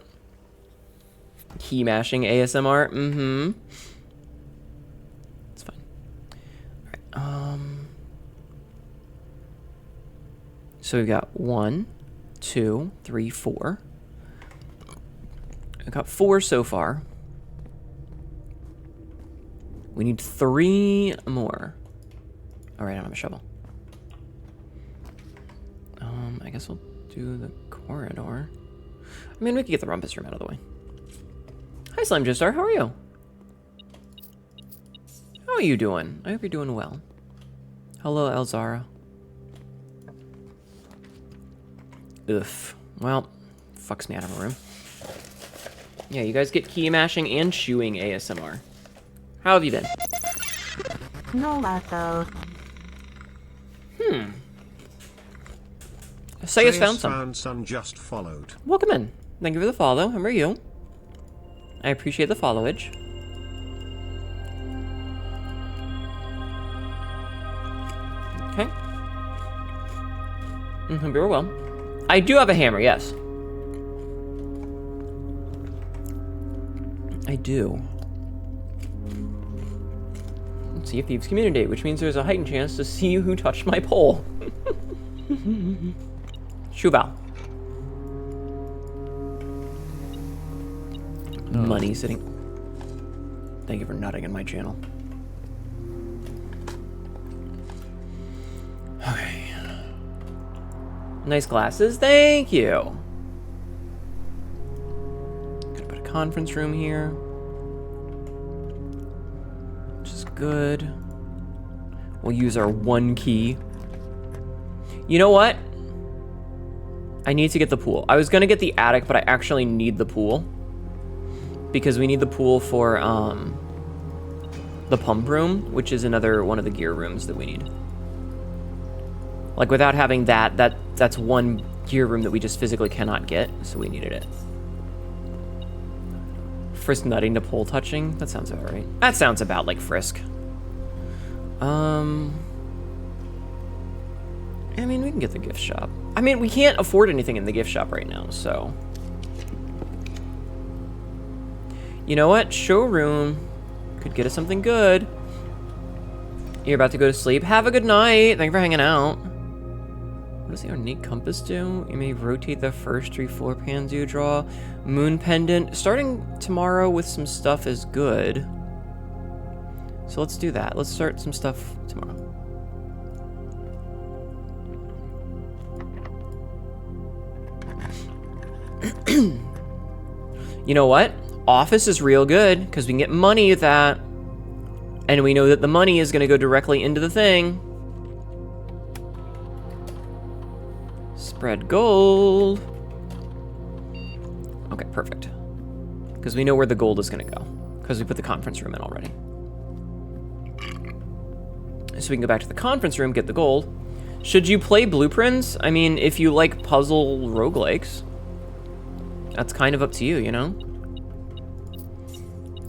Key mashing ASMR. It's fine. All right. So we've got 1, 2, 3, 4. I've got 4 so far. We need 3 more. All right, I don't have a shovel. I guess we'll do the corridor. I mean, we could get the rumpus room out of the way. Hi, Slime Joestar. How are you? How are you doing? I hope you're doing well. Hello, Elzara. Oof. Well, fucks me out of a room. Yeah, you guys get key mashing and chewing ASMR. How have you been? No lasso. Sayas found some. Found some just followed. Welcome in. Thank you for the follow. How are you? I appreciate the followage. Okay. Hope you're well. I do have a hammer, yes. I do. See if thieves communicate, which means there's a heightened chance to see who touched my pole. Shuval. Money sitting. Thank you for nutting in my channel. Okay. Nice glasses. Thank you. Gonna put a conference room here. Which is good. We'll use our 1 key. You know what? I need to get the pool. I was gonna get the attic, but I actually need the pool. Because we need the pool for the pump room, which is another one of the gear rooms that we need. Like, without having that's 1 gear room that we just physically cannot get, so we needed it. Frisk nutting to pole touching? That sounds about right. That sounds about like Frisk. I mean, we can get the gift shop. I mean, we can't afford anything in the gift shop right now, so... You know what? Showroom could get us something good. You're about to go to sleep. Have a good night. Thank you for hanging out. What does the ornate compass do? You may rotate the first 3 floor pans you draw. Moon pendant. Starting tomorrow with some stuff is good. So let's do that. Let's start some stuff tomorrow. You know what? Office is real good, because we can get money with that. And we know that the money is going to go directly into the thing. Spread gold. Okay, perfect. Because we know where the gold is going to go. Because we put the conference room in already. So we can go back to the conference room, get the gold. Should you play Blueprints? I mean, if you like puzzle roguelikes, that's kind of up to you, you know?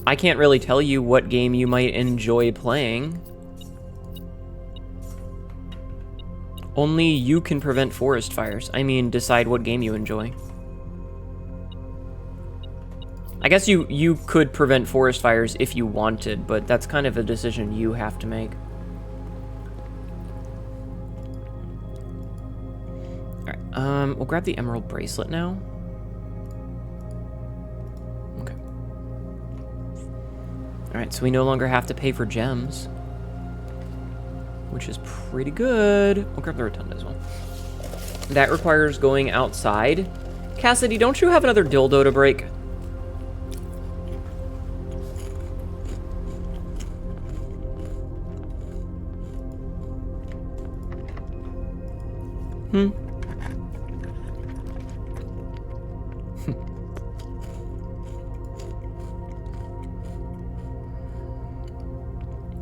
I can't really tell you what game you might enjoy playing. Only you can prevent forest fires. I mean, decide what game you enjoy. I guess you could prevent forest fires if you wanted, but that's kind of a decision you have to make. Alright, we'll grab the emerald bracelet now. Okay. Alright, so we no longer have to pay for gems. Which is pretty good. We'll grab the rotunda as well. That requires going outside. Cassidy, don't you have another dildo to break?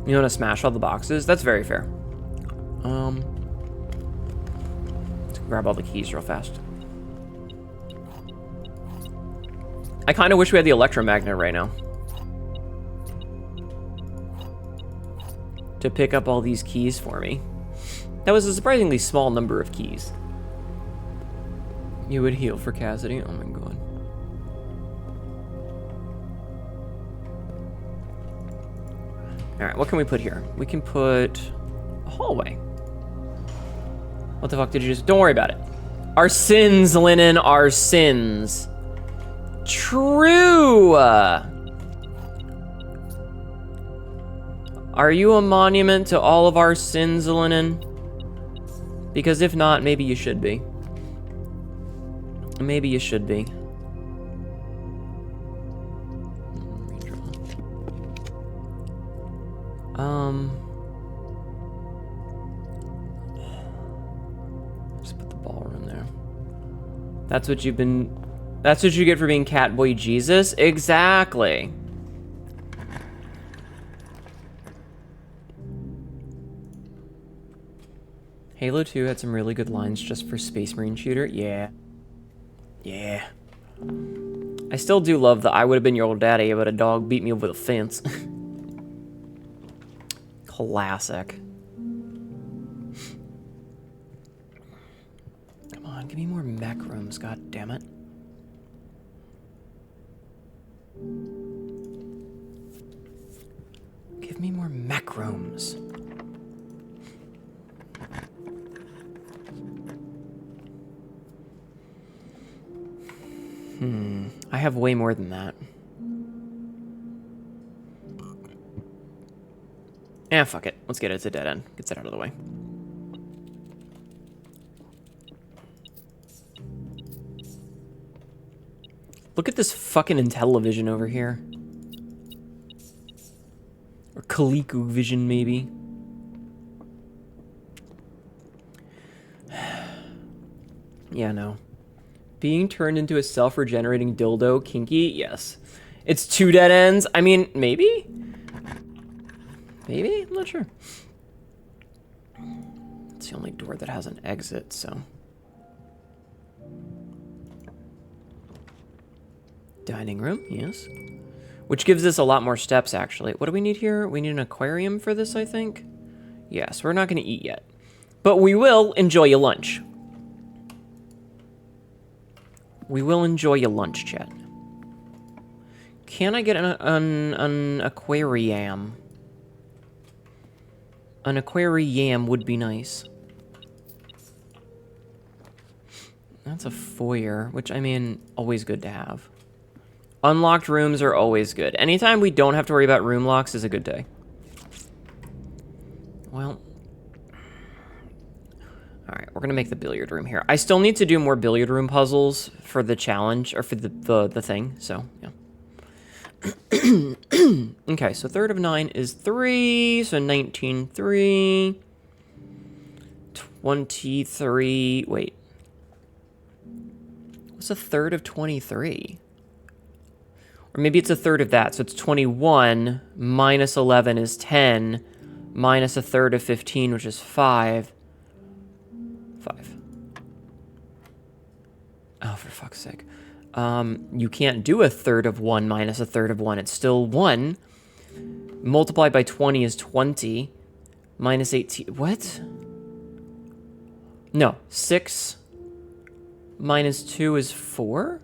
You want to smash all the boxes? That's very fair. Let's grab all the keys real fast. I kind of wish we had the electromagnet right now. To pick up all these keys for me. That was a surprisingly small number of keys. You would heal for Cassidy? Oh my god. Alright, what can we put here? We can put a hallway. What the fuck did you just... Don't worry about it. Our sins, Linen, our sins. True! Are you a monument to all of our sins, Linen? Because if not, maybe you should be. Maybe you should be. Just put the ballroom there. That's what you've been... That's what you get for being Catboy Jesus? Exactly. Halo 2 had some really good lines just for Space Marine shooter. Yeah. Yeah. I still do love the I would have been your old daddy, but a dog beat me over the fence. Classic. Come on, give me more mech rooms, god damn it. Give me more mech rooms. I have way more than that. Fuck it. Let's get it. It's a dead end. Get that out of the way. Look at this fucking Intellivision over here. Or ColecoVision, maybe. Yeah, no. Being turned into a self-regenerating dildo, kinky? Yes. It's 2 dead ends? I mean, maybe? Maybe? I'm not sure. It's the only door that has an exit, so... Dining room, yes. Which gives us a lot more steps, actually. What do we need here? We need an aquarium for this, I think? Yes, we're not going to eat yet. But we will enjoy your lunch. We will enjoy your lunch, chat. Can I get an aquarium? An aquarium would be nice. That's a foyer, which, I mean, always good to have. Unlocked rooms are always good. Anytime we don't have to worry about room locks is a good day. Well... Alright, we're gonna make the billiard room here. I still need to do more billiard room puzzles for the challenge, or for the thing, so, yeah. Okay, so 3rd of 9 is 3, so 19, 3. 23, wait. What's a 3rd of 23? Or maybe it's a 3rd of that, so it's 21, minus 11 is 10, minus a 3rd of 15, which is 5. 5. Oh, for fuck's sake. You can't do a 3rd of 1 minus a 3rd of 1. It's still 1. Multiplied by 20 is 20. Minus 18. What? No. 6 minus 2 is 4?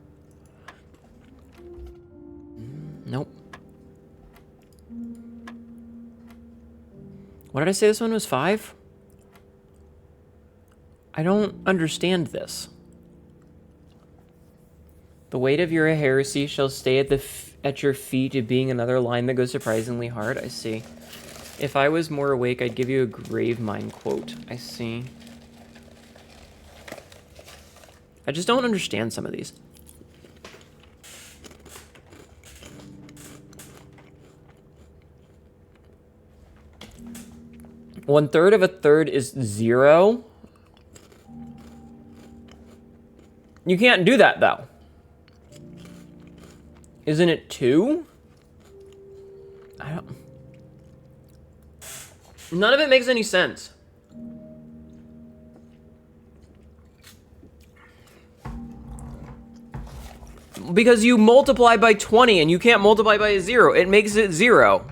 Nope. What did I say this one was 5? I don't understand this. The weight of your heresy shall stay at your feet, it being another line that goes surprisingly hard. I see. If I was more awake, I'd give you a grave mine quote. I see. I just don't understand some of these. One third of a third is 0. You can't do that, though. Isn't it 2? I don't... None of it makes any sense. Because you multiply by 20 and you can't multiply by a 0. It makes it 0.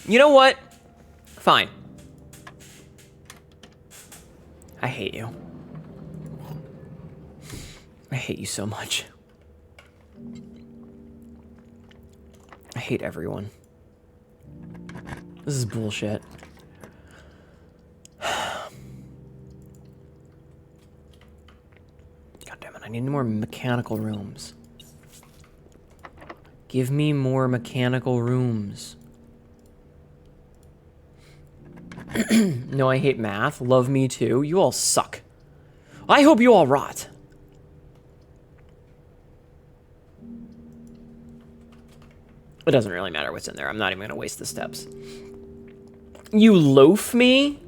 You know what? Fine. I hate you. I hate you so much. I hate everyone. This is bullshit. God damn it, I need more mechanical rooms. Give me more mechanical rooms. No, I hate math. Love me too. You all suck. I hope you all rot. It doesn't really matter what's in there. I'm not even going to waste the steps. You loaf me?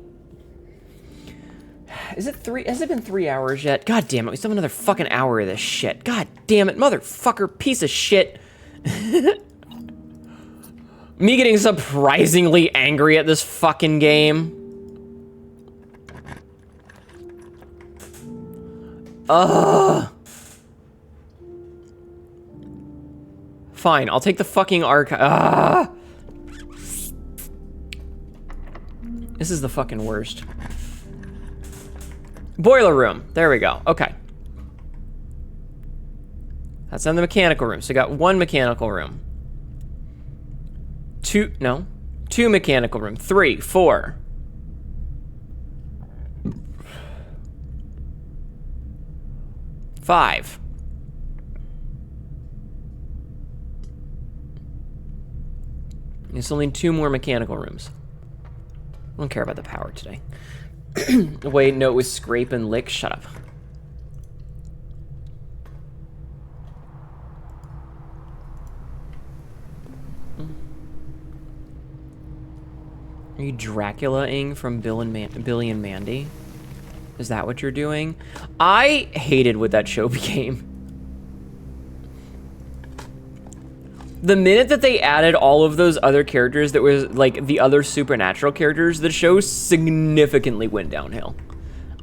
Is it 3? Has it been 3 hours yet? God damn it. We still have another fucking hour of this shit. God damn it. Motherfucker. Piece of shit. Me getting surprisingly angry at this fucking game. Ugh. Fine, I'll take the fucking archive. This is the fucking worst. Boiler room. There we go. Okay. That's on the mechanical room. So we got 1 mechanical room. 2, no. 2 mechanical room. 3, 4. 5. You still need 2 more mechanical rooms. I don't care about the power today. Wait, no, it was scrape and lick. Shut up. Are you Dracula-ing from Billy and Mandy? Is that what you're doing? I hated what that show became. The minute that they added all of those other characters that was like the other supernatural characters, the show significantly went downhill.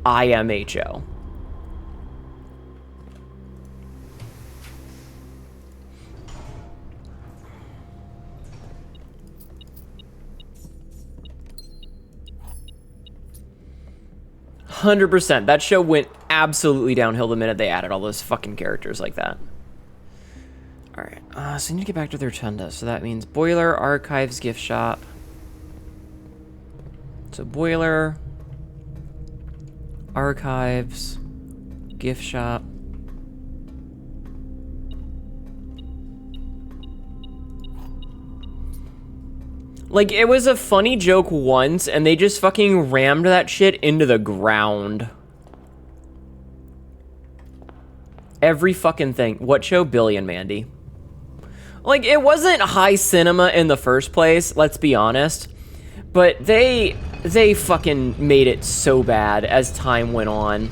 IMHO. %. That show went absolutely downhill the minute they added all those fucking characters like that. Alright, so I need to get back to the rotunda. So that means boiler, archives, gift shop. So boiler, archives, gift shop. Like, it was a funny joke once, and they just fucking rammed that shit into the ground. Every fucking thing. What show? Billy and Mandy. Like, it wasn't high cinema in the first place, let's be honest. But they fucking made it so bad as time went on.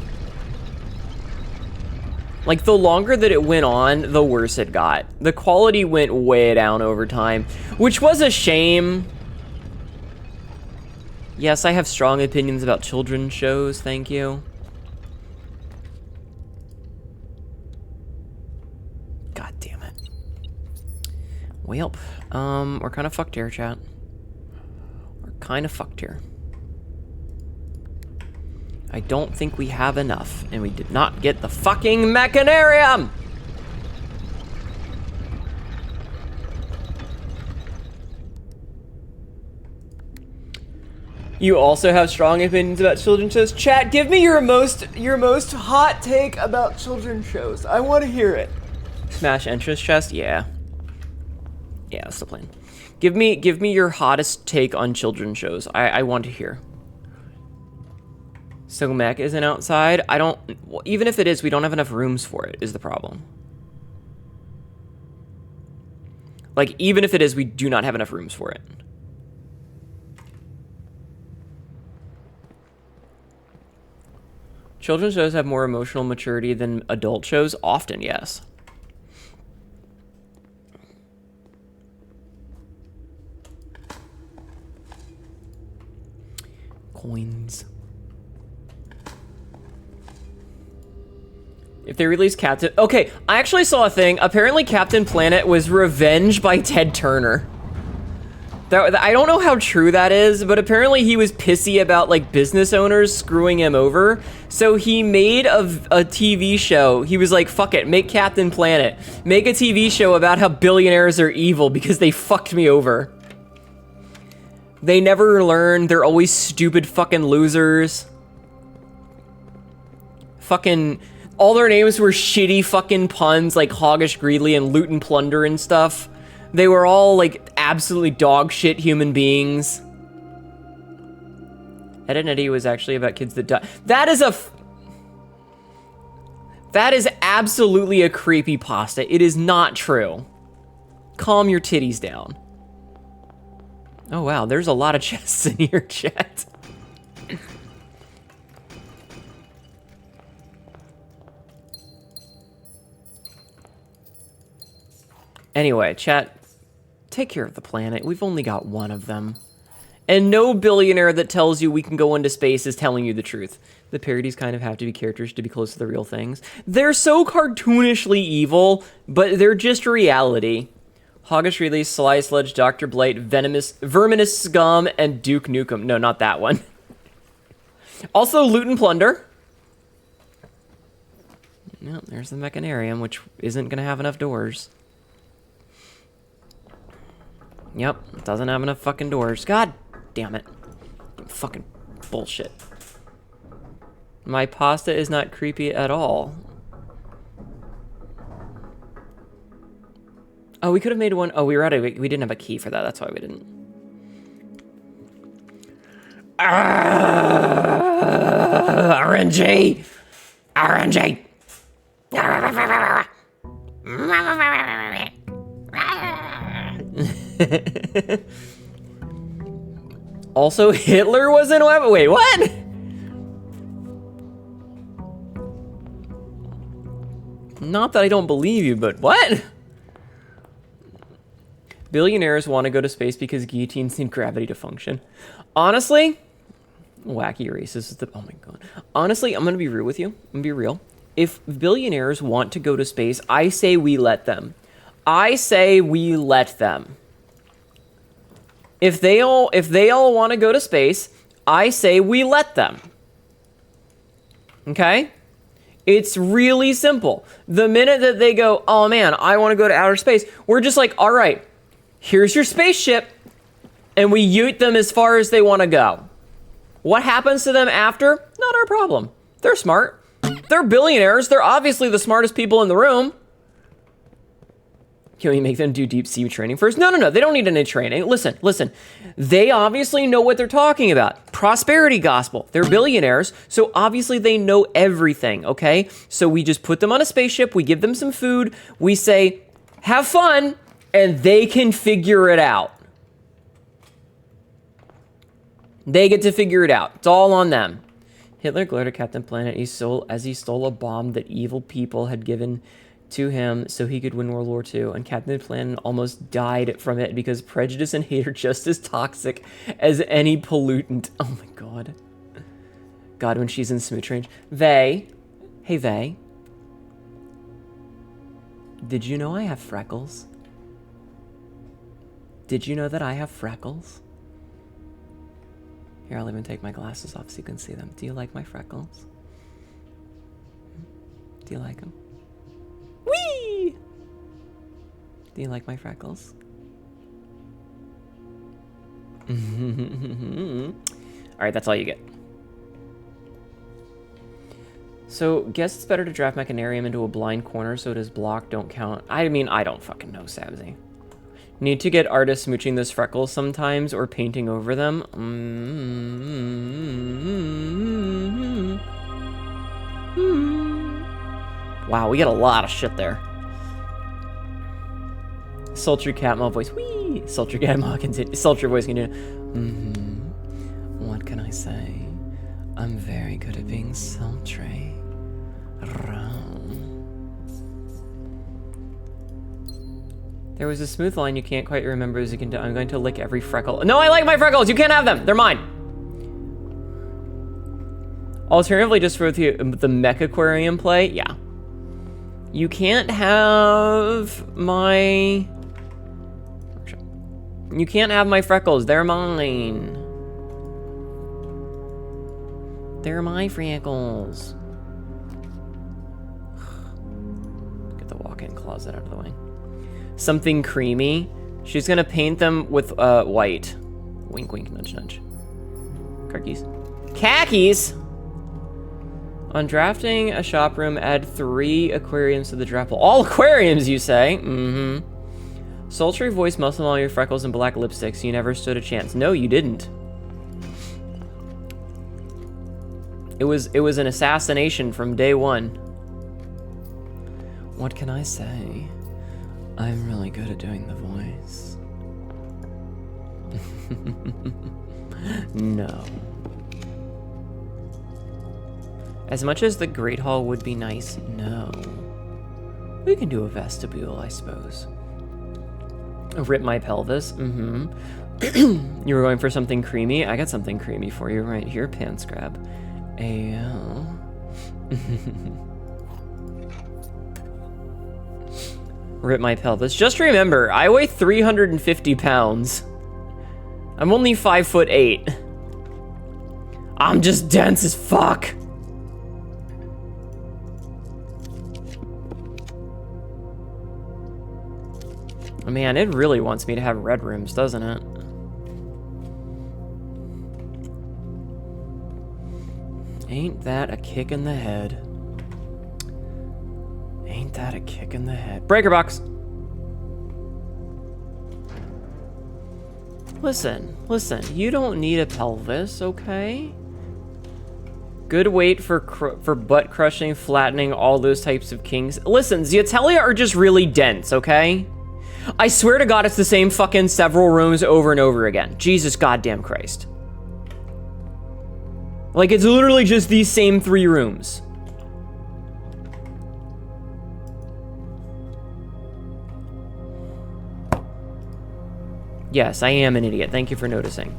Like, the longer that it went on, the worse it got. The quality went way down over time, which was a shame. Yes, I have strong opinions about children's shows, thank you. God damn it. Welp, we're kind of fucked here, chat. We're kind of fucked here. I don't think we have enough, and we did not get the fucking mechanarium! You also have strong opinions about children's shows. Chat, give me your most hot take about children's shows. I want to hear it. Smash entrance chest? Yeah. Yeah, that's the plan. Give me your hottest take on children's shows. I want to hear. So mech isn't outside. I don't... Even if it is, we don't have enough rooms for it, is the problem. Like, even if it is, we do not have enough rooms for it. Children's shows have more emotional maturity than adult shows? Often, yes. Coins. If they release Captain... Okay, I actually saw a thing. Apparently Captain Planet was revenged by Ted Turner. I don't know how true that is, but apparently he was pissy about, like, business owners screwing him over. So he made a TV show. He was like, fuck it, make Captain Planet. Make a TV show about how billionaires are evil because they fucked me over. They never learn. They're always stupid fucking losers. Fucking... All their names were shitty fucking puns like Hoggish Greedly and Loot and Plunder and stuff. They were all, like, absolutely dog shit human beings. Ed and Eddie was actually about kids that die. That is absolutely a creepypasta. It is not true. Calm your titties down. Oh, wow. There's a lot of chests in here, chat. Anyway, chat, take care of the planet. We've only got one of them. And no billionaire that tells you we can go into space is telling you the truth. The parodies kind of have to be characters to be close to the real things. They're so cartoonishly evil, but they're just reality. Hoggish Release, Sly Sludge, Dr. Blight, Verminous Scum, and Duke Nukem. No, not that one. Also, Loot and Plunder. Yep, there's the Mechanarium, which isn't going to have enough doors. Yep, doesn't have enough fucking doors. God damn it. Fucking bullshit. My pasta is not creepy at all. Oh, we could have made one. Oh, we didn't have a key for that. That's why we didn't. RNG! RNG! Also, Hitler was in a weapon. Wait, what? Not that I don't believe you, but what? Billionaires want to go to space because guillotines need gravity to function. Honestly, wacky racist is the... Oh my god. Honestly, I'm going to be real with you. I'm going to be real. If billionaires want to go to space, I say we let them. I say we let them. If they all want to go to space, I say we let them. Okay? It's really simple. The minute that they go, oh man, I want to go to outer space, we're just like, all right, here's your spaceship, and we ute them as far as they want to go. What happens to them after? Not our problem. They're smart. They're billionaires. They're obviously the smartest people in the room. Can we make them do deep sea training first? No. They don't need any training. Listen. They obviously know what they're talking about. Prosperity gospel. They're billionaires, so obviously they know everything, okay? So we just put them on a spaceship. We give them some food. We say, have fun, and they can figure it out. They get to figure it out. It's all on them. Hitler glared at Captain Planet as he stole a bomb that evil people had given to him so he could win World War II, and Captain Planet almost died from it because prejudice and hate are just as toxic as any pollutant. Oh my god. God, when she's in smooch range. Vay. Hey, Vay. Did you know I have freckles? Did you know that I have freckles? Here, I'll even take my glasses off so you can see them. Do you like my freckles? Do you like them? Whee! Do you like my freckles? Alright, that's all you get. So, guess it's better to draft Mechanarium into a blind corner so it is blocked, don't count. I mean, I don't fucking know, Sabsy. Need to get artists smooching those freckles sometimes or painting over them. Wow, we get a lot of shit there. Sultry Catmull voice. Whee! Sultry Catmull continue. Sultry voice continue. What can I say? I'm very good at being sultry. There was a smooth line you can't quite remember as you can do. I'm going to lick every freckle. No, I like my freckles! You can't have them! They're mine! Alternatively, just for the Mechaquarium play, yeah. You can't have my... You can't have my freckles. They're mine. They're my freckles. Get the walk-in closet out of the way. Something creamy. She's gonna paint them with white. Wink, wink, nudge, nudge. Khakis. Khakis! On drafting a shop room, add 3 aquariums to the draft pool. All aquariums, you say? Mm-hmm. Sultry voice muscle all your freckles and black lipsticks. You never stood a chance. No, you didn't. It was an assassination from day one. What can I say? I'm really good at doing the voice. No. As much as the Great Hall would be nice, no. We can do a vestibule, I suppose. Rip my pelvis, You were going for something creamy? I got something creamy for you right here, pants grab. Ayo. Rip my pelvis. Just remember, I weigh 350 pounds. I'm only 5'8". I'm just dense as fuck. Man, it really wants me to have red rooms, doesn't it? Ain't that a kick in the head? Ain't that a kick in the head? Breaker box! Listen, you don't need a pelvis, okay? Good weight for butt crushing, flattening, all those types of kinks. Listen, Zeatelia are just really dense, okay? I swear to God, it's the same fucking several rooms over and over again. Jesus goddamn Christ. Like, it's literally just these same 3 rooms. Yes, I am an idiot. Thank you for noticing.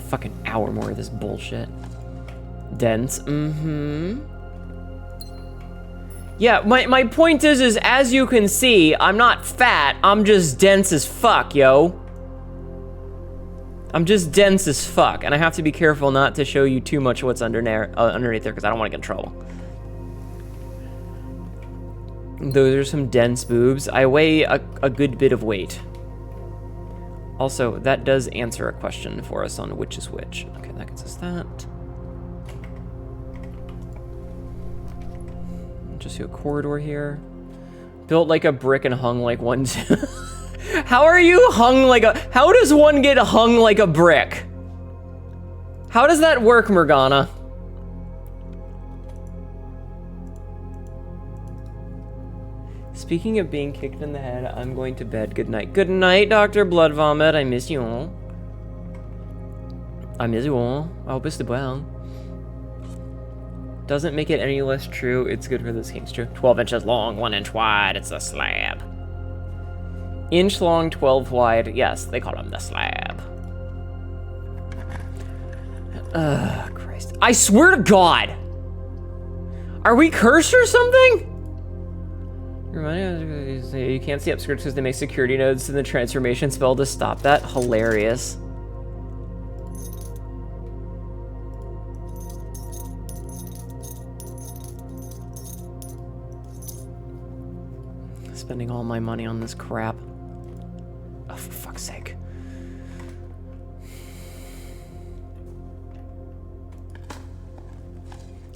Fucking hour more of this bullshit. Dense, Yeah, my point is as you can see, I'm not fat, I'm just dense as fuck, yo. I'm just dense as fuck, and I have to be careful not to show you too much what's underneath there, because I don't want to get in trouble. Those are some dense boobs. I weigh a good bit of weight. Also, that does answer a question for us on which is which. Okay, that gets us that. Just do a corridor here. Built like a brick and hung like one. How are you hung like a... How does one get hung like a brick? How does that work, Morgana? Speaking of being kicked in the head, I'm going to bed. Good night. Good night, Dr. Blood Vomit. I miss you all. I miss you all. I hope it's well. Doesn't make it any less true. It's good for this king's true. 12 inches long, 1 inch wide. It's a slab. Inch long, 12 wide. Yes, they call him the slab. Ugh, Christ. I swear to God. Are we cursed or something? You can't see upskirts because they make security nodes in the transformation spell to stop that. Hilarious. Spending all my money on this crap. Oh, for fuck's sake.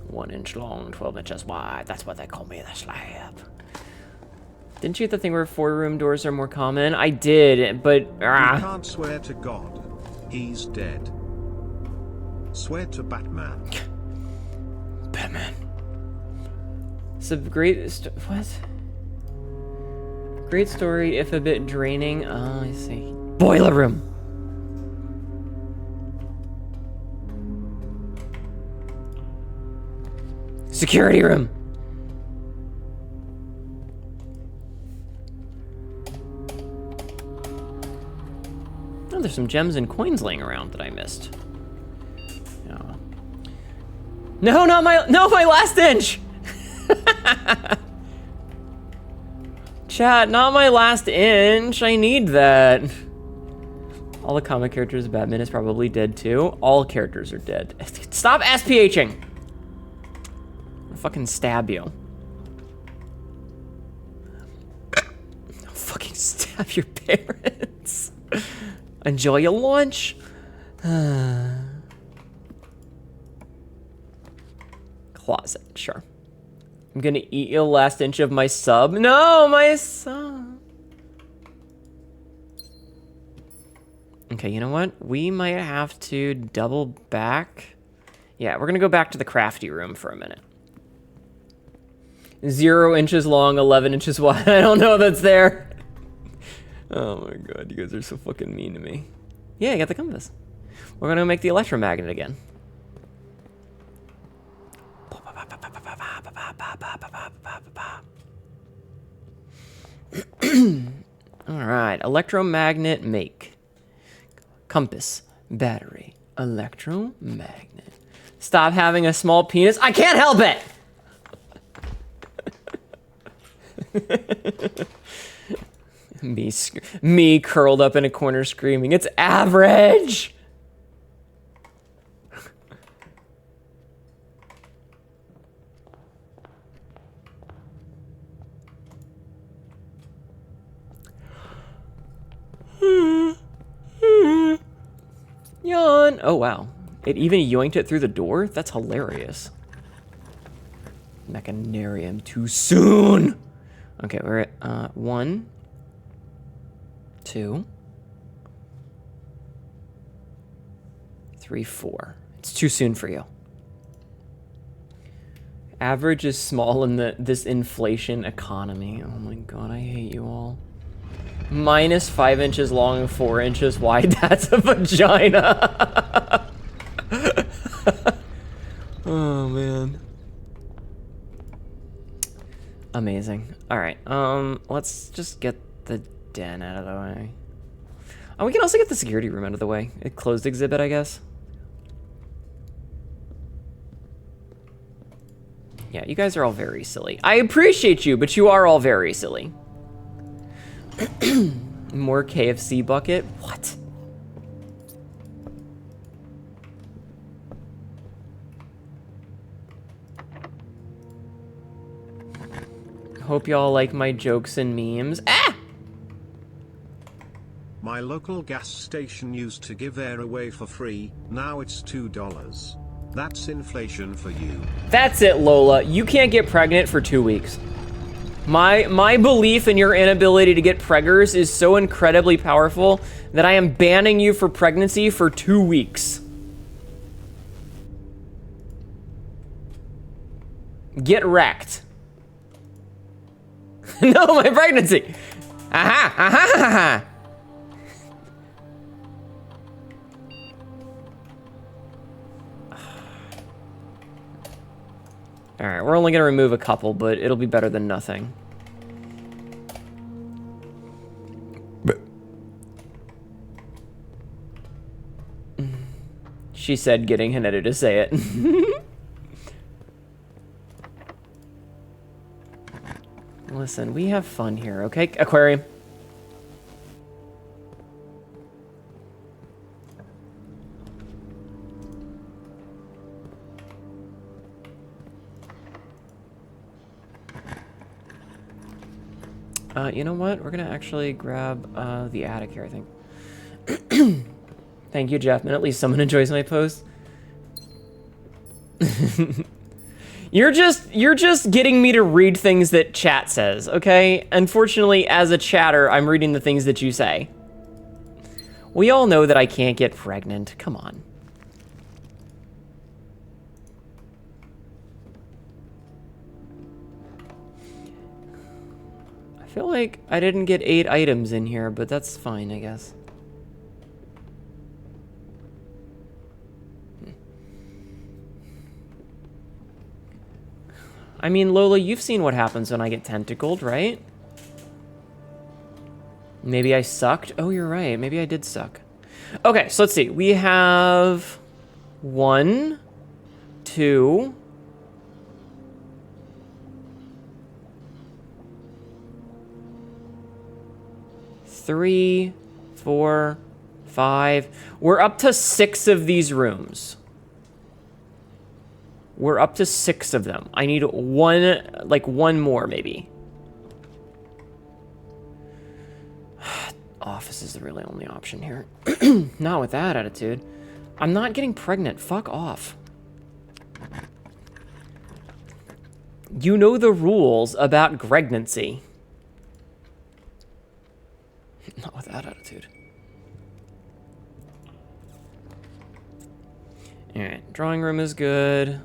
One inch long, 12 inches wide. That's what they call me, the slab. Didn't you get the thing where 4-room doors are more common? I did, but... You can't swear to God. He's dead. Swear to Batman. Batman. It's a great... What? Great story, if a bit draining. Oh, I see. Boiler room! Security room! Oh, there's some gems and coins laying around that I missed. Oh. No, not my... No, my last inch! Chat, not my last inch. I need that. All the comic characters, Batman is probably dead too. All characters are dead. Stop SPHing. I'll fucking stab you. I'll fucking stab your parents. Enjoy your lunch. Closet, sure. I'm gonna eat the last inch of my sub. No, my sub. Okay, you know what? We might have to double back. Yeah, we're gonna go back to the crafty room for a minute. 0 inches long, 11 inches wide. I don't know if that's there. Oh my god, you guys are so fucking mean to me. Yeah, I got the compass. We're gonna make the electromagnet again. Alright, electromagnet make. Compass, battery, electromagnet. Stop having a small penis. I can't help it! Me curled up in a corner screaming, it's average! Yawn. Oh, wow. It even yoinked it through the door? That's hilarious. Mechanarium too soon. Okay, we're at 1, 2, 3, 4. It's too soon for you. Average is small in this inflation economy. Oh my god, I hate you all. Minus 5 inches long and 4 inches wide. That's a vagina. Oh man. Amazing. All right. Let's just get the den out of the way. Oh, we can also get the security room out of the way. A closed exhibit, I guess. Yeah, you guys are all very silly. I appreciate you, but you are all very silly. More KFC bucket? What? Hope y'all like my jokes and memes. Ah! My local gas station used to give air away for free, now it's $2. That's inflation for you. That's it, Lola. You can't get pregnant for 2 weeks. My belief in your inability to get preggers is so incredibly powerful that I am banning you for pregnancy for 2 weeks. Get wrecked. No, my pregnancy. Aha, aha, aha. All right, we're only gonna remove a couple, but it'll be better than nothing. She said, getting Hnetu to say it. Listen, we have fun here, okay? Aquarium. You know what? We're gonna actually grab the attic here, I think. Thank you, Jeff. And at least someone enjoys my post. You're just getting me to read things that chat says, okay? Unfortunately, as a chatter, I'm reading the things that you say. We all know that I can't get pregnant. Come on. I feel like I didn't get 8 items in here, but that's fine, I guess. I mean, Lola, you've seen what happens when I get tentacled, right? Maybe I sucked? Oh, you're right. Maybe I did suck. Okay, so let's see. We have 1, 2, 3, 4, 5. We're up to 6 of these rooms. We're up to 6 of them. I need one more, maybe. Office is the really only option here. Not with that attitude. I'm not getting pregnant. Fuck off. You know the rules about pregnancy. Not with that attitude. Alright, drawing room is good.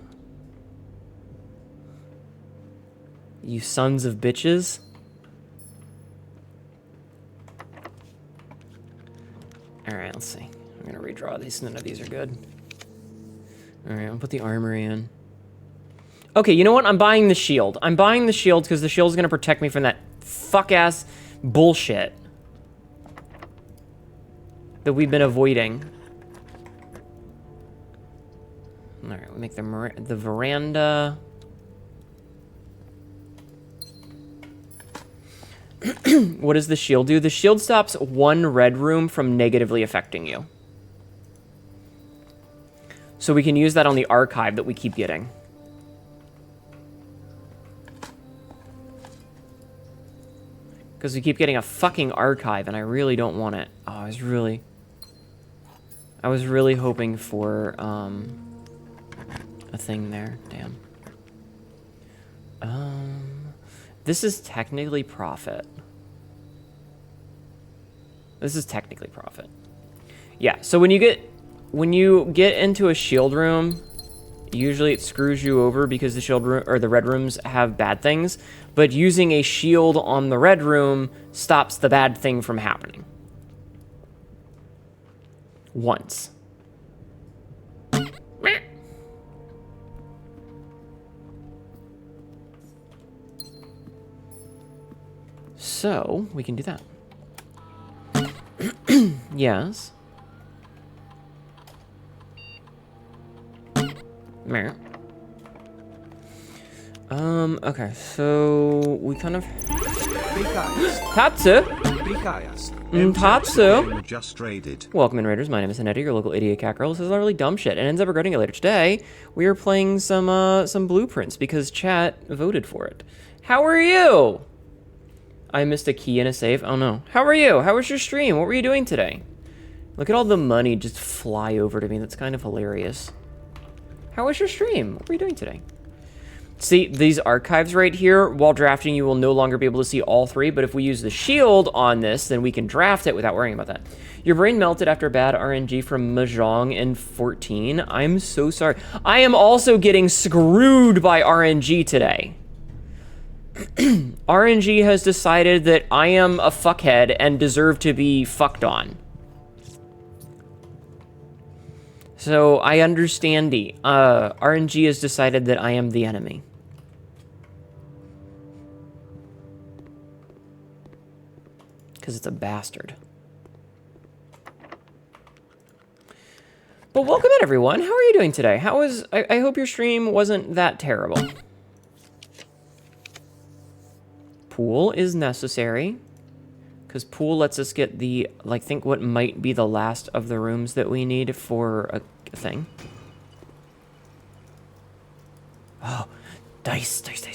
You sons of bitches. Alright, let's see. I'm gonna redraw these. None of these are good. Alright, I'll put the armory in. Okay, you know what? I'm buying the shield. I'm buying the shield because the shield's gonna protect me from that fuck-ass bullshit that we've been avoiding. Alright, we'll make the veranda. What does the shield do? The shield stops one red room from negatively affecting you. So we can use that on the archive that we keep getting. Because we keep getting a fucking archive and I really don't want it. Oh, I was really hoping for a thing there. Damn. This is technically profit. This is technically profit. Yeah, so when you get into a shield room, usually it screws you over because the shield room or the red rooms have bad things, but using a shield on the red room stops the bad thing from happening. Once. So, we can do that. Yes. Meh. Okay, so we kind of... Tatsu! Tatsu! Just raided. Welcome in, Raiders. My name is Hnetu, your local idiot cat girl. This is literally dumb shit, and ends up regretting it later. Today, we are playing some blueprints, because chat voted for it. How are you? I missed a key in a safe. Oh no. How are you? How was your stream? What were you doing today? Look at all the money just fly over to me. That's kind of hilarious. How was your stream? What were you doing today? See, these archives right here, while drafting, you will no longer be able to see all three, but if we use the shield on this, then we can draft it without worrying about that. Your brain melted after bad RNG from Mahjong in 14. I'm so sorry. I am also getting screwed by RNG today. RNG has decided that I am a fuckhead and deserve to be fucked on. So I understand RNG has decided that I am the enemy. Because it's a bastard. But welcome in, everyone. How are you doing today? I hope your stream wasn't that terrible. Pool is necessary. Because pool lets us get the, like, think what might be the last of the rooms that we need for a thing. Oh, dice. Okay.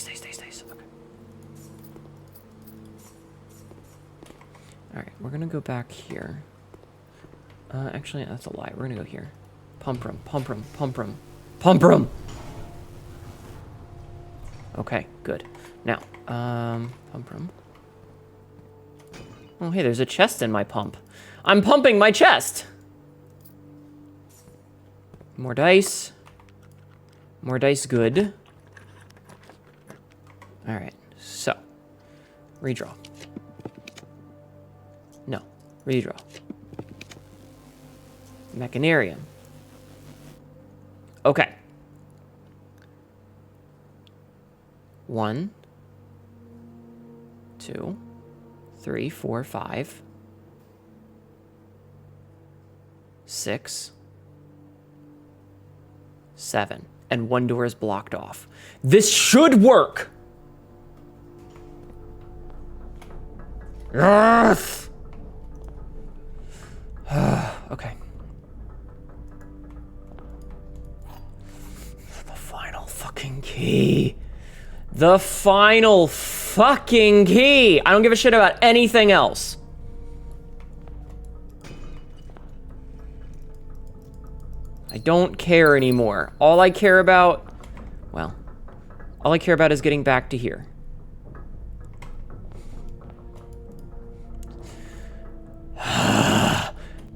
Alright, we're gonna go back here. Actually, that's a lie. We're gonna go here. Pump room. Okay, good. Now, pump room. Oh, hey, there's a chest in my pump. I'm pumping my chest! More dice. More dice, good. Alright, so. Redraw. No, redraw. Mechanarium. Okay. 1, 2, 3, 4, 5, 6, 7, and one door is blocked off. This should work! Yes! Okay. The final fucking key. The final fucking key. I don't give a shit about anything else. I don't care anymore. All I care about is getting back to here.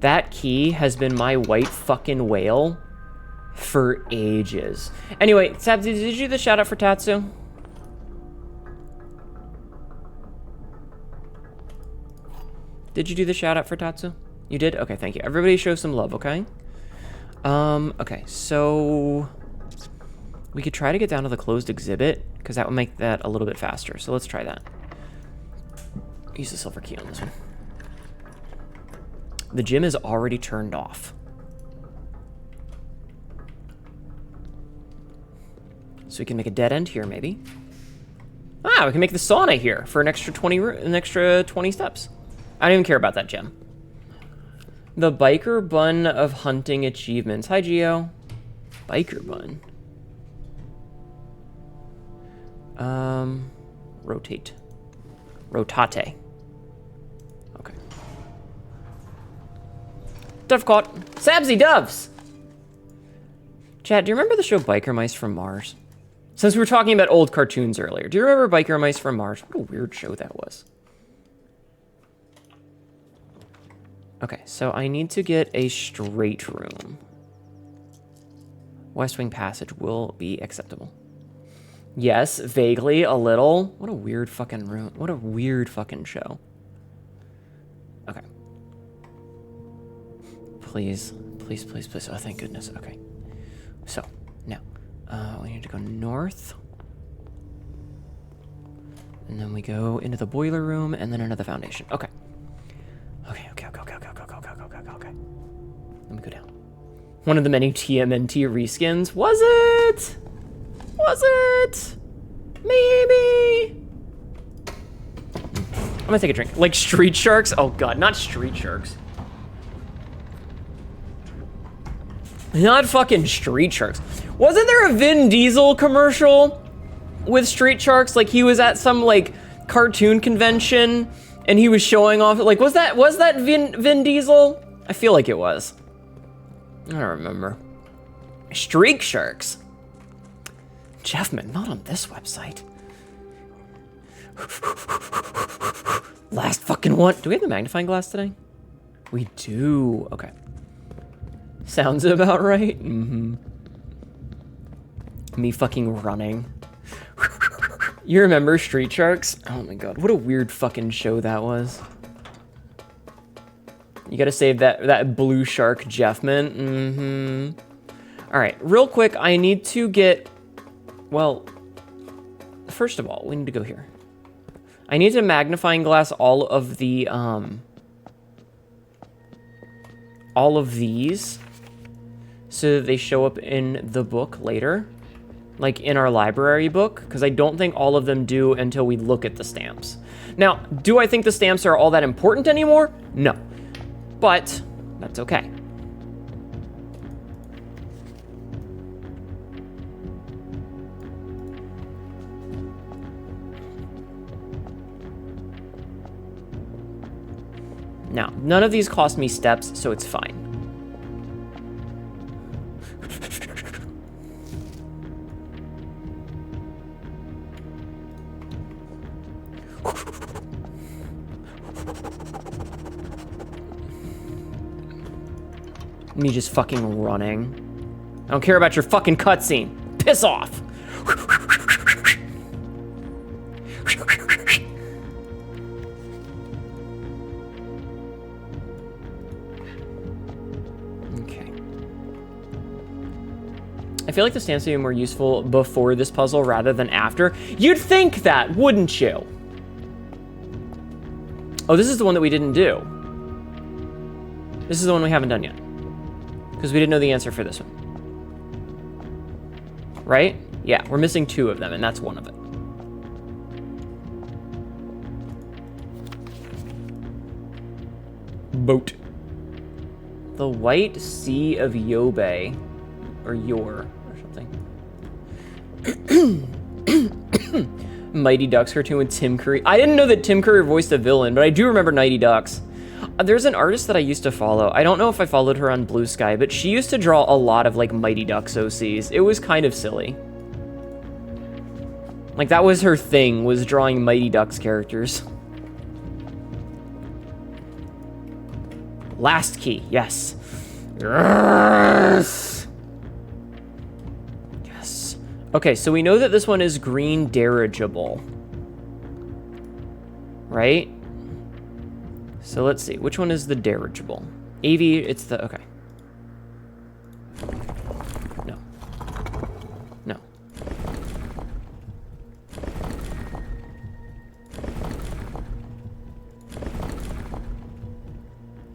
That key has been my white fucking whale for ages. Anyway, Sab, did you do the shout out for Tatsu? Did you do the shout out for Tatsu? You did? Okay, thank you. Everybody show some love, okay? Okay, so we could try to get down to the closed exhibit, because that would make that a little bit faster. So let's try that. Use the silver key on this one. The gym is already turned off. So we can make a dead end here, maybe. Ah, we can make the sauna here for an extra 20 steps. I don't even care about that gem. The biker bun of hunting achievements. Hi, Geo. Biker bun. Rotate. Rotate. Okay. Dove caught. Sabsy doves! Chat, do you remember the show Biker Mice from Mars? Since we were talking about old cartoons earlier, do you remember Biker Mice from Mars? What a weird show that was. Okay, so I need to get a straight room. West Wing Passage will be acceptable. Yes, vaguely, a little. What a weird fucking room. What a weird fucking show. Okay. Please, please, please, please. Oh, thank goodness. Okay. So, now, we need to go north. And then we go into the boiler room and then into the foundation. Okay. Okay. Let me go down. One of the many TMNT reskins. Was it? Was it? Maybe. I'm gonna take a drink. Like Street Sharks? Oh god, not Street Sharks. Not fucking Street Sharks. Wasn't there a Vin Diesel commercial with Street Sharks? Like he was at some like cartoon convention and he was showing off. Like was that Vin Diesel? I feel like it was. I don't remember. Street Sharks. Jeffman, not on this website. Last fucking one. Do we have the magnifying glass today? We do. Okay. Sounds about right. Mm-hmm. Me fucking running. You remember Street Sharks? Oh my god, what a weird fucking show that was. You gotta save that blue shark Jeffman. Mm-hmm. Alright, real quick, I need to get... Well, first of all, we need to go here. I need to magnifying glass all of the, all of these so that they show up in the book later. Like in our library book, because I don't think all of them do until we look at the stamps. Now, do I think the stamps are all that important anymore? No. But that's okay. Now, none of these cost me steps, so it's fine. Me just fucking running. I don't care about your fucking cutscene. Piss off! Okay. I feel like the stamps would be more useful before this puzzle rather than after. You'd think that, wouldn't you? Oh, this is the one that we didn't do. This is the one we haven't done yet. Because we didn't know the answer for this one. Right? Yeah, we're missing 2 of them, and that's one of it. Boat. The White Sea of Yobe. Or Yor, or something. Mighty Ducks cartoon with Tim Curry. I didn't know that Tim Curry voiced a villain, but I do remember Mighty Ducks. There's an artist that I used to follow. I don't know if I followed her on Blue Sky, but she used to draw a lot of like Mighty Ducks OCs. It was kind of silly. Like that was her thing, was drawing Mighty Ducks characters. Last key, yes. Yes. Yes. Okay, so we know that this one is green dirigible. Right? So let's see, which one is the dirigible? AV, it's the, okay. No. No.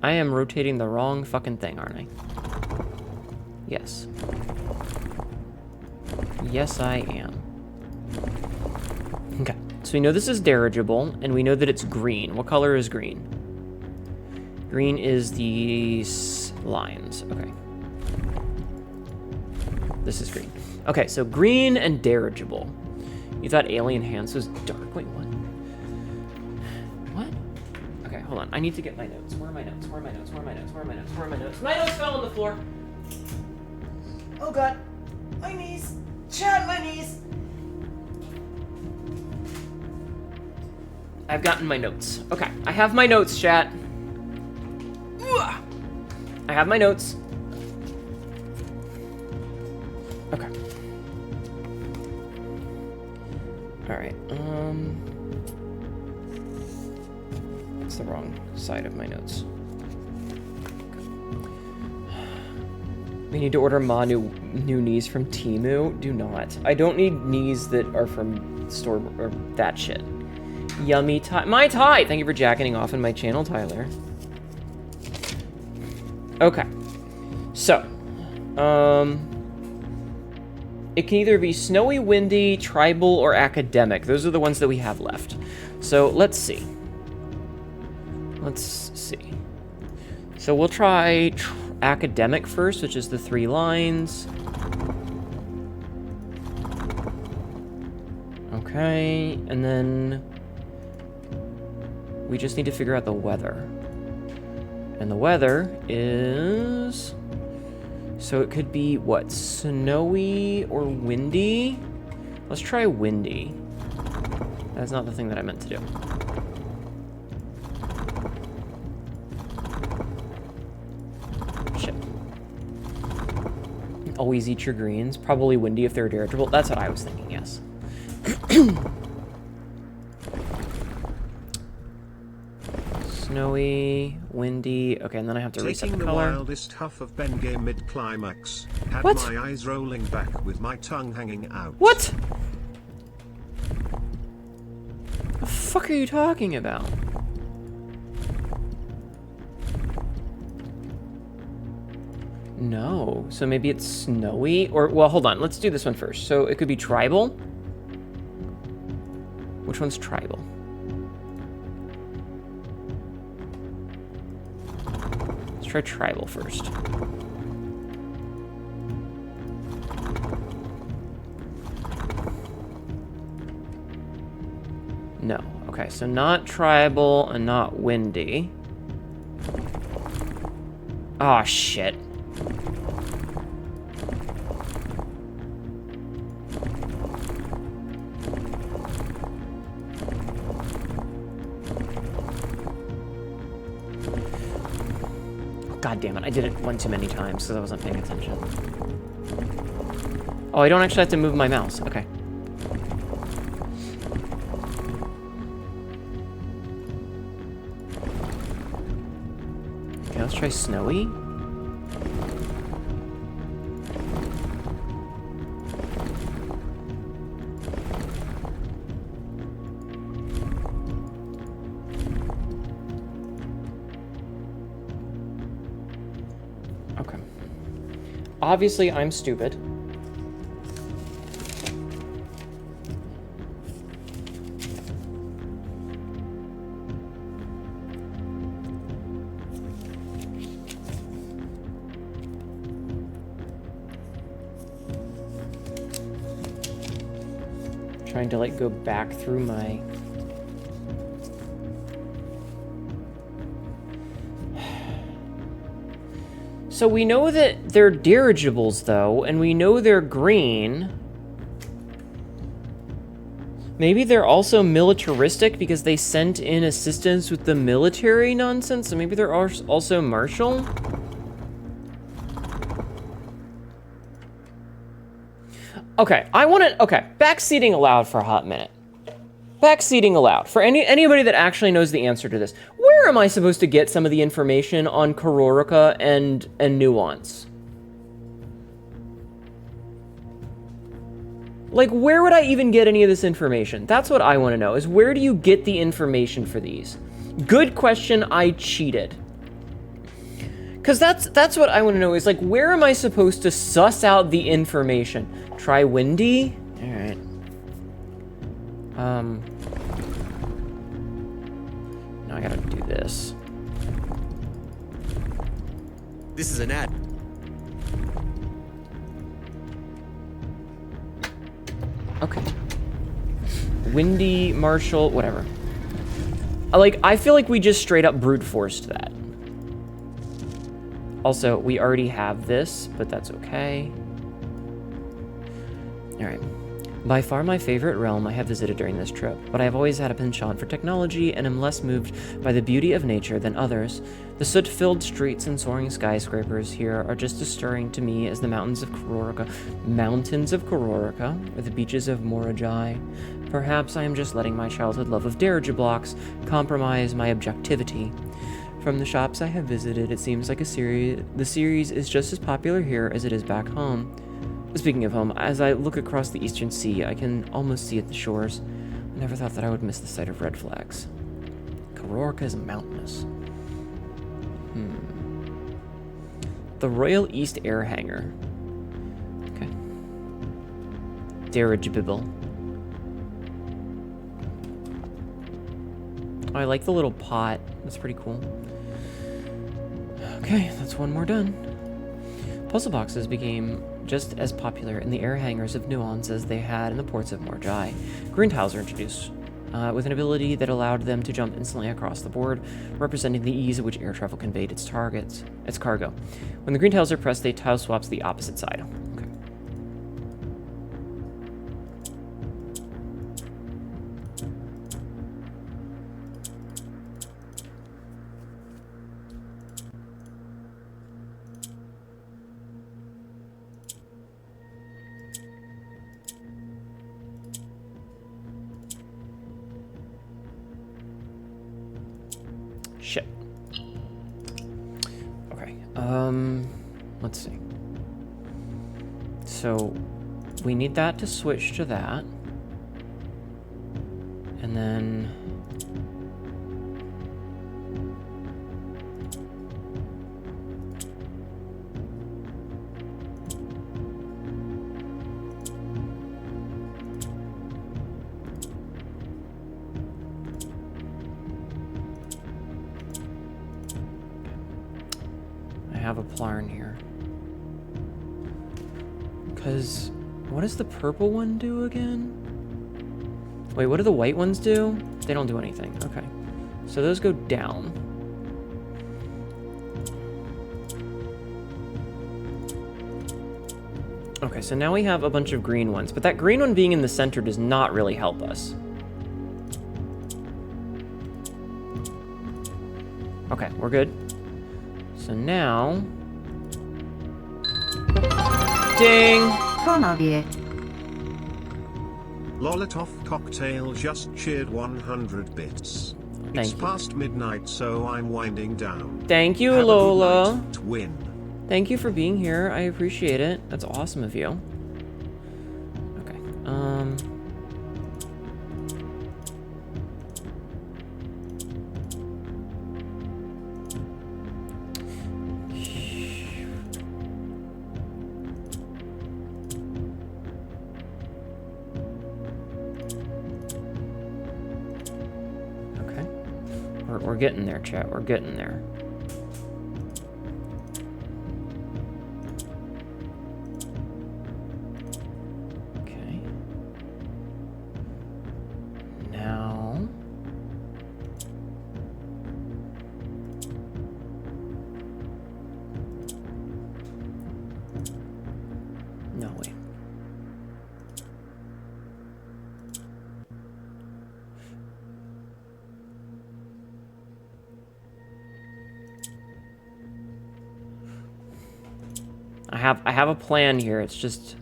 I am rotating the wrong fucking thing, aren't I? Yes. Yes, I am. Okay, so we know this is dirigible, and we know that it's green. What color is green? Green is these lines. Okay. This is green. Okay, so green and dirigible. You thought Alien Hands was dark? Wait, what? What? Okay, hold on. I need to get my notes. Where are my notes? Where are my notes? Where are my notes? Where are my notes? Where are my notes? My notes fell on the floor. Oh god. My knees. Chad, my knees. I've gotten my notes. Okay, I have my notes, chat. I have my notes. Okay. Alright, it's the wrong side of my notes. We need to order new knees from Temu? Do not. I don't need knees that are from store or that shit. Yummy tie. My tie! Thank you for jacking off in my channel, Tyler. Okay. So, it can either be snowy, windy, tribal, or academic. Those are the ones that we have left. So, let's see. Let's see. So, we'll try academic first, which is the 3 lines. Okay, and then we just need to figure out the weather. And the weather is... So it could be, what, snowy or windy? Let's try windy. That's not the thing that I meant to do. Shit. Always eat your greens. Probably windy if they're dirigible. That's what I was thinking, yes. Snowy, windy. Okay, and then I have to reset the color. Taking the wildest huff of Bengay mid-climax. Had What? my eyes rolling back with my tongue hanging out. What? The fuck are you talking about? No. So maybe it's snowy? Or, well, hold on. Let's do this one first. So it could be tribal. Which one's tribal? Let's try tribal first. No. Okay, so not tribal and not windy. Aw, shit. God damn it, I did it one too many times because I wasn't paying attention. Oh, I don't actually have to move my mouse. Okay. Okay, let's try snowy. Okay. Obviously, I'm stupid. Trying to like go back through my So we know that they're dirigibles though, and we know they're green. Maybe they're also militaristic because they sent in assistance with the military nonsense, so maybe they're also martial? Okay, backseating allowed for a hot minute. Backseating allowed. For anybody that actually knows the answer to this, where am I supposed to get some of the information on Kororica and Nuance? Like, where would I even get any of this information? That's what I want to know, is where do you get the information for these? Good question, I cheated. Because that's what I want to know, is like, where am I supposed to suss out the information? Try windy? Alright. Now I gotta do this. This is an ad. Okay. Windy, martial, whatever. I feel like we just straight up brute forced that. Also, we already have this, but that's okay. Alright. By far my favorite realm I have visited during this trip, but I have always had a penchant for technology and am less moved by the beauty of nature than others. The soot-filled streets and soaring skyscrapers here are just as stirring to me as the mountains of Kororika, or the beaches of Morajai. Perhaps I am just letting my childhood love of dirigiblocks compromise my objectivity. From the shops I have visited, it seems like the series is just as popular here as it is back home. Speaking of home, as I look across the eastern sea, I can almost see at the shores. I never thought that I would miss the sight of red flags. Kororika is mountainous. The Royal East Air Hangar. Okay. Dirigible. Oh, I like the little pot. That's pretty cool. Okay, that's one more done. Puzzle boxes became just as popular in the air hangars of Nuance as they had in the ports of Morjai. Green tiles are introduced, with an ability that allowed them to jump instantly across the board, representing the ease at which air travel conveyed its cargo. When the green tiles are pressed, they tile swaps to the opposite side. Okay. Shit. Okay, let's see. So, we need that to switch to that. And then... have a Plarn here. Because, what does the purple one do again? Wait, what do the white ones do? They don't do anything. Okay. So those go down. Okay, so now we have a bunch of green ones, but that green one being in the center does not really help us. Okay, we're good. So now... Ding! Lolitov Cocktail just cheered 100 bits. It's past midnight, so I'm winding down. Thank you, Have Lola. a good night, Twin. Thank you for being here. I appreciate it. That's awesome of you. Okay. Okay. We're getting there, chat. We're getting there. I have a plan here. It's just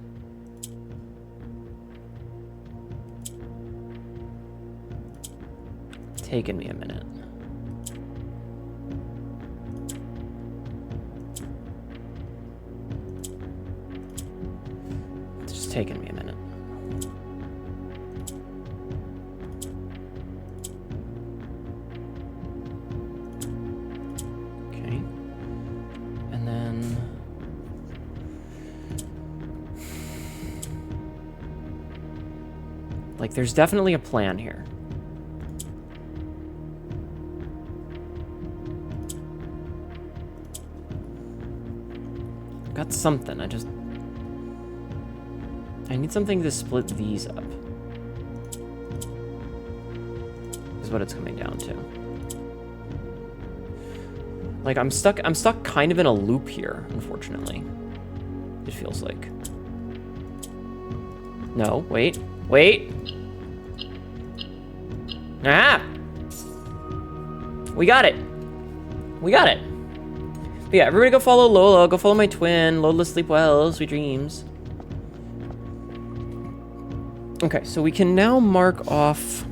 taking me a minute. It's just taking me a minute. Okay. And then like, there's definitely a plan here. I've got something, I need something to split these up. Is what it's coming down to. Like, I'm stuck kind of in a loop here, unfortunately. It feels like. No, wait. Wait. Ah! We got it. We got it. But yeah, everybody go follow Lola. Go follow my twin. Lola, sleep well. Sweet dreams. Okay, so we can now mark off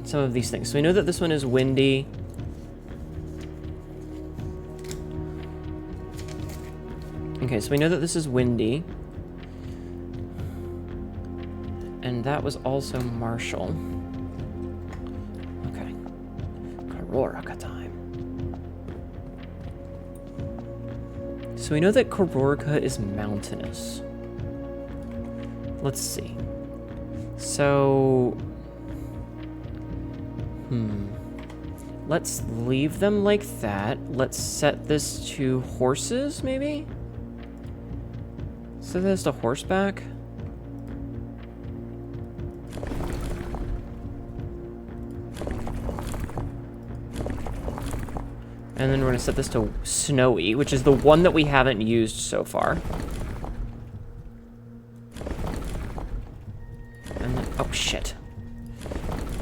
some of these things. So we know that this one is windy. Okay, so we know that this is windy. And that was also Marshall. Okay. Kororika time. So we know that Kororika is mountainous. Let's see. So... Let's leave them like that. Let's set this to horses, maybe? Set this to horseback. And then we're gonna set this to snowy, which is the one that we haven't used so far. And then, oh shit.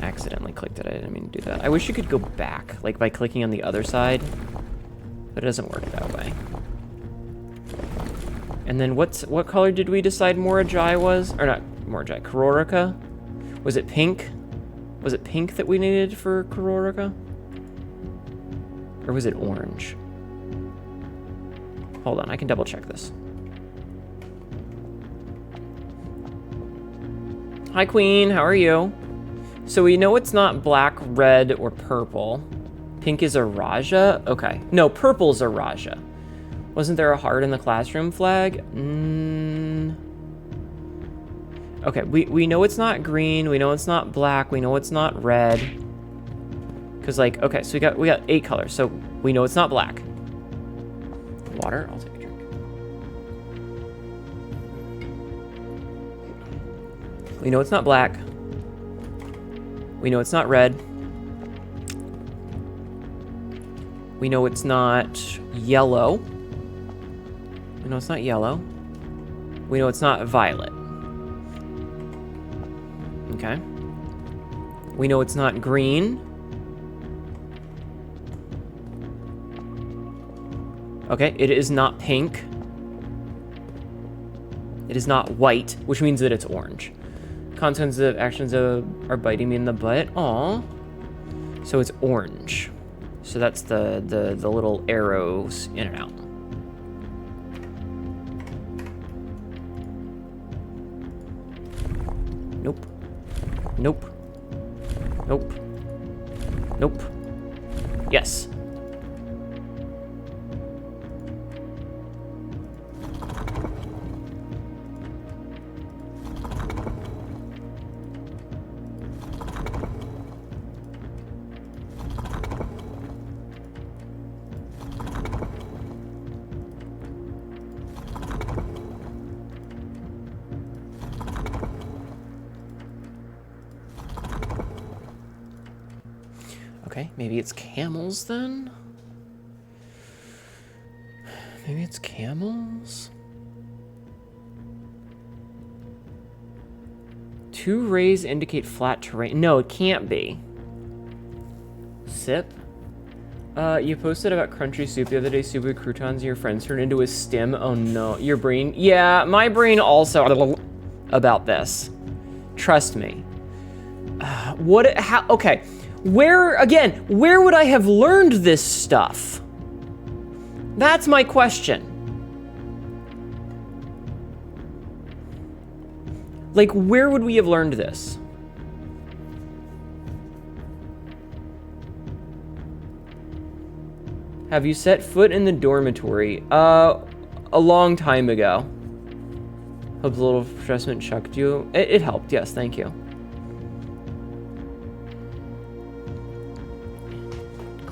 I accidentally clicked it, I didn't mean to do that. I wish you could go back, like by clicking on the other side, but it doesn't work that way. And then what color did we decide Morajai was? Or not Morajai, Kororika? Was it pink? Was it pink that we needed for Kororika? Or was it orange? Hold on, I can double check this. Hi Queen, how are you? So we know it's not black, red, or purple. Pink is a Raja? Okay. No, purple's a Raja. Wasn't there a heart in the classroom flag? Okay, we know it's not green, we know it's not black, we know it's not red. Cause like, okay, so we got 8 colors, so we know it's not black. Water, I'll take a drink. We know it's not black. We know it's not red. We know it's not yellow. We know it's not yellow. We know it's not violet. Okay. We know it's not green. Okay, it is not pink. It is not white, which means that it's orange. Consequences of actions are biting me in the butt. Aw. So it's orange. So that's the little arrows in and out. Nope. Nope. Nope. Nope. Yes. Okay, maybe it's camels then? Maybe it's camels? 2 rays indicate flat terrain. No, it can't be. Sip? You posted about crunchy soup the other day. Soup with croutons and your friends turned into a stim. Oh no, your brain. Yeah, my brain also about this. Trust me. Okay. Where would I have learned this stuff? That's my question. Like, where would we have learned this? Have you set foot in the dormitory? A long time ago. Hope the little adjustment chucked you. It helped, yes, thank you.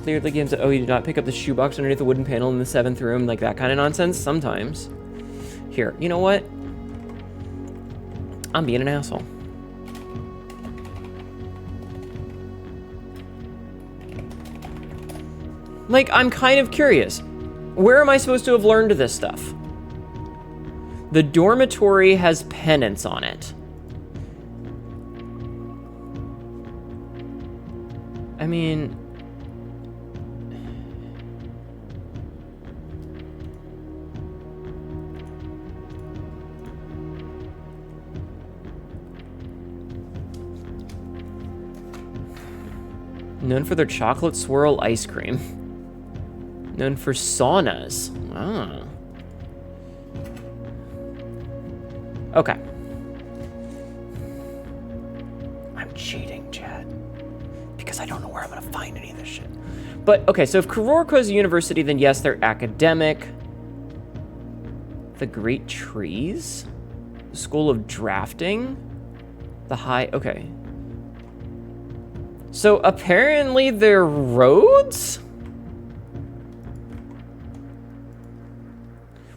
Cleared the games. Oh, you did not pick up the shoebox underneath the wooden panel in the 7th room, like that kind of nonsense. Sometimes. Here, you know what? I'm being an asshole. Like, I'm kind of curious. Where am I supposed to have learned this stuff? The dormitory has pennants on it. I mean... Known for their chocolate swirl ice cream. Known for saunas. Ah. Okay. I'm cheating, Chad. Because I don't know where I'm gonna find any of this shit. But, okay, so if Kurorka is a university, then yes, they're academic. The Great Trees? The School of Drafting? The High... Okay. So, apparently they're roads?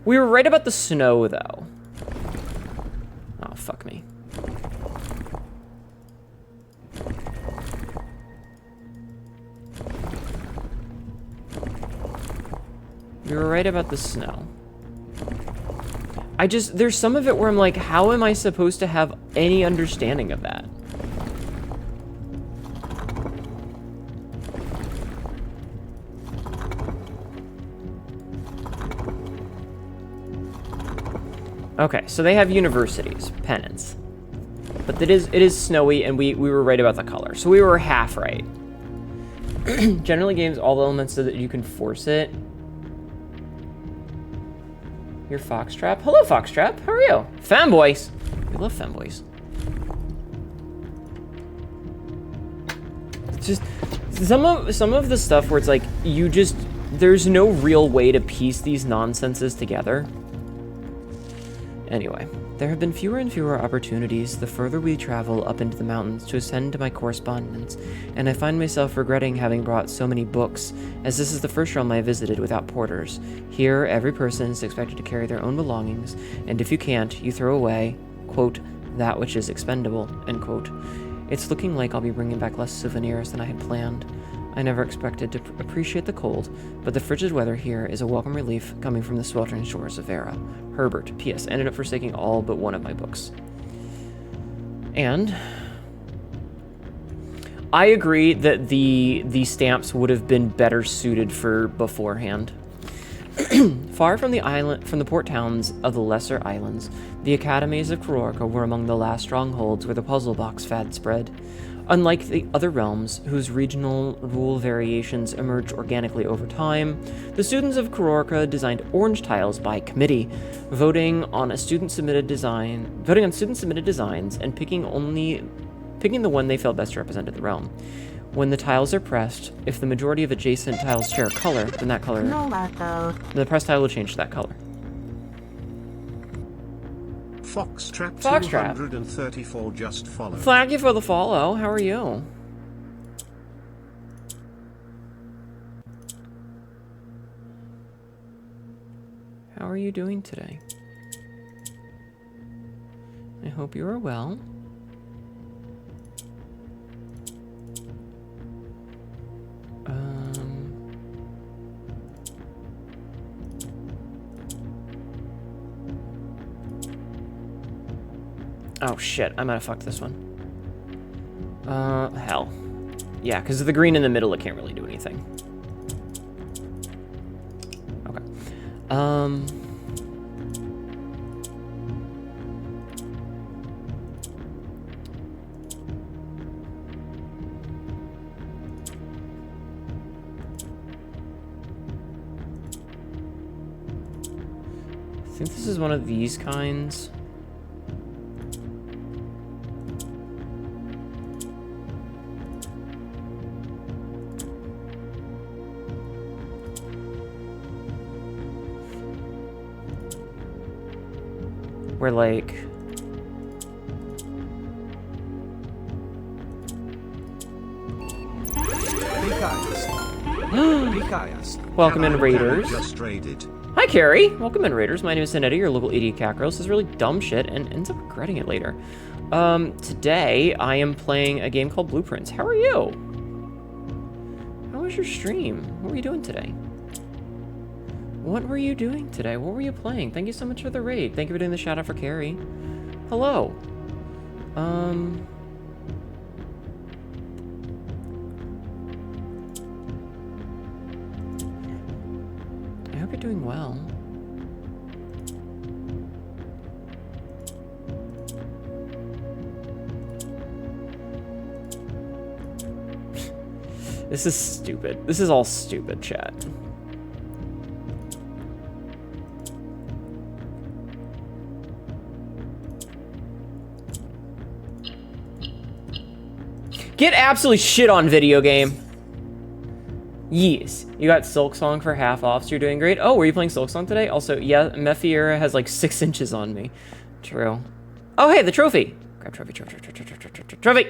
We were right about the snow, though. Oh, fuck me. We were right about the snow. There's some of it where I'm like, how am I supposed to have any understanding of that? Okay, so they have universities, pennants. But it is snowy, and we were right about the color. So we were half right. Generally games all the elements so that you can force it. You're Foxtrap. Hello, Foxtrap. How are you? Fanboys. We love fanboys. It's just some of the stuff where it's like there's no real way to piece these nonsenses together. Anyway, there have been fewer and fewer opportunities the further we travel up into the mountains to ascend to my correspondence, and I find myself regretting having brought so many books, as this is the first realm I visited without porters. Here, every person is expected to carry their own belongings, and if you can't, you throw away, quote, that which is expendable, end quote. It's looking like I'll be bringing back less souvenirs than I had planned. I never expected to appreciate the cold, but the frigid weather here is a welcome relief coming from the sweltering shores of Vera. Herbert, P.S. ended up forsaking all but one of my books. And I agree that the stamps would have been better suited for beforehand. Far from the port towns of the lesser islands, the academies of Kurorka were among the last strongholds where the puzzle box fad spread. Unlike the other realms, whose regional rule variations emerged organically over time, the students of Kurorka designed orange tiles by committee, voting on student-submitted designs and picking the one they felt best represented the realm. When the tiles are pressed, if the majority of adjacent tiles share a color, then that color, the pressed tile will change to that color. Foxtrap 234 just followed. Thank you for the follow. How are you? How are you doing today? I hope you are well. Oh shit, I might have fucked this one. Hell. Yeah, because of the green in the middle, it can't really do anything. Okay. I think this is one of these kinds. Where, like... Welcome in, Raiders. Just raided. Hi, Carrie. Welcome in, Raiders. My name is Hnetu, your local idiot cat girl. This is really dumb shit and ends up regretting it later. Today, I am playing a game called Blueprints. How are you? How was your stream? What were you doing today? What were you doing today? What were you playing? Thank you so much for the raid. Thank you for doing the shout out for Carrie. Hello. doing well. This is stupid. This is all stupid, chat. Get absolutely shit on, video game. Yes. You got Silk Song for half off, so you're doing great. Oh, were you playing Silk Song today? Also, yeah, Mephiera has like 6 inches on me. True. Oh, hey, the trophy. Grab trophy, trophy.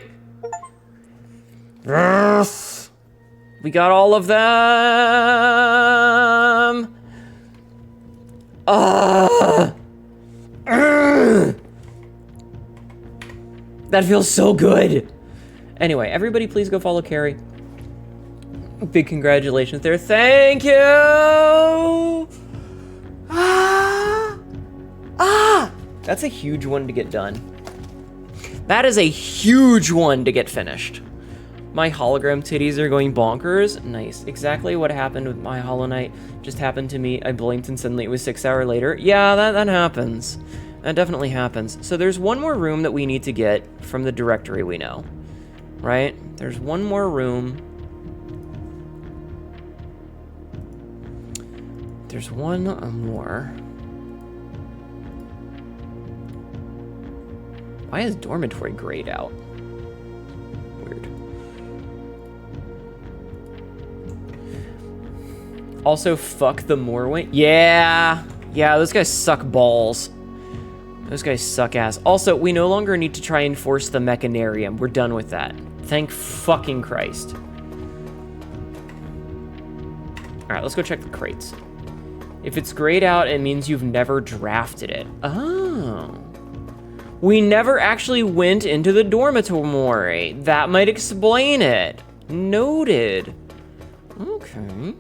Yes. We got all of them. That feels so good. Anyway, everybody please go follow Carrie. Big congratulations there. Thank you. That's a huge one to get done. That is a huge one to get finished. My hologram titties are going bonkers. Nice. Exactly what happened with my Hollow Knight just happened to me. I blinked and suddenly it was 6 hours later. Yeah, that happens. That definitely happens. So there's one more room that we need to get from the directory we know. Right? There's one more room. There's one more. Why is dormitory grayed out? Weird. Also, fuck the Morrowind. Yeah, those guys suck balls. Those guys suck ass. Also, we no longer need to try and force the Mechanarium. We're done with that. Thank fucking Christ. Alright, let's go check the crates. If it's grayed out, it means you've never drafted it. Oh. We never actually went into the dormitory. That might explain it. Noted. Okay.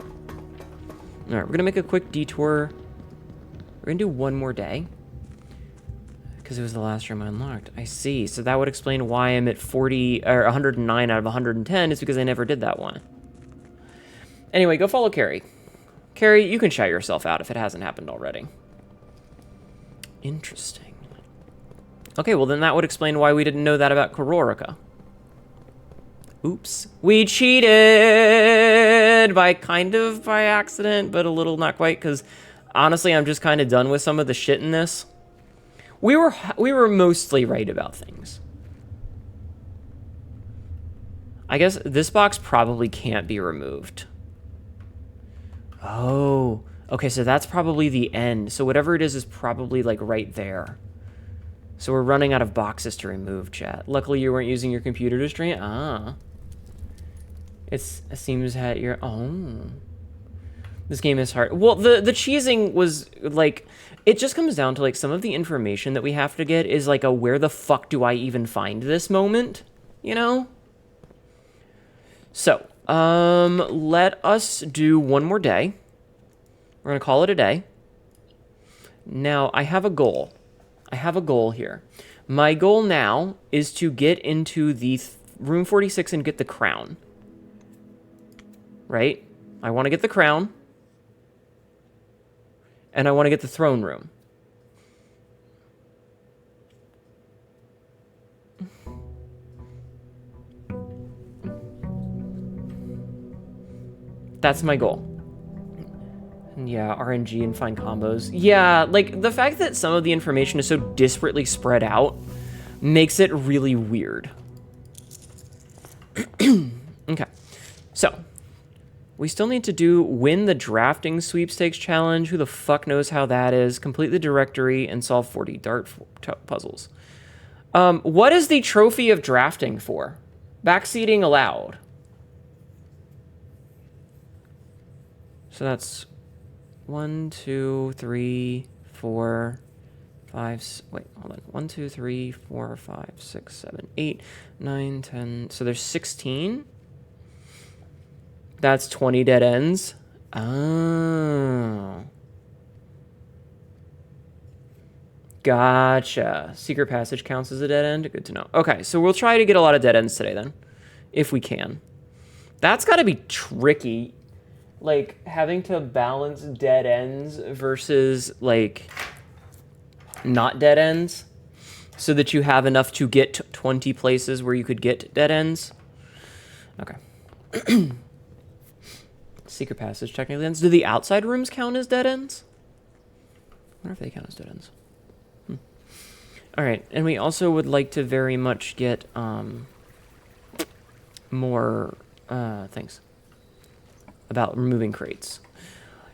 Alright, we're gonna make a quick detour. We're gonna do one more day. Because it was the last room I unlocked. I see. So that would explain why I'm at 40 or 109 out of 110 is because I never did that one. Anyway, go follow Carrie. Carrie, you can shout yourself out if it hasn't happened already. Interesting. Okay, well then that would explain why we didn't know that about Kororica. Oops. We cheated by accident, but a little not quite, because honestly, I'm just kind of done with some of the shit in this. We were mostly right about things. I guess this box probably can't be removed. Oh, okay, so that's probably the end. So whatever it is probably like right there. So we're running out of boxes to remove, chat. Luckily you weren't using your computer to stream. It seems that you're, this game is hard. Well, the cheesing was like, it just comes down to like some of the information that we have to get is like a where the fuck do I even find this moment, you know? So, let us do one more day. We're gonna call it a day. Now, I have a goal. I have a goal here. My goal now is to get into the room 46 and get the crown. Right? I want to get the crown. And I want to get the throne room. That's my goal. Yeah, RNG and find combos. Yeah, like, the fact that some of the information is so disparately spread out makes it really weird. Okay, so we still need to win the drafting sweepstakes challenge. Who the fuck knows how that is? Complete the directory and solve 40 dart puzzles. What is the trophy of drafting for? Backseating allowed. So that's 1, 2, 3, 4, 5. Wait, hold on. 1, 2, 3, 4, 5, 6, 7, 8, 9, 10. So there's 16. That's 20 dead ends. Oh. Gotcha. Secret passage counts as a dead end. Good to know. Okay, so we'll try to get a lot of dead ends today then, if we can. That's got to be tricky. like, having to balance dead ends versus, like, not dead ends, so that you have enough to get 20 places where you could get dead ends. Okay. Secret passage technically ends. Do the outside rooms count as dead ends? I wonder if they count as dead ends. All right, and we also would like to very much get more things about removing crates.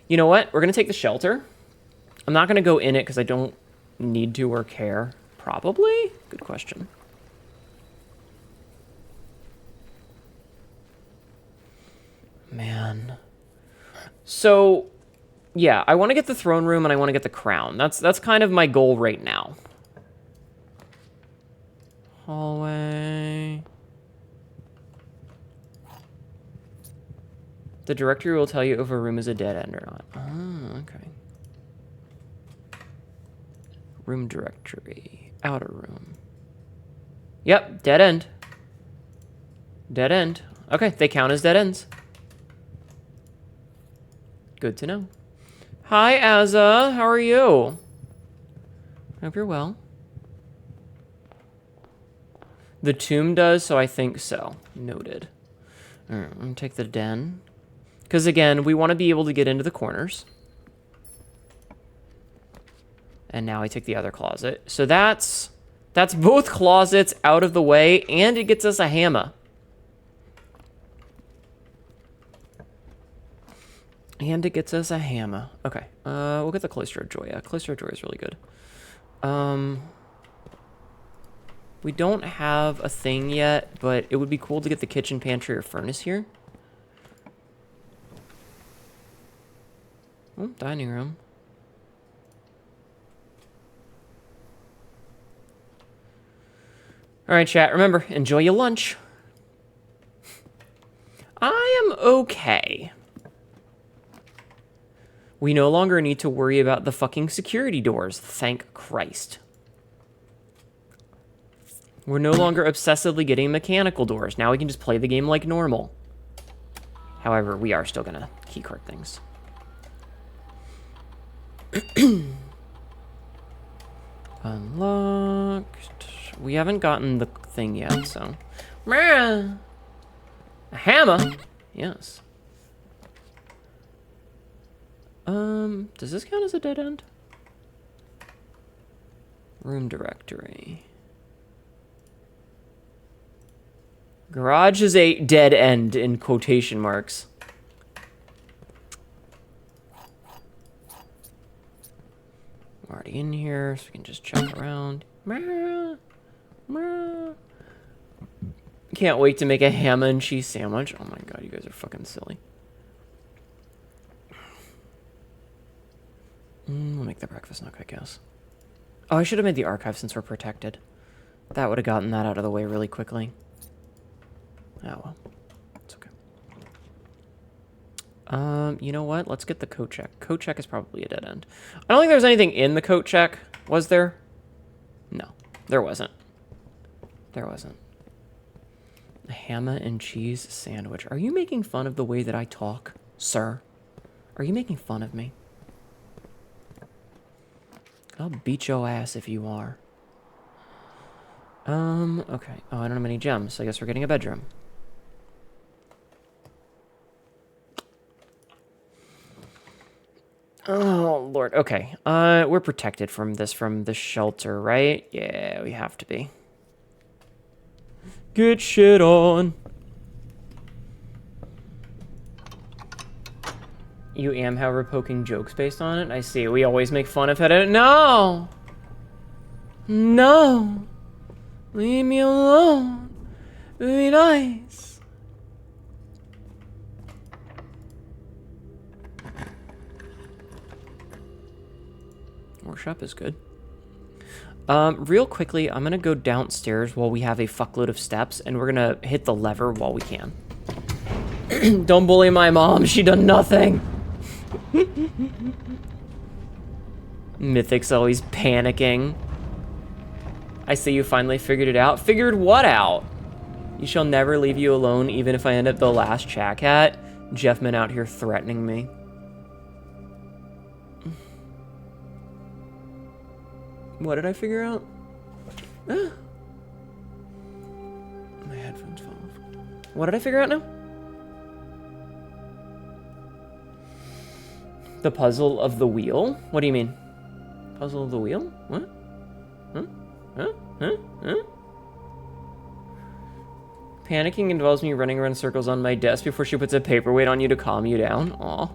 You know what? We're gonna take the shelter. I'm not gonna go in it because I don't need to or care. Probably? Good question. Man. So, yeah, I want to get the throne room and I want to get the crown. That's kind of my goal right now. Hallway. The directory will tell you if a room is a dead end or not. Oh, okay. Room directory. Outer room. Yep, dead end. Dead end. Okay, they count as dead ends. Good to know. Hi, Azza. How are you? Hope you're well. The tomb does, so I think so. Noted. All right, I'm going to take the den. Because, again, we want to be able to get into the corners. And now I take the other closet. So that's both closets out of the way, and it gets us a hammer. And it gets us a hammer. Okay, we'll get the Cloister of Joy. Yeah, Cloister of Joy is really good. We don't have a thing yet, but it would be cool to get the kitchen, pantry, or furnace here. Oh, dining room. All right, chat, remember, enjoy your lunch. I am okay. We no longer need to worry about the fucking security doors, thank Christ. We're no longer obsessively getting mechanical doors. Now we can just play the game like normal. However, we are still gonna keycard things. Unlocked. We haven't gotten the thing yet, so. A hammer? Yes. Does this count as a dead end? Room directory. Garage is a dead end in quotation marks. I'm already in here, so we can just check around. Can't wait to make a ham and cheese sandwich. Oh my god, you guys are fucking silly. We'll make the breakfast nook, I guess. Oh, I should have made the archive since we're protected. That would have gotten that out of the way really quickly. Oh well, it's okay. You know what? Let's get the coat check. Coat check is probably a dead end. I don't think there's anything in the coat check. Was there? No, there wasn't. There wasn't. A ham and cheese sandwich. Are you making fun of the way that I talk, sir? Are you making fun of me? I'll beat your ass if you are. Okay. Oh, I don't have any gems, so I guess we're getting a bedroom. Oh, Lord. Okay. We're protected from the shelter, right? Yeah, we have to be. Get shit on. You am, however, poking jokes based on it. I see. We always make fun of it. No! No! Leave me alone. Be nice. Workshop is good. Real quickly, I'm gonna go downstairs while we have a fuckload of steps, and we're gonna hit the lever while we can. Don't bully my mom. She done nothing. Mythic's always panicking. I see you finally figured it out. Figured what out? You shall never leave you alone, even if I end up the last chat cat. Jeffman out here threatening me. What did I figure out? Ah. My headphones fell off. What did I figure out now? The puzzle of the wheel? What do you mean? Puzzle of the wheel? What? Huh? Huh? Huh? Huh? Panicking involves me running around circles on my desk before she puts a paperweight on you to calm you down. Aw.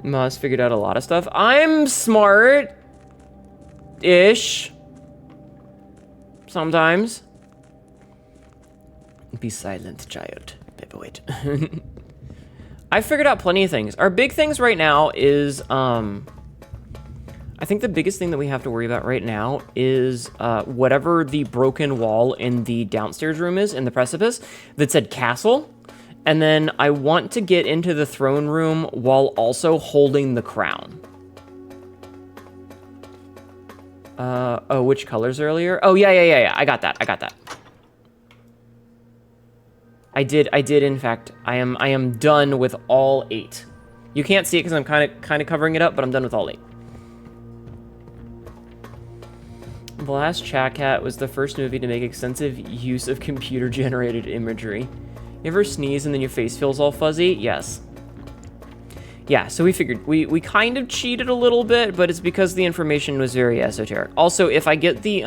Ma's figured out a lot of stuff. I'm smart-ish. Sometimes. Be silent, child. Paperweight. I figured out plenty of things. Our big things right now is, I think the biggest thing that we have to worry about right now is whatever the broken wall in the downstairs room is, in the precipice, that said castle. And then I want to get into the throne room while also holding the crown. Oh, which colors earlier? Oh, yeah. I got that. I did, in fact. I am done with all 8. You can't see it because I'm kind of covering it up, but I'm done with all 8. The Last Chat Cat was the first movie to make extensive use of computer-generated imagery. You ever sneeze and then your face feels all fuzzy? Yes. Yeah, so we figured we kind of cheated a little bit, but it's because the information was very esoteric. Also, if I get the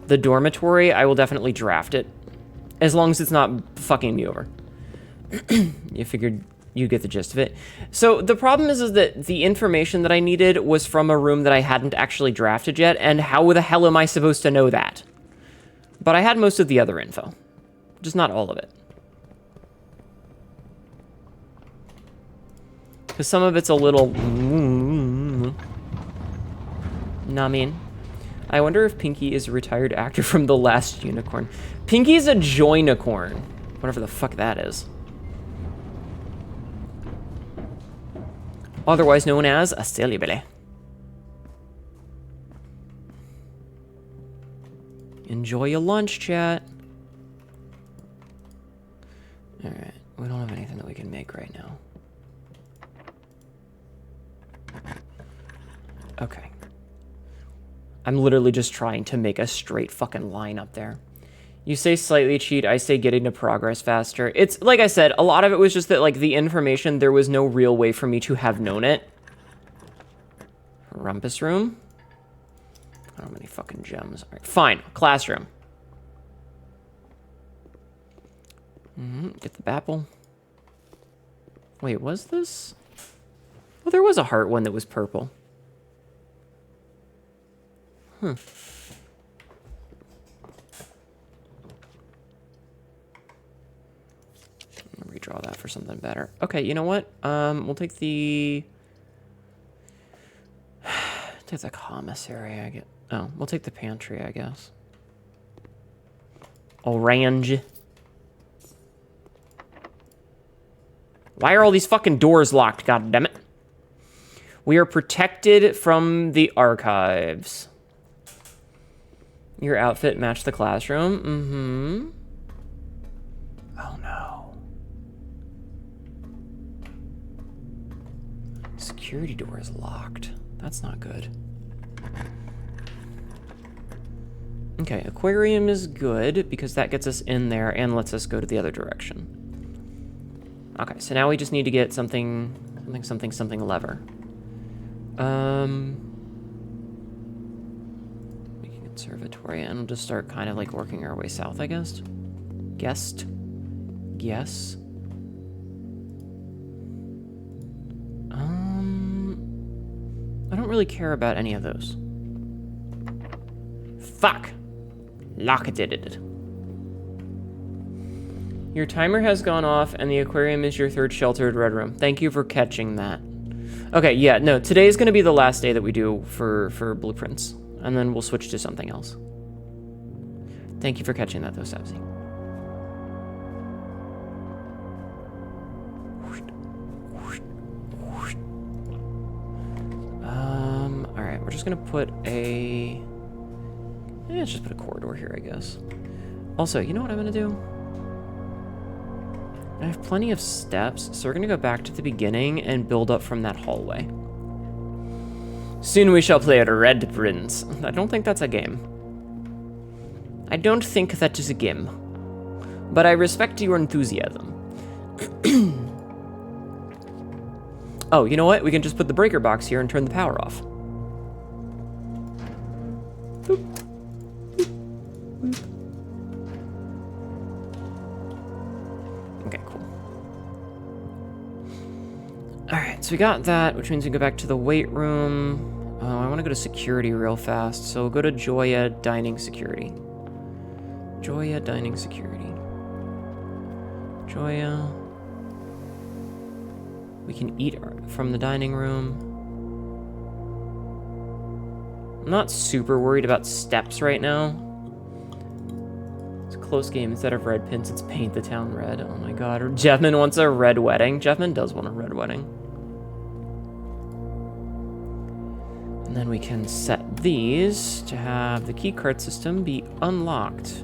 dormitory, I will definitely draft it. As long as it's not fucking me over. You figured you get the gist of it. So the problem is that the information that I needed was from a room that I hadn't actually drafted yet, and how the hell am I supposed to know that? But I had most of the other info. Just not all of it. Because some of it's a little... Know what I mean? I wonder if Pinky is a retired actor from The Last Unicorn. Pinky's a joinicorn. Whatever the fuck that is. Otherwise known as a silly billy. Enjoy your lunch, chat. Alright, we don't have anything that we can make right now. Okay. I'm literally just trying to make a straight fucking line up there. You say slightly cheat, I say getting to progress faster. It's, like I said, a lot of it was just that, like, the information, there was no real way for me to have known it. Rumpus room? I don't have many fucking gems. Alright, fine. Classroom. Get the bapple. Wait, was this? Well, there was a heart one that was purple. Huh. Redraw that for something better. Okay, you know what? We'll take the... take the commissary, I get... Oh, we'll take the pantry, I guess. Orange. Why are all these fucking doors locked, goddammit? We are protected from the archives. Your outfit matched the classroom. Oh no. Security door is locked. That's not good. Okay, aquarium is good because that gets us in there and lets us go to the other direction. Okay, so now we just need to get something lever. Conservatory, and we'll just start kind of like working our way south, I guess. Guest. Yes. I don't really care about any of those. Fuck! Locked it. Your timer has gone off, and the aquarium is your third sheltered red room. Thank you for catching that. Okay, yeah, no, today's gonna be the last day that we do for blueprints. And then we'll switch to something else. Thank you for catching that, though, Sabzi. Alright, we're just gonna put a... let's just put a corridor here, I guess. Also, you know what I'm gonna do? I have plenty of steps, so we're gonna go back to the beginning and build up from that hallway. Soon we shall play Red Prince. I don't think that's a game. I don't think that is a game. But I respect your enthusiasm. Oh, you know what? We can just put the breaker box here and turn the power off. Boop. Boop. Okay, cool. Alright, so we got that, which means we go back to the weight room. I want to go to security real fast, so we'll go to Joya Dining Security. Joya Dining Security. Joya. We can eat from the dining room. I'm not super worried about steps right now. It's a close game. Instead of red pins, it's paint the town red. Oh my god. Or Jeffman wants a red wedding. Jeffman does want a red wedding. And then we can set these to have the keycard system be unlocked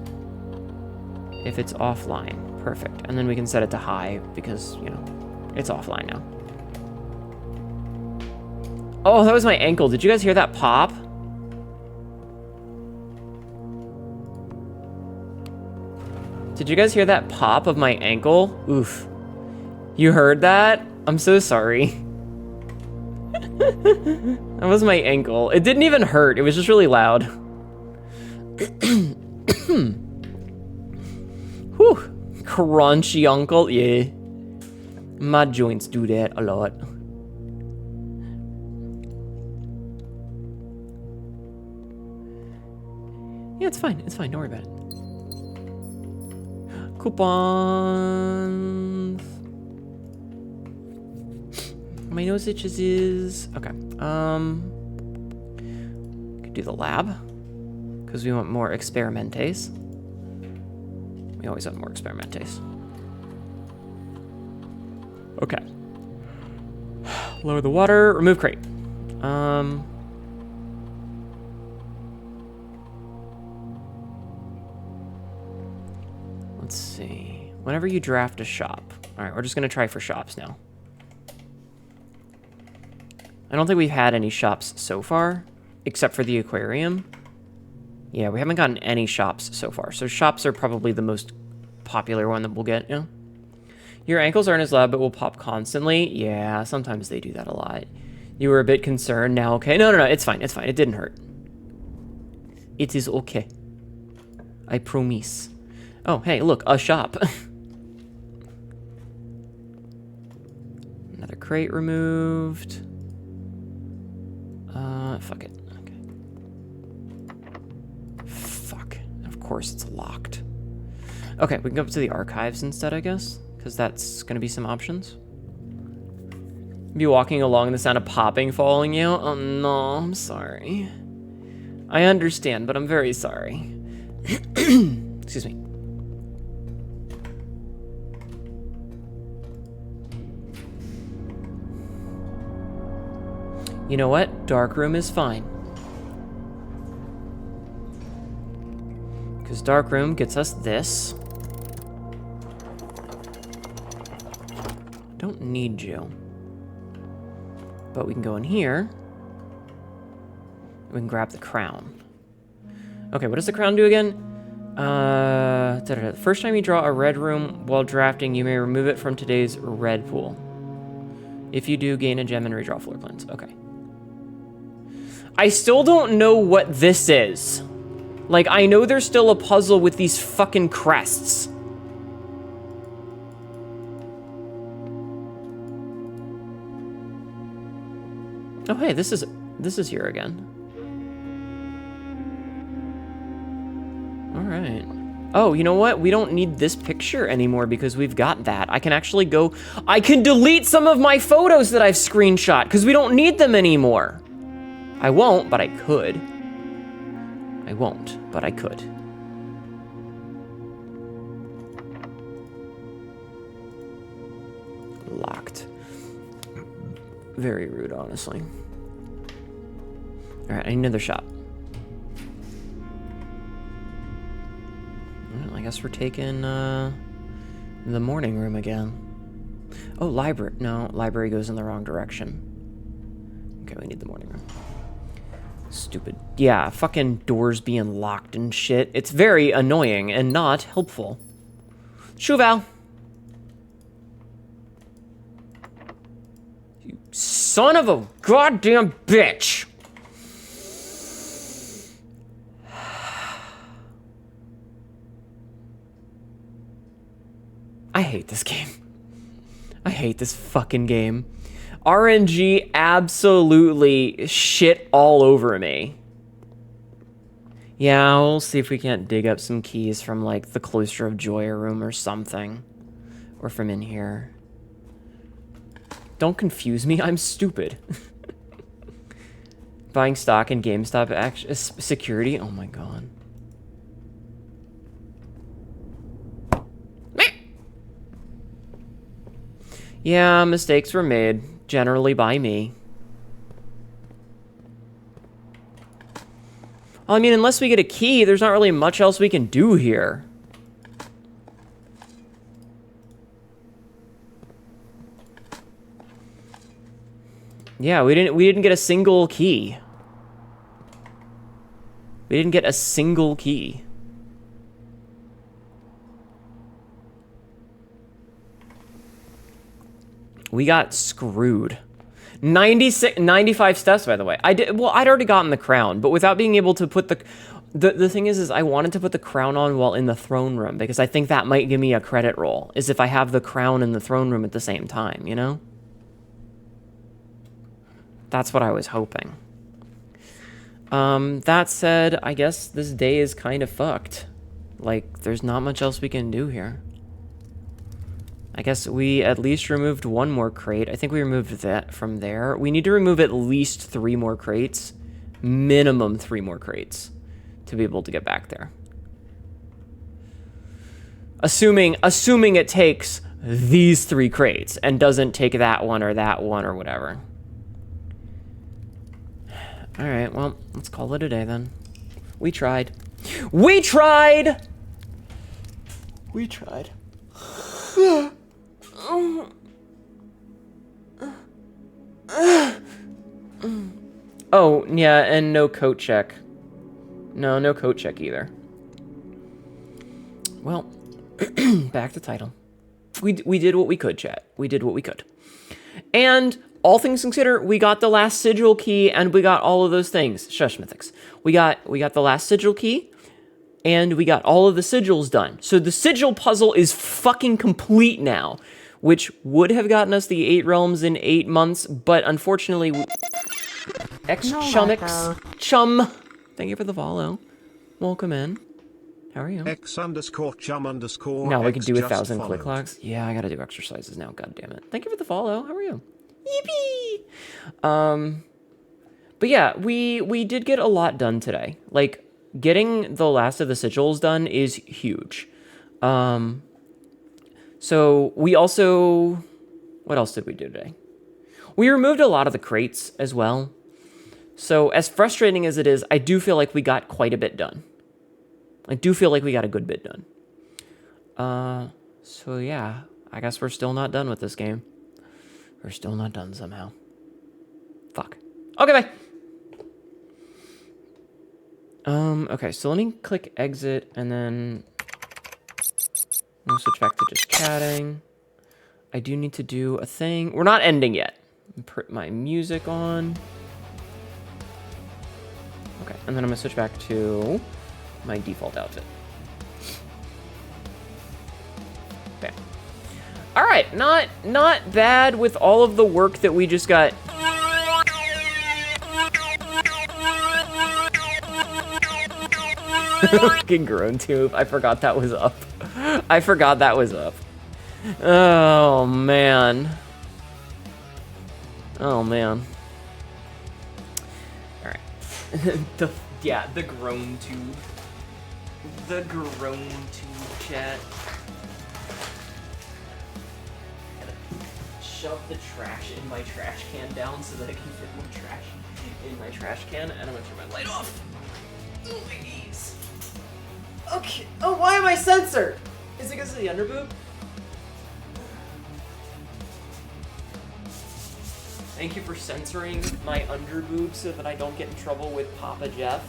if it's offline. Perfect. And then we can set it to high because, you know, it's offline now. Oh, that was my ankle. Did you guys hear that pop? Did you guys hear that pop of my ankle? Oof. You heard that? I'm so sorry. That was my ankle. It didn't even hurt. It was just really loud. Whew. Crunchy uncle. Yeah. My joints do that a lot. Yeah, it's fine. It's fine. Don't worry about it. Coupons. My nose itches is... Okay. Could do the lab. Because we want more experimentes. We always have more experimentes. Okay. Lower the water. Remove crate. Let's see. Whenever you draft a shop. Alright, we're just gonna try for shops now. I don't think we've had any shops so far, except for the aquarium. Yeah, we haven't gotten any shops so far. So shops are probably the most popular one that we'll get, yeah? Your ankles aren't as loud, but will pop constantly. Yeah, sometimes they do that a lot. You were a bit concerned. Now, okay. No, it's fine. It's fine. It didn't hurt. It is okay. I promise. Oh, hey, look, a shop. Another crate removed. Fuck it. Okay. Fuck. Of course it's locked. Okay, we can go up to the archives instead, I guess. Because that's going to be some options. Be walking along and the sound of popping following you. Oh no, I'm sorry. I understand, but I'm very sorry. Excuse me. You know what? Dark room is fine. Because dark room gets us this. Don't need you. But we can go in here. We can grab the crown. Okay, what does the crown do again? The first time you draw a red room while drafting, you may remove it from today's red pool. If you do, gain a gem and redraw floor plans. Okay. I still don't know what this is. Like, I know there's still a puzzle with these fucking crests. Oh, hey, this is here again. All right. Oh, you know what? We don't need this picture anymore because we've got that. I can actually go... I can delete some of my photos that I've screenshot because we don't need them anymore. I won't, but I could. I won't, but I could. Locked. Very rude, honestly. Alright, I need another shop. Well, I guess we're taking The morning room again. Oh, library. No, library goes in the wrong direction. Okay, we need the morning room. Stupid. Yeah, fucking doors being locked and shit. It's very annoying and not helpful. Shuval. You son of a goddamn bitch. I hate this game. I hate this fucking game. RNG absolutely shit all over me. Yeah, we'll see if we can't dig up some keys from, like, the Cloister of Joy room or something. Or from in here. Don't confuse me, I'm stupid. Buying stock in GameStop security? Oh my god. Yeah, mistakes were made, generally by me. Well, I mean, unless we get a key, there's not really much else we can do here. Yeah, we didn't get a single key. We didn't get a single key. We got screwed. 95 steps, by the way. I'd already gotten the crown, but without being able to put the thing is I wanted to put the crown on while in the throne room, because I think that might give me a credit roll, is if I have the crown in the throne room at the same time, you know? That's what I was hoping. That said, I guess this day is kind of fucked. Like, there's not much else we can do here. I guess we at least removed one more crate. I think we removed that from there. We need to remove at least 3 more crates. Minimum 3 more crates to be able to get back there. Assuming it takes these 3 crates and doesn't take that one or whatever. All right, well, let's call it a day then. We tried. We tried! We tried. Oh, yeah, and no coat check. No coat check either. Well, back to title. We did what we could, chat. We did what we could. And all things considered, we got the last sigil key and we got all of those things. Shush, Mythics. We got the last sigil key and we got all of the sigils done. So the sigil puzzle is fucking complete now, which would have gotten us the 8 realms in 8 months, but unfortunately, Chum, thank you for the follow. Welcome in. How are you? X_chum_. Now we can do 1,000 click locks. Yeah, I gotta do exercises now. God damn it. Thank you for the follow. How are you? Yippee! But yeah, we did get a lot done today. Like, getting the last of the sigils done is huge. So we also, what else did we do today? We removed a lot of the crates as well. So as frustrating as it is, I do feel like we got quite a bit done. I do feel like we got a good bit done. So yeah, I guess we're still not done with this game. We're still not done somehow. Fuck. Okay, bye. Okay, so let me click exit and then I'll switch back to just chatting. I do need to do a thing. We're not ending yet. Put my music on. Okay, and then I'm gonna switch back to my default outfit. Okay. All right, not bad with all of the work that we just got. Fucking groan tube. I forgot that was up. I forgot that was up. Oh man. Oh man. All right. the groan tube. The groan tube chat. Shove the trash in my trash can down so that I can fit more trash in my trash can, and I'm gonna turn my light off. Oh my knees. Okay. Oh, why am I censored? Is it because of the underboob? Thank you for censoring my underboob so that I don't get in trouble with Papa Jeff.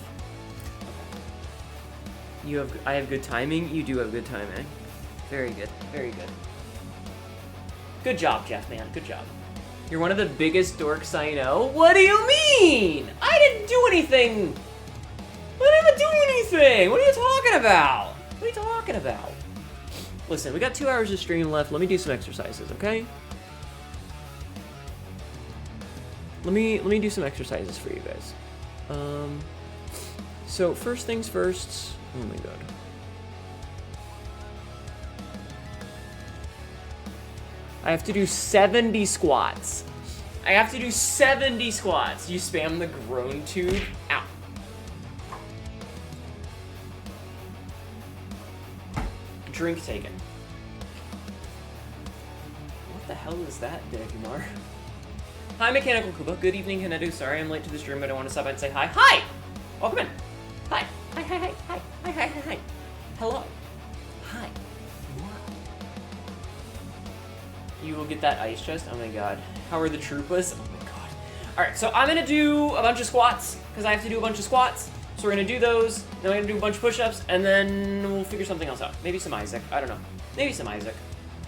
Okay. I have good timing? You do have good timing. Very good, very good. Good job, Jeff, man, good job. You're one of the biggest dorks I know. What do you mean? I didn't do anything. I didn't do anything. What are you talking about? What are you talking about? Listen, we got 2 hours of stream left. Let me do some exercises, okay? Let me do some exercises for you guys. So first things first. Oh my god. I have to do 70 squats. I have to do 70 squats. You spam the groan tube. Ow. Drink taken. What the hell is that, Dagmar? Hi, Mechanical Kuba. Good evening, Hnetu. Sorry I'm late to the stream, but I want to stop by and say hi. Hi! Welcome in. Hi. Hi, hi, hi, hi, hi, hi, hi, hi. Hello. Hi. You will get that ice chest. Oh my god. How are the troopas? Oh my god. Alright, so I'm gonna do a bunch of squats, because I have to do a bunch of squats. So we're gonna do those, then we're gonna do a bunch of push-ups, and then we'll figure something else out. Maybe some Isaac. I don't know. Maybe some Isaac.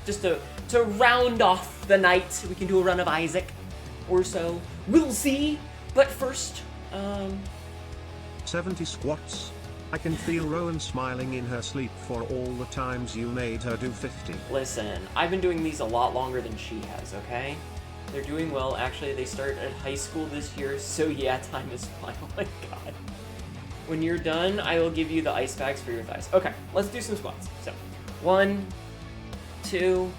Just to round off the night, we can do a run of Isaac or so. We'll see. But first, 70 squats. I can feel Rowan smiling in her sleep for all the times you made her do 50. Listen, I've been doing these a lot longer than she has, okay? They're doing well. Actually, they start at high school this year, so yeah, time is fine. Oh my god. When you're done, I will give you the ice bags for your thighs. Okay, let's do some squats. So, 1, 2,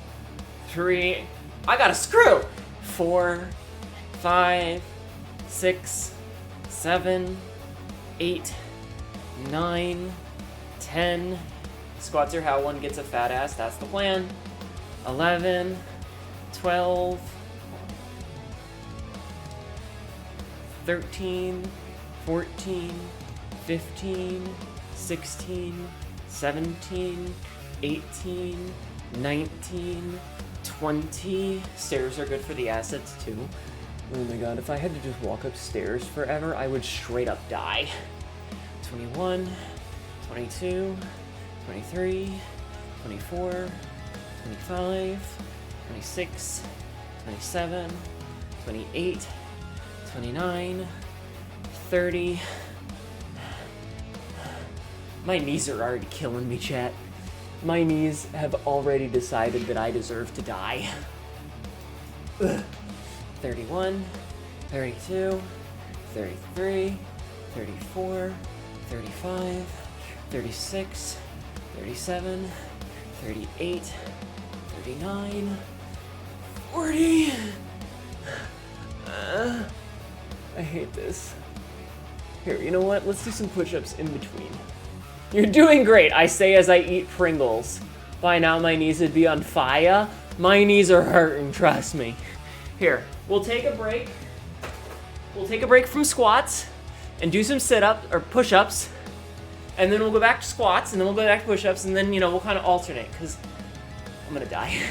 3. I got a screw! 4, 5, 6, 7, 8, 9, 10. Squats are how one gets a fat ass. That's the plan. 11, 12, 13, 14, 15, 16, 17, 18, 19, 20. Stairs are good for the assets too. Oh my god, if I had to just walk upstairs forever, I would straight up die. 21, 22, 23, 24, 25, 26, 27, 28, 29, 30. My knees are already killing me, chat. My knees have already decided that I deserve to die. Ugh. 31, 32, 33, 34, 35, 36, 37, 38, 39, 40. I hate this. Here, you know what? Let's do some push-ups in between. You're doing great, I say as I eat Pringles. By now my knees would be on fire. My knees are hurting, trust me. Here, we'll take a break. We'll take a break from squats and do some sit-ups or push-ups. And then we'll go back to squats and then we'll go back to push-ups and then, you know, we'll kind of alternate because I'm gonna die.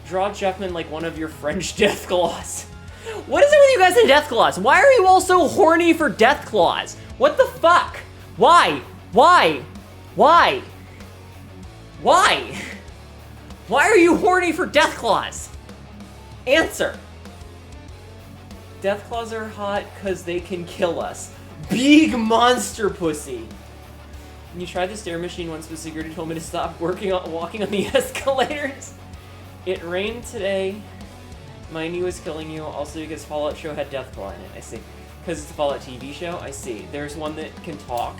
Draw Jeffman like one of your French Deathclaws. What is it with you guys and Deathclaws? Why are you all so horny for Deathclaws? What the fuck? Why? Why? Why? Why? Why are you horny for Deathclaws? Answer. Deathclaws are hot because they can kill us. Big monster pussy. When you tried the stair machine once, the security told me to stop walking on the escalators. It rained today. My knee was killing you. Also because Fallout show had Deathclaw in it. I see. Because it's a Fallout TV show? I see. There's one that can talk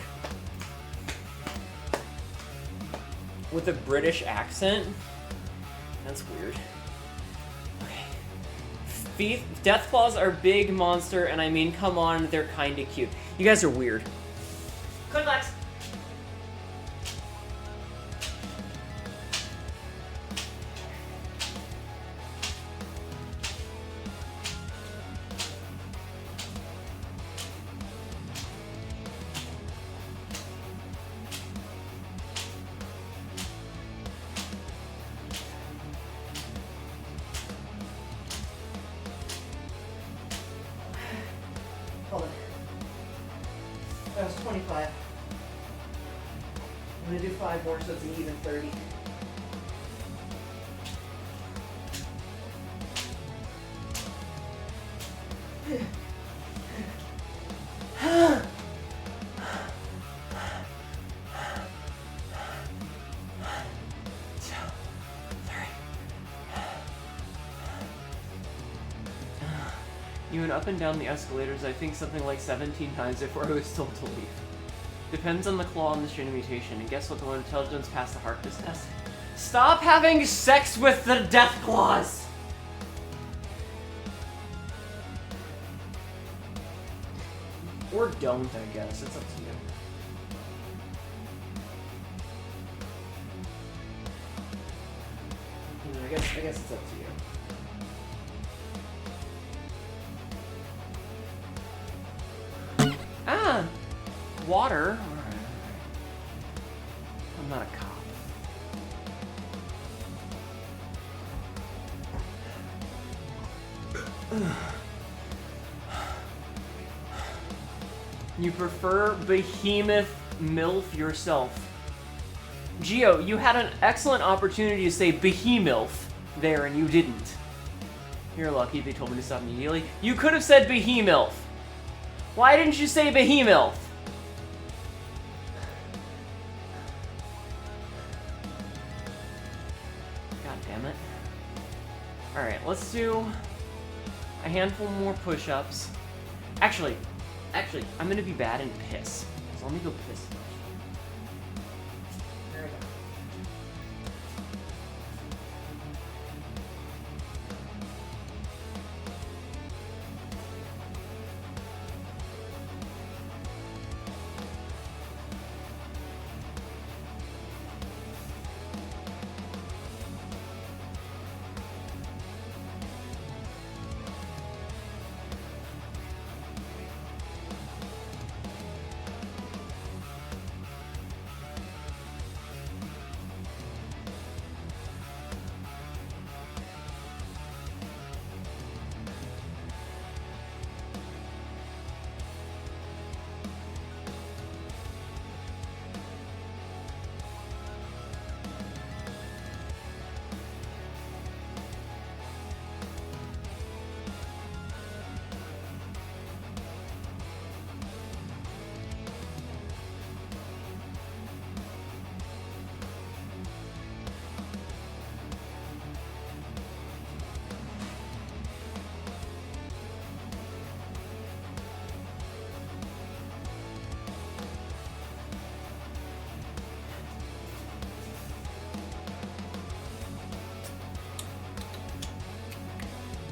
with a British accent. That's weird. Okay. Deathclaws are big monster, and I mean, come on, they're kinda cute. You guys are weird. Good luck. That was 25. I'm gonna do 5 more, so it's an even 30. You went up and down the escalators, I think something like 17 times before I was told to leave. Depends on the claw and the strain of mutation, and guess what, the one intelligence passed the Harkness test? Stop having sex with the Death Claws! Or don't, I guess. It's up to you. I guess it's up to you. Ah! Water. Alright. I'm not a cop. You prefer Behemoth MILF yourself. Geo, you had an excellent opportunity to say Behemoth there and you didn't. You're lucky they told me to stop immediately. You could have said Behemoth. Why didn't you say Behemoth? God damn it. Alright, let's do a handful more push-ups. Actually, I'm gonna be bad and piss. So let me go piss. There we go.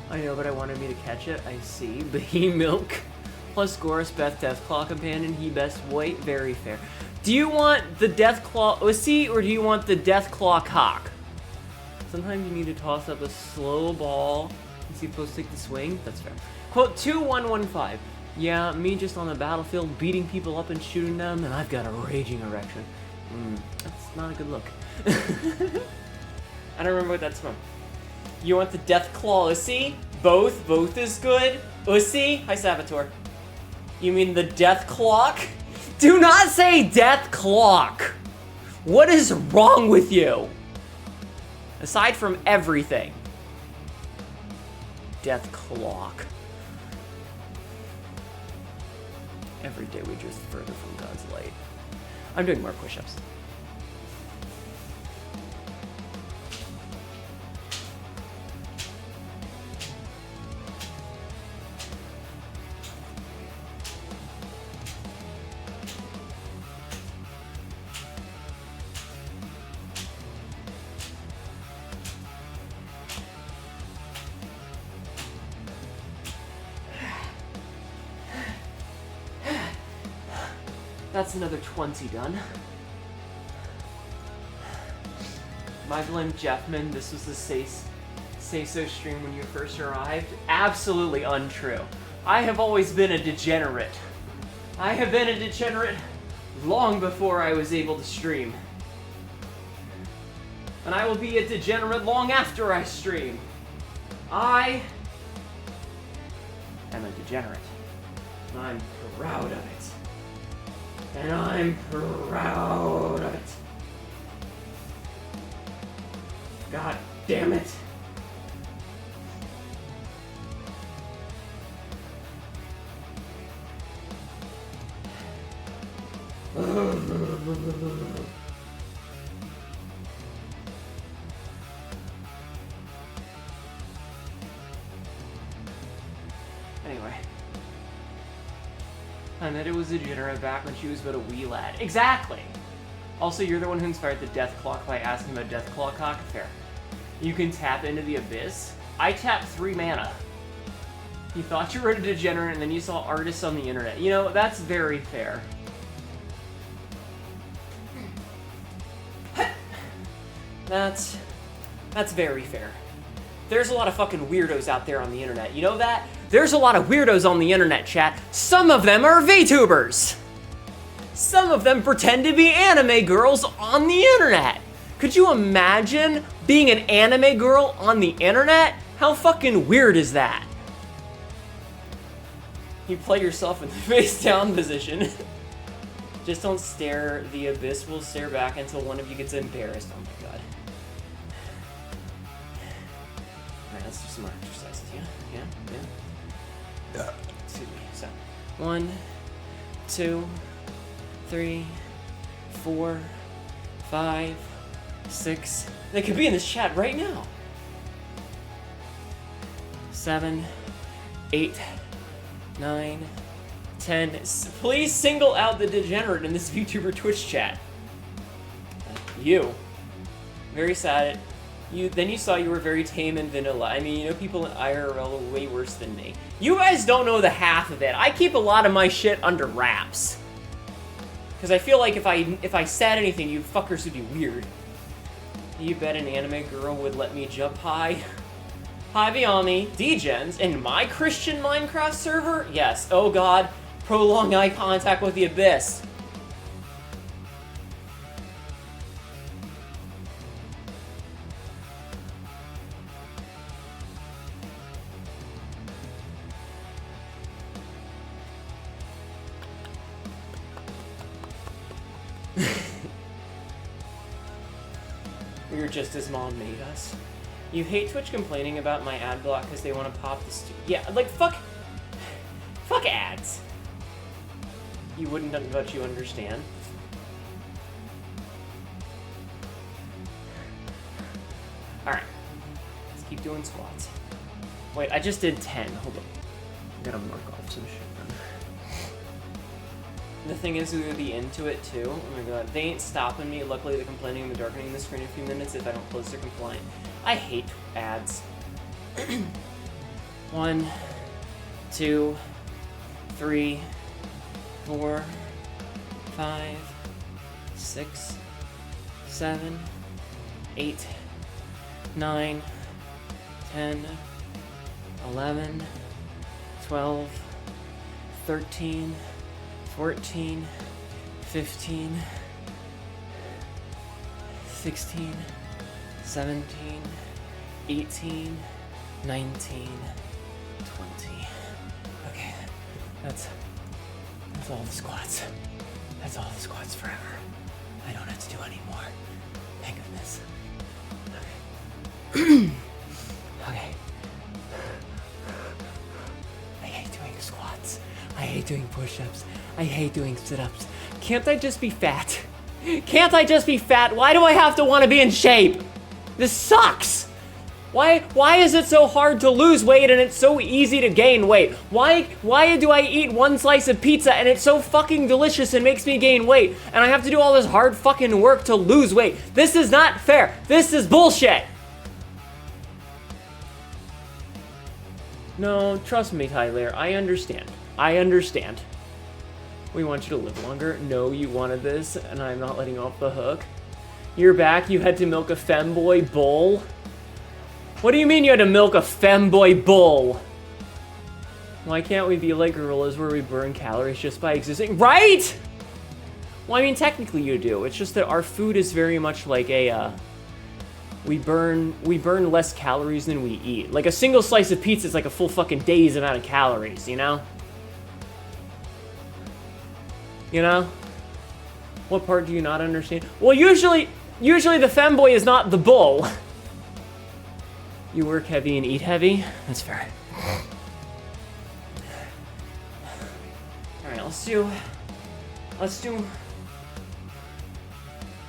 I know, but I wanted me to catch it. I see. Milk plus Gorus Beth Deathclaw companion. He best white. Very fair. Do you want the Deathclaw Ussy or do you want the Deathclaw cock? Sometimes you need to toss up a slow ball and see if supposed to take the swing. That's fair. Quote 2115. Yeah, me just on the battlefield beating people up and shooting them, and I've got a raging erection. That's not a good look. I don't remember what that's from. You want the Deathclaw Ussy? Both is good. Ussy? Hi, Saboteur. You mean the Death Clock? Do not say Death Clock! What is wrong with you? Aside from everything. Death Clock. Every day we drift further from God's light. I'm doing more push-ups. That's another 20 done. My blame Jeffman, this was the Say-So stream when you first arrived. Absolutely untrue. I have always been a degenerate. I have been a degenerate long before I was able to stream. And I will be a degenerate long after I stream. I am a degenerate. And I'm proud of it. And I'm proud of it. God damn it. Anyway. Hnetu was a degenerate back when she was but a wee lad. Exactly! Also, you're the one who inspired the Death Clock by asking about Death Claw Cock. Fair. You can tap into the Abyss. I tapped 3 mana. You thought you were a degenerate and then you saw artists on the internet. You know, that's very fair. That's very fair. There's a lot of fucking weirdos out there on the internet. You know that? There's a lot of weirdos on the internet, chat. Some of them are VTubers. Some of them pretend to be anime girls on the internet. Could you imagine being an anime girl on the internet? How fucking weird is that? You play yourself in the face down position. Just don't stare. The abyss will stare back until one of you gets embarrassed. Oh my god. Alright, let's do some more exercises. Yeah. Excuse me. So, 1, 2, 3, 4, 5, 6. They could be in this chat right now. 7, 8, 9, 10. Please single out the degenerate in this VTuber Twitch chat. You. Very sad. Then you saw you were very tame and vanilla. I mean, you know people in IRL are way worse than me. You guys don't know the half of it. I keep a lot of my shit under wraps. Because I feel like if I said anything, you fuckers would be weird. You bet an anime girl would let me jump high? Hi Viami, Degens, in my Christian Minecraft server? Yes, oh god, prolong eye contact with the abyss. We were just as mom made us. You hate Twitch complaining about my ad block because they want to pop the yeah, like, fuck ads. You wouldn't, but you understand. Alright. Let's keep doing squats. Wait, I just did 10. Hold on. I gotta mark off some shit then. The thing is, we would be into it too. Oh my god. They ain't stopping me. Luckily, they're complaining and they're darkening the screen in a few minutes. If I don't close, they're compliant. I hate ads. 1, 2, 3, 4, 5, 6, 7, 8, 9, 10, 11, 12, 13, 14, 15, 16, 17, 18, 19, 20. Okay, that's all the squats. That's all the squats forever. I don't have to do any more. Thank goodness. Okay. Okay. I hate doing squats. I hate doing push-ups. I hate doing sit-ups. Can't I just be fat? Can't I just be fat? Why do I have to want to be in shape? This sucks! Why is it so hard to lose weight and it's so easy to gain weight? Why do I eat one slice of pizza and it's so fucking delicious and makes me gain weight and I have to do all this hard fucking work to lose weight? This is not fair. This is bullshit. No, trust me, Tyler. I understand. I understand. We want you to live longer. No, you wanted this, and I'm not letting you off the hook. You're back. You had to milk a femboy bull. What do you mean you had to milk a femboy bull? Why can't we be like gorillas where we burn calories just by existing? Right? Well, I mean, technically you do. It's just that our food is very much like a, we burn less calories than we eat. Like a single slice of pizza is like a full fucking day's amount of calories, you know? You know? What part do you not understand? Well, usually the femboy is not the bull. You work heavy and eat heavy? That's fair. Alright, let's do...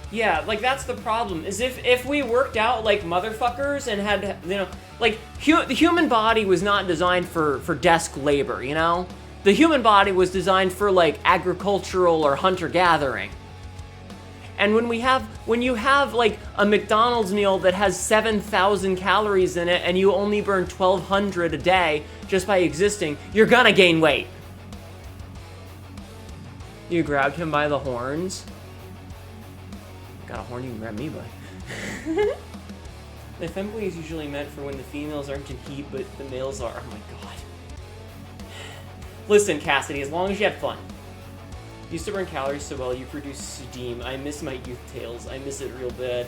Yeah, like, that's the problem, is if we worked out like motherfuckers and had, you know, like, the human body was not designed for desk labor, you know? The human body was designed for, like, agricultural or hunter-gathering. And when you have, like, a McDonald's meal that has 7,000 calories in it and you only burn 1,200 a day just by existing, you're gonna gain weight. You grabbed him by the horns. Got a horn you can grab me by. The femboy is usually meant for when the females aren't in heat, but the males are. Oh my god. Listen, Cassidy, as long as you have fun. You used to burn calories so well, you produce steam. I miss my youth tales. I miss it real bad.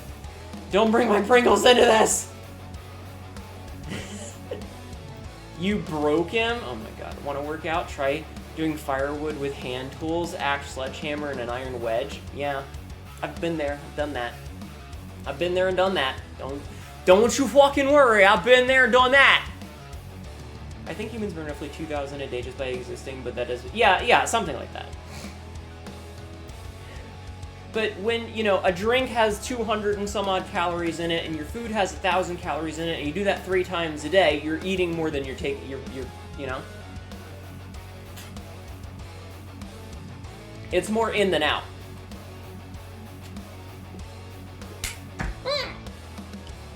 Don't bring my Pringles into this! You broke him? Oh my god. Want to work out? Try doing firewood with hand tools, axe, sledgehammer, and an iron wedge. Yeah. I've been there, I've done that. I've been there and done that. Don't you fucking worry, I've been there and done that. I think humans burn roughly 2,000 a day just by existing, but that is, yeah, something like that. But when, you know, a drink has 200 and some odd calories in it, and your food has 1,000 calories in it, and you do that 3 times a day, you're eating more than you're taking, you know? It's more in than out.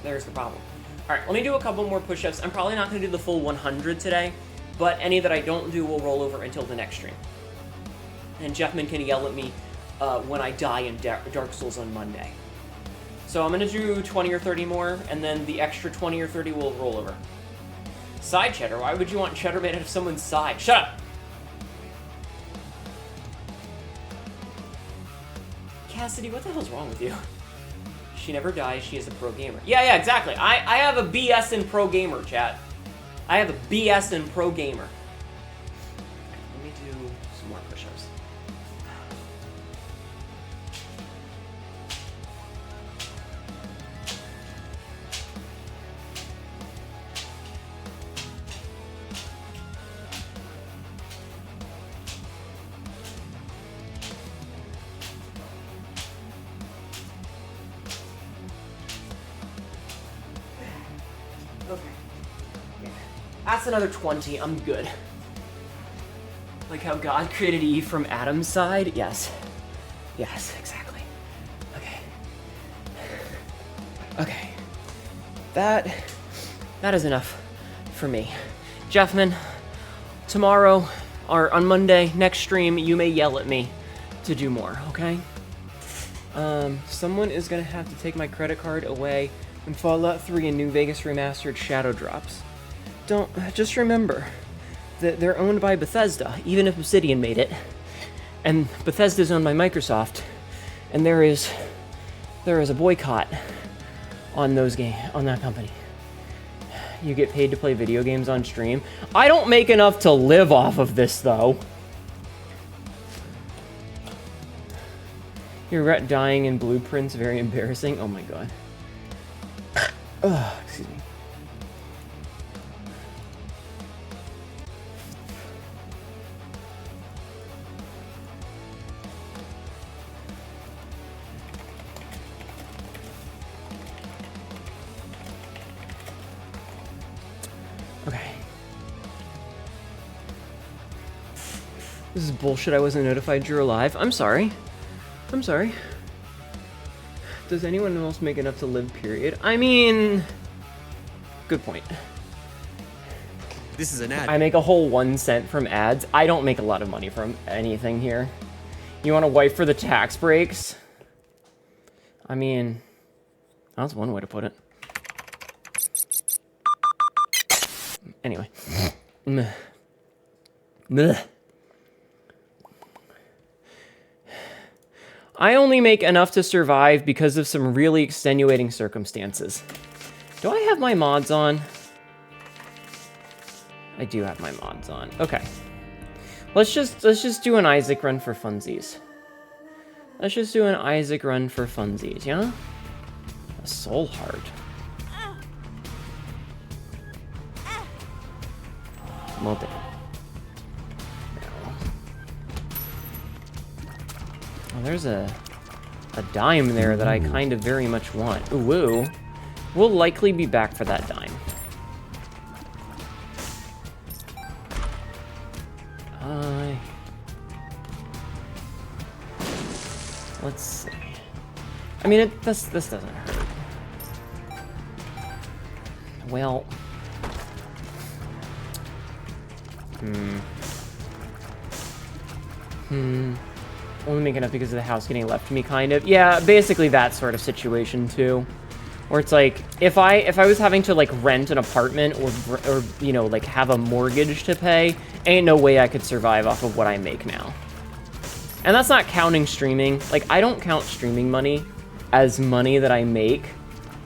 There's the problem. All right, let me do a couple more push-ups. I'm probably not going to do the full 100 today, but any that I don't do will roll over until the next stream. And Jeffman can yell at me when I die in Dark Souls on Monday. So I'm going to do 20 or 30 more, and then the extra 20 or 30 will roll over. Side cheddar? Why would you want cheddar made out of someone's side? Shut up! Cassidy, what the hell's wrong with you? She never dies, she is a pro gamer. Yeah, exactly. I have a BS in pro gamer, chat. I have a BS in pro gamer. Let me do some more push-ups. That's another 20, I'm good. Like how God created Eve from Adam's side? Yes. Yes, exactly. Okay. Okay. That is enough for me. Jeffman, tomorrow, or on Monday, next stream, you may yell at me to do more, okay? Someone is gonna have to take my credit card away when Fallout 3 and New Vegas Remastered Shadow drops. Just remember that they're owned by Bethesda, even if Obsidian made it. And Bethesda's owned by Microsoft. And there is a boycott on that company. You get paid to play video games on stream. I don't make enough to live off of this, though. You regret dying in Blueprints, very embarrassing. Oh my god. Ugh, excuse me. Okay. This is bullshit. I wasn't notified you're alive. I'm sorry. I'm sorry. Does anyone else make enough to live, period? I mean... Good point. This is an ad. I make a whole 1 cent from ads. I don't make a lot of money from anything here. You want to wipe for the tax breaks? I mean... That's one way to put it. Anyway. Meh. I only make enough to survive because of some really extenuating circumstances. Do I have my mods on? I do have my mods on. Okay. Let's just do an Isaac run for funsies. Let's just do an Isaac run for funsies, yeah? A soul heart. Well then. Oh, there's a dime there that I kind of very much want. Ooh, woo. We'll likely be back for that dime. Let's see. I mean, this doesn't hurt. Well. Only making up because of the house getting left to me, kind of. Yeah, basically that sort of situation too. Where it's like, if I was having to like rent an apartment or you know, like have a mortgage to pay, ain't no way I could survive off of what I make now. And that's not counting streaming. Like, I don't count streaming money as money that I make.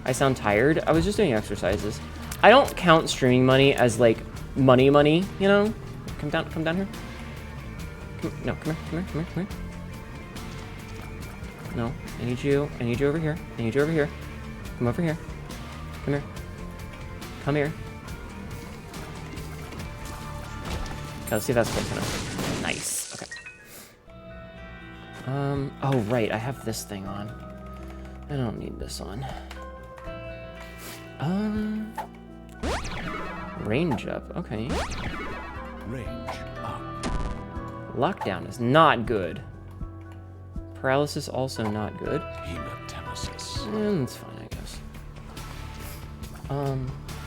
I sound tired. I was just doing exercises. I don't count streaming money as like money, you know? Come down here. No, come here. No, I need you over here. Come over here. Come here. Okay, let's see if that's close enough. Nice, okay. Oh right, I have this thing on. I don't need this on. Range up, okay. Range up. Lockdown is not good. Paralysis also not good. Hematemesis. That's fine, I guess.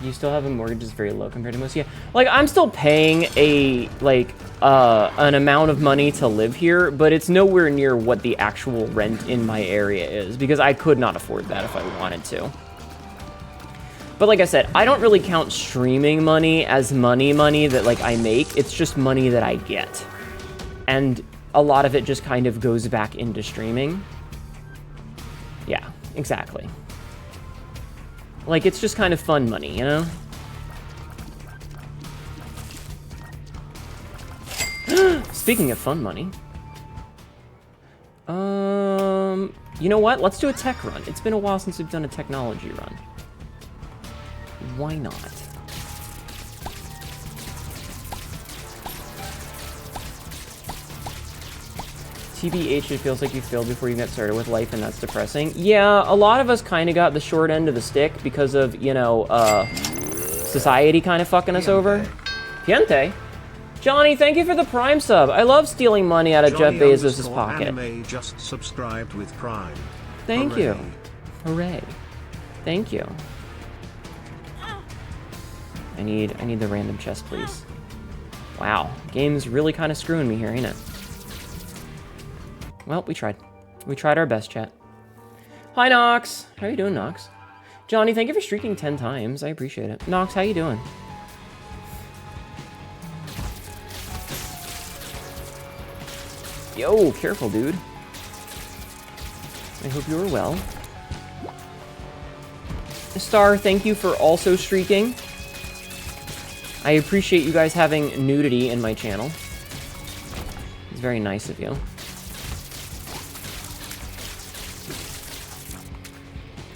You still have a mortgage that's very low compared to most. Yeah, like I'm still paying an amount of money to live here, but it's nowhere near what the actual rent in my area is because I could not afford that if I wanted to. But like I said, I don't really count streaming money as money that like I make. It's just money that I get. And a lot of it just kind of goes back into streaming. Yeah, exactly. Like, it's just kind of fun money, you know? Speaking of fun money. You know what? Let's do a tech run. It's been a while since we've done a technology run. Why not? TBH, it feels like you failed before you get started with life, and that's depressing. Yeah, a lot of us kind of got the short end of the stick because of, you know, society kind of fucking us over. Piente. Johnny, thank you for the Prime sub. I love stealing money out of Jeff Bezos' pocket. Anime just subscribed with Prime. Thank you. Hooray. Thank you. I need the random chest, please. Wow, game's really kind of screwing me here, ain't it? Well, we tried. We tried our best, chat. Hi, Nox. How you doing, Nox? Johnny, thank you for streaking 10 times. I appreciate it. Nox, how you doing? Yo, careful, dude. I hope you are well. Star, thank you for also streaking. I appreciate you guys having nudity in my channel. It's very nice of you.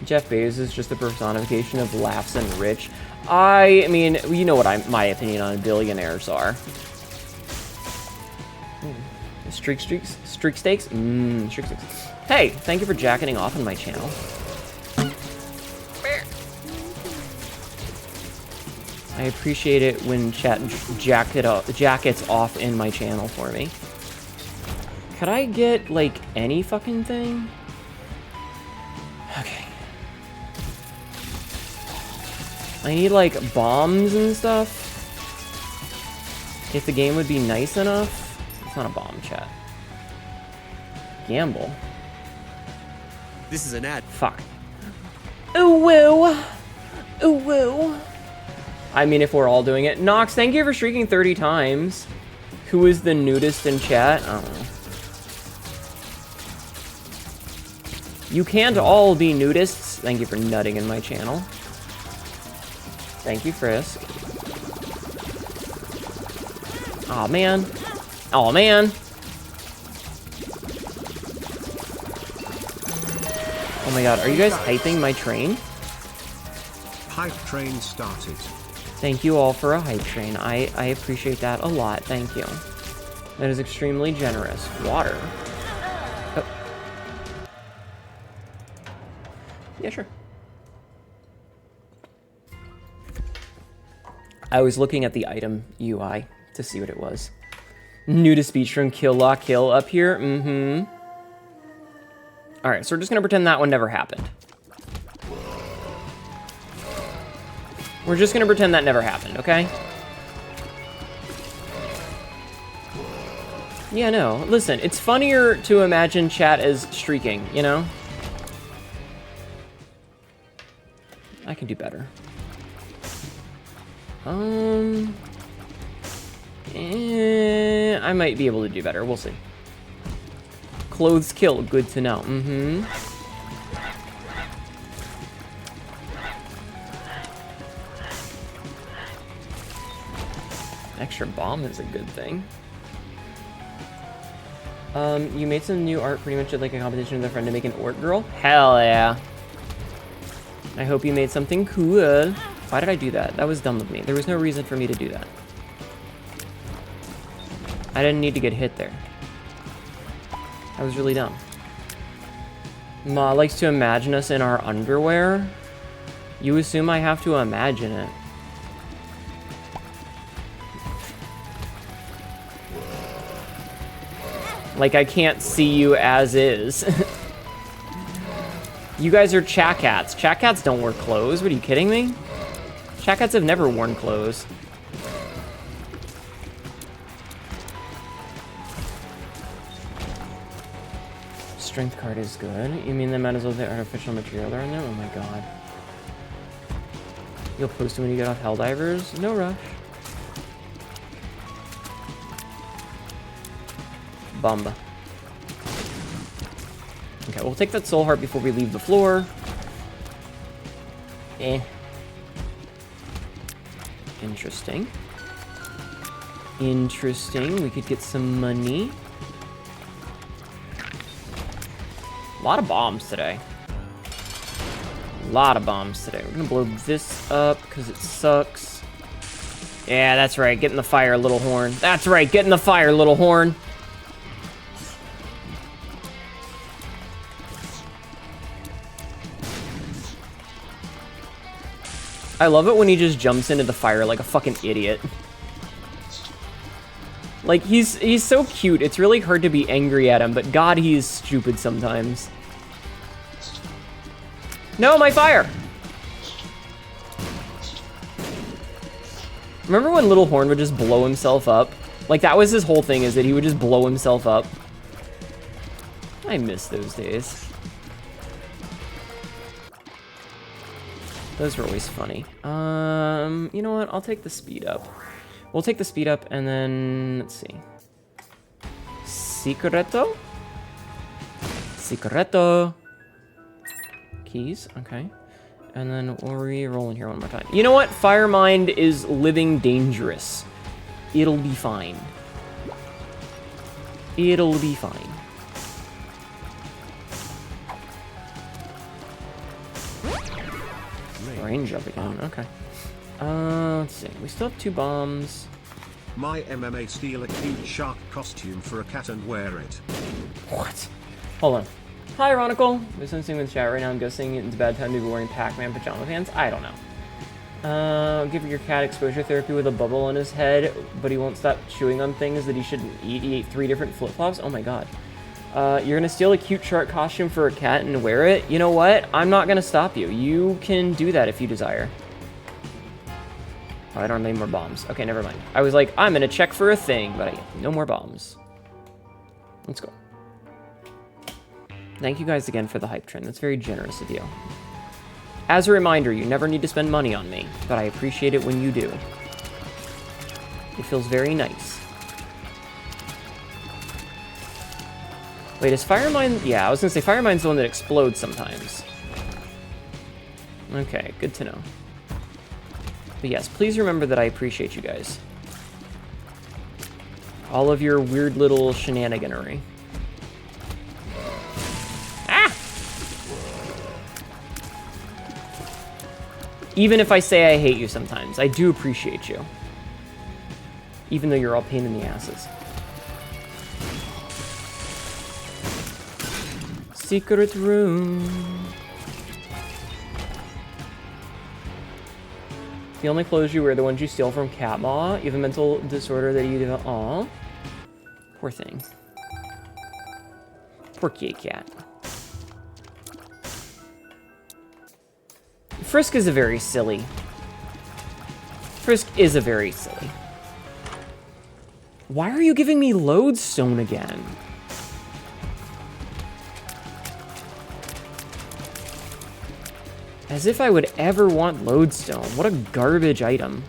Jeff Bezos is just a personification of laughs and rich. I mean, you know what my opinion on billionaires are. Streak steaks? Streak steaks. Hey, thank you for jacketing off on my channel. I appreciate it when chat jackets off in my channel for me. Could I get, like, any fucking thing? Okay. I need, like, bombs and stuff. If the game would be nice enough. It's not a bomb, chat. Gamble. This is an ad. Fuck. Ooh, woo. Ooh, woo. I mean, if we're all doing it. Nox, thank you for streaking 30 times. Who is the nudist in chat? I don't know. You can't all be nudists. Thank you for nutting in my channel. Thank you, Frisk. Aw, man. Aw, man. my god, are you guys hyping my train? Hype train started. Thank you all for a hype train. I appreciate that a lot. Thank you. That is extremely generous. Water. Oh. Yeah, sure. I was looking at the item UI to see what it was. New to speech from Kill Lock Kill up here. Mm-hmm. Alright, so we're just gonna pretend that one never happened. We're just gonna pretend that never happened, okay? Yeah, no. Listen, it's funnier to imagine chat as streaking, you know? I can do better. I might be able to do better. We'll see. Clothes kill. Good to know. Mm-hmm. Extra bomb is a good thing. You made some new art, pretty much like a competition with a friend to make an orc girl? Hell yeah. I hope you made something cool. Why did I do that? That was dumb of me. There was no reason for me to do that. I didn't need to get hit there. That was really dumb. Ma likes to imagine us in our underwear. You assume I have to imagine it. Like, I can't see you as is. You guys are chat cats. Chat cats don't wear clothes. What, are you kidding me? Chat cats have never worn clothes. Strength card is good. You mean they might as well put artificial material there in there? Oh my god. You'll post it when you get off Helldivers? No rush. Bumba. Okay, we'll take that soul heart before we leave the floor. Eh. Interesting. Interesting. We could get some money. A lot of bombs today. A lot of bombs today. We're gonna blow this up because it sucks. Yeah, that's right. Get in the fire, little horn. That's right. Get in the fire, little horn. I love it when he just jumps into the fire like a fucking idiot. Like, he's so cute. It's really hard to be angry at him, but God, he is stupid sometimes. No, my fire! Remember when Little Horn would just blow himself up? Like, that was his whole thing, is that he would just blow himself up. I miss those days. Those were always funny. You know what? I'll take the speed up. We'll take the speed up, and then, let's see. Secreto? Secreto. Keys, okay. And then we'll re-roll in here one more time. You know what? Firemind is living dangerous. It'll be fine. It'll be fine. Range up again, okay. Let's see. We still have 2 bombs. My MMA steal a cute shark costume for a cat and wear it. What? Hold on. Hi, Ironical. There's something in the chat right now. I'm guessing it's a bad time to be wearing Pac-Man pajama pants. I don't know. Give your cat exposure therapy with a bubble on his head, but he won't stop chewing on things that he shouldn't eat. He ate 3 different flip-flops. Oh my god. You're gonna steal a cute shark costume for a cat and wear it? You know what? I'm not gonna stop you. You can do that if you desire. Oh, I don't have any more bombs. Okay, never mind. I was like, I'm gonna check for a thing, but no more bombs. Let's go. Thank you guys again for the hype train. That's very generous of you. As a reminder, you never need to spend money on me, but I appreciate it when you do. It feels very nice. Wait, is Firemind... Yeah, I was gonna say Firemind's the one that explodes sometimes. Okay, good to know. But yes, please remember that I appreciate you guys. All of your weird little shenaniganery. Ah! Even if I say I hate you sometimes, I do appreciate you. Even though you're all pain in the asses. Secret room. The only clothes you wear are the ones you steal from Catmaw. You have a mental disorder that you develop. Aw. Poor thing. Poor kitty cat. Frisk is a very silly. Frisk is a very silly. Why are you giving me lodestone again? As if I would ever want lodestone. What a garbage item.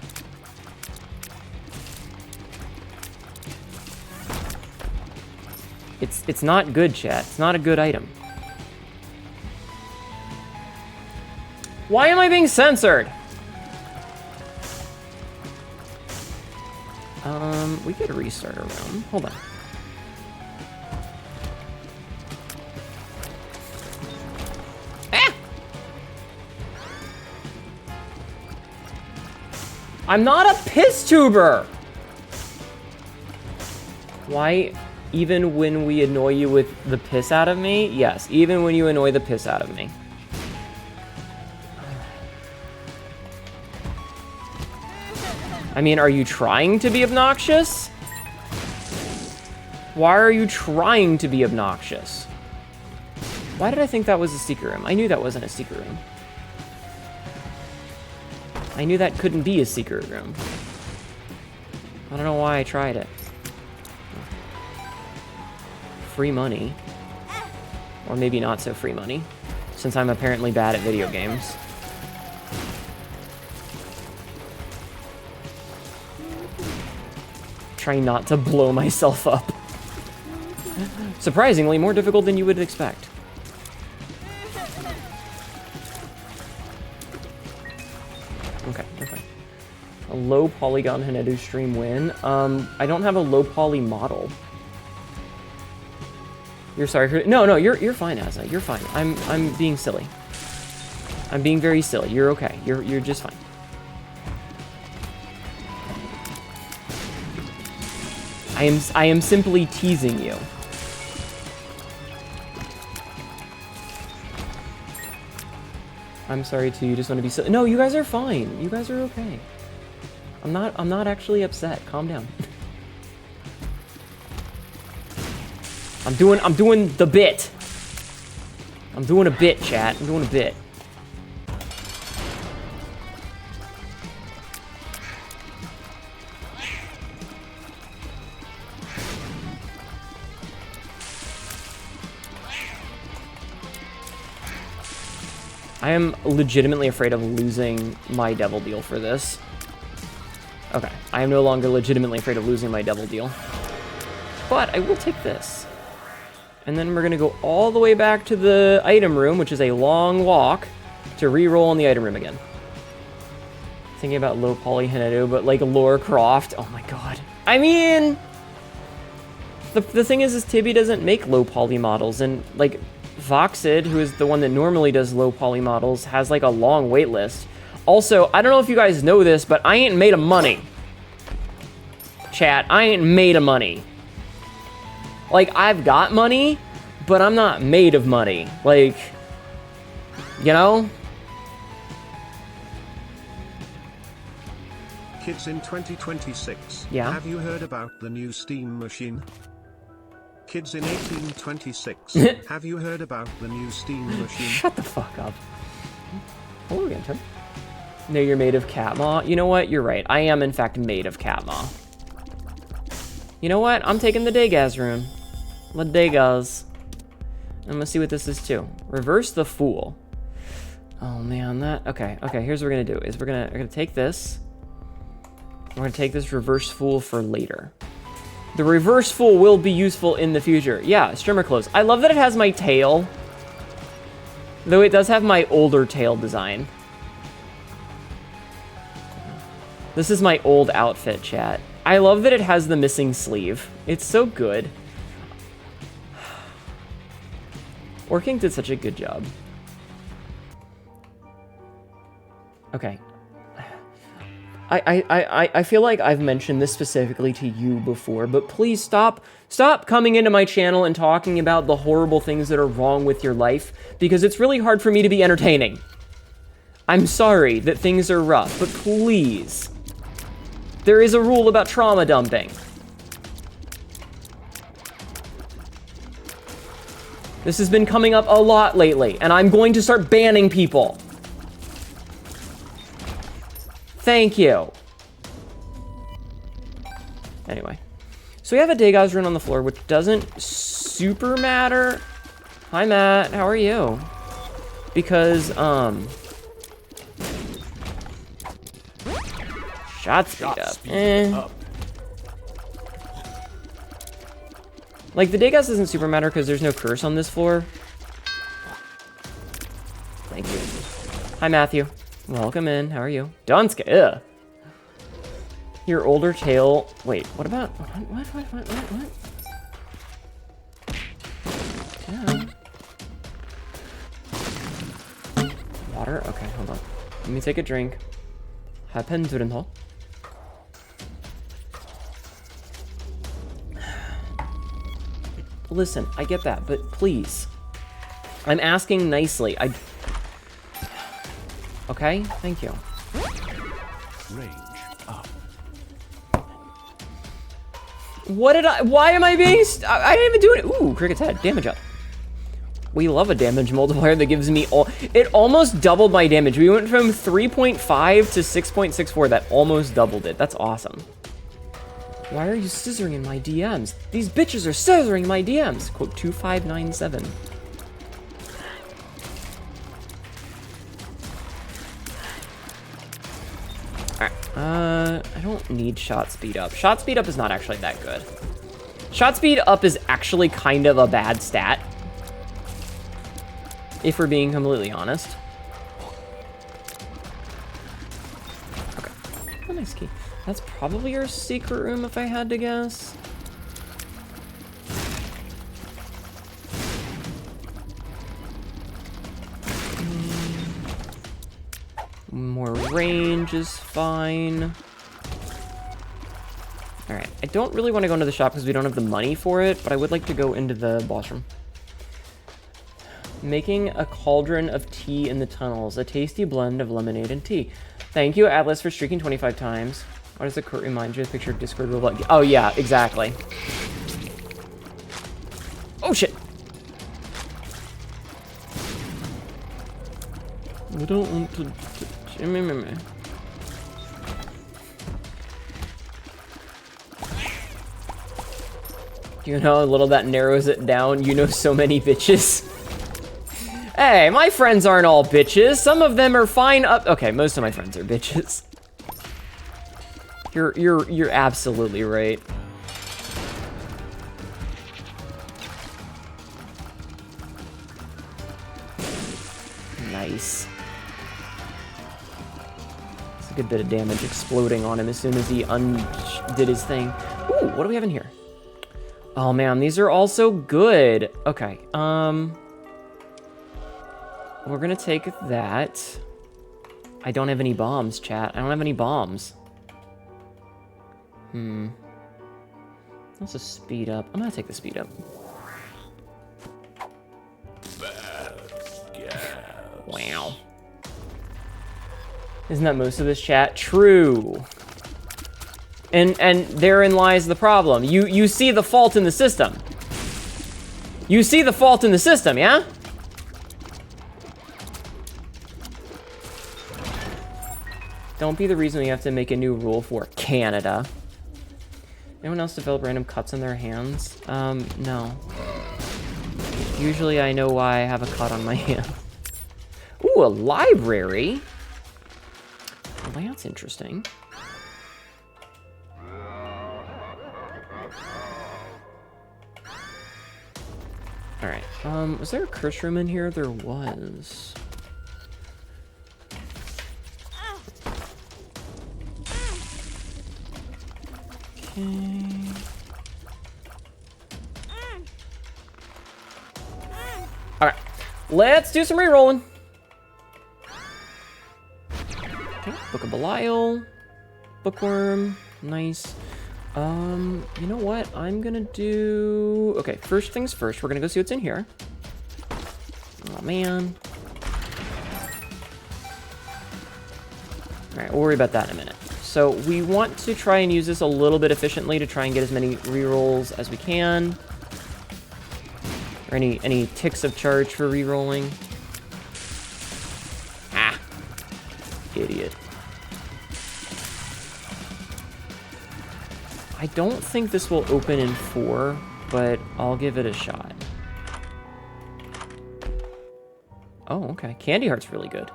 It's not good, chat. It's not a good item. Why am I being censored? We could restart a room. Hold on. I'm not a piss tuber! Why, even when we annoy you with the piss out of me? Yes, even when you annoy the piss out of me. I mean, are you trying to be obnoxious? Why are you trying to be obnoxious? Why did I think that was a secret room? I knew that wasn't a secret room. I knew that couldn't be a secret room. I don't know why I tried it. Free money. Or maybe not so free money, since I'm apparently bad at video games. Trying not to blow myself up. Surprisingly, more difficult than you would expect. Okay. A low polygon Hnetu stream win. I don't have a low poly model. You're sorry. No, you're fine, Asa. You're fine. I'm being silly. I'm being very silly. You're okay. You're just fine. I am simply teasing you. I'm sorry too. You just want to be silly. No, you guys are fine. You guys are okay. I'm not actually upset. Calm down. I'm doing the bit. I'm doing a bit, chat. I'm doing a bit. I am legitimately afraid of losing my devil deal for this. Okay, I am no longer legitimately afraid of losing my devil deal. But I will take this. And then we're gonna go all the way back to the item room, which is a long walk, to re-roll in the item room again. Thinking about low poly Hnetu, but like Lara Croft, oh my god. I mean, the thing is Tibby doesn't make low poly models, and like Voxid, who is the one that normally does low poly models, has like a long wait list. Also, I don't know if you guys know this, but I ain't made of money. Chat, I ain't made of money. Like, I've got money, but I'm not made of money. Like, you know? Kids in 2026. Yeah? Have you heard about the new steam machine? Kids in 1826. Have you heard about the new steam machine? Shut the fuck up. Hello again, Tim. No, you're made of Catmaw. You know what? You're right. I am, in fact, made of Catmaw. You know what? I'm taking the Dagaz rune. The Dagaz. I'm gonna see what this is, too. Reverse the Fool. Oh, man, that... Okay, here's what we're gonna do. Is we're gonna take this. We're gonna take this Reverse Fool for later. The Reverse Fool will be useful in the future. Yeah, streamer clothes. I love that it has my tail. Though it does have my older tail design. This is my old outfit, chat. I love that it has the missing sleeve. It's so good. Orking did such a good job. Okay. I feel like I've mentioned this specifically to you before, but please stop coming into my channel and talking about the horrible things that are wrong with your life, because it's really hard for me to be entertaining. I'm sorry that things are rough, but please. There is a rule about trauma dumping. This has been coming up a lot lately, and I'm going to start banning people. Thank you. Anyway. So we have a Dagaz rune on the floor, which doesn't super matter. Hi, Matt. How are you? Because, shot speed up. Like, the Dagaz doesn't super matter because there's no curse on this floor. Thank you. Hi, Matthew. Welcome in. How are you? Donska. Ugh. Your older tail. Wait, what about. What? Yeah. Water? Okay, hold on. Let me take a drink. Hapenzurenho. Listen, I get that, but please. I'm asking nicely. Okay, thank you. Range up. Why am I being, I didn't even do it. Ooh, Cricket's head, damage up. We love a damage multiplier that gives me it almost doubled my damage. We went from 3.5 to 6.64. That almost doubled it. That's awesome. Why are you scissoring in my DMs? These bitches are scissoring my DMs. Quote 2597. I don't need shot speed up. Shot speed up is not actually that good. Shot speed up is actually kind of a bad stat, if we're being completely honest. Okay. Oh, nice key. That's probably your secret room if I had to guess. More range is fine. Alright, I don't really want to go into the shop because we don't have the money for it, but I would like to go into the boss room. Making a cauldron of tea in the tunnels. A tasty blend of lemonade and tea. Thank you, Atlas, for streaking 25 times. Why does the quote remind you of the picture of Discord robot? Oh, yeah, exactly. Oh, shit! I don't want to... You know how little that narrows it down? You know so many bitches. Hey, my friends aren't all bitches. Some of them are fine up... Okay, most of my friends are bitches. You're absolutely right. Nice. It's a good bit of damage exploding on him as soon as he did his thing. Ooh, what do we have in here? Oh man, these are all so good. Okay, we're gonna take that. I don't have any bombs, chat. I don't have any bombs. That's a speed up. I'm gonna take the speed up. Wow. Isn't that most of this chat? True. And therein lies the problem. You see the fault in the system. You see the fault in the system, yeah? Don't be the reason we have to make a new rule for Canada. Anyone else develop random cuts on their hands? No. Usually I know why I have a cut on my hand. Ooh, a library? Well, that's interesting. Alright, was there a curse room in here? There was. Okay. Alright, let's do some re-rolling. Book of Belial. Bookworm. Nice. You know what? I'm gonna do... Okay, first things first. We're gonna go see what's in here. Oh, man. Alright, we'll worry about that in a minute. So we want to try and use this a little bit efficiently to try and get as many rerolls as we can. Or any ticks of charge for rerolling. Ah. Idiot. I don't think this will open in 4, but I'll give it a shot. Oh, okay. Candy Heart's really good.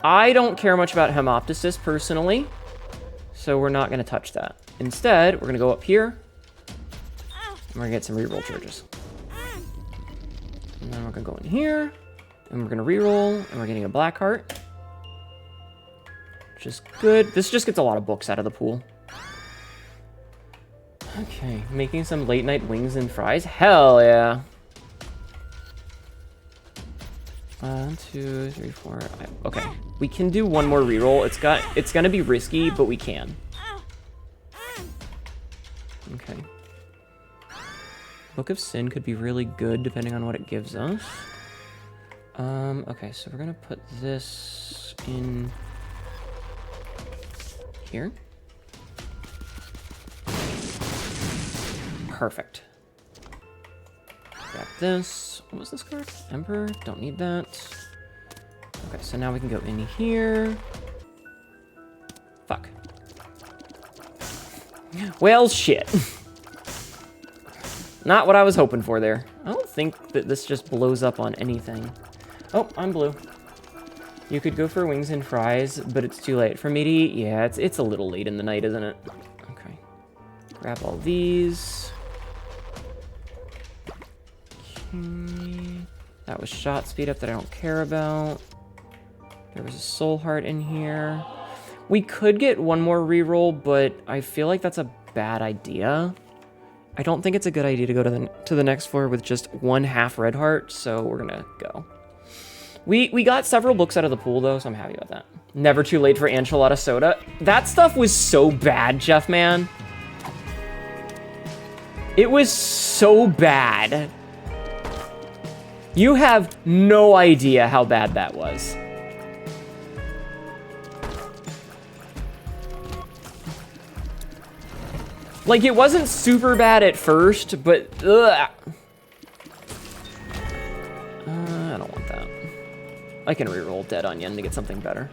I don't care much about Hemoptysis personally, so we're not going to touch that. Instead, we're going to go up here, and we're going to get some reroll charges. And then we're going to go in here, and we're going to reroll, and we're getting a Black Heart, which is good. This just gets a lot of books out of the pool. Okay, making some late night wings and fries. Hell yeah. 1, 2, 3, 4. Okay, we can do one more reroll. It's gonna be risky, but we can. Okay. Book of Sin could be really good depending on what it gives us. Okay, so we're gonna put this in here. Perfect. Grab this. What was this card? Emperor? Don't need that. Okay, so now we can go in here. Fuck. Well, shit. Not what I was hoping for there. I don't think that this just blows up on anything. Oh, I'm blue. You could go for wings and fries, but it's too late for me to eat. Yeah, it's a little late in the night, isn't it? Okay. Grab all these. That was shot speed up that I don't care about. There was a soul heart in here. We could get one more reroll, but I feel like that's a bad idea. I don't think it's a good idea to go to the next floor with just 1 half red heart, so we're gonna go. We got several books out of the pool though, so I'm happy about that. Never too late for enchilada soda. That stuff was so bad, Jeff, man. It was so bad. You have no idea how bad that was. Like, it wasn't super bad at first, but ugh. I don't want that. I can reroll Dead Onion to get something better.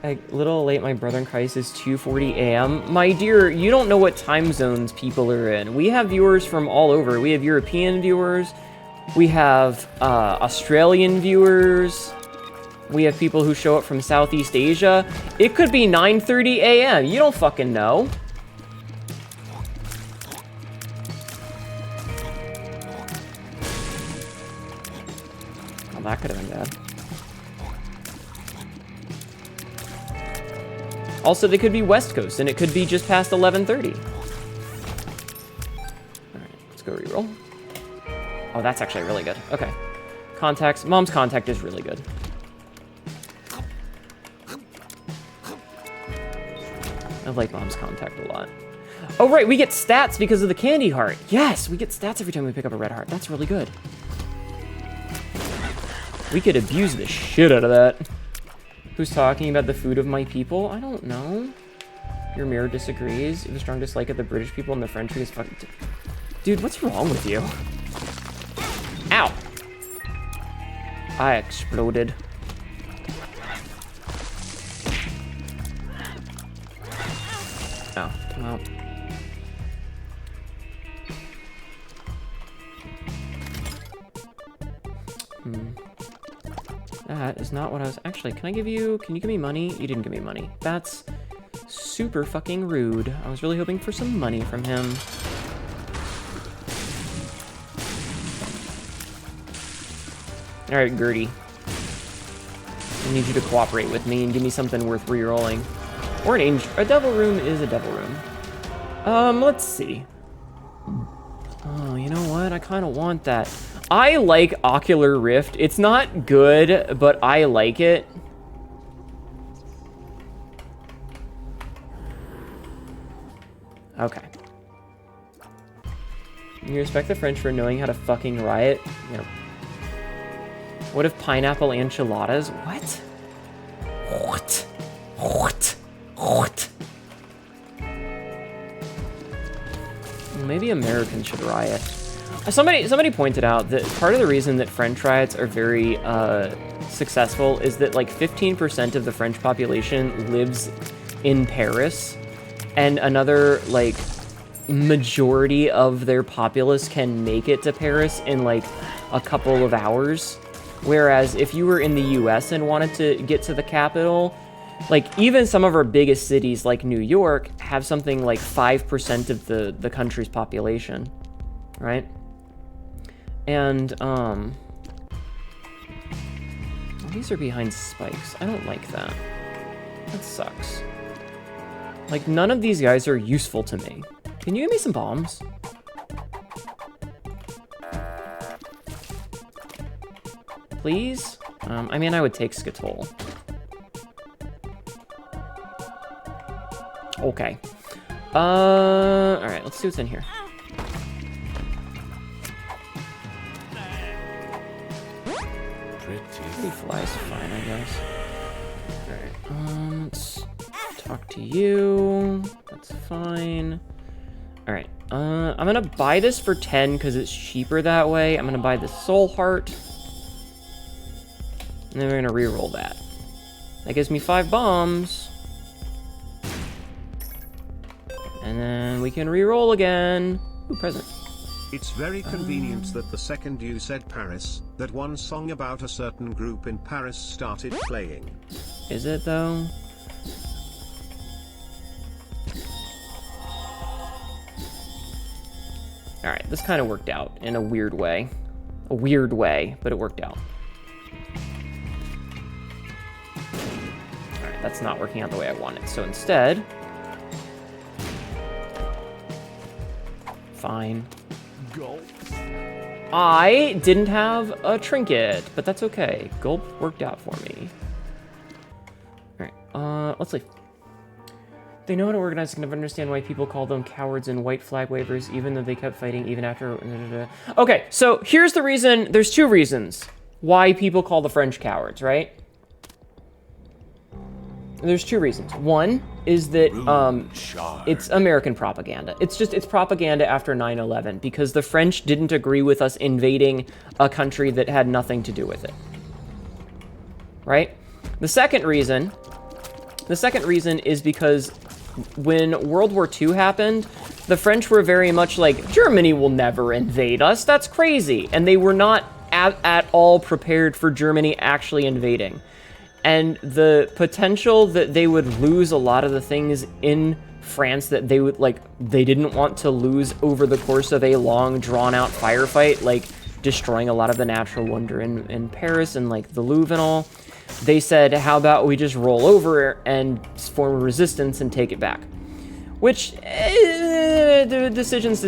A little late, my brother in Christ is 2:40 a.m. My dear, you don't know what time zones people are in. We have viewers from all over. We have European viewers. We have Australian viewers. We have people who show up from Southeast Asia. It could be 9:30 a.m. You don't fucking know. Oh, that could have been bad. Also, they could be West Coast, and it could be just past 11:30. All right, let's go reroll. Oh, that's actually really good. Okay. Contacts. Mom's contact is really good. I like Mom's contact a lot. Oh, right. We get stats because of the candy heart. Yes, we get stats every time we pick up a red heart. That's really good. We could abuse the shit out of that. Who's talking about the food of my people? I don't know. Your mirror disagrees. The strong dislike of the British people and the French is fucking... Dude, what's wrong with you? Ow! I exploded. Oh, well. That is not what I was... Actually, can you give me money? You didn't give me money. That's super fucking rude. I was really hoping for some money from him. Alright, Gertie. I need you to cooperate with me and give me something worth re-rolling. Or an angel. A devil room is a devil room. Let's see. Oh, you know what? I kind of want that. I like Ocular Rift. It's not good, but I like it. You respect the French for knowing how to fucking riot? Yep. What if pineapple enchiladas? What? What? What? What? Well, maybe Americans should riot. Somebody pointed out that part of the reason that French riots are very successful is that like 15% of the French population lives in Paris, and another like majority of their populace can make it to Paris in like a couple of hours. Whereas if you were in the US and wanted to get to the capital, like even some of our biggest cities like New York have something like 5% of the country's population, right? And these are behind spikes. I don't like that. That sucks. Like none of these guys are useful to me. Can you give me some bombs? Please? I mean, I would take Skittle. Okay. Alright, let's see what's in here. Pretty flies fine, I guess. Alright, let's talk to you. That's fine. Alright, I'm gonna buy this for 10 because it's cheaper that way. I'm gonna buy the Soul Heart. And then we're gonna re-roll that. That gives me 5 bombs. And then we can re-roll again. Ooh, present. It's very convenient that the second you said Paris, that one song about a certain group in Paris started playing. Is it though? Alright, this kind of worked out in a weird way. A weird way, but it worked out. Alright, that's not working out the way I wanted. So instead... Fine. Gulp. I didn't have a trinket, but that's okay. Gulp worked out for me. Alright, let's leave. They know how to organize and never understand why people call them cowards and white flag wavers, even though they kept fighting even after... Okay, so here's the reason. There's 2 reasons why people call the French cowards, right? There's 2 reasons. One is that it's American propaganda. It's propaganda after 9/11 because the French didn't agree with us invading a country that had nothing to do with it. Right? The second reason is because when World War II happened, the French were very much like, Germany will never invade us, that's crazy. And they were not at all prepared for Germany actually invading. And the potential that they would lose a lot of the things in France that they would, like, they didn't want to lose over the course of a long, drawn-out firefight, like destroying a lot of the natural wonder in Paris and, like, the Louvre and all. They said, how about we just roll over and form a resistance and take it back? Which, decisions,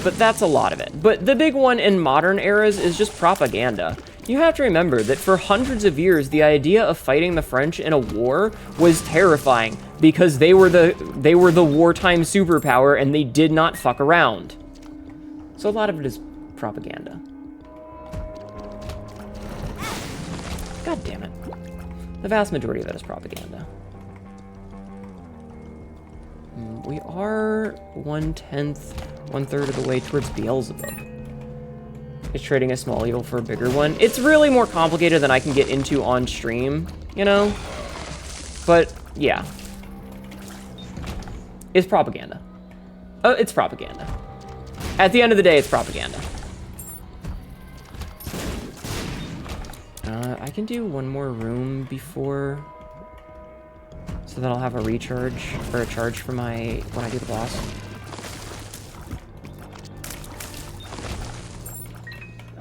but that's a lot of it. But the big one in modern eras is just propaganda. You have to remember that for hundreds of years, the idea of fighting the French in a war was terrifying because they were the wartime superpower and they did not fuck around. So a lot of it is propaganda. God damn it. The vast majority of it is propaganda. We are 1/3 of the way towards Beelzebub. Is trading a small evil for a bigger one. It's really more complicated than I can get into on stream, you know? But, yeah. It's propaganda. Oh, it's propaganda. At the end of the day, it's propaganda. I can do one more room before... So that I'll have a recharge, or a charge for my... when I do the boss.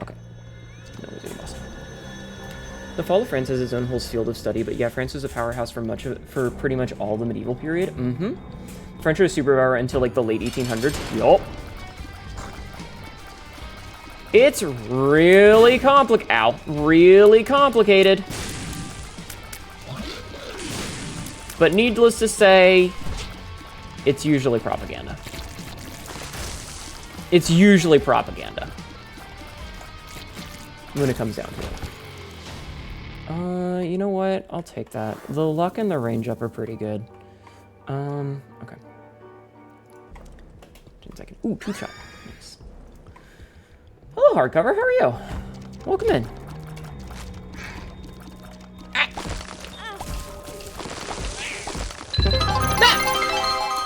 Okay. No, we'll do the boss. The fall of France has its own whole field of study, but yeah, France was a powerhouse for pretty much all the medieval period. Mm-hmm. French was a superpower until, like, the late 1800s. Yup. It's really really complicated. But needless to say, it's usually propaganda. It's usually propaganda when it comes down to it. You know what? I'll take that. The luck and the range up are pretty good. Okay. 10 seconds. Ooh, tooth shot. Nice. Hello, hardcover. How are you? Welcome in.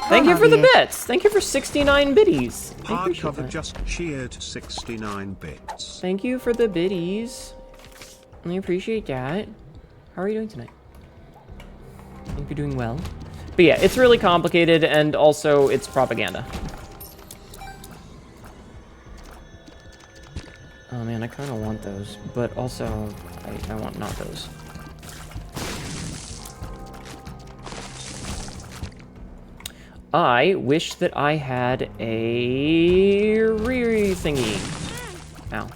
Thank you for the bits. Thank you for 69 biddies. I appreciate Hardcover that. just cheered 69 bits. Thank you for the biddies. I appreciate that. How are you doing tonight? I think you're doing well. But yeah, it's really complicated, and also it's propaganda. Oh man, I kind of want those, but also I want not those. I wish that I had a Riri thingy. Ow.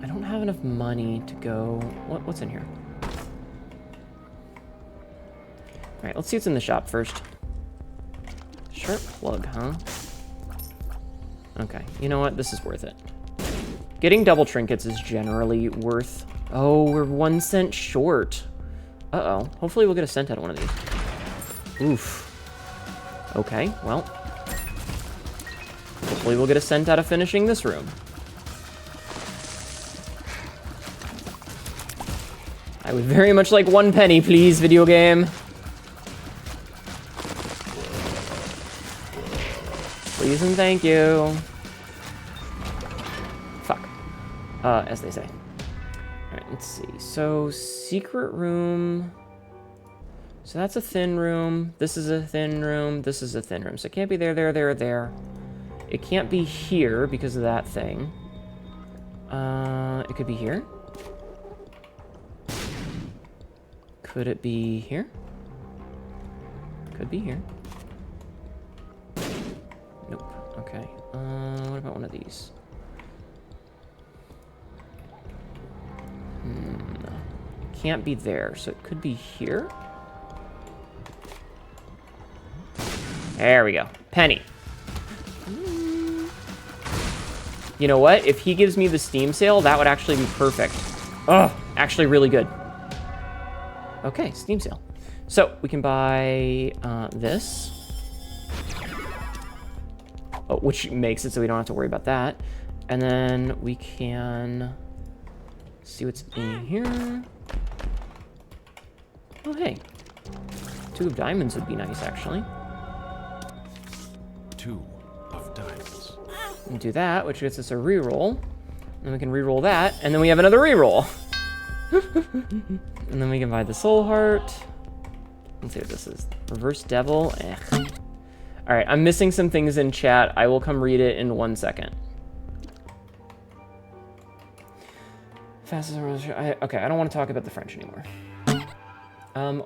I don't have enough money to go... What's in here? Alright, let's see what's in the shop first. Sharp plug, huh? Okay, you know what? This is worth it. Getting double trinkets is generally worth... Oh, we're 1 cent short. Uh-oh. Hopefully we'll get a cent out of one of these. Oof. Okay, well. Hopefully we'll get a cent out of finishing this room. I would very much like 1 penny, please, video game. Please and thank you. Fuck. As they say. Alright, let's see. So, secret room. So that's a thin room. This is a thin room. This is a thin room. So it can't be there, there, there, there. It can't be here because of that thing. It could be here. Could it be here? Could be here. Nope. Okay. What about one of these? Can't be there, so it could be here. There we go. Penny. You know what? If he gives me the Steam sale, that would actually be perfect. Oh, actually really good. Okay, Steam sale. So, we can buy this. Oh, which makes it so we don't have to worry about that. And then we can see what's in here. Oh, hey. 2 of diamonds would be nice, actually. 2 of diamonds. We do that, which gets us a reroll. Then we can reroll that, and then we have another reroll. And then we can buy the soul heart. Let's see what this is. Reverse devil. Eh. All right, I'm missing some things in chat. I will come read it in 1 second. Fastest. Okay, I don't want to talk about the French anymore.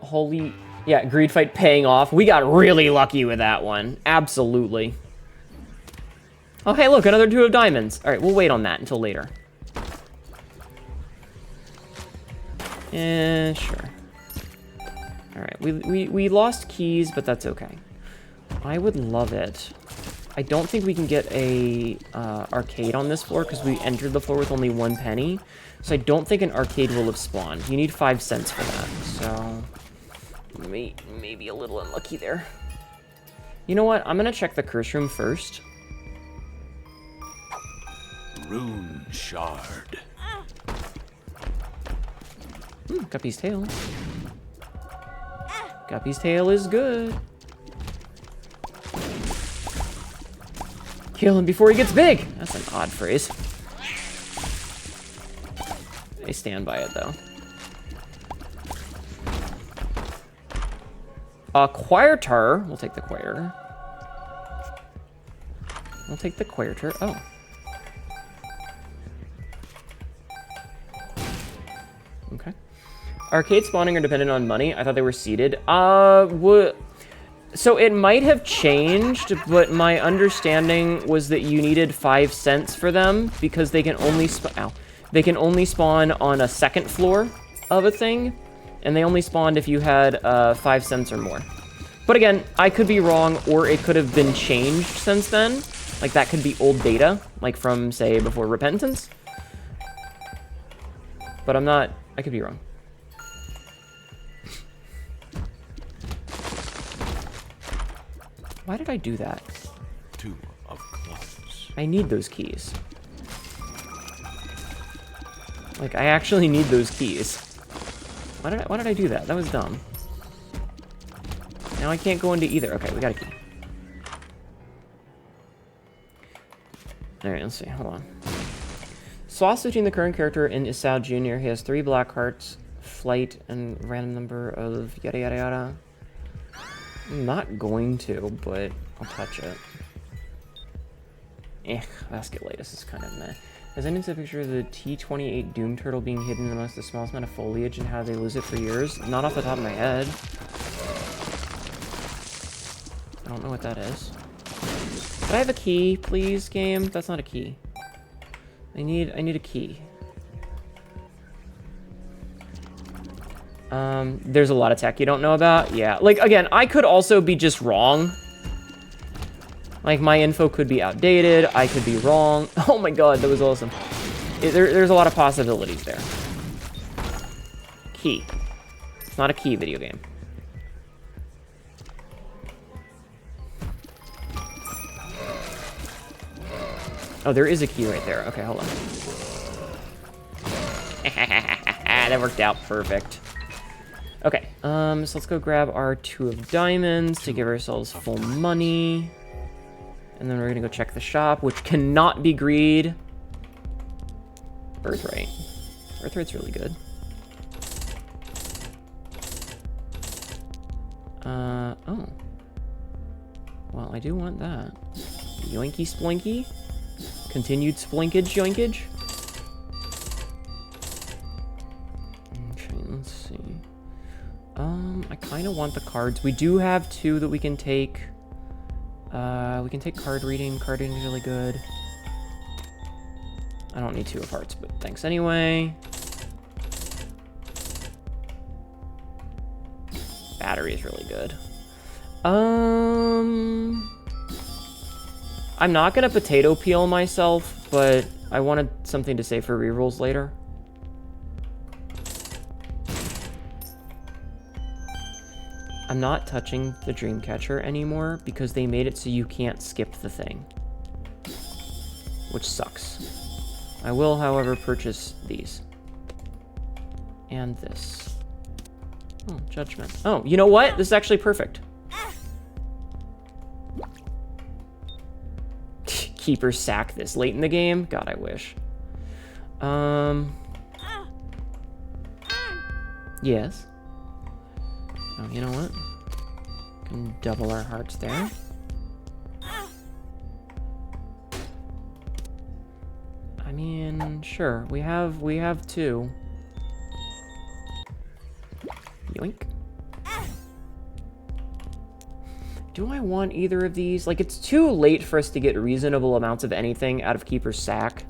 Holy, yeah, greed fight paying off. We got really lucky with that one. Absolutely. Oh, hey, look, another 2 of diamonds. All right, we'll wait on that until later. Sure. All right, we lost keys, but that's okay. I would love it. I don't think we can get a arcade on this floor because we entered the floor with only 1 penny. So I don't think an arcade will have spawned. You need 5 cents for that. So maybe a little unlucky there. You know what? I'm gonna check the curse room first. Rune shard. Guppy's tail. Guppy's tail is good. Kill him before he gets big. That's an odd phrase. I stand by it, though. Quieter. We'll take the quieter. We'll take the quieter. Oh. Okay. Arcade spawning are dependent on money. I thought they were seeded. So it might have changed, but my understanding was that you needed 5 cents for them because they can only they can only spawn on a 2nd floor of a thing, and they only spawned if you had 5 cents or more. But again, I could be wrong, or it could have been changed since then. Like, that could be old data, like from, say, before Repentance. But I'm not... I could be wrong. Why did I do that? 2 of clubs. I need those keys. Like, I actually need those keys. Why did I do that? That was dumb. Now I can't go into either. Okay, we got a key. Alright, let's see. Hold on. Swap switching the current character in Isao Jr. He has 3 black hearts, flight, and random number of yada yada yada. I'm not going to, but I'll touch it. Vasculitis is kind of meh. Has anyone seen a picture of the T-28 Doom Turtle being hidden amongst the smallest amount of foliage and how they lose it for years? Not off the top of my head. I don't know what that is. Could I have a key, please, game? That's not a key. I need a key. There's a lot of tech you don't know about. Yeah, like, again, I could also be just wrong. Like, my info could be outdated. I could be wrong. Oh my god, that was awesome. There's a lot of possibilities there. Key. It's not a key video game. Oh, there is a key right there. Okay, hold on. That worked out perfect. Okay, so let's go grab our 2 of diamonds to give ourselves full money. And then we're gonna go check the shop, which cannot be greed. Birthright. Birthright's really good. Oh. Well, I do want that. Yoinky splinky. Continued splinkage yoinkage. Okay, let's see. I kind of want the cards. We do have 2 that we can take. We can take card reading. Card reading is really good. I don't need 2 of hearts, but thanks anyway. Battery is really good. I'm not gonna potato peel myself, but I wanted something to say for rerolls later. I'm not touching the Dreamcatcher anymore because they made it so you can't skip the thing, which sucks. I will, however, purchase these. And this. Oh, Judgment. Oh, you know what? This is actually perfect. Keeper sack this late in the game? God, I wish. Yes. Oh, you know what? Can double our hearts there. I mean, sure. We have 2. Yoink. Do I want either of these? Like, it's too late for us to get reasonable amounts of anything out of Keeper's Sack.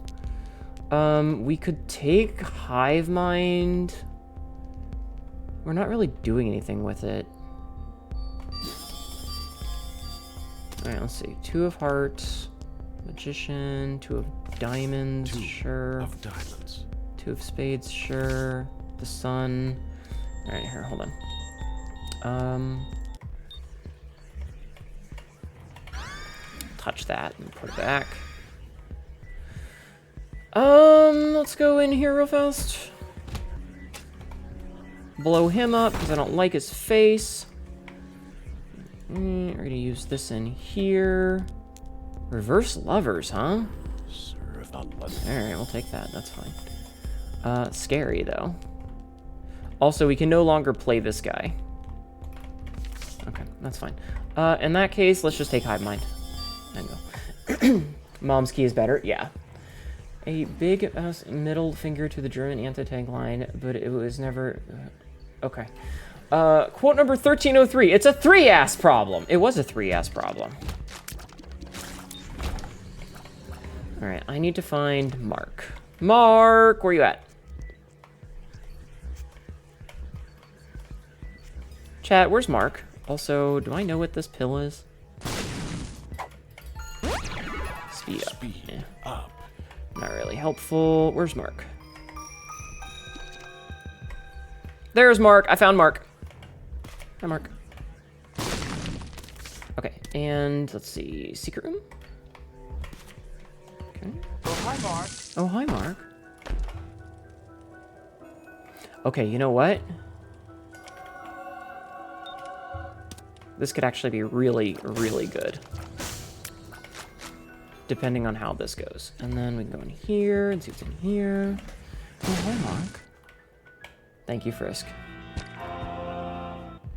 We could take Hive Mind. We're not really doing anything with it. Alright, let's see. 2 of Hearts. Magician. 2 of Diamonds. 2 sure. of diamonds. 2 of Spades. Sure. The Sun. Alright, here, hold on. Touch that and put it back. Let's go in here real fast. Blow him up because I don't like his face. We're gonna use this in here. Reverse lovers, huh? Serve the lovers. Alright, we'll take that. That's fine. Scary, though. Also, we can no longer play this guy. Okay, that's fine. In that case, let's just take Hive Mind. And go. Mom's key is better? Yeah. A big middle finger to the German anti-tank line, but it was never... okay. Quote number 1303. It's a 3-ass problem. It was a 3-ass problem. Alright, I need to find Mark. Mark, where you at? Chat, where's Mark? Also, do I know what this pill is? Speed up. Speed Yeah. up. Not really helpful. Where's Mark? There's Mark. I found Mark. Hi, Mark. Okay, and let's see. Secret room? Okay. Oh, hi, Mark. Oh, hi, Mark. Okay, you know what? This could actually be really, really good. Depending on how this goes. And then we can go in here and see what's in here. Oh, hi, Mark. Thank you, Frisk.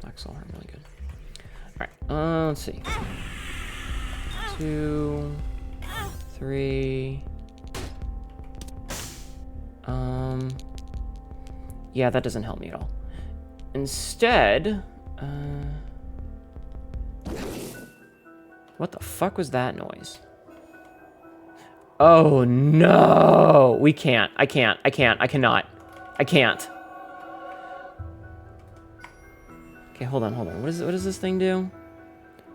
Excellent, really good. Alright, let's see. 2, 3. Yeah, that doesn't help me at all. Instead, what the fuck was that noise? Oh no! We can't. I can't. I cannot. I can't. Okay, hold on. What does this thing do?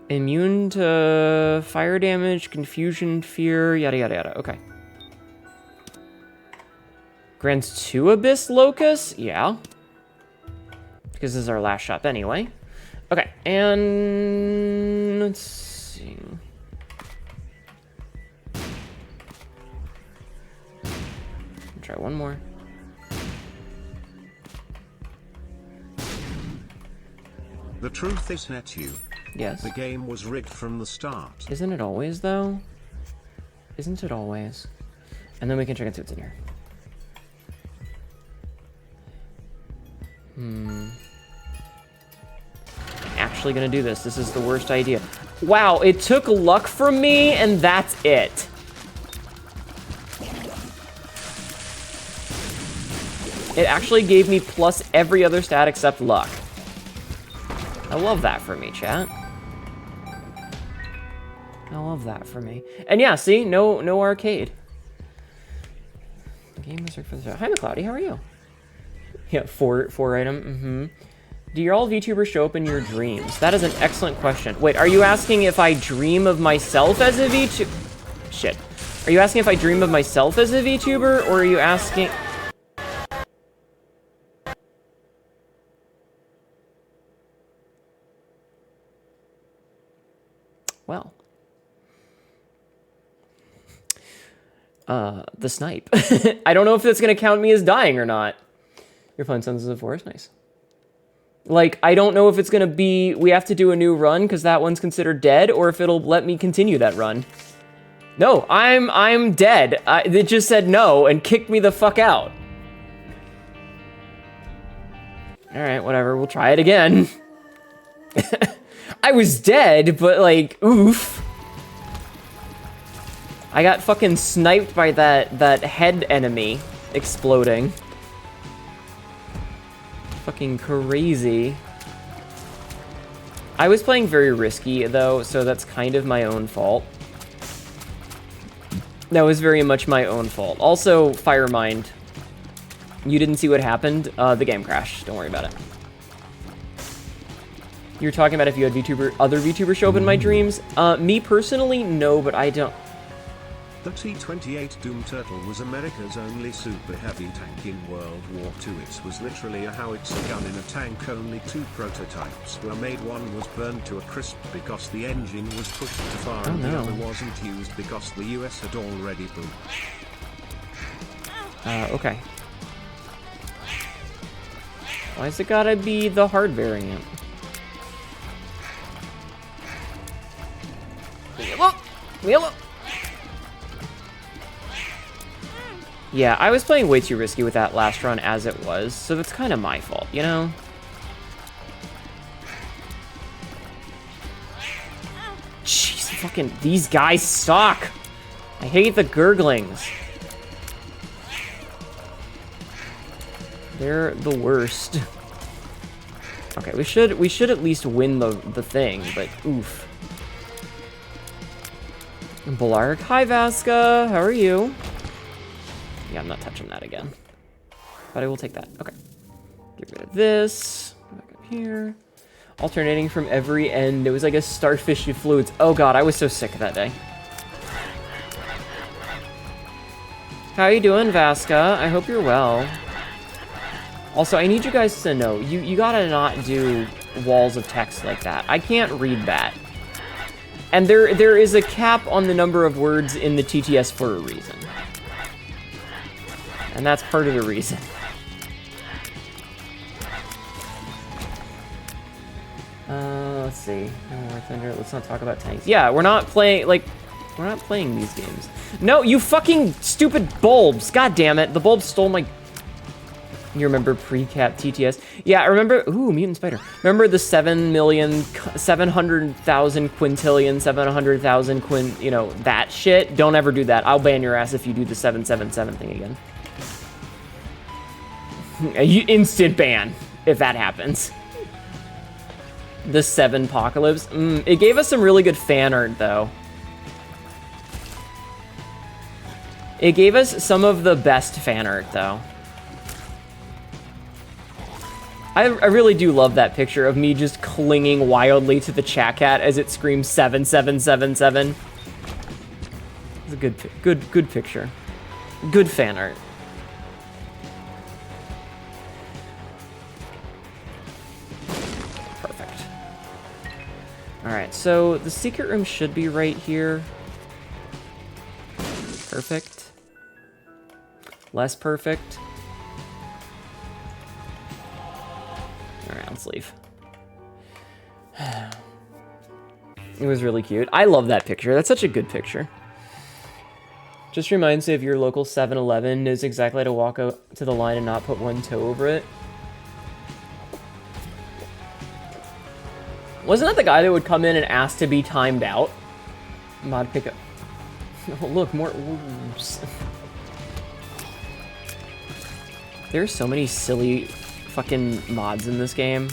Immune to fire damage, confusion, fear, yada yada yada. Okay. Grants 2 Abyss Locus? Yeah. Because this is our last shop anyway. Okay, and let's see. Try one more. The truth is, Hnetu, Yes. the game was rigged from the start. Isn't it always, though? Isn't it always? And then we can check and see what's in here. Actually gonna do this. This is the worst idea. Wow, it took luck from me, and that's it. It actually gave me plus every other stat except luck. I love that for me, chat. I love that for me. And yeah, see, no arcade. The game is rigged for the show. Hi, McCloudy, how are you? Yeah, four item. Do your all VTubers show up in your dreams? That is an excellent question. Wait, are you asking if I dream of myself as a VTuber? Shit. Are you asking if I dream of myself as a VTuber, or are you asking? Well. The snipe. I don't know if that's gonna count me as dying or not. You're playing Sons of the Forest? Nice. Like, I don't know if it's gonna be, we have to do a new run because that one's considered dead, or if it'll let me continue that run. No, I'm dead. It just said no and kicked me the fuck out. Alright, whatever, we'll try it again. I was dead, but like, oof. I got fucking sniped by that head enemy exploding. Fucking crazy. I was playing very risky, though, so that's kind of my own fault. That was very much my own fault. Also, Firemind. You didn't see what happened? The game crashed. Don't worry about it. You're talking about if you had other VTubers show up in my dreams? Me personally, no, but I don't. The T-28 Doom Turtle was America's only super heavy tank in World War II. It was literally a howitzer gun in a tank. Only 2 prototypes were made. One was burned to a crisp because the engine was pushed too far, and the other wasn't used because the US had already bombed. Okay. Why's it gotta be the hard variant? Wheel up! Yeah, I was playing way too risky with that last run as it was, so that's kind of my fault, you know? Jeez, fucking, these guys suck! I hate the gurglings. They're the worst. Okay, we should at least win the thing, but oof. Balark, hi Vasca, how are you? Yeah, I'm not touching that again. But I will take that. Okay. Get rid of this. Go back up here. alternating from every end. It was like a starfish of fluids. Oh god, I was so sick that day. How you doing, Vasca? I hope you're well. Also, I need you guys to know, you gotta not do walls of text like that. I can't read that. And there is a cap on the number of words in the TTS for a reason. And that's part of the reason. Let's see. No more Thunder. Let's not talk about tanks. Yeah, we're not playing these games. No, you fucking stupid bulbs. God damn it. The bulbs stole my... You remember pre-cap TTS? Yeah, I remember... Ooh, mutant spider. Remember the 700,000 quintillion, 700,000 you know, that shit? Don't ever do that. I'll ban your ass if you do the 777 thing again. Instant ban if that happens. The 7 apocalypse. It gave us some really good fan art, though. It gave us some of the best fan art, though. I really do love that picture of me just clinging wildly to the chat cat as it screams 7777. It's a good picture. Good fan art. Alright, so the secret room should be right here. Perfect. Less perfect. Alright, let's leave. It was really cute. I love that picture. That's such a good picture. Just reminds me of your local 7-Eleven knows exactly how to walk out to the line and not put one toe over it. Wasn't that the guy that would come in and ask to be timed out? Mod pickup. Oh, look, more orbs. There's so many silly fucking mods in this game.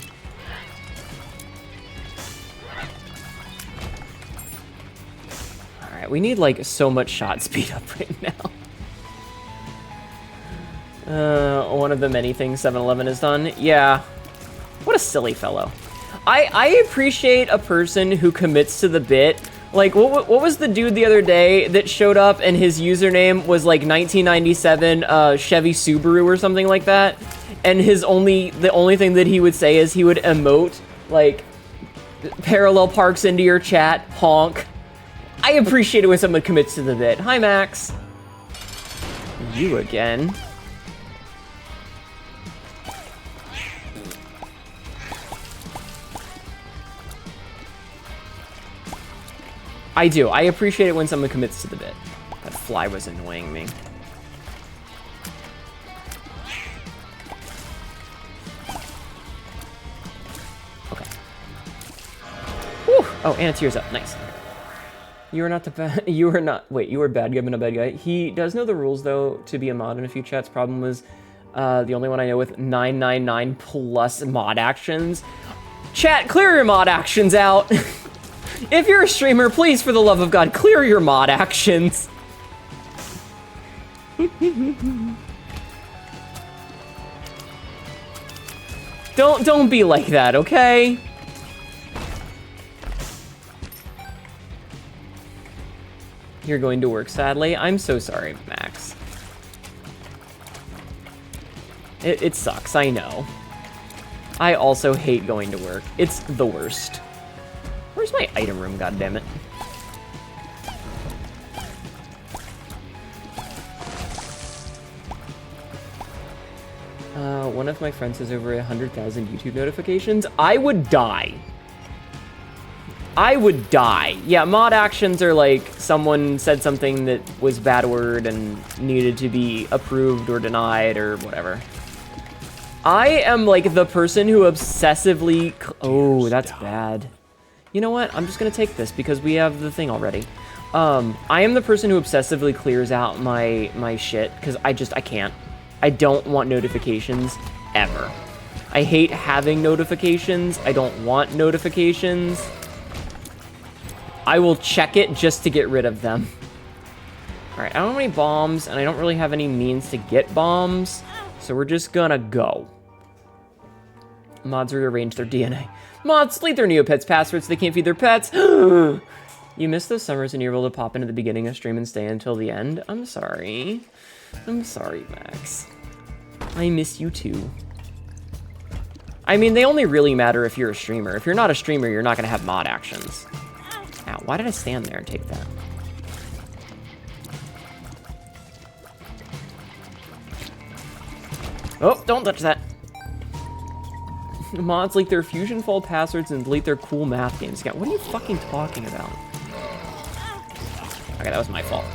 Alright, we need like so much shot speed up right now. One of the many things 7-Eleven has done. Yeah. What a silly fellow. I appreciate a person who commits to the bit. Like, what was the dude the other day that showed up and his username was like 1997 Chevy Subaru or something like that? And the only thing that he would say is he would emote like parallel parks into your chat, honk. I appreciate it when someone commits to the bit. Hi, Max. You again. I do. I appreciate it when someone commits to the bit. That fly was annoying me. Okay. Whew. Oh, and it tears up. Nice. You are not the bad. You are not. Wait, you are bad guy, but a bad guy. He does know the rules though to be a mod in a few chats. Problem was, the only one I know with 999 plus mod actions. Chat, clear your mod actions out. If you're a streamer, please, for the love of God, clear your mod actions. Don't be like that, okay? You're going to work, sadly. I'm so sorry, Max. It sucks, I know. I also hate going to work. It's the worst. Where's my item room, goddammit? One of my friends has over 100,000 YouTube notifications. I would die. I would die. Yeah, mod actions are like someone said something that was bad word and needed to be approved or denied or whatever. I am like the person who obsessively... Oh, that's bad. You know what? I'm just gonna take this because we have the thing already. I am the person who obsessively clears out my shit because I can't. I don't want notifications ever. I hate having notifications. I don't want notifications. I will check it just to get rid of them. All right, I don't have any bombs and I don't really have any means to get bombs. So we're just gonna go. Mods rearrange their DNA. Mods delete their Neopets passwords so they can't feed their pets. You missed those summers and you were able to pop into the beginning of stream and stay until the end. I'm sorry. I'm sorry, Max. I miss you too. I mean, they only really matter if you're a streamer. If you're not a streamer, you're not going to have mod actions. Ow, why did I stand there and take that? Oh, don't touch that. Mods leak their Fusion Fold passwords and delete their cool math games. What are you fucking talking about? Okay, that was my fault.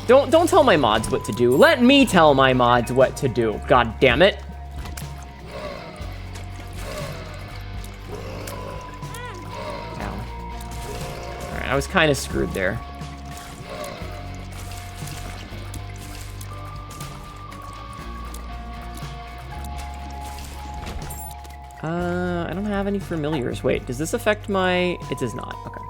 Don't tell my mods what to do. Let me tell my mods what to do. God damn it. Ow. Alright, I was kind of screwed there. I don't have any familiars. Wait, does this affect my... It does not. Okay.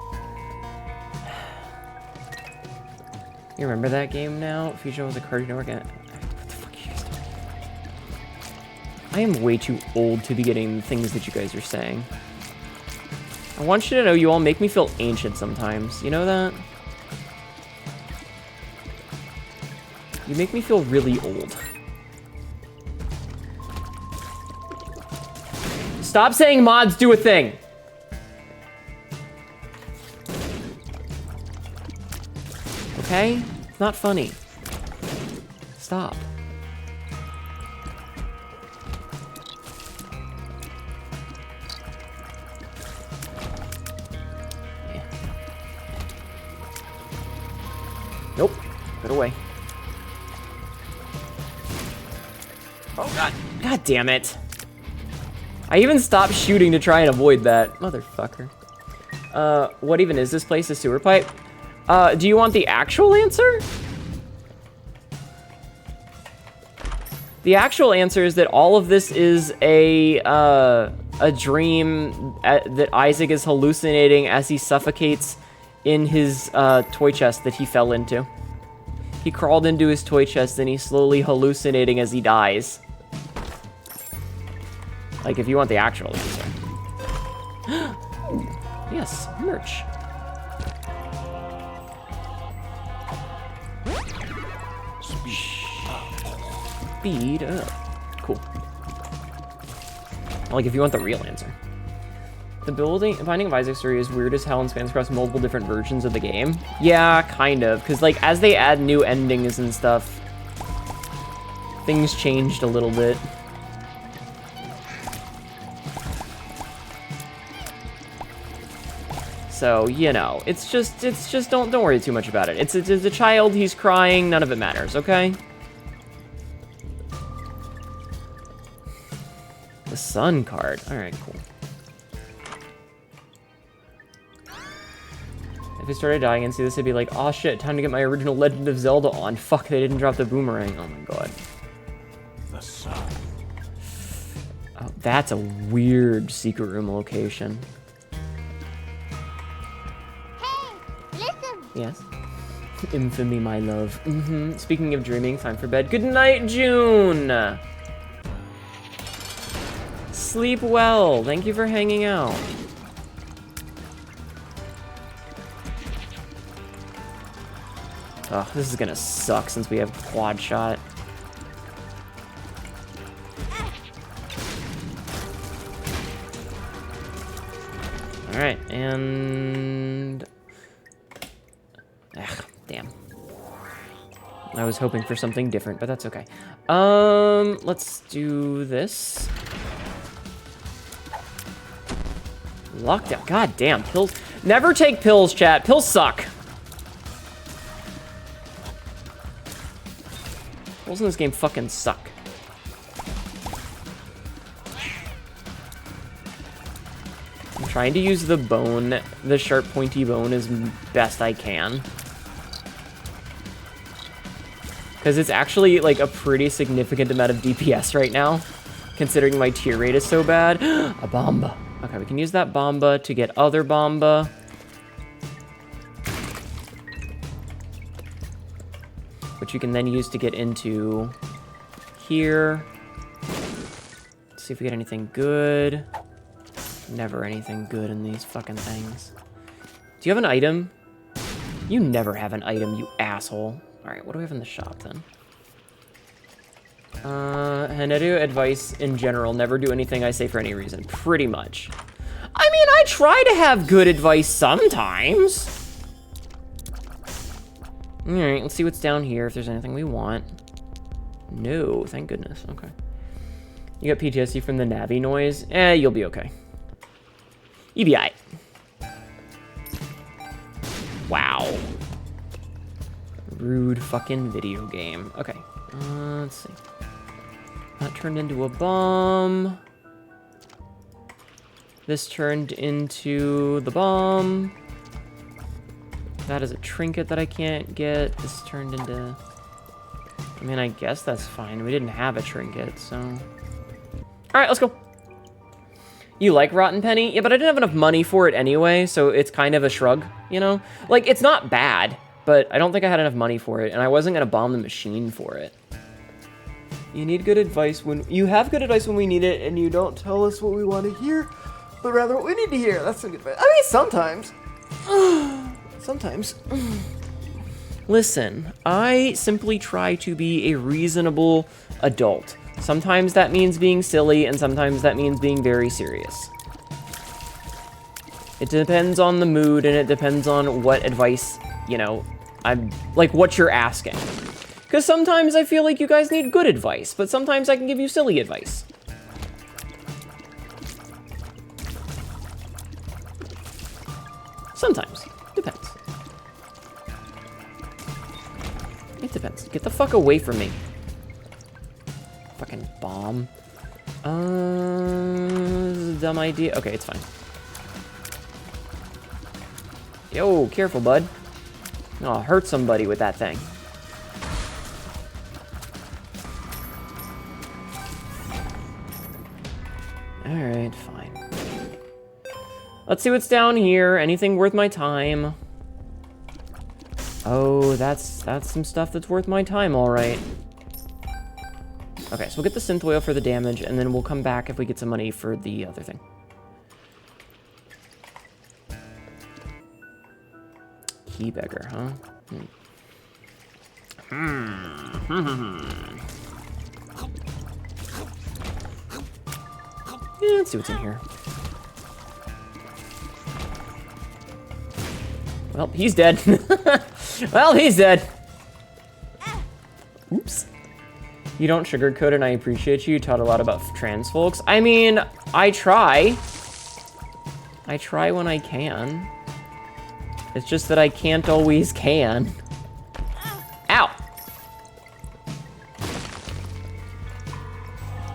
You remember that game now? Fusion was a Cartoon Network. What the fuck are you guys doing? I am way too old to be getting the things that you guys are saying. I want you to know you all make me feel ancient sometimes. You know that? You make me feel really old. Stop saying mods do a thing. Okay? It's not funny. Stop. Yeah. Nope. Get away. Oh god. God damn it. I even stopped shooting to try and avoid that. Motherfucker. What even is this place? A sewer pipe? Do you want the actual answer? The actual answer is that all of this is a dream that Isaac is hallucinating as he suffocates in his toy chest that he fell into. He crawled into his toy chest and he's slowly hallucinating as he dies. Like, if you want the actual answer. Yes, merch. Speed up. Cool. Like, if you want the real answer. The Binding of Isaac story is weird as hell and spans across multiple different versions of the game. Yeah, kind of. Because, like, as they add new endings and stuff, things changed a little bit. So, you know, it's just don't worry too much about it. It's a child, he's crying, none of it matters, okay? The sun card. Alright, cool. If it started dying and see this, it'd be like, oh shit, time to get my original Legend of Zelda on. Fuck, they didn't drop the boomerang. Oh my god. The sun. Oh, that's a weird secret room location. Yes. Infamy, my love. Speaking of dreaming, time for bed. Good night, June! Sleep well. Thank you for hanging out. Oh, this is gonna suck since we have quad shot. Alright, and... Ugh, damn. I was hoping for something different, but that's okay. Let's do this. Lockdown. God damn, pills. Never take pills, chat. Pills suck. Pills in this game fucking suck. I'm trying to use the bone, the sharp pointy bone, as best I can. Because it's actually, like, a pretty significant amount of DPS right now, considering my tier rate is so bad. A Bomba. Okay, we can use that Bomba to get other Bomba. Which you can then use to get into here. Let's see if we get anything good. Never anything good in these fucking things. Do you have an item? You never have an item, you asshole. Alright, what do we have in the shop then? Hnetu advice in general, never do anything I say for any reason. Pretty much. I mean, I try to have good advice sometimes. Alright, let's see what's down here, if there's anything we want. No, thank goodness, okay. You got PTSD from the Navi noise? You'll be okay. You'll be aight. Wow. Rude fucking video game. Okay, let's see. That turned into a bomb. This turned into the bomb. That is a trinket that I can't get. This turned into... I mean, I guess that's fine. We didn't have a trinket, so... Alright, let's go. You like Rotten Penny? Yeah, but I didn't have enough money for it anyway, so it's kind of a shrug, you know? Like, it's not bad, but I don't think I had enough money for it, and I wasn't gonna bomb the machine for it. You need good advice when... You have good advice when we need it, and you don't tell us what we want to hear, but rather what we need to hear. That's some good advice. I mean, sometimes. Sometimes. Listen, I simply try to be a reasonable adult. Sometimes that means being silly, and sometimes that means being very serious. It depends on the mood, and it depends on what advice, you know, I'm like what you're asking. Because sometimes I feel like you guys need good advice, but sometimes I can give you silly advice. Sometimes. Depends. It depends. Get the fuck away from me. Fucking bomb. Dumb idea. Okay, it's fine. Yo, careful, bud. Oh, hurt somebody with that thing. Alright, fine. Let's see what's down here. Anything worth my time? Oh, that's some stuff that's worth my time, alright. Okay, so we'll get the synth oil for the damage, and then we'll come back if we get some money for the other thing. Key beggar, huh? Yeah, let's see what's in here. Well, he's dead. Well, he's dead. Oops. You don't sugarcoat, and I appreciate you. You taught a lot about trans folks. I mean, I try. I try when I can. It's just that I can't always can. Ow!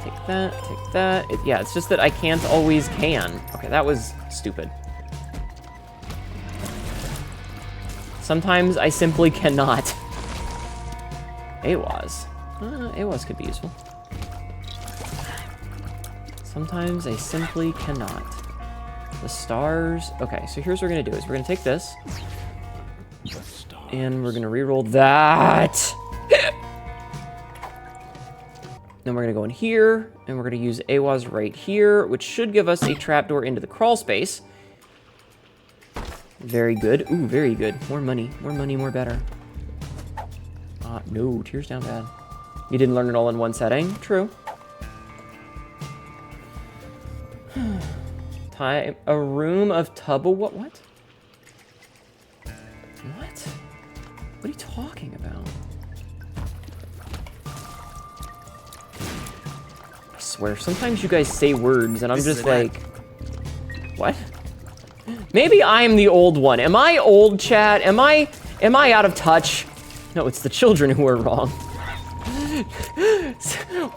Take that, take that. Yeah, it's just that I can't always can. Okay, that was stupid. Sometimes I simply cannot. AWAS. AWAS could be useful. Sometimes I simply cannot. The stars. Okay, so here's what we're gonna do is we're gonna take this. And we're gonna re-roll that. Then we're gonna go in here, and we're gonna use AWAS right here, which should give us a trapdoor into the crawl space. Very good. Ooh, very good. More money, more better. No, tears down bad. You didn't learn it all in one setting? True. Time, a room of what? What? What are you talking about? I swear, sometimes you guys say words and I'm just like, what? Maybe I'm the old one. Am I old, chat? Am I out of touch? No, it's the children who are wrong.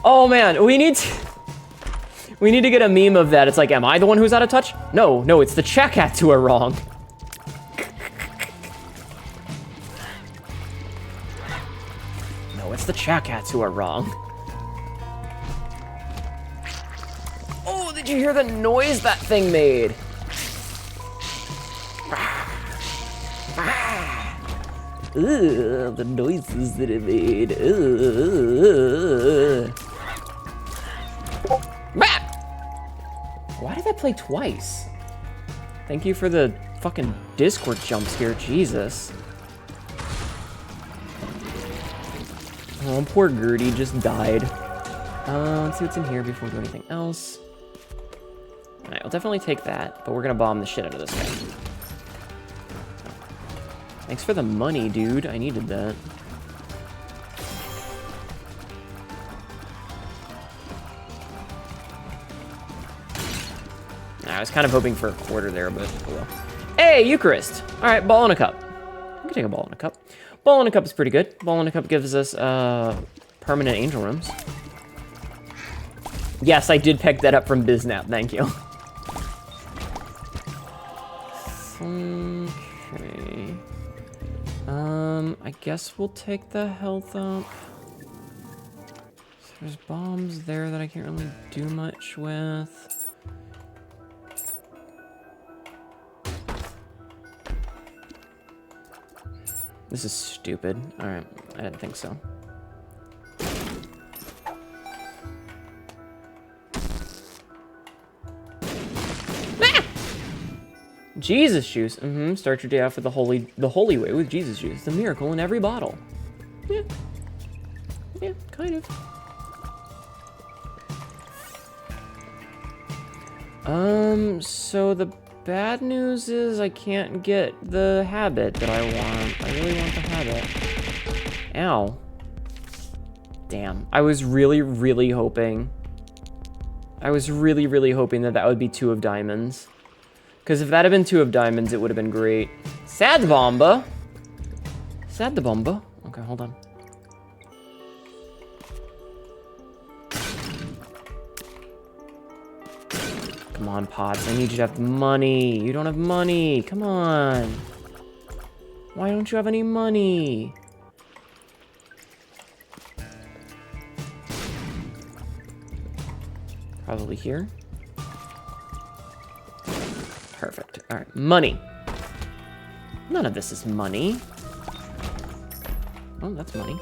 Oh man, we need to get a meme of that. It's like, am I the one who's out of touch? No, it's the chat cats who are wrong. No, it's the chat cats who are wrong. Oh, did you hear the noise that thing made? Ugh, the noises that it made. Ugh. Why did that play twice? Thank you for the fucking Discord jump scare, Jesus. Oh, poor Gertie just died. Let's see what's in here before we do anything else. Alright, I'll definitely take that, but we're gonna bomb the shit out of this guy. Thanks for the money, dude. I needed that. I was kind of hoping for a quarter there, but oh well. Hey, Eucharist! Alright, ball in a cup. We can take a ball in a cup. Ball in a cup is pretty good. Ball in a cup gives us permanent angel rooms. Yes, I did pick that up from Biznap, thank you. Okay. I guess we'll take the health up. So there's bombs there that I can't really do much with. This is stupid. Alright, I didn't think so. Ah! Jesus juice. Start your day off with the holy way with Jesus juice. The miracle in every bottle. Yeah. Yeah, kind of. So the bad news is I can't get the habit that I want. I really want the habit. Ow. Damn. I was really, really hoping. I was really, really hoping that that would be 2 of diamonds. Because if that had been 2 of diamonds, it would have been great. Sad bomba. Sad the bomba. Okay, hold on. Come on, Pots. I need you to have money. You don't have money. Come on. Why don't you have any money? Probably here. Perfect. All right, money. None of this is money. Oh, that's money.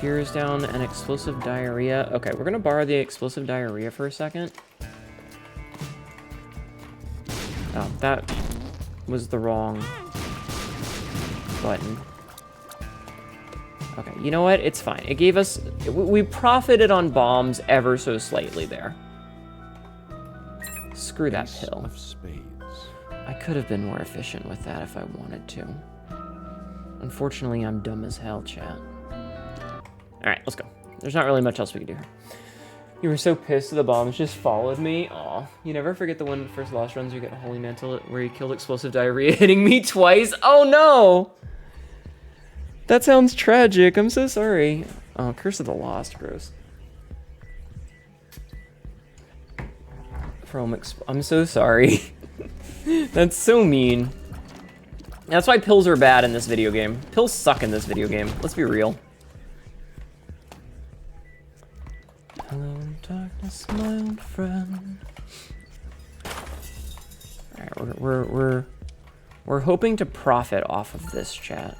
Tears down and explosive diarrhea. Okay, we're gonna borrow the explosive diarrhea for a second. Oh, that was the wrong button. Okay, you know what? It's fine. It gave us... We profited on bombs ever so slightly there. Screw that pill. Of spades. I could have been more efficient with that if I wanted to. Unfortunately, I'm dumb as hell, chat. Alright, let's go. There's not really much else we can do here. You were so pissed the bombs just followed me. Aw. You never forget the one of the first lost runs you get a holy mantle where you killed explosive diarrhea hitting me twice. Oh no! That sounds tragic. I'm so sorry. Oh, Curse of the Lost, gross. I'm so sorry. That's so mean. That's why pills are bad in this video game. Pills suck in this video game. Let's be real. Hello, darkness, my old friend. Alright, we're hoping to profit off of this, chat.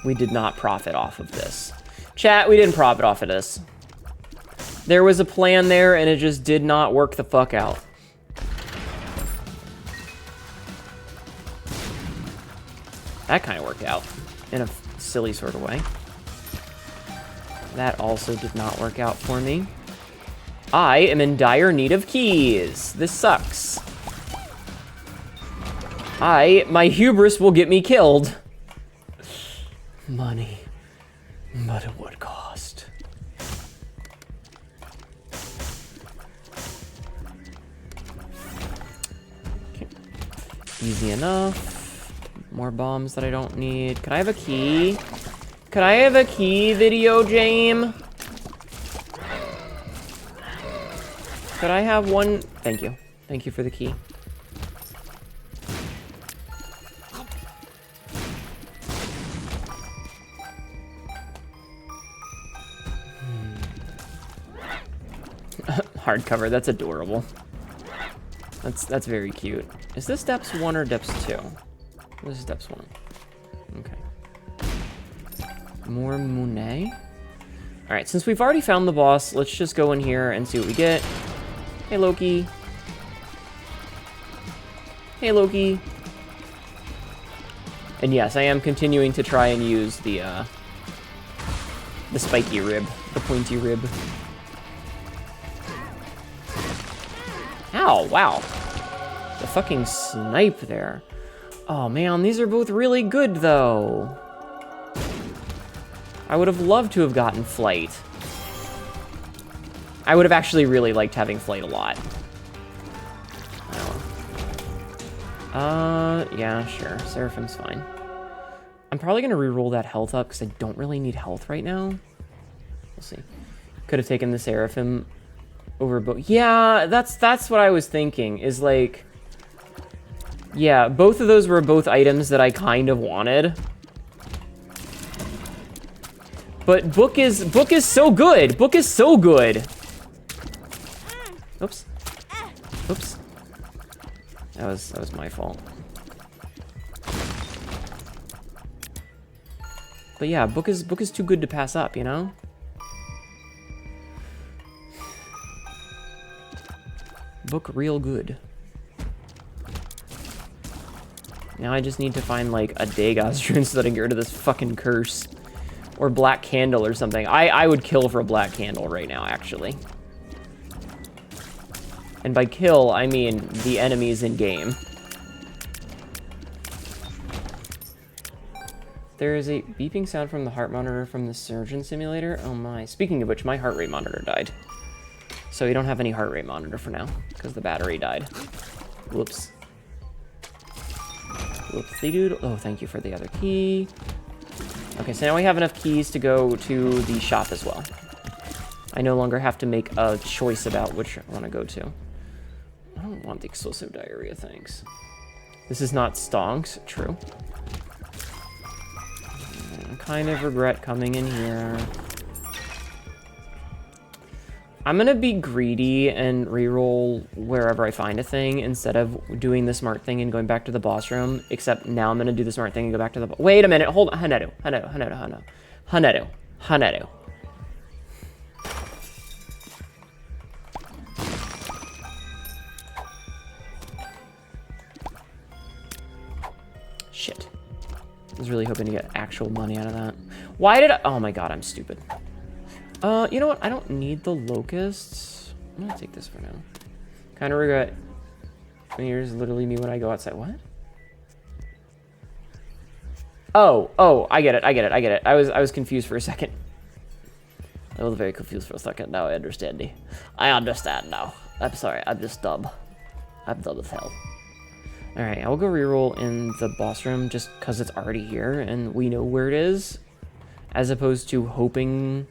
We did not profit off of this. Chat, we didn't profit off of this. There was a plan there, and it just did not work the fuck out. That kind of worked out in a silly sort of way. That also did not work out for me. I am in dire need of keys. This sucks. My hubris will get me killed. Money, but at what cost? Okay. Easy enough. More bombs that I don't need. Could I have a key? Could I have a key, video game? Could I have one? Thank you. Thank you for the key. Hardcover, that's adorable. That's very cute. Is this depths 1 or depths 2? This is steps 1. Okay. More Monet. Alright, since we've already found the boss, let's just go in here and see what we get. Hey, Loki. Hey, Loki. And yes, I am continuing to try and use the spiky rib, the pointy rib. Ow, wow. The fucking snipe there. Oh man, these are both really good though. I would have loved to have gotten flight. I would have actually really liked having flight a lot. Yeah, sure. Seraphim's fine. I'm probably gonna re-roll that health up because I don't really need health right now. We'll see. Could have taken the Seraphim over both. Yeah, that's what I was thinking, is like... Yeah, both of those were both items that I kind of wanted. But Book is so good! Book is so good! Oops. Oops. That was my fault. But yeah, Book is too good to pass up, you know? Book real good. Now I just need to find like a Dagon rune so that I can get rid of this fucking curse. Or Black Candle or something. I would kill for a Black Candle right now, actually. And by kill, I mean the enemies in game. There is a beeping sound from the heart monitor from the surgeon simulator. Oh my. Speaking of which, my heart rate monitor died. So we don't have any heart rate monitor for now, because the battery died. Whoops. Whoopsie doodle. Oh, thank you for the other key. Okay, so now we have enough keys to go to the shop as well. I no longer have to make a choice about which I want to go to. I don't want the explosive diarrhea, thanks. This is not stonks, true. I kind of regret coming in here. I'm gonna be greedy and reroll wherever I find a thing instead of doing the smart thing and going back to the boss room, except now I'm gonna do the smart thing and go back to the wait a minute, hold on, Hnetu. Shit. I was really hoping to get actual money out of that. Why did I, oh my god, I'm stupid. You know what? I don't need the locusts. I'm gonna take this for now. Kind of regret. Here's literally me when I go outside. What? Oh, I get it. I was confused for a second. I was very confused for a second. Now I understand. I understand now. I'm sorry. I'm just dumb. I'm dumb as hell. All right, I will go reroll in the boss room just because it's already here and we know where it is, as opposed to hoping.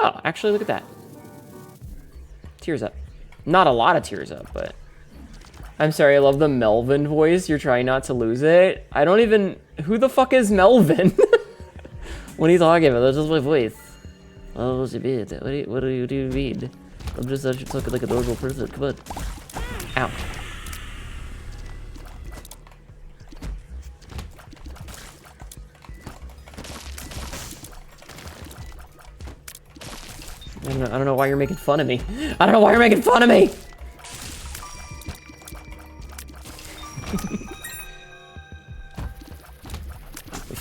Oh, actually, look at that. Tears up. Not a lot of tears up, but... I'm sorry, I love the Melvin voice. You're trying not to lose it. I don't even... Who the fuck is Melvin? What are you talking about? That's just my voice. Oh, what's it mean? What do you mean? I'm just actually talking like a normal person. Come on. Ow. I don't know why you're making fun of me. I don't know why you're making fun of me!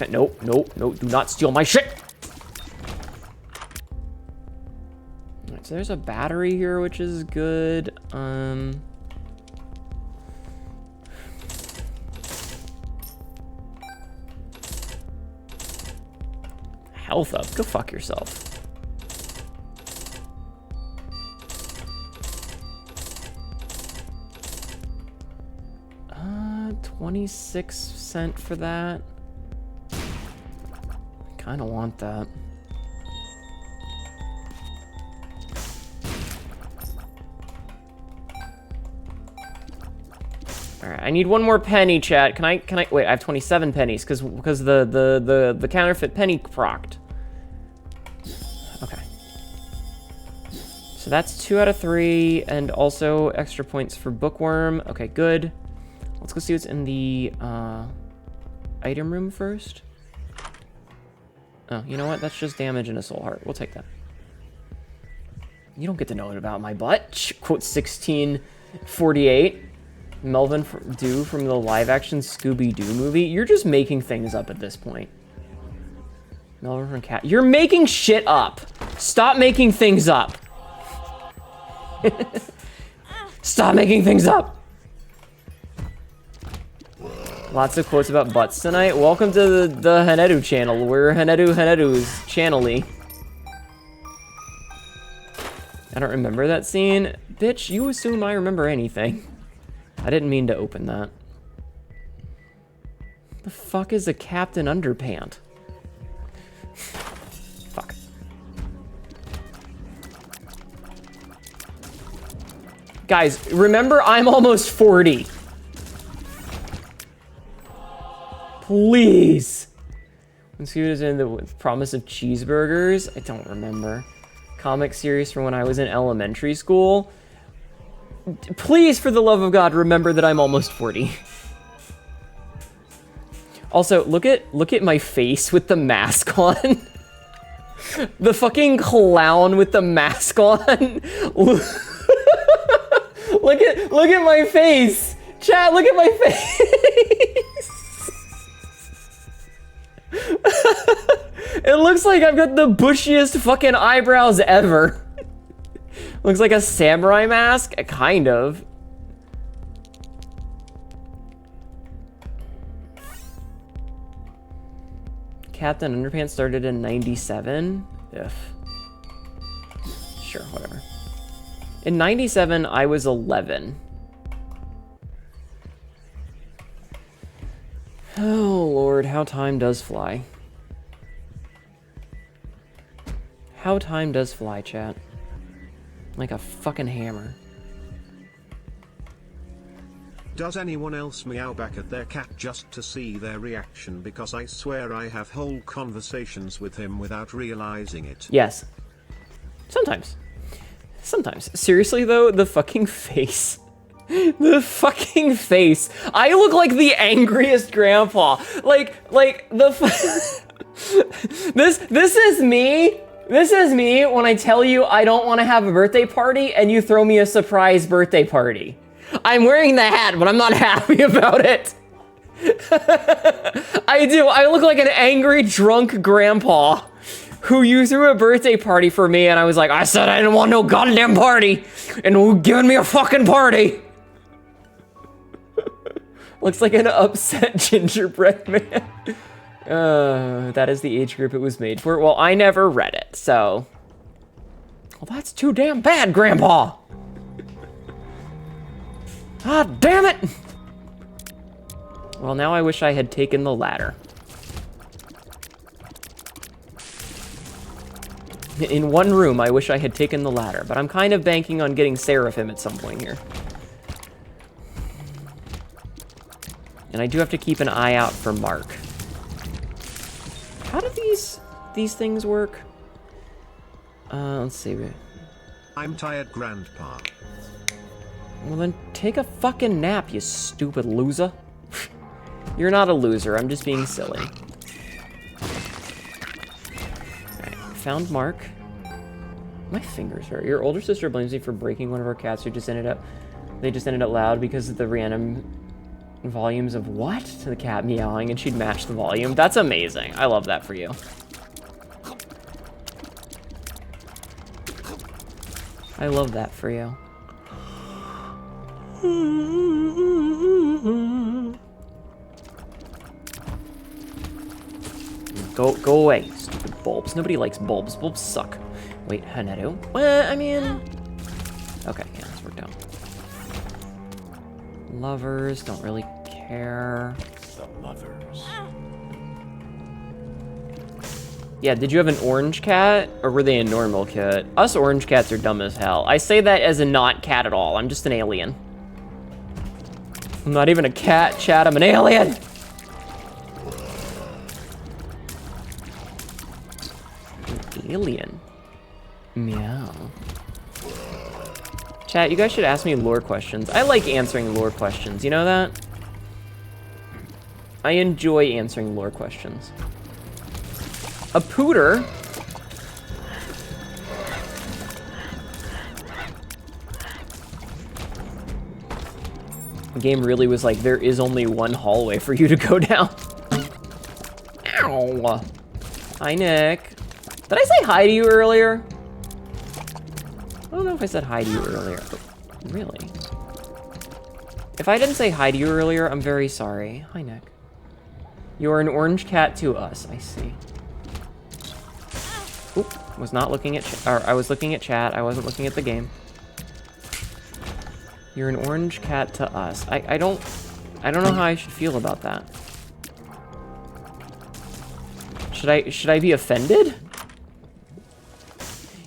Nope, do not steal my shit! Alright, so there's a battery here, which is good. Health up, go fuck yourself. 26 cent for that. Kinda want that. Alright, I need one more penny, chat. Can I wait, I have 27 pennies because the counterfeit penny procced. Okay. So that's 2 out of 3, and also extra points for Bookworm. Okay, good. Let's go see what's in the item room first. Oh, you know what? That's just damage and a soul heart. We'll take that. You don't get to know it about my butt. Quote 1648. Melvin Dew from the live-action Scooby-Doo movie. You're just making things up at this point. Melvin from Cat. You're making shit up. Stop making things up. Stop making things up. Lots of quotes about butts tonight. Welcome to the Hnetu channel. We're Hnetu's channel-y. I don't remember that scene. Bitch, you assume I remember anything. I didn't mean to open that. The fuck is a Captain Underpant? Fuck. Guys, remember I'm almost 40. Please. When Scooby was in the Promise of Cheeseburgers, I don't remember. Comic series from when I was in elementary school. Please, for the love of God, remember that I'm almost 40. Also, look at my face with the mask on. The fucking clown with the mask on. Look at my face. Chat, look at my face. It looks like I've got the bushiest fucking eyebrows ever. Looks like a samurai mask, kind of. Captain Underpants started in 97? Ugh. Sure, whatever. In 97, I was 11. Oh, Lord, how time does fly. How time does fly, chat. Like a fucking hammer. Does anyone else meow back at their cat just to see their reaction? Because I swear I have whole conversations with him without realizing it. Yes. Sometimes. Sometimes. Seriously, though, the fucking face. The fucking face. I look like the angriest grandpa. Like the This is me. This is me when I tell you I don't want to have a birthday party and you throw me a surprise birthday party. I'm wearing the hat, but I'm not happy about it. I do. I look like an angry, drunk grandpa who you threw a birthday party for me, and I was like, I said I didn't want no goddamn party, and you're giving me a fucking party. Looks like an upset gingerbread man. That is the age group it was made for. Well, I never read it, so. Well, that's too damn bad, Grandpa. Ah, damn it! Well, now I wish I had taken the ladder. In one room, I wish I had taken the ladder, but I'm kind of banking on getting Seraphim at some point here. And I do have to keep an eye out for Mark. How do these things work? Let's see. I'm tired, Grandpa. Well, then take a fucking nap, you stupid loser. You're not a loser, I'm just being silly. Alright, found Mark. My fingers hurt. Your older sister blames me for breaking one of our cats who just ended up... They just ended up loud because of the random volumes of what? To the cat meowing, and she'd match the volume. That's amazing. I love that for you. I love that for you. Go away, stupid bulbs. Nobody likes bulbs. Bulbs suck. Wait, Hnetu? Well, I mean... Okay, yeah, this worked out. Lovers, don't really care. The lovers. Yeah, did you have an orange cat? Or were they a normal cat? Us orange cats are dumb as hell. I say that as a not cat at all. I'm just an alien. I'm not even a cat, chat. I'm an alien! An alien? Meow. Chat, you guys should ask me lore questions. I like answering lore questions, you know that? I enjoy answering lore questions. A pooter? The game really was like, there is only one hallway for you to go down. Ow. Hi, Nick. Did I say hi to you earlier? I don't know if I said hi to you earlier. Really? If I didn't say hi to you earlier, I'm very sorry. Hi, Nick. You're an orange cat to us. I see. Oop, was not looking at I was looking at chat. I wasn't looking at the game. You're an orange cat to us. I don't know how I should feel about that. Should I be offended?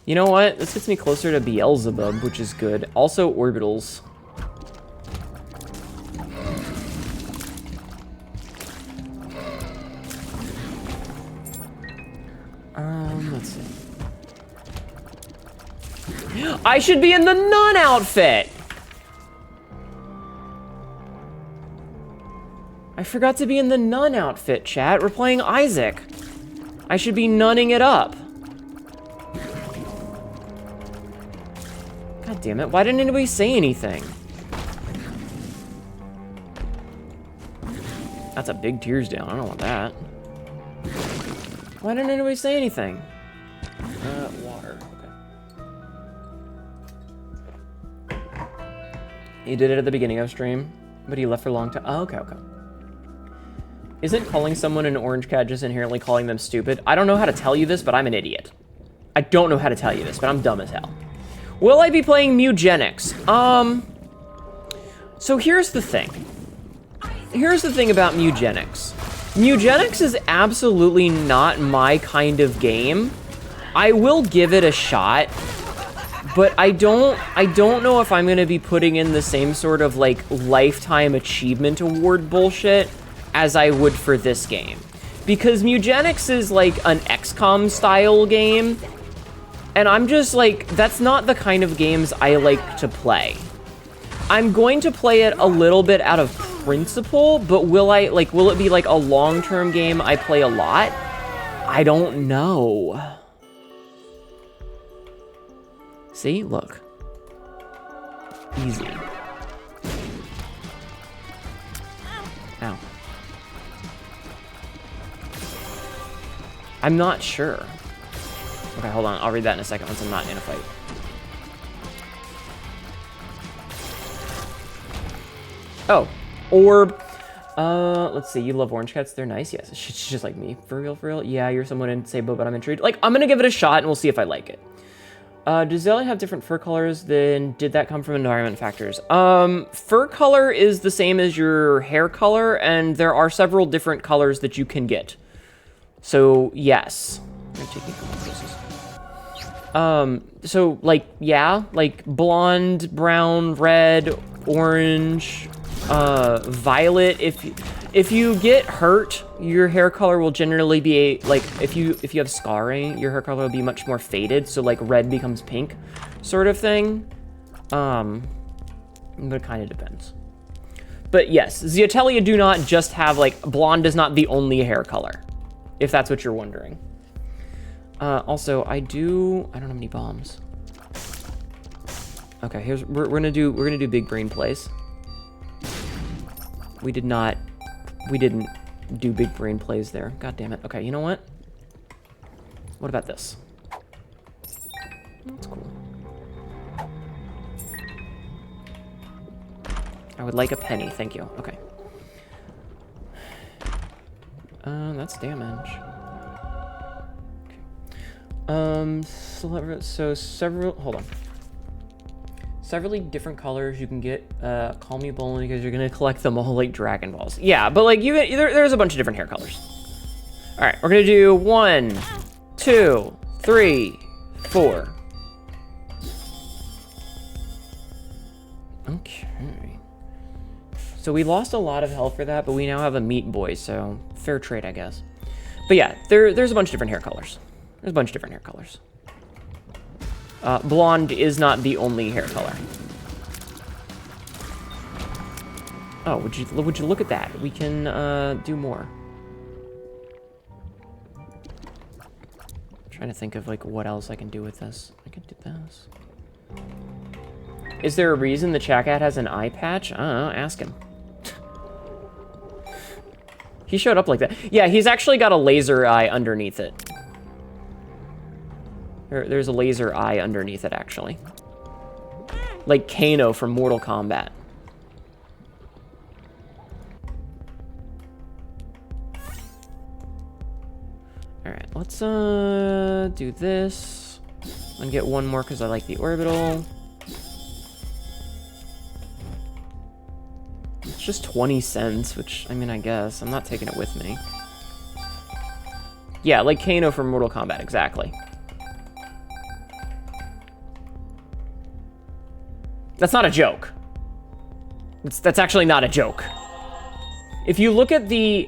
You know what? This gets me closer to Beelzebub, which is good. Also orbitals. Let's see. I should be in the nun outfit! I forgot to be in the nun outfit, chat. We're playing Isaac. I should be nunning it up. God damn it, why didn't anybody say anything? That's a big tears down, I don't want that. Why didn't anybody say anything? Water, okay. He did it at the beginning of stream, but he left for a long time. Oh, okay. Isn't calling someone an orange cat just inherently calling them stupid? I don't know how to tell you this, but I'm an idiot. I don't know how to tell you this, but I'm dumb as hell. Will I be playing Mugenics? So here's the thing. Here's the thing about Mugenics. Mugenics is absolutely not my kind of game. I will give it a shot, but I don't know if I'm gonna be putting in the same sort of like lifetime achievement award bullshit as I would for this game. Because Mugenics is like an XCOM style game, and I'm just like, that's not the kind of games I like to play. I'm going to play it a little bit out of principle, but will it be like a long-term game I play a lot? I don't know. See, look. Easy. Ow. I'm not sure. Okay, hold on. I'll read that in a second once I'm not in a fight. Oh, orb. Let's see. You love orange cats? They're nice. Yes. She's just like me. For real, for real. Yeah, you're someone in Sabo, but I'm intrigued. Like, I'm gonna give it a shot and we'll see if I like it. Does Zelda have different fur colors? Then did that come from environment factors? Fur color is the same as your hair color, and there are several different colors that you can get. So, yes. So, like, yeah, like blonde, brown, red, orange, violet. If you get hurt, your hair color will generally be like, if you have scarring, your hair color will be much more faded. So like red becomes pink, sort of thing. But it kind of depends. But yes, Zeotelia do not just have like, blonde is not the only hair color, if that's what you're wondering. Also, I don't have any bombs. Okay, we're gonna do big brain plays. We didn't do big brain plays there. God damn it. Okay, you know what? What about this? That's cool. I would like a penny, thank you. Okay. That's damage. Hold on. Several different colors you can get. Call me Bowling because you're gonna collect them all like Dragon Balls. Yeah, but like there's a bunch of different hair colors. All right, we're gonna do 1, 2, 3, 4. Okay. So we lost a lot of health for that, but we now have a Meat Boy, so fair trade, I guess. But yeah, there's a bunch of different hair colors. Blonde is not the only hair color. Oh, would you look at that? We can do more. I'm trying to think of like what else I can do with this. I could do this. Is there a reason the Chat Cat has an eye patch? I don't know, ask him. He showed up like that. Yeah, he's actually got a laser eye underneath it. There's a laser eye underneath it, actually. Like Kano from Mortal Kombat. Alright, let's do this. And get one more because I like the orbital. It's just 20 cents, which, I mean, I guess. I'm not taking it with me. Yeah, like Kano from Mortal Kombat, exactly. That's not a joke. That's actually not a joke. If you look at the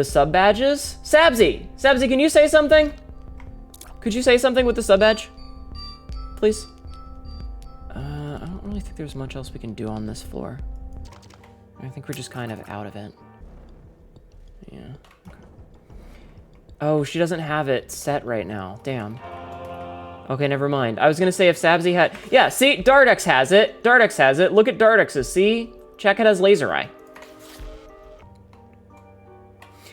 sub badges, Sabzi, can you say something? Could you say something with the sub badge, please? I don't really think there's much else we can do on this floor. I think we're just kind of out of it. Yeah. Okay. Oh, she doesn't have it set right now. Damn. Okay, never mind. I was gonna say if Sabzi had... Yeah, see? Dardex has it. Dardex has it. Look at Dardex's. See? Check it has laser eye.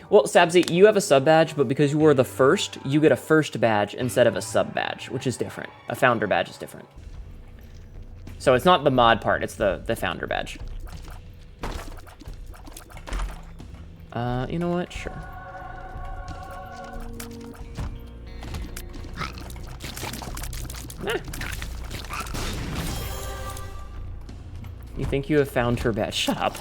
Well, Sabzi, you have a sub badge, but because you were the first, you get a first badge instead of a sub badge, which is different. A founder badge is different. So it's not the mod part, it's the founder badge. You know what? Sure. Nah. You think you have found her badge? Shut up.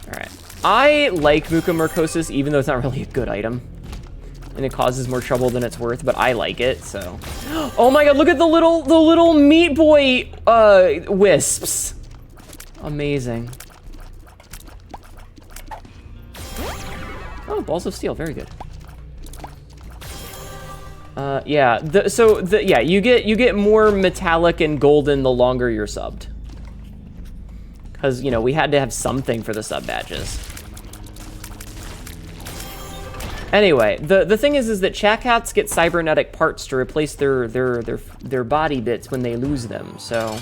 Alright. I like Mucomycosis, even though it's not really a good item. And it causes more trouble than it's worth, but I like it, so. Oh my god, look at the little meat boy wisps. Amazing. Oh, balls of steel, very good. Yeah, yeah, you get more metallic and golden the longer you're subbed. Because, you know, we had to have something for the sub badges. Anyway, the thing is that Chat Cats get cybernetic parts to replace their body bits when they lose them, so...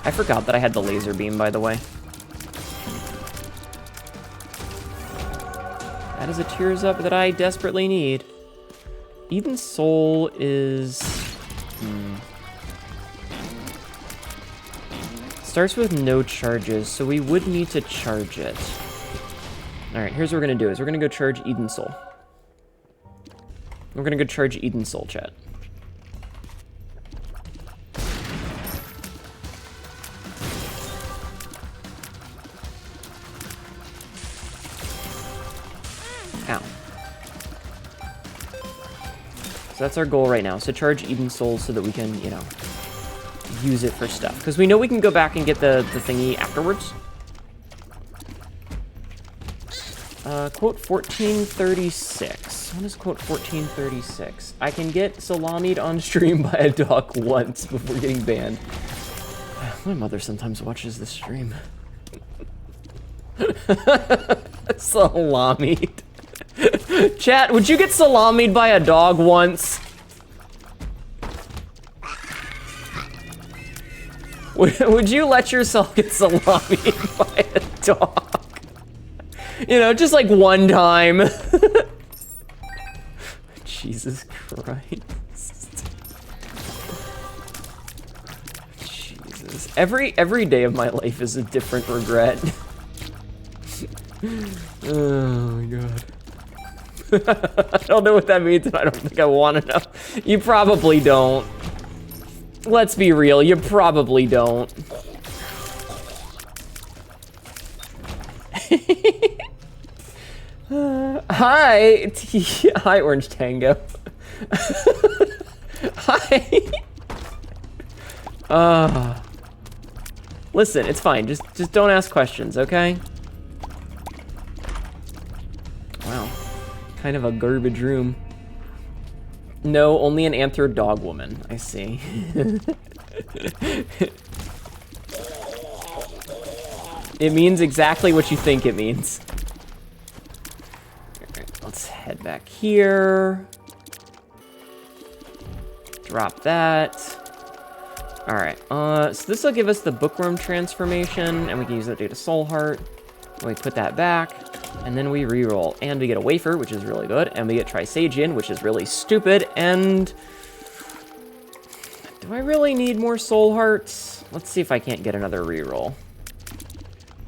I forgot that I had the laser beam, by the way. That is a tears up that I desperately need. Eden's Soul is... Starts with no charges, so we would need to charge it. Alright, here's what we're gonna do, is we're gonna go charge Eden's Soul. We're gonna go charge Eden's Soul, chat. Ow. So that's our goal right now. So charge Eden's Soul so that we can, you know, use it for stuff. Because we know we can go back and get the thingy afterwards. Quote 1436. What is quote 1436? I can get salamied on stream by a dog once before getting banned. My mother sometimes watches this stream. Salamied. Chat, would you get salamied by a dog once? Would you let yourself get salamied by a dog? You know, just like one time. Jesus Christ. Jesus. Every day of my life is a different regret. Oh my god. I don't know what that means, and I don't think I want to know. You probably don't. Let's be real, you probably don't. Hi, hi, Orange Tango. Hi. Listen, it's fine. Just don't ask questions, okay? Wow, kind of a garbage room. No, only an anthro dog woman. I see. It means exactly what you think it means. Alright, let's head back here. Drop that. Alright, so this will give us the bookworm transformation, and we can use that to get a soul heart. And we put that back, and then we reroll. And we get a wafer, which is really good, and we get Trisagion, which is really stupid, and... do I really need more soul hearts? Let's see if I can't get another reroll.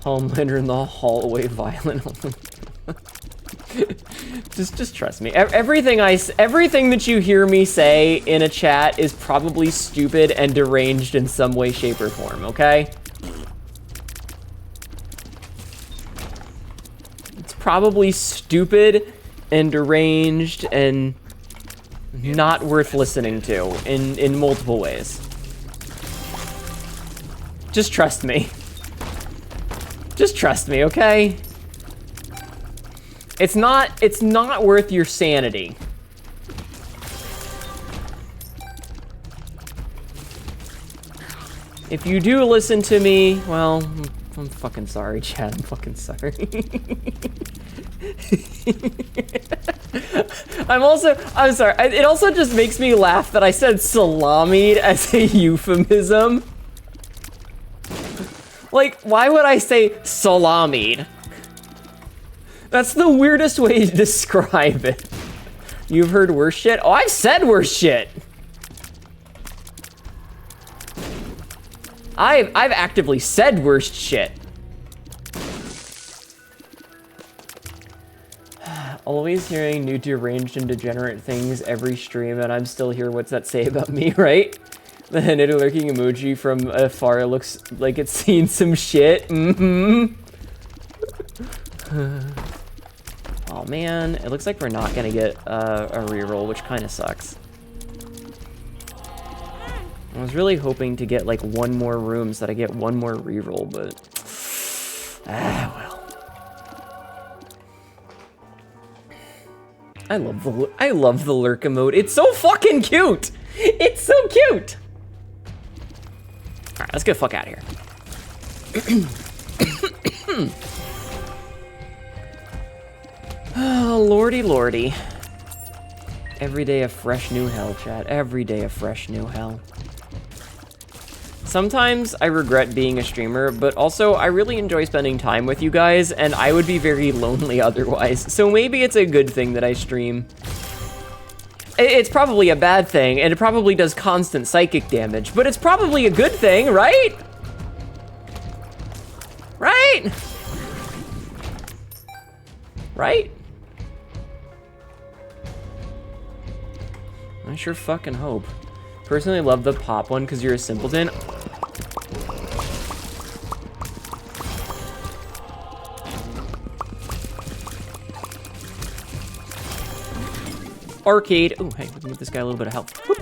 Homelander in the hallway, violent. just trust me. Everything that you hear me say in a chat is probably stupid and deranged in some way, shape, or form. Okay? It's probably stupid and deranged and not worth listening to in multiple ways. Just trust me. Just trust me, okay? It's not worth your sanity. If you do listen to me, well, I'm fucking sorry, Chad. I'm fucking sorry. I'm sorry. It also just makes me laugh that I said salamied as a euphemism. Like, why would I say salamied? That's the weirdest way to describe it. You've heard worse shit? Oh, I've said worse shit. I've actively said worst shit. Always hearing new deranged and degenerate things every stream, and I'm still here. What's that say about me, right? The Hnetu lurking emoji from afar looks like it's seen some shit. Mm-hmm. Oh man, it looks like we're not gonna get a reroll, which kind of sucks. I was really hoping to get like one more room so that I get one more reroll, but well. I love the lurk emote. It's so fucking cute. It's so cute. All right, let's get the fuck out of here. Oh, lordy, lordy. Every day a fresh new hell, chat. Every day a fresh new hell. Sometimes I regret being a streamer, but also I really enjoy spending time with you guys, and I would be very lonely otherwise. So maybe it's a good thing that I stream. It's probably a bad thing, and it probably does constant psychic damage, but it's probably a good thing, right? Right? Right? I sure fucking hope. Personally love the pop one because you're a simpleton. Arcade. Oh, hey, we can give this guy a little bit of health. Whoop.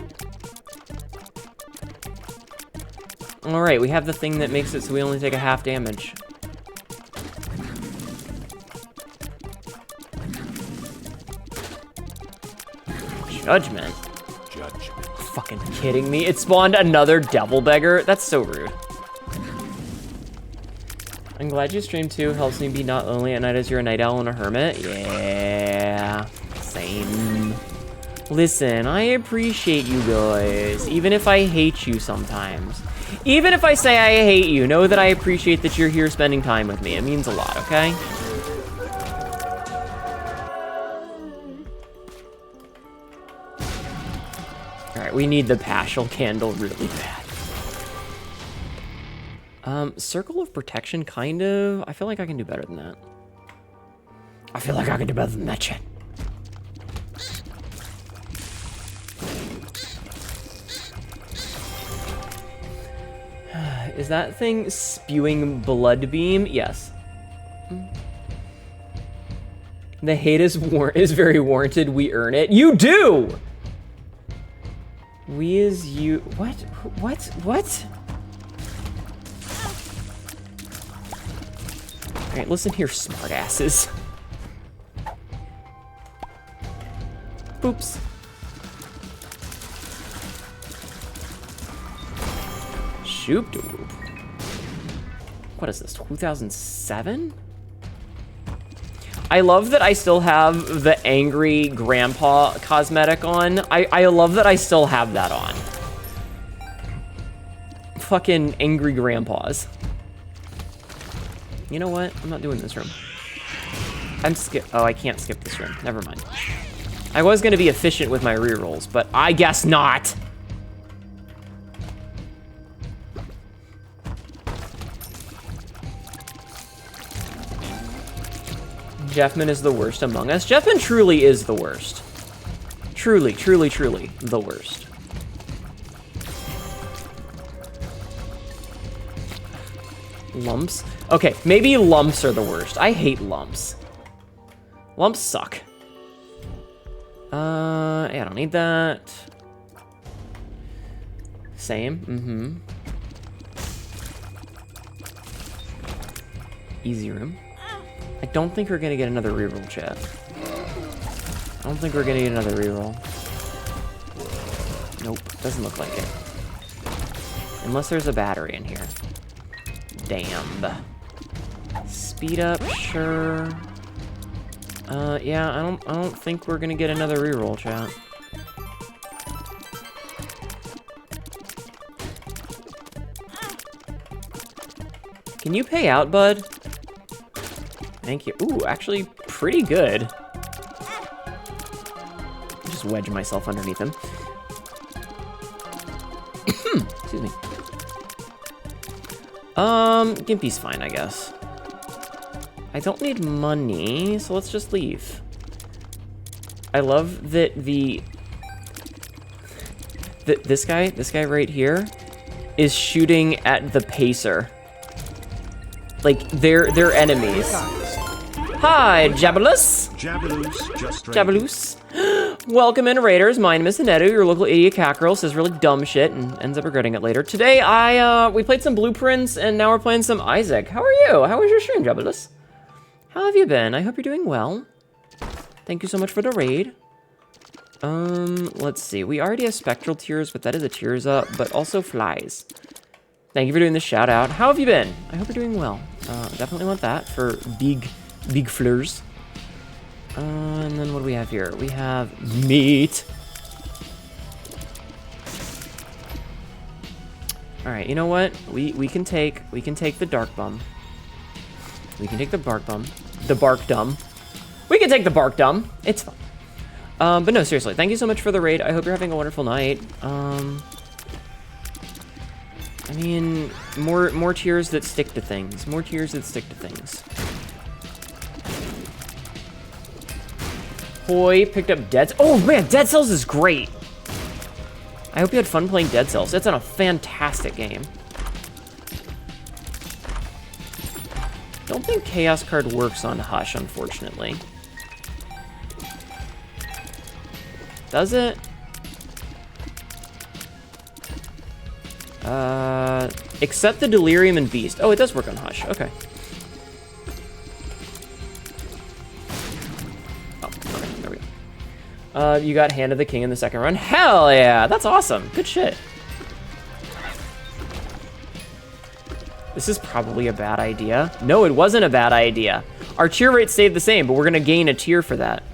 All right, we have the thing that makes it so we only take a half damage. Judgment. Judgment. Fucking kidding me? It spawned another devil beggar? That's so rude. I'm glad you stream too. Helps me be not lonely at night as you're a night owl and a hermit. Yeah, same. Listen, I appreciate you guys, even if I hate you sometimes. Even if I say I hate you, know that I appreciate that you're here spending time with me. It means a lot, okay? Alright, we need the Paschal candle really bad. Circle of Protection, kind of. I feel like I can do better than that. I feel like I can do better than that shit. Is that thing spewing blood beam? Yes. The hate is very warranted. We earn it. You do! We is you... What? What? Alright, listen here, smartasses. Boops. Shoop de whoop. What is this, 2007? I love that I still have the angry grandpa cosmetic on. I love that I still have that on. Fucking angry grandpas. You know what? I'm not doing this room. Oh, I can't skip this room. Never mind. I was gonna be efficient with my rerolls, but I guess not. Jeffman is the worst among us. Jeffman truly is the worst. Truly, truly, truly the worst. Lumps? Okay, maybe lumps are the worst. I hate lumps. Lumps suck. I don't need that. Same, Easy room. I don't think we're gonna get another reroll, chat. I don't think we're gonna get another reroll. Nope, doesn't look like it. Unless there's a battery in here. Damn. Speed up, sure. Yeah, I don't think we're gonna get another reroll, chat. Can you pay out, bud? Thank you. Ooh, actually pretty good. Just wedge myself underneath him. Excuse me. Gimpy's fine, I guess. I don't need money, so let's just leave. I love that this guy right here is shooting at the pacer. Like, they're enemies. Hi, Jabalus. Jabalus. Welcome in, Raiders. My name is Hnetu, your local idiot cat girl, says really dumb shit and ends up regretting it later. Today, we played some Blueprints, and now we're playing some Isaac. How are you? How was your stream, Jabalus? How have you been? I hope you're doing well. Thank you so much for the raid. Let's see. We already have Spectral Tears, but that is a Tears Up, but also Flies. Thank you for doing the shout out. How have you been? I hope you're doing well. Definitely want that for big flurs. And then what do we have here? We have meat. All right, you know what? We can take the Dark Bum. We can take the Bark Bum. The Bark Dumb. We can take the Bark Dumb. It's fine. But no, seriously, thank you so much for the raid. I hope you're having a wonderful night. I mean, more tears that stick to things. More tears that stick to things. Hoy picked up Dead... Oh, man, Dead Cells is great. I hope you had fun playing Dead Cells. It's a fantastic game. Don't think Chaos Card works on Hush, unfortunately. Does it? Except the Delirium and Beast. Oh, it does work on Hush. Okay. Oh, okay. There we go. You got Hand of the King in the second run. Hell yeah! That's awesome. Good shit. This is probably a bad idea. No, it wasn't a bad idea. Our tier rate stayed the same, but we're gonna gain a tier for that.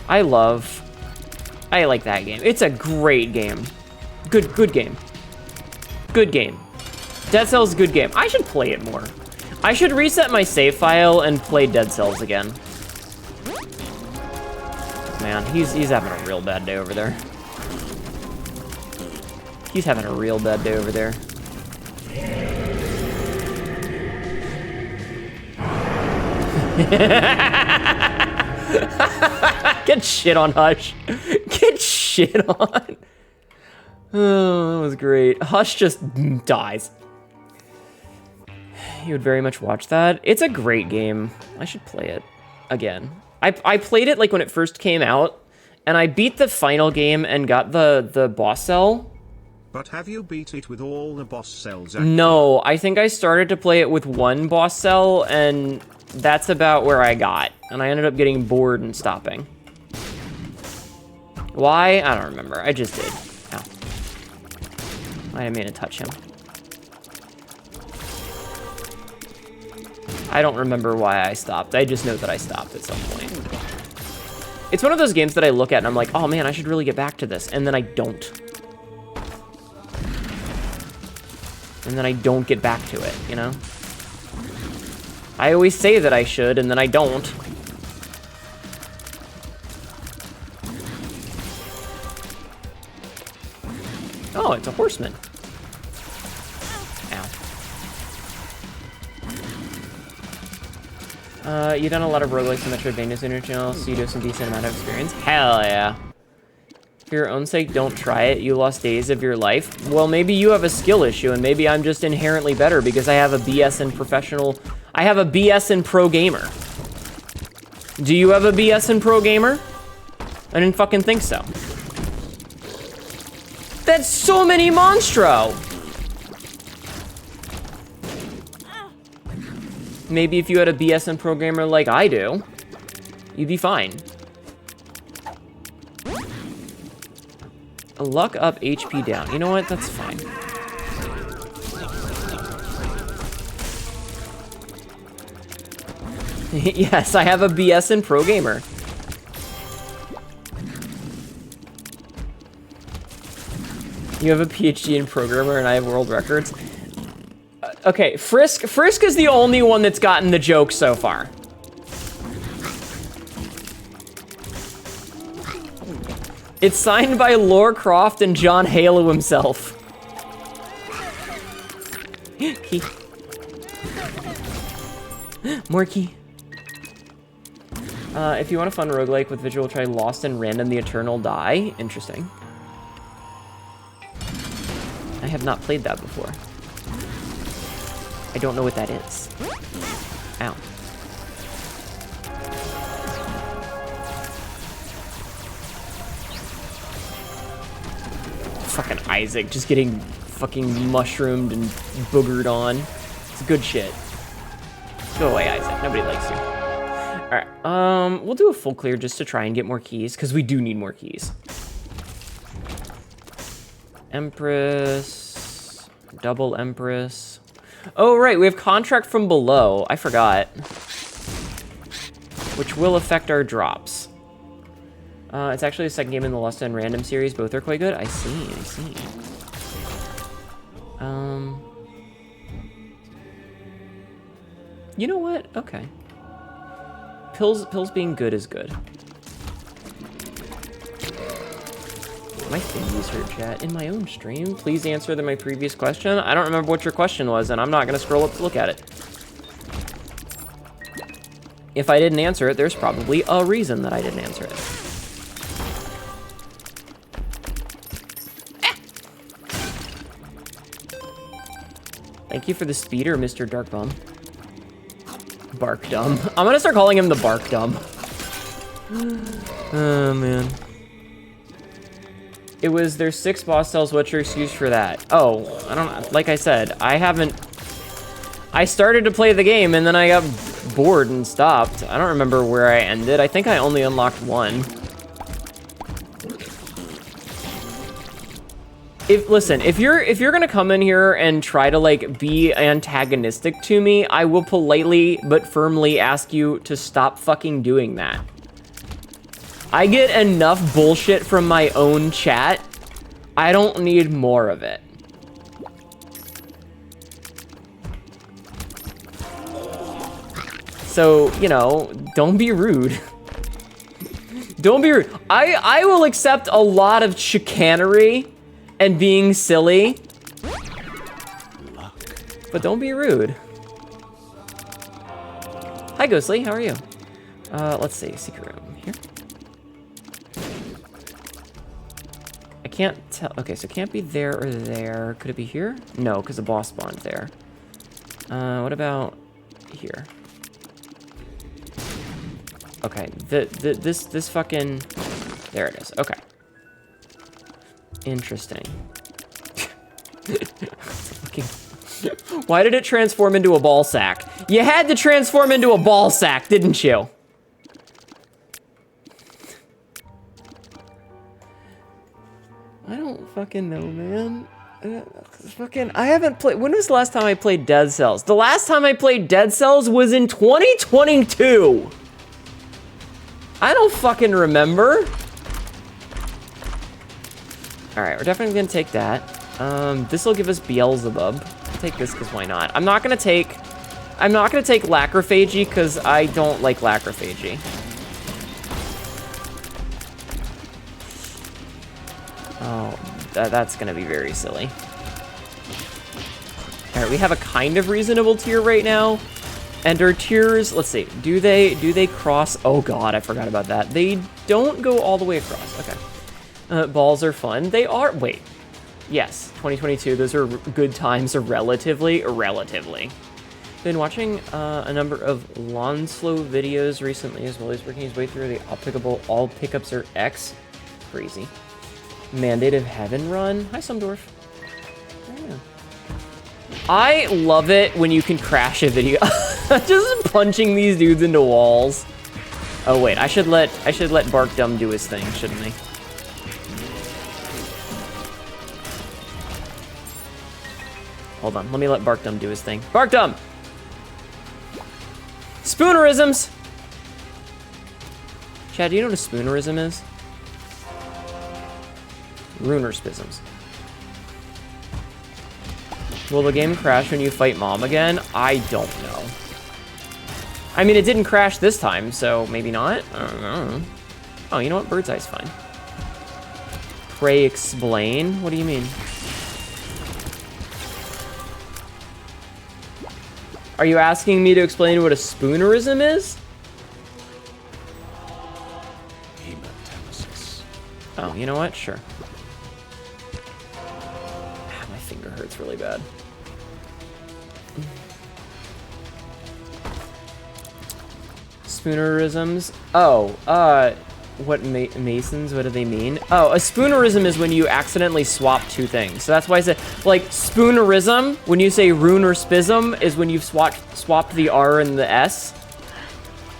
I like that game. It's a great game. Good game. Good game. Dead Cells, good game. I should play it more. I should reset my save file and play Dead Cells again. Man, he's having a real bad day over there. He's having a real bad day over there. Get shit on, Hush. Get shit on. Oh, that was great. Hush just dies. You would very much watch that. It's a great game. I should play it again. I played it like when it first came out, and I beat the final game and got the boss cell. But have you beat it with all the boss cells active? No, I think I started to play it with one boss cell, and that's about where I got. And I ended up getting bored and stopping. Why? I don't remember. I just did. Ow. I didn't mean to touch him. I don't remember why I stopped. I just know that I stopped at some point. It's one of those games that I look at and I'm like, oh man, I should really get back to this. And then I don't. And then I don't get back to it, you know? I always say that I should, and then I don't. Oh, it's a horseman. Ow. You done a lot of roguelikes and Metroidvanias in your channel, so you do have some decent amount of experience? Hell yeah. For your own sake, don't try it. You lost days of your life. Well, maybe you have a skill issue, and maybe I'm just inherently better because I have a BS in professional... I have a BS in pro gamer. Do you have a BS in pro gamer? I didn't fucking think so. That's so many monstro! Maybe if you had a BS in programmer like I do, you'd be fine. Luck up, HP down. You know what? That's fine. Yes, I have a BS in pro gamer. You have a PhD in programmer and I have world records. Okay, Frisk is the only one that's gotten the joke so far. It's signed by Lara Croft and John Halo himself. Key. More key. If you want a fun roguelike with visual, try Lost and Random the Eternal Die. Interesting. I have not played that before. I don't know what that is. Ow. Fucking Isaac just getting fucking mushroomed and boogered on. It's good shit. Go away, Isaac. Nobody likes you. Alright, we'll do a full clear just to try and get more keys, because we do need more keys. Empress. Double Empress. Oh, right, we have Contract from Below. I forgot. Which will affect our drops. It's actually the second game in the Lost and Random series. Both are quite good. I see. You know what? Okay. Pills being good is good. My thingies hurt, chat. In my own stream, please answer my previous question. I don't remember what your question was, and I'm not gonna scroll up to look at it. If I didn't answer it, there's probably a reason that I didn't answer it. Thank you for the speeder, Mr. Darkbum. Barkdum. I'm gonna start calling him the Barkdum. Oh, man. It was there's 6 boss cells. What's your excuse for that? Oh, I don't, like I said, I started to play the game and then I got bored and stopped. I don't remember where I ended. I think I only unlocked 1. Listen, if you're gonna come in here and try to like be antagonistic to me, I will politely but firmly ask you to stop fucking doing that. I get enough bullshit from my own chat. I don't need more of it. So, you know, don't be rude. Don't be rude. I will accept a lot of chicanery and being silly, but don't be rude. Hi, Ghostly, how are you? Let's see, secret room here. I can't tell. Okay, so it can't be there or there. Could it be here? No, because the boss spawned there. What about here? Okay, this fucking, there it is. Okay. Interesting. Why did it transform into a ball sack? You had to transform into a ball sack, didn't you? I don't fucking know, man. Fucking, I haven't played. When was the last time I played Dead Cells? The last time I played Dead Cells was in 2022. I don't fucking remember. All right, we're definitely gonna take that. This will give us Beelzebub. I'll take this because why not? I'm not gonna take Lacrophagy because I don't like Lacrophagy. Oh, that's gonna be very silly. All right, we have a kind of reasonable tier right now, and our tiers. Let's see. Do they cross? Oh God, I forgot about that. They don't go all the way across. Okay. Balls are fun. They are. Wait. Yes, 2022. Those are good times. Relatively. Been watching a number of Lonslow videos recently as well. He's working his way through the applicable all pickups are X. Crazy. Mandate of Heaven run. Hi, Sumdorf. Yeah. I love it when you can crash a video. Just punching these dudes into walls. Oh wait, I should let Barkdum do his thing, shouldn't I? Hold on, let me let Barkdum do his thing. Barkdum! Spoonerisms! Chad, do you know what a spoonerism is? Runerspisms. Will the game crash when you fight Mom again? I don't know. I mean, it didn't crash this time, so maybe not? I don't know. Oh, you know what? Bird's Eye's fine. Pray explain? What do you mean? Are you asking me to explain what a spoonerism is? Hematemesis. Oh, you know what? Sure. My finger hurts really bad. Spoonerisms? Oh, what Masons? What do they mean? Oh, a spoonerism is when you accidentally swap two things. So that's why I said, like, spoonerism, when you say runerspism, is when you've swapped the R and the S.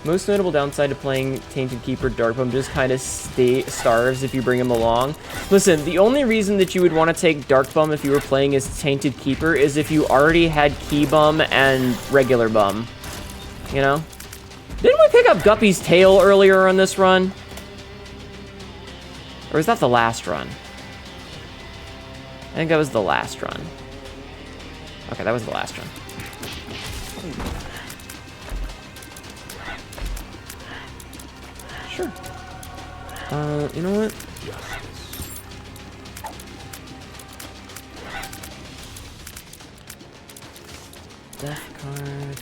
Most notable downside to playing Tainted Keeper Darkbum just kind of starves if you bring him along. Listen, the only reason that you would want to take Darkbum if you were playing as Tainted Keeper is if you already had Keybum and regular Bum. You know? Didn't we pick up Guppy's tail earlier on this run? Or was that the last run? I think that was the last run. Okay, that was the last run. Sure. You know what? Death card.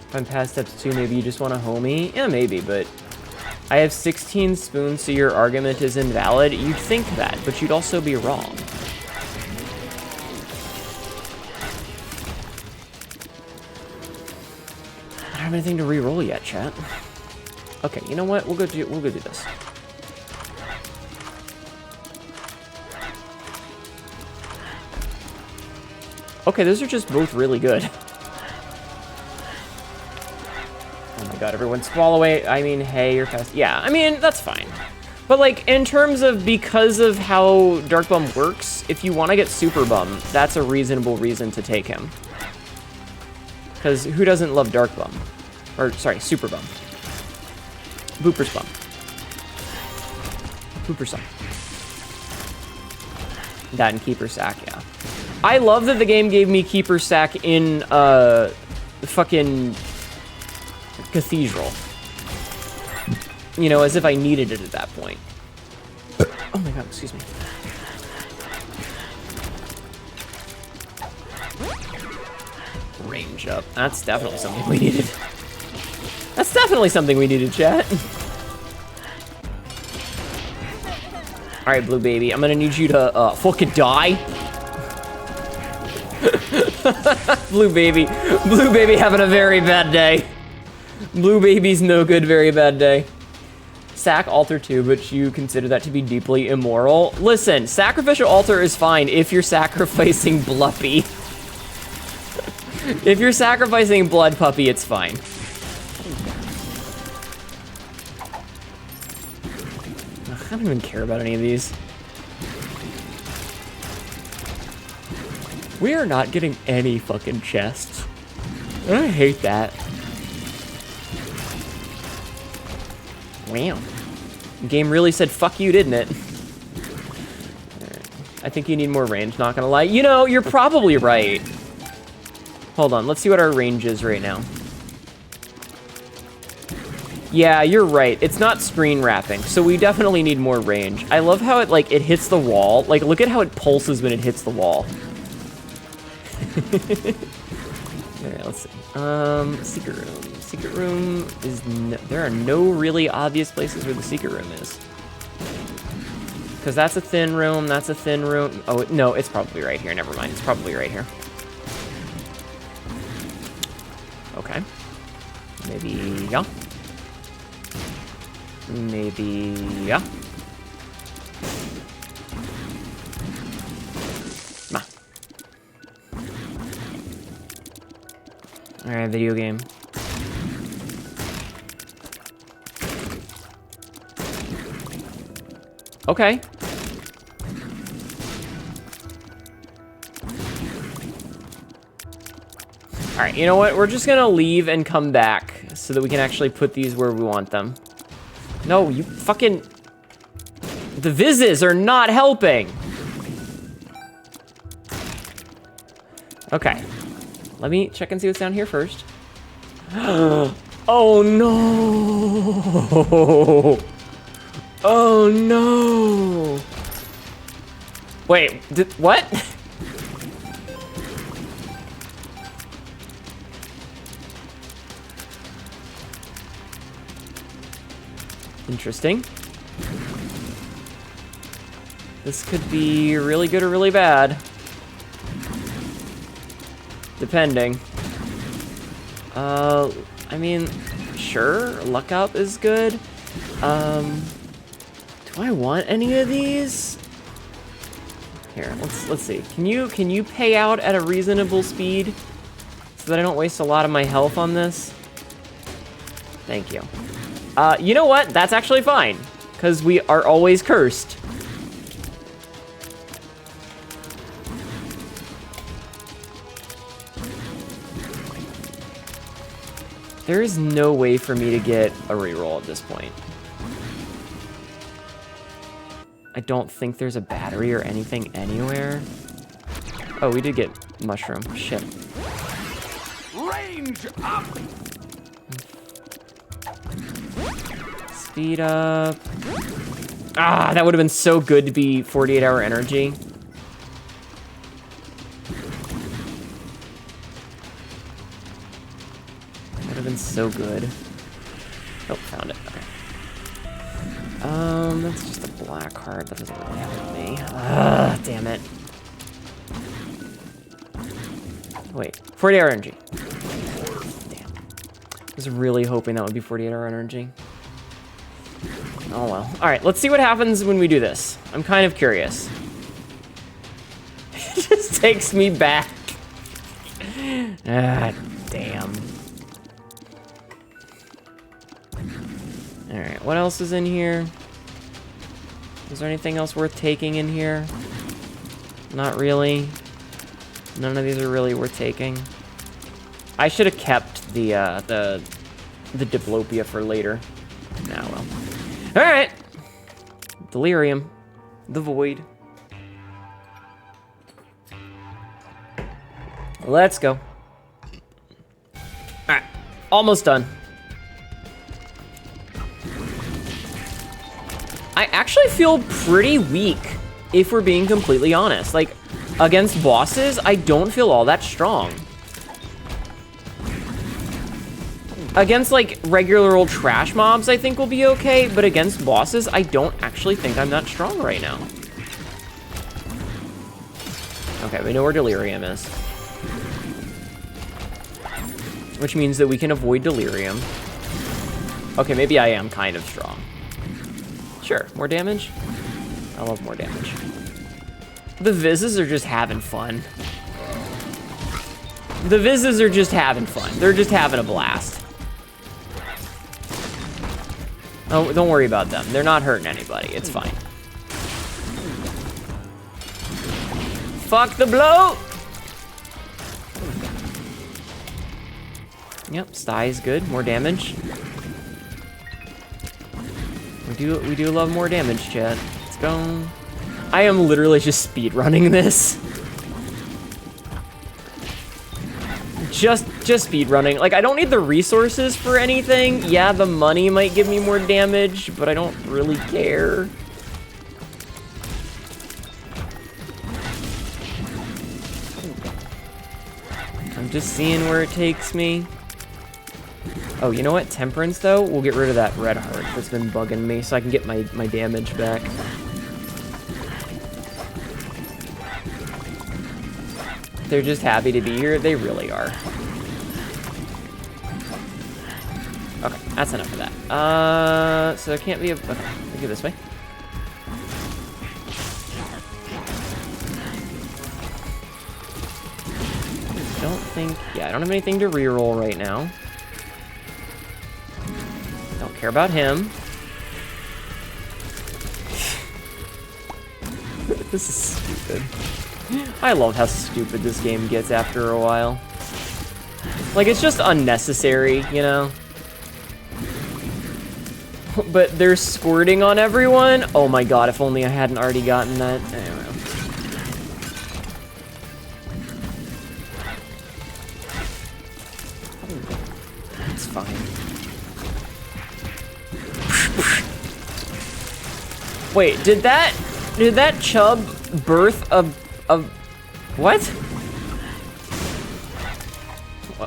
If I'm past steps 2, maybe you just want a homie? Yeah, maybe, but I have 16 spoons, so your argument is invalid. You'd think that, but you'd also be wrong. I don't have anything to re-roll yet, chat. Okay, you know what? We'll go do this. Okay, those are just both really good. Oh my god, everyone swallow. I mean, hey, you're fast. Yeah, I mean, that's fine. But, like, in terms of because of how Dark Bum works, if you want to get Super Bum, that's a reasonable reason to take him. Because who doesn't love Dark Bum? Or, sorry, Super Bum. Booper's Bum. Booper's Bum. That and Keeper Sack, yeah. I love that the game gave me Keeper Sack in, fucking Cathedral. You know, as if I needed it at that point. Oh my god, excuse me. Range up. That's definitely something we needed. That's definitely something we needed, chat. Alright, Blue Baby, I'm gonna need you to, fucking die. Blue Baby having a very bad day. Blue Baby's no good, very bad day. Sack altar too, but you consider that to be deeply immoral. Listen, sacrificial altar is fine if you're sacrificing Bluppy. If you're sacrificing Blood Puppy, it's fine. I don't even care about any of these. We are not getting any fucking chests. And I hate that. Wow. The game really said fuck you, didn't it? Alright. I think you need more range, not gonna lie. You know, you're probably right. Hold on, let's see what our range is right now. Yeah, you're right. It's not screen wrapping, so we definitely need more range. I love how it, like, it hits the wall. Like, look at how it pulses when it hits the wall. Alright, let's see. Secret room. Secret room is there are no really obvious places where the secret room is. Because that's a thin room, that's a thin room. Oh, no, it's probably right here. Never mind. It's probably right here. Okay. Maybe, yeah. Maybe, yeah. Nah. Alright, video game. Okay. Alright, you know what? We're just gonna leave and come back so that we can actually put these where we want them. No, you fucking... The Vizzes are not helping! Okay. Let me check and see what's down here first. Oh no! Oh no! Wait, what? Interesting. This could be really good or really bad. Depending. I mean, sure, luck up is good. Do I want any of these? Here, let's see. Can you pay out at a reasonable speed so that I don't waste a lot of my health on this? Thank you. You know what? That's actually fine, because we are always cursed. There is no way for me to get a reroll at this point. I don't think there's a battery or anything anywhere. Oh, we did get mushroom. Shit. Range up. Speed up. Ah, that would have been so good to be 48-hour energy. Would have been so good. Oh, found it. Okay. That's just a black heart. That doesn't really help me. Ah, damn it. Wait, 48-hour energy. Damn. I was really hoping that would be 48-hour energy. Oh well. Alright, let's see what happens when we do this. I'm kind of curious. It just takes me back. Ah, damn. Alright, what else is in here? Is there anything else worth taking in here? Not really. None of these are really worth taking. I should have kept the diplopia for later. Nah, well. Alright. Delirium. The void. Let's go. Alright. Almost done. I actually feel pretty weak, if we're being completely honest. Like, against bosses, I don't feel all that strong. Against, like, regular old trash mobs, I think we'll be okay, but against bosses, I don't actually think I'm that strong right now. Okay, we know where Delirium is. Which means that we can avoid Delirium. Okay, maybe I am kind of strong. Sure, more damage? I love more damage. The Vizzes are just having fun. The Vizzes are just having fun. They're just having a blast. Oh, don't worry about them. They're not hurting anybody. It's fine. Fuck the blow! Yep, Sty is good. More damage. We do love more damage, chat. Let's go. I am literally just speed running this. Just speed running. Like, I don't need the resources for anything. Yeah, the money might give me more damage, but I don't really care. I'm just seeing where it takes me. Oh, you know what? Temperance, though? We'll get rid of that red heart that's been bugging me so I can get my damage back. They're just happy to be here. They really are. Okay, that's enough of that. So there can't be a... Okay, we'll go this way. I don't think... Yeah, I don't have anything to reroll right now. Don't care about him. This is stupid. I love how stupid this game gets after a while. Like, it's just unnecessary, you know? But they're squirting on everyone? Oh my god, if only I hadn't already gotten that. I don't know. It's fine. Wait, did that chub birth a what?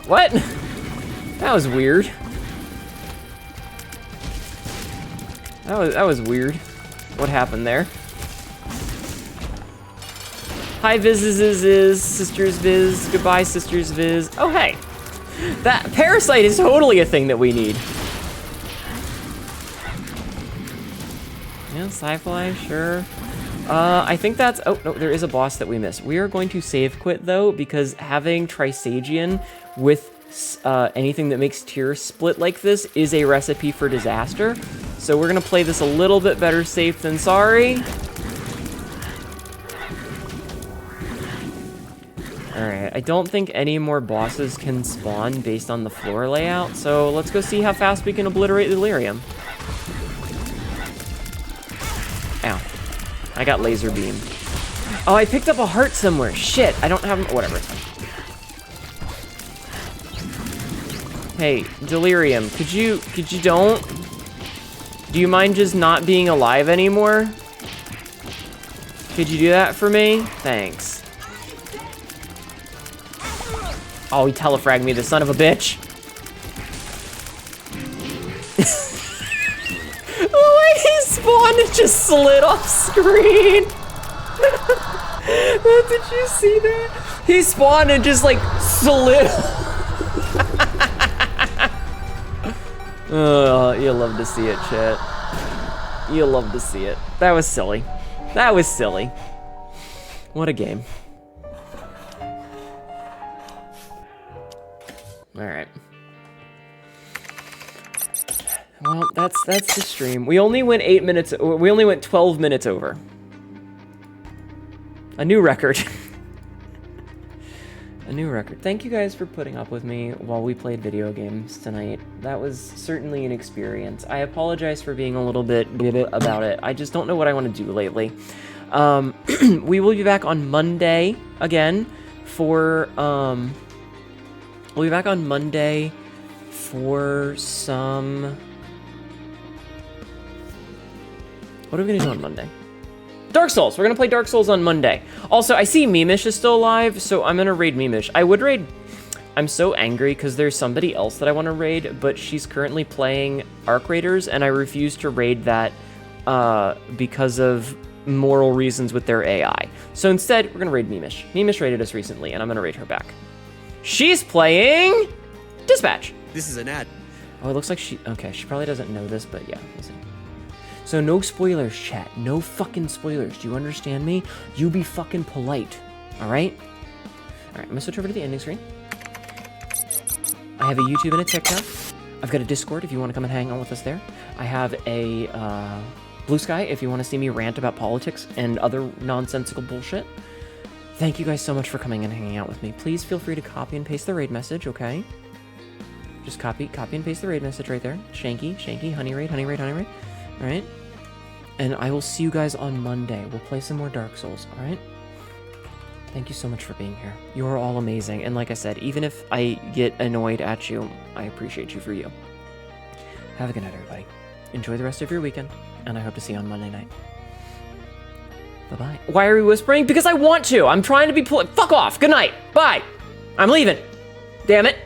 What? That was weird. That was weird. What happened there? Hi, Viz, Sisters Viz. Goodbye, Sisters Viz. Oh, hey. That parasite is totally a thing that we need. Yeah, sci-fi, sure. I think that's... Oh, no, there is a boss that we missed. We are going to save quit, though, because having Trisagion with anything that makes tiers split like this is a recipe for disaster. So we're going to play this a little bit better safe than sorry. Alright, I don't think any more bosses can spawn based on the floor layout, so let's go see how fast we can obliterate Delirium. Ow. I got laser beam. Oh, I picked up a heart somewhere. Shit, I don't have... Whatever, it's fine. Hey, Delirium, could you don't? Do you mind just not being alive anymore? Could you do that for me? Thanks. Oh, he telefragged me, the son of a bitch. The way he spawned, it just slid off screen. Did you see that? He spawned and just like slid. You'll love to see it, chat. You'll love to see it. That was silly. That was silly. What a game. Alright. Well, that's the stream. We only went 8 minutes, we only went 12 minutes over. A new record. A new record. Thank you guys for putting up with me while we played video games tonight. That was certainly an experience. I apologize for being a little bit about it. I just don't know what I want to do lately. We will be back on Monday again for, we'll be back on Monday for some... What are we gonna do on Monday? Dark Souls! We're gonna play Dark Souls on Monday. Also, I see Mimish is still alive, so I'm gonna raid Mimish. I would raid... I'm so angry because there's somebody else that I want to raid, but she's currently playing Arc Raiders, and I refuse to raid that because of moral reasons with their AI. So instead, we're gonna raid Mimish. Mimish raided us recently, and I'm gonna raid her back. She's playing... Dispatch! This is an ad. Oh, it looks like she... Okay, she probably doesn't know this, but yeah, we'll see. So no spoilers, chat. No fucking spoilers. Do you understand me? You be fucking polite. Alright? Alright, I'm gonna switch over to the ending screen. I have a YouTube and a TikTok. I've got a Discord if you want to come and hang out with us there. I have a Blue Sky if you want to see me rant about politics and other nonsensical bullshit. Thank you guys so much for coming and hanging out with me. Please feel free to copy and paste the raid message, okay? Just copy and paste the raid message right there. Shanky, honey raid. All right. And I will see you guys on Monday. We'll play some more Dark Souls, all right? Thank you so much for being here. You're all amazing. And like I said, even if I get annoyed at you, I appreciate you for you. Have a good night, everybody. Enjoy the rest of your weekend, and I hope to see you on Monday night. Bye-bye. Why are we whispering? Because I want to. I'm trying to be fuck off. Good night. Bye. I'm leaving. Damn it.